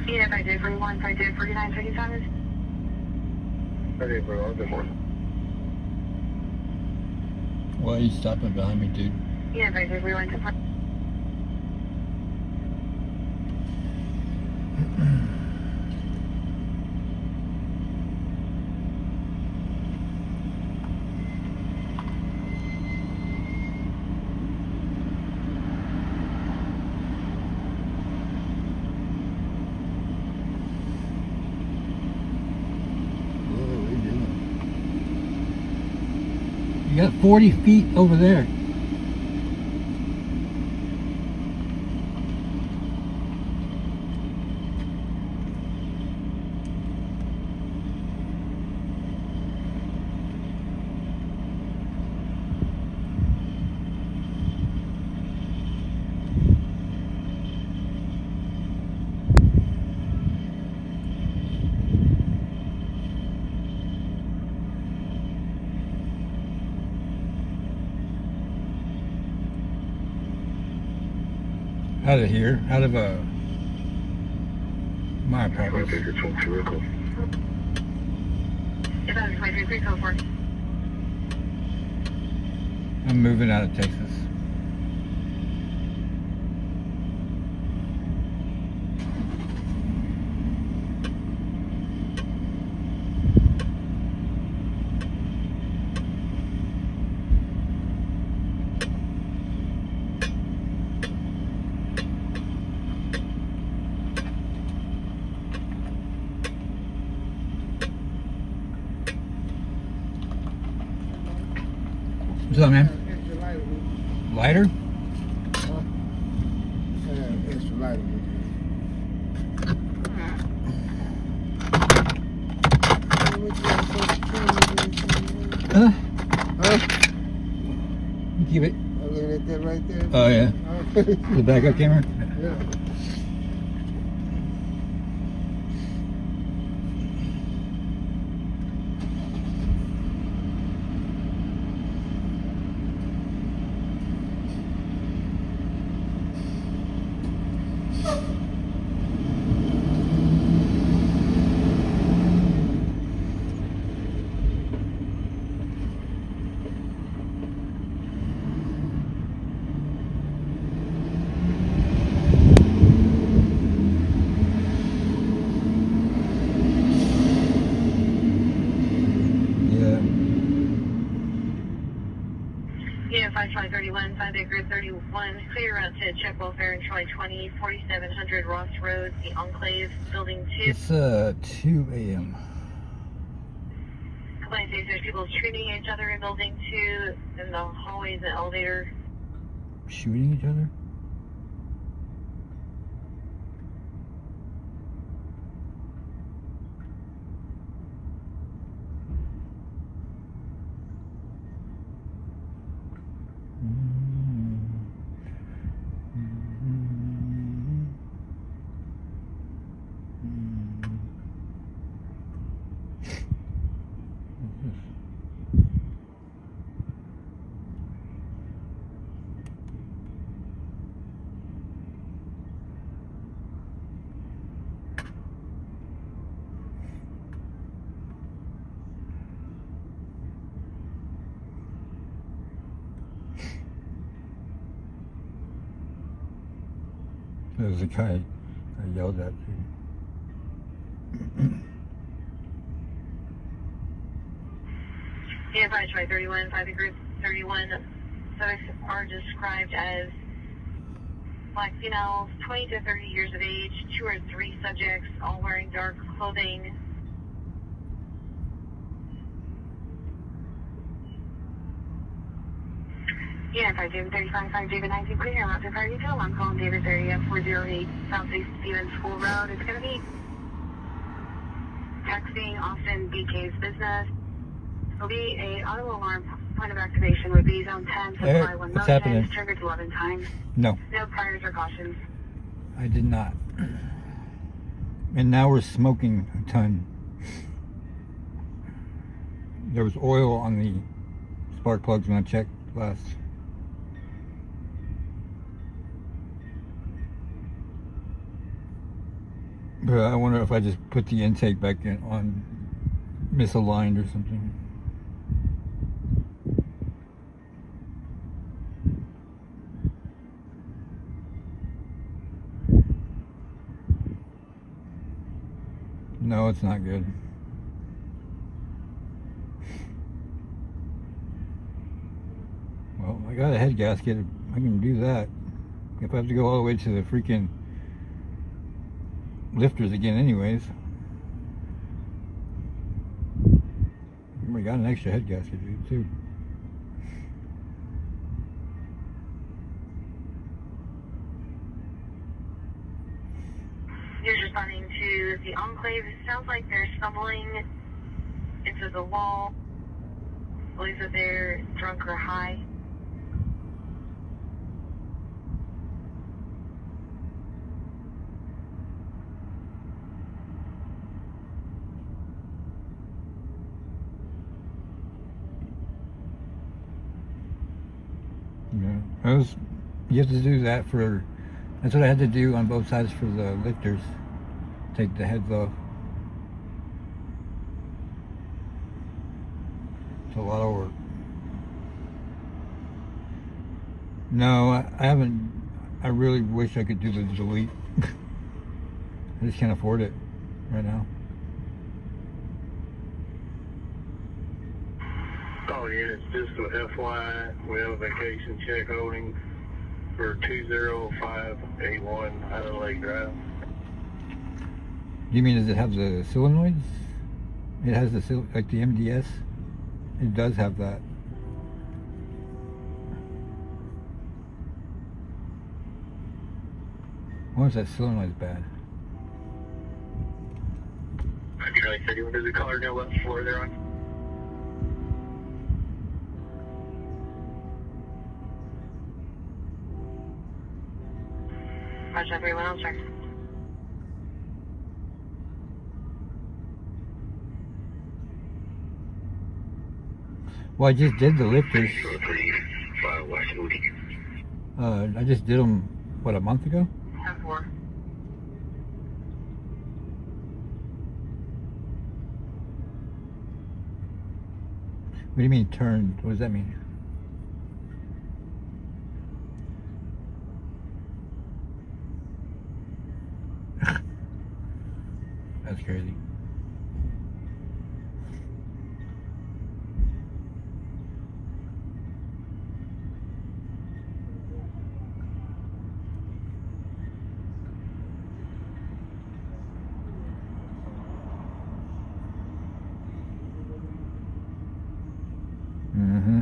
Yeah, if I did 41, if I did 49 seconds on this. Okay, bro, good morning. Why are you stopping behind me, dude? Yeah, if I did 41 to You got 40 feet over there. Out of here, out of my apartment. If I was 23, go for it. I'm moving out of Texas. What's up, man? Lighter? Yeah, extra lighter. Huh? Huh? You keep it. I'm looking at that right there. Oh, yeah. The backup camera? Yeah. Yeah, 531, 5 acre 31, clear out to check welfare in Troy 20, 4700 Ross Road, the Enclave, building 2. It's 2 a.m. Complaint says there's people treating each other in building 2, in the hallways and elevator. Shooting each other? There's a guy I yelled at too. Yeah, 531, 5 acre 31, subjects are described as Black females, 20 to 30 years of age, 2 or 3 subjects, all wearing dark clothing. Yeah, 5 David 35, 5 David 19, clear your route to fire detail. I'm calling Davis area 408 Southeast Stevens School Road. It's going to be texting Austin BK's business. It'll be a auto alarm. Point of activation would be zone 10, supply 1 What's motions, happening? triggered 11 times. No, No priors or cautions. I did not. And now we're smoking a ton. There was oil on the spark plugs when I checked last. But I wonder if I just put the intake back in on misaligned or something. No, it's not good. Well, I got a head gasket. I can do that. If I have to go all the way to the freaking lifters again anyways. We got an extra head gasket, dude, too. You're responding to the enclave. It sounds like they're stumbling into the wall. Believes that they're drunk or high. Yeah, you have to do that for. That's what I had to do on both sides for the lifters. Take the heads off. It's a lot of work. No, I haven't. I really wish I could do the delete. I just can't afford it right now. Oh yeah, it's just an FYI. We have a vacation check holding for 20581 Island Lake Drive. You mean, does it have the solenoids? It has the like the MDS. It does have that. Why is that solenoid bad? Charlie 31, does the caller know what floor they're on? Watch everyone else, sir. Well, I just did the lifters. I just did them, what, a month ago? 10-4. What do you mean turned? What does that mean? That's crazy. Mm-hmm.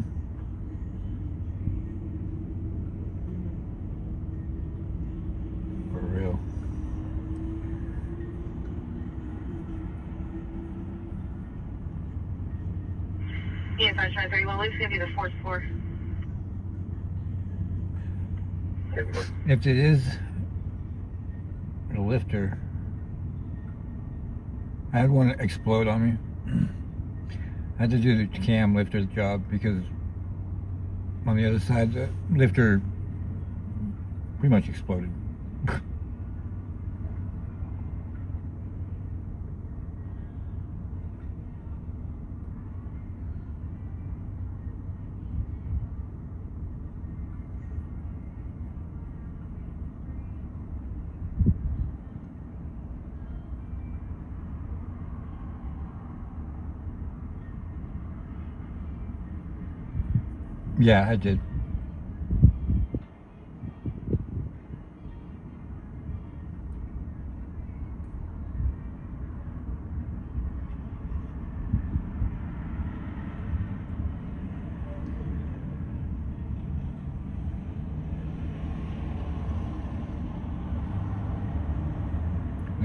For real. Yeah, 531. Luke's gonna be the 4th floor. If it is a lifter, I had one explode on me. I had to do the cam lifter's job because on the other side the lifter pretty much exploded. Yeah, I did.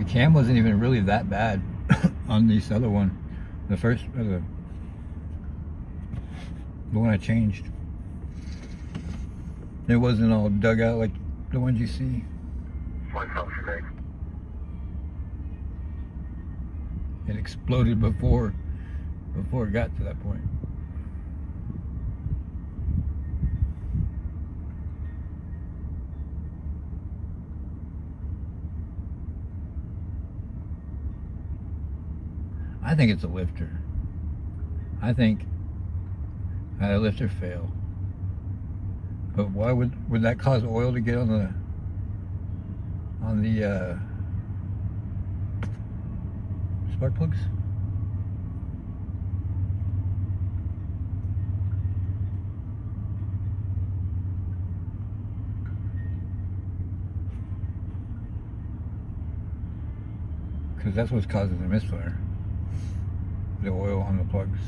cam wasn't even really that bad on this other one. The first, the one I changed. It wasn't all dug out like the ones you see. It exploded before it got to that point. I think it's a lifter. I think I had a lifter fail. But why would that cause oil to get on the spark plugs? Because that's what's causing the misfire. The oil on the plugs.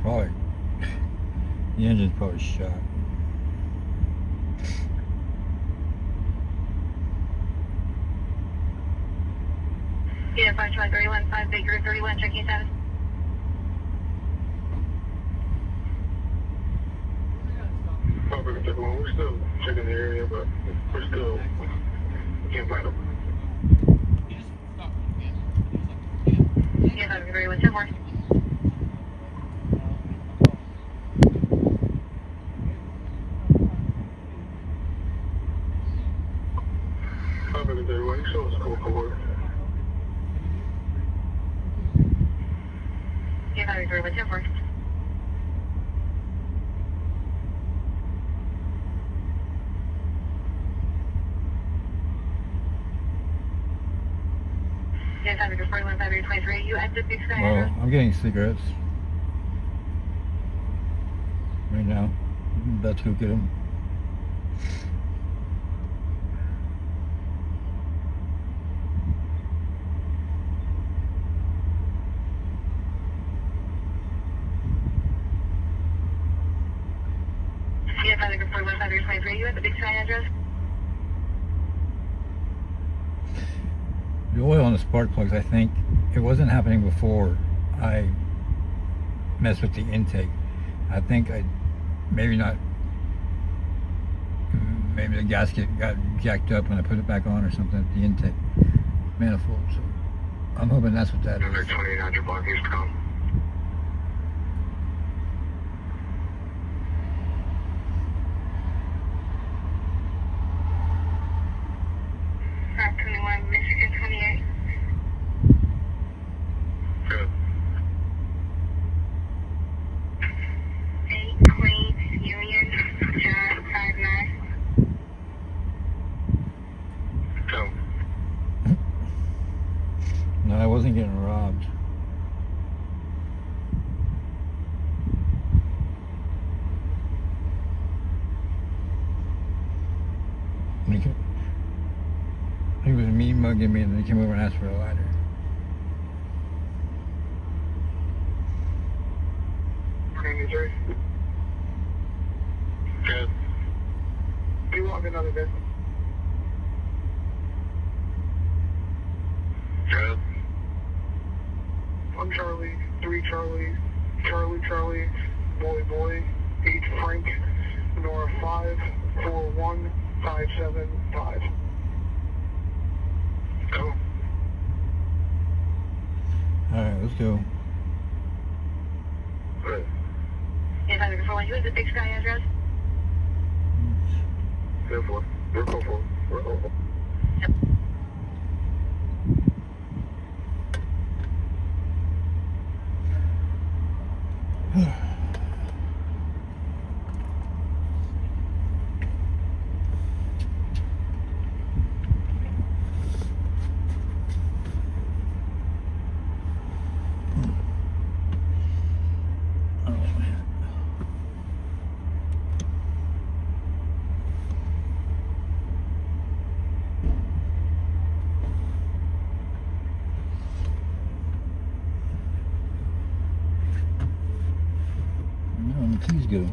Probably, the engine's probably shot. Yeah, 521 Baker 31, checking status. We're still checking the area, but we can't find them. Yeah, 531, 2 more. Yeah, 531, 2 more. Yeah, 541, 523, you at the Big Sky address? Well, I'm getting cigarettes right now. I'm about to go get them. Yeah, 541, 523, you at the Big Sky address? The oil on the spark plugs, I think, it wasn't happening before I messed with the intake. I think maybe the gasket got jacked up when I put it back on or something at the intake manifold. So I'm hoping that's what that is. 2800 block east com. Route 21, Michigan 28. Good. 8 Queens Union, John 59. Go. No, I wasn't getting robbed. He was mean mugging me and then he came over and asked for a lighter. Missouri. Good. You walk another bit. Good. 1 Charlie, 3 Charlie, Charlie, boy, 8 Frank, Nora 5, 4 1, 5 7 5. Go. Alright, let's go. Yes, I'm for you. Is the Big Sky address? Go for it. We're going for it. We're going for it. No, the keys go.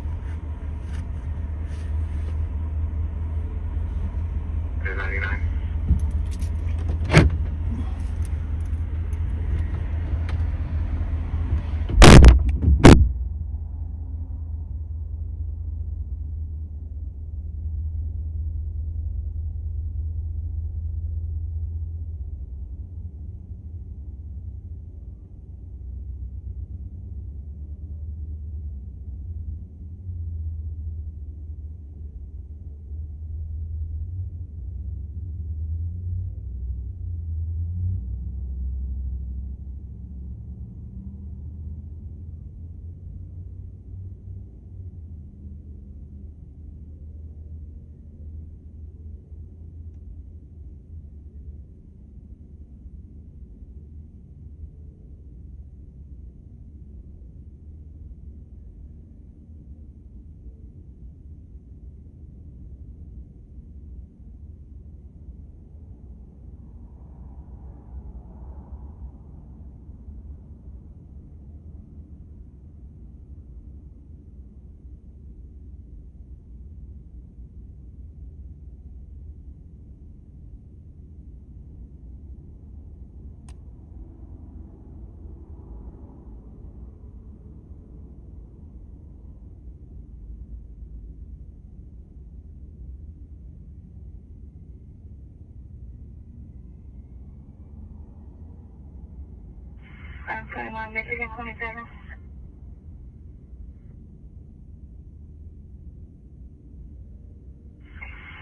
I'm 21, Michigan 27.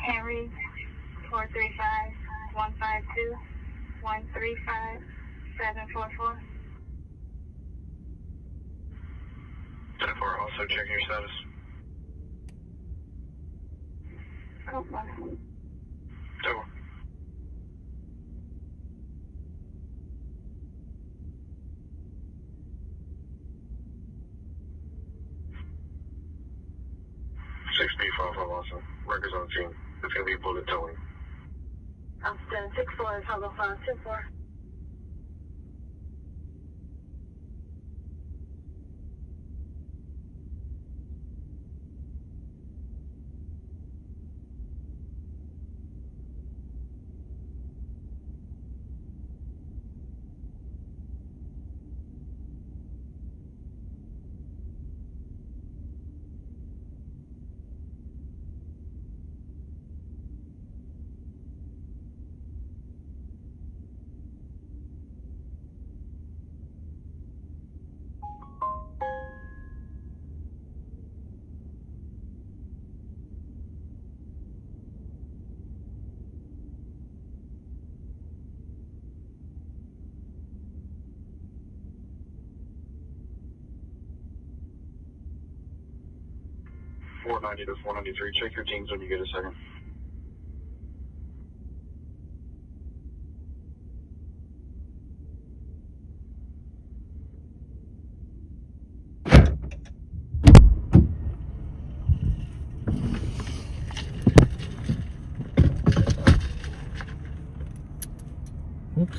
Henry 435-152-135-744. 10-4, also checking your status. Oh, 10-4. Also. Records on the team. It's going to be bullet towing. I'm still 6-4 is Hubble 524. .490 to 493. Check your teams when you get a second. Oops.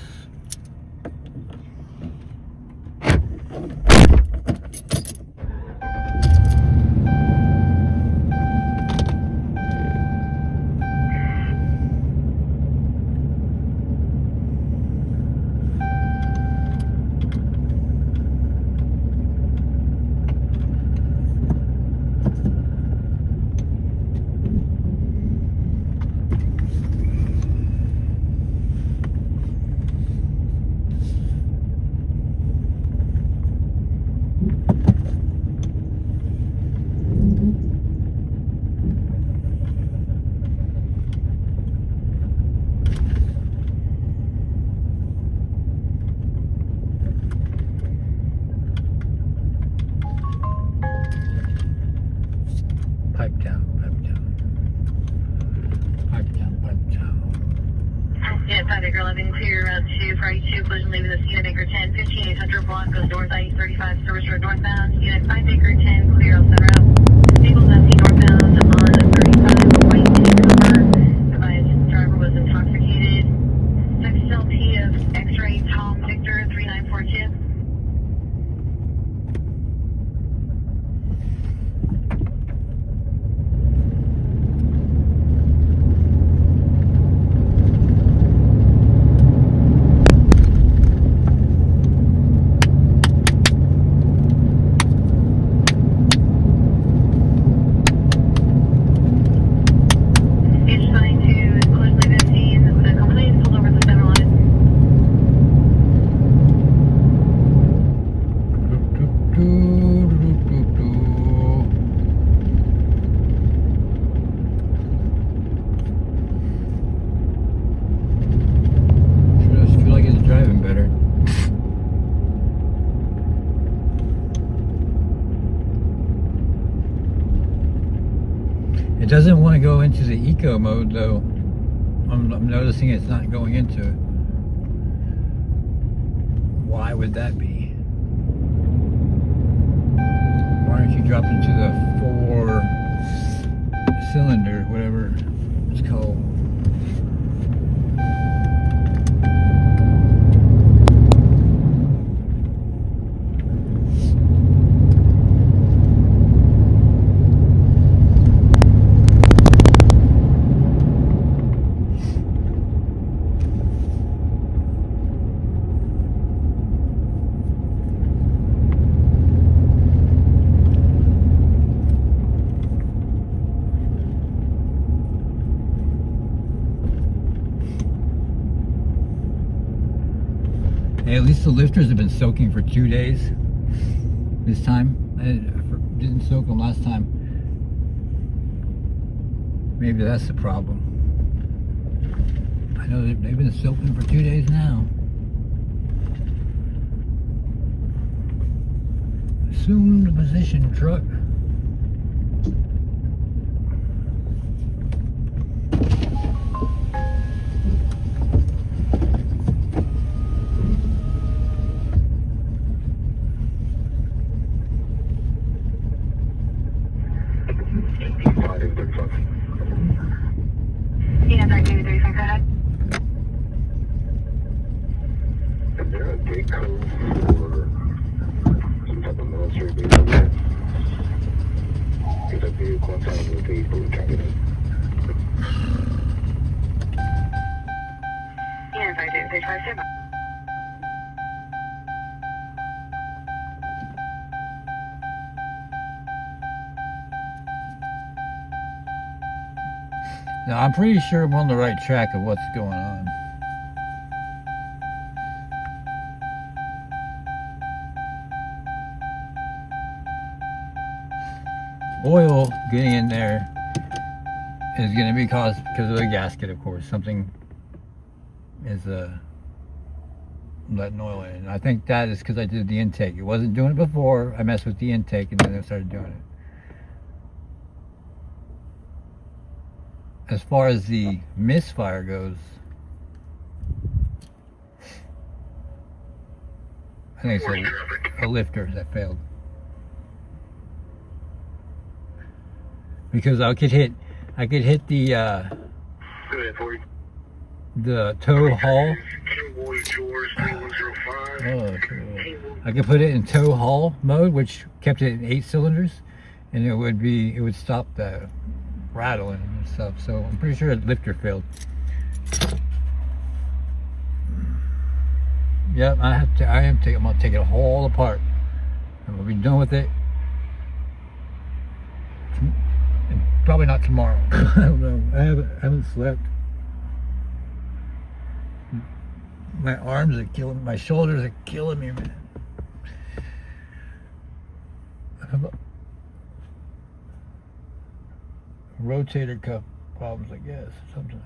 Pipe down, pipe down. Pipe down, pipe down. Yeah, 5 acre 11, clear route 2, for I-2, collision leaving the scene of acre 10, 15800 block, goes north I-35, service road northbound, unit 5 acre 10, clear on center out. Vehicles empty northbound on 35, white Cooper, advised driver was intoxicated. Text LP of X-ray Tom Victor 3942. It doesn't want to go into the eco mode though. I'm noticing it's not going into it. Why would that be? Why don't you drop into the 4-cylinder, whatever it's called? Hey, at least the lifters have been soaking for 2 days this time. I didn't soak them last time. Maybe that's the problem. I know they've been soaking for 2 days now. Assume the position, truck. Yeah, 35, go ahead. Is there a gate code for some type of military base over there? Because that vehicle inside of the vehicle we can't get in. Yeah, 35, stand by. Now, I'm pretty sure I'm on the right track of what's going on. Oil getting in there is going to be caused because of the gasket, of course. Something is letting oil in. I think that is because I did the intake. It wasn't doing it before. I messed with the intake and then I started doing it. As far as the misfire goes, I think it's a lifter that failed. Because I could hit the tow haul. Oh, I could put it in tow haul mode, which kept it in 8 cylinders, and it would stop the rattling and stuff. So I'm pretty sure the lifter failed. Yep, I'm gonna take it all apart. I'm gonna be done with it. And probably not tomorrow. I don't know. I haven't slept. My arms are killing me. My shoulders are killing me, man. Rotator cuff problems, I guess, something.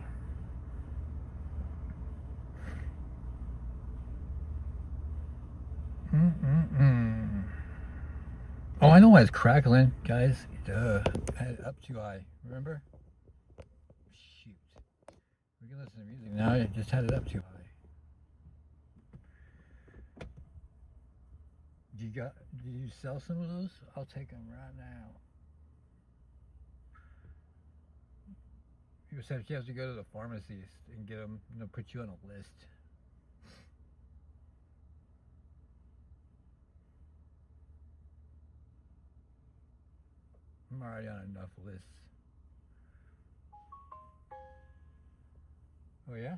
Oh, I know why it's crackling, guys. Duh. I had it up too high. Remember? Shoot. We can listen to music now. I just had it up too high. Did you sell some of those? I'll take them right now. You said you have to go to the pharmacist and get them, put you on a list. I'm already on enough lists. Oh yeah?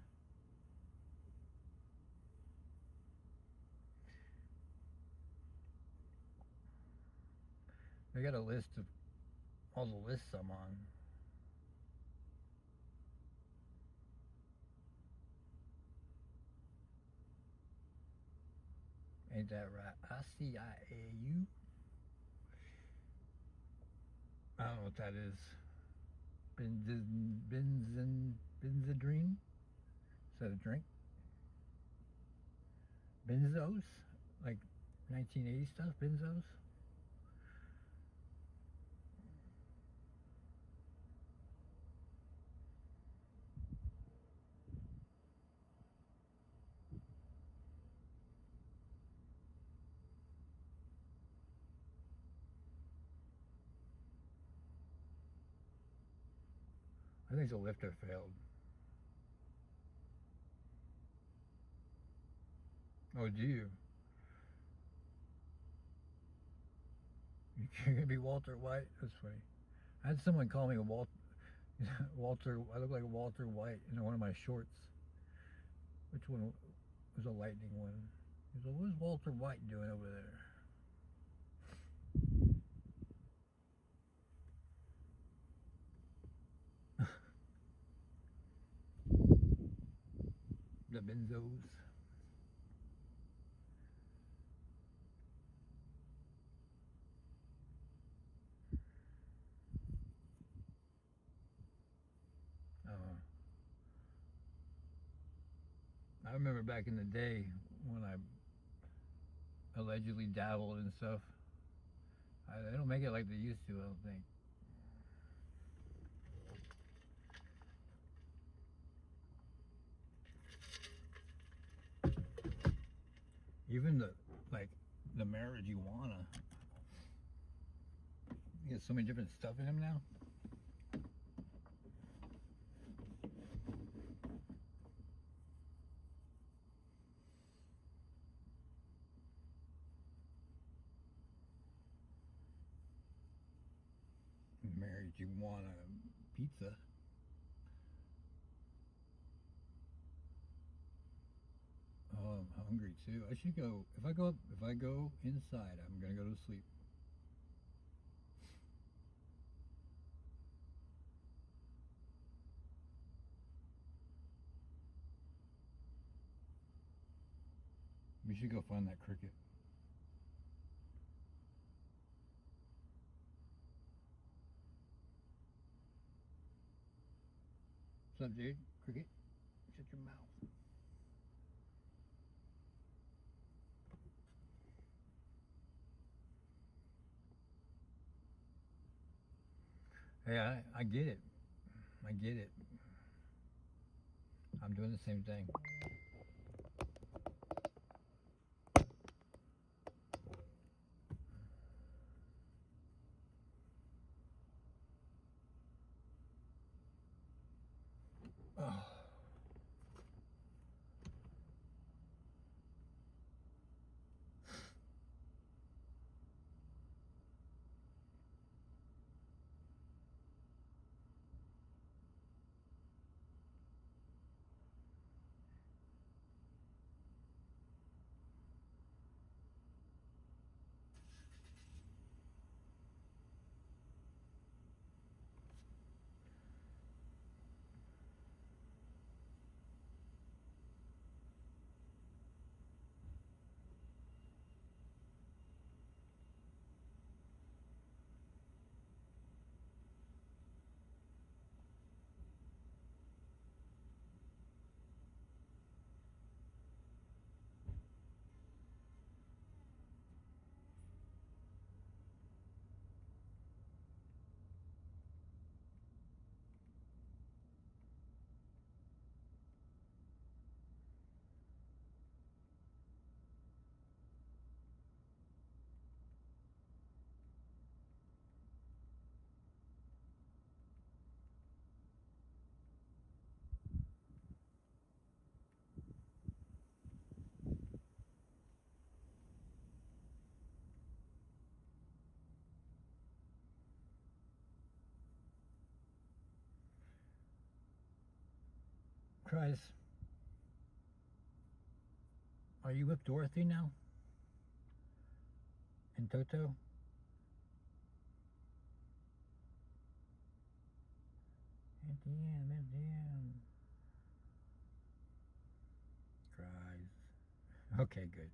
I got a list of all the lists I'm on. Ain't that right? ICIAU? I don't know what that is. Benzodrine? Is that a drink? Benzos? Like 1980 stuff? Benzos? I think the lifter failed. Oh, do you? You're gonna be Walter White? That's funny. I had someone call me a Walter. I look like Walter White in one of my shorts. Which one was a lightning one? He's like, "What's Walter White doing over there?" The benzos. I remember back in the day when I allegedly dabbled and stuff. They don't make it like they used to, I don't think. Even the marijuana. You get so many different stuff in them now. Marijuana pizza. Oh, I'm hungry too. I should go. If I go inside, I'm gonna go to sleep. We should go find that cricket. What's up, dude? Cricket? Shut your mouth. Hey, I get it. I get it. I'm doing the same thing. Oh. Christ. Are you with Dorothy now? And Toto? At the end. Christ. Okay, good.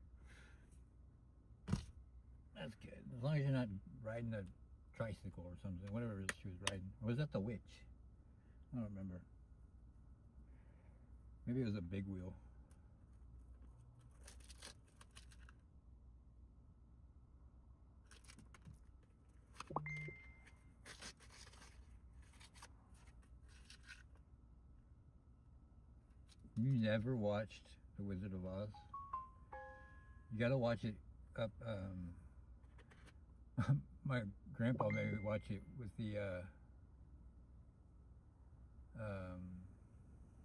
That's good. As long as you're not riding a tricycle or something, whatever it is she was riding. Or was that the witch? I don't remember. Maybe it was a big wheel. You never watched The Wizard of Oz? You gotta watch it up, my grandpa made me watch it with the,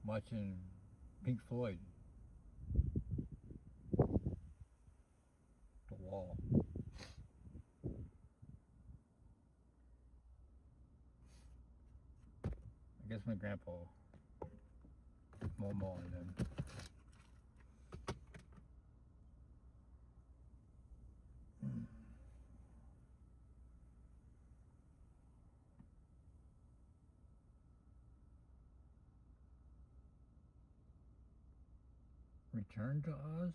watching Pink Floyd. The Wall. I guess my grandpa, Momo, and them. Return to Oz?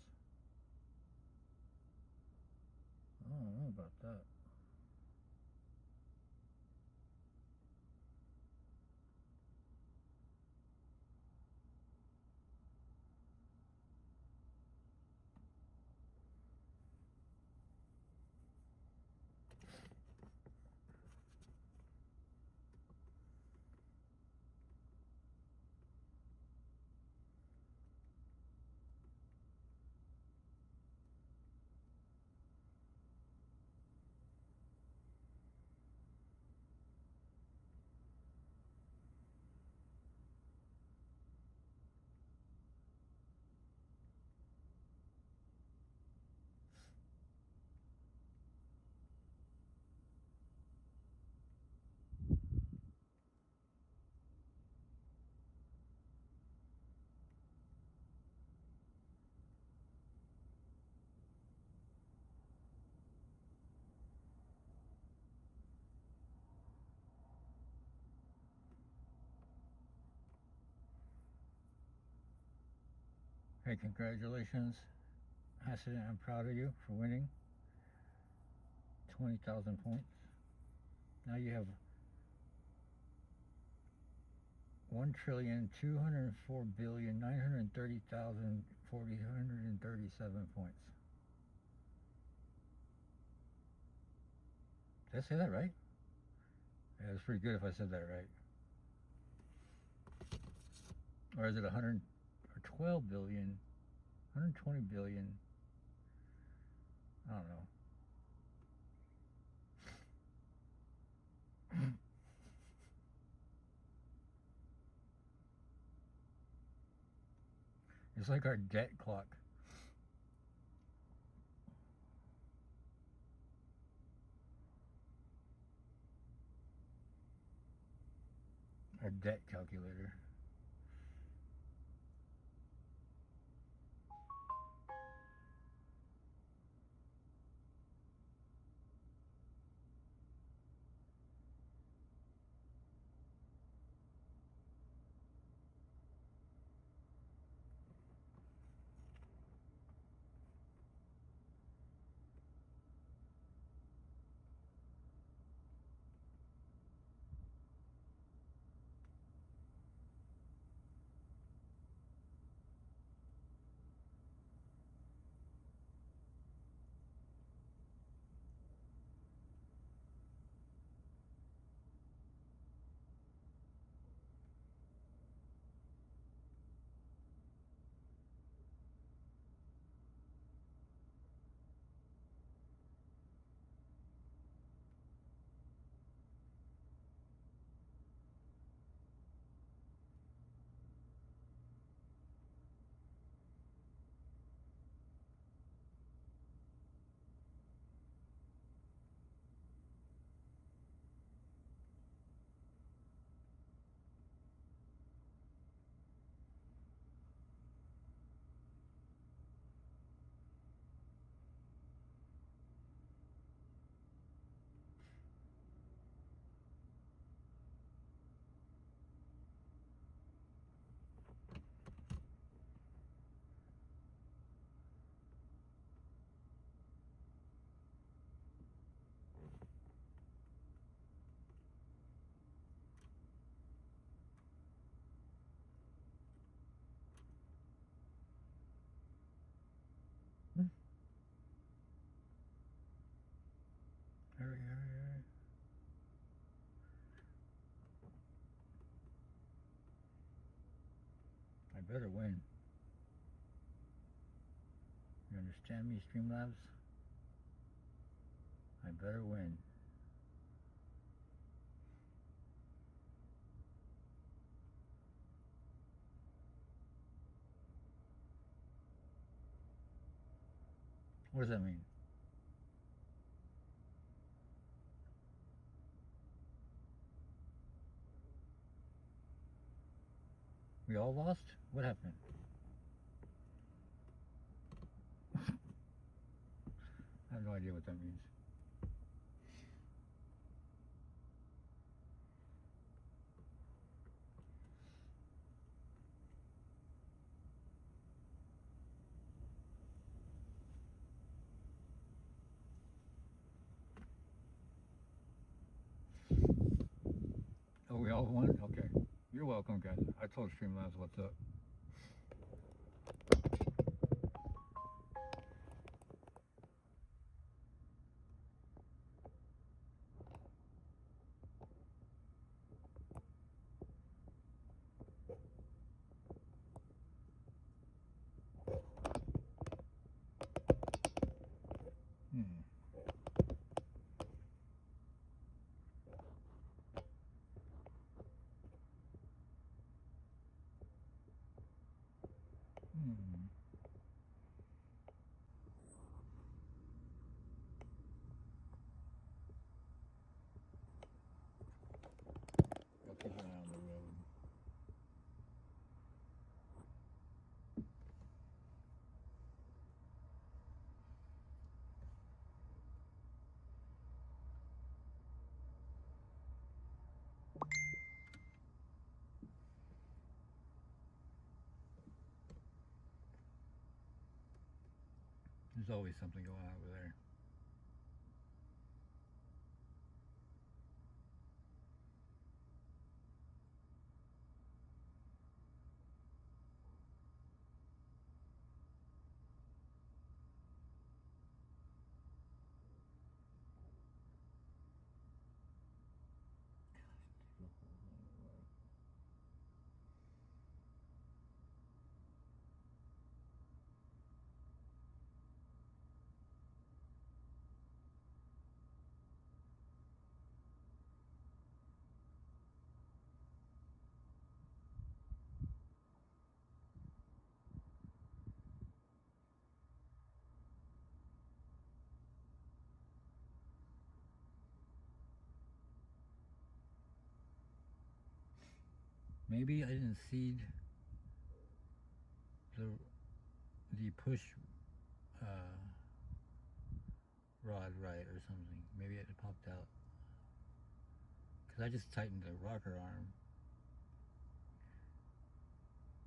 I don't know about that. Hey, congratulations, Hassett. I'm proud of you for winning 20,000 points. Now you have 1,204,930,437 points. Did I say that right? Yeah, it's pretty good if I said that right. Or is it 112 billion, 120 billion? I don't know. It's like our debt clock. Our debt calculator. better win. You understand me, Streamlabs? I better win. What does that mean? We all lost? What happened? I have no idea what that means. Oh, we all won? Okay. You're welcome, guys. I told Streamlabs what's up. I'll keep an eye on the road. There's always something going on over there. Maybe I didn't seed the push rod right or something. Maybe it popped out. Because I just tightened the rocker arm.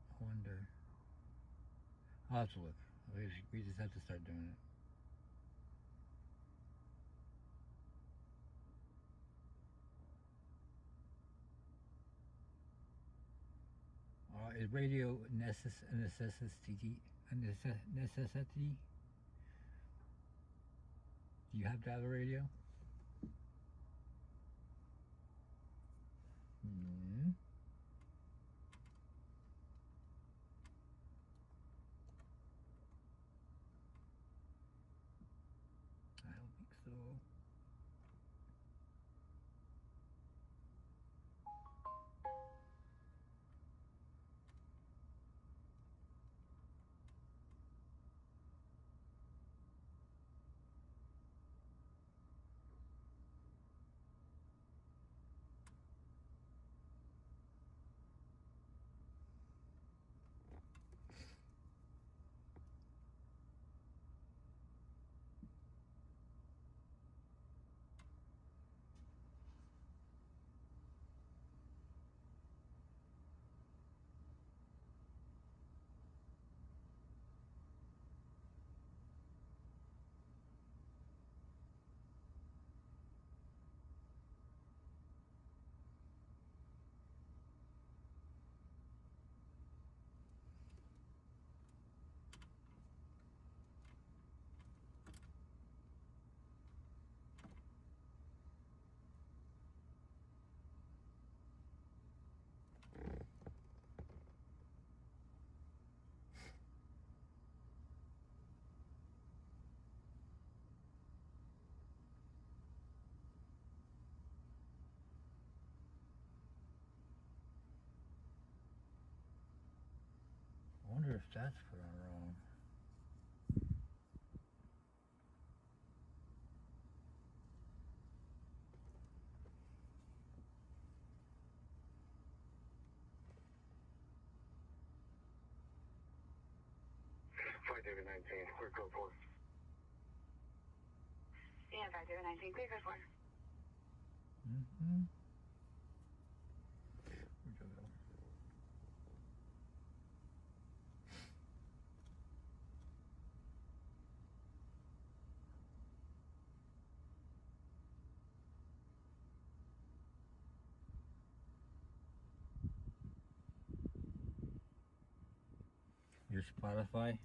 I wonder. I'll have to look. We just have to start doing it. Is radio a necessity? Do you have to have a radio? I don't think so. if that's put on wrong. Flight David 19, clear code 4. Yeah, 5 David 19, clear code 4. Mm-hmm. Where'd you go? Your Spotify?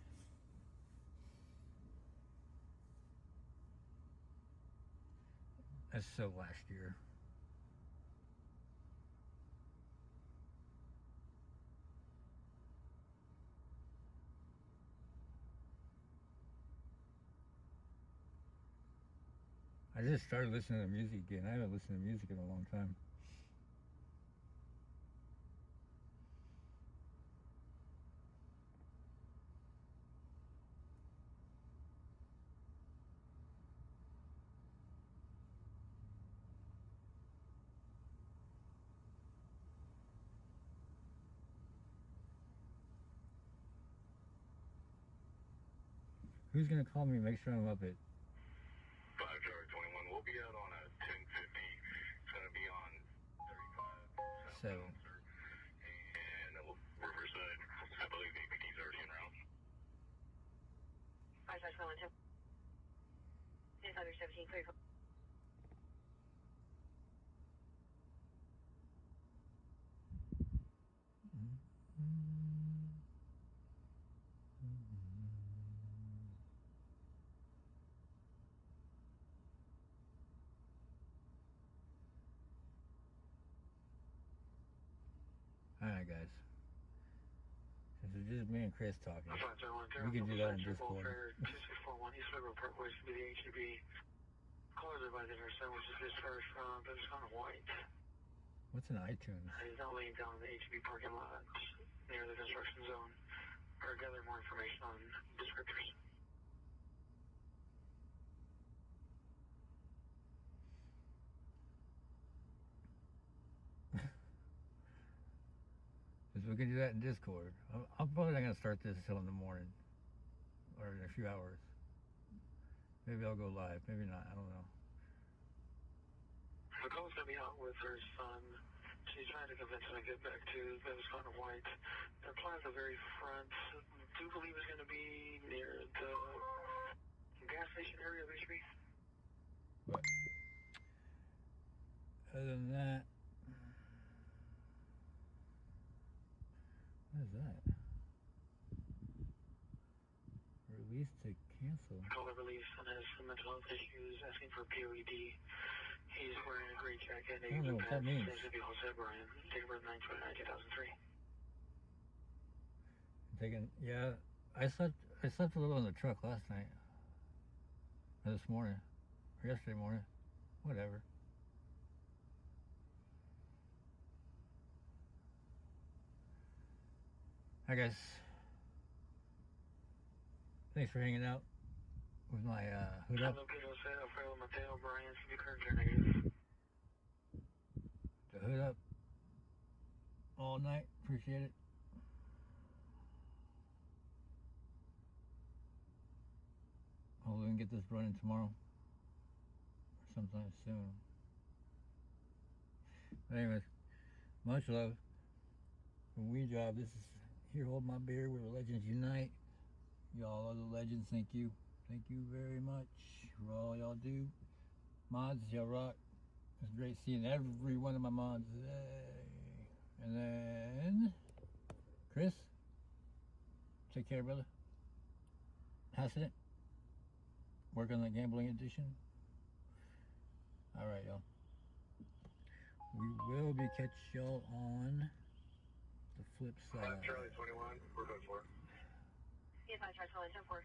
That's so last year. I just started listening to music again. I haven't listened to music in a long time. Who's gonna call me? Make sure I'm up at 5 Charlie 21. We'll be out on a 1050. It's going to be on 35 7. and Riverside. I believe APD's already in route. 5 Charlie 21. 17, clear code. Alright guys. Since it's just me and Chris talking, we can do that on Discord. 2641 East River Parkway to be the HEB. Callers are by the intersection, which is discharged from Benson White. What's an iTunes? He's not laying down in the HEB parking lot near the construction zone. Or gather more information on descriptors. Because we can do that in Discord. I'm probably not going to start this until in the morning. Or in a few hours. Maybe I'll go live. Maybe not. I don't know. The call's going to be out with her son. She's trying to convince him to get back to Benson White. Their plan at the very front. Do believe it's going to be near the gas station area of HB. But other than that, what is that? Release to cancel. Caller release and has some mental health issues, asking for POED. He's wearing a gray jacket. I don't know what that means. Seems to be Jose Brian. Date of birth 9/29/2003. Yeah, I slept a little in the truck last night. Or this morning. Or yesterday morning. Whatever. Hi guys. Thanks for hanging out with my hood up. The hood up all night. Appreciate it. Hopefully we can get this running tomorrow. Or sometime soon. But anyways, much love from We Job. This is Here Hold My Beer, where the legends unite. Y'all are the legends. Thank you. Thank you very much for all y'all do. Mods, y'all rock. It's great seeing every one of my mods today. And then, Chris, take care, brother. Hasn't it? Work on the gambling edition. All right, y'all. We will be catch y'all on the flip side. Charlie 21, we're good for. Yeah, 5 Charlie 24.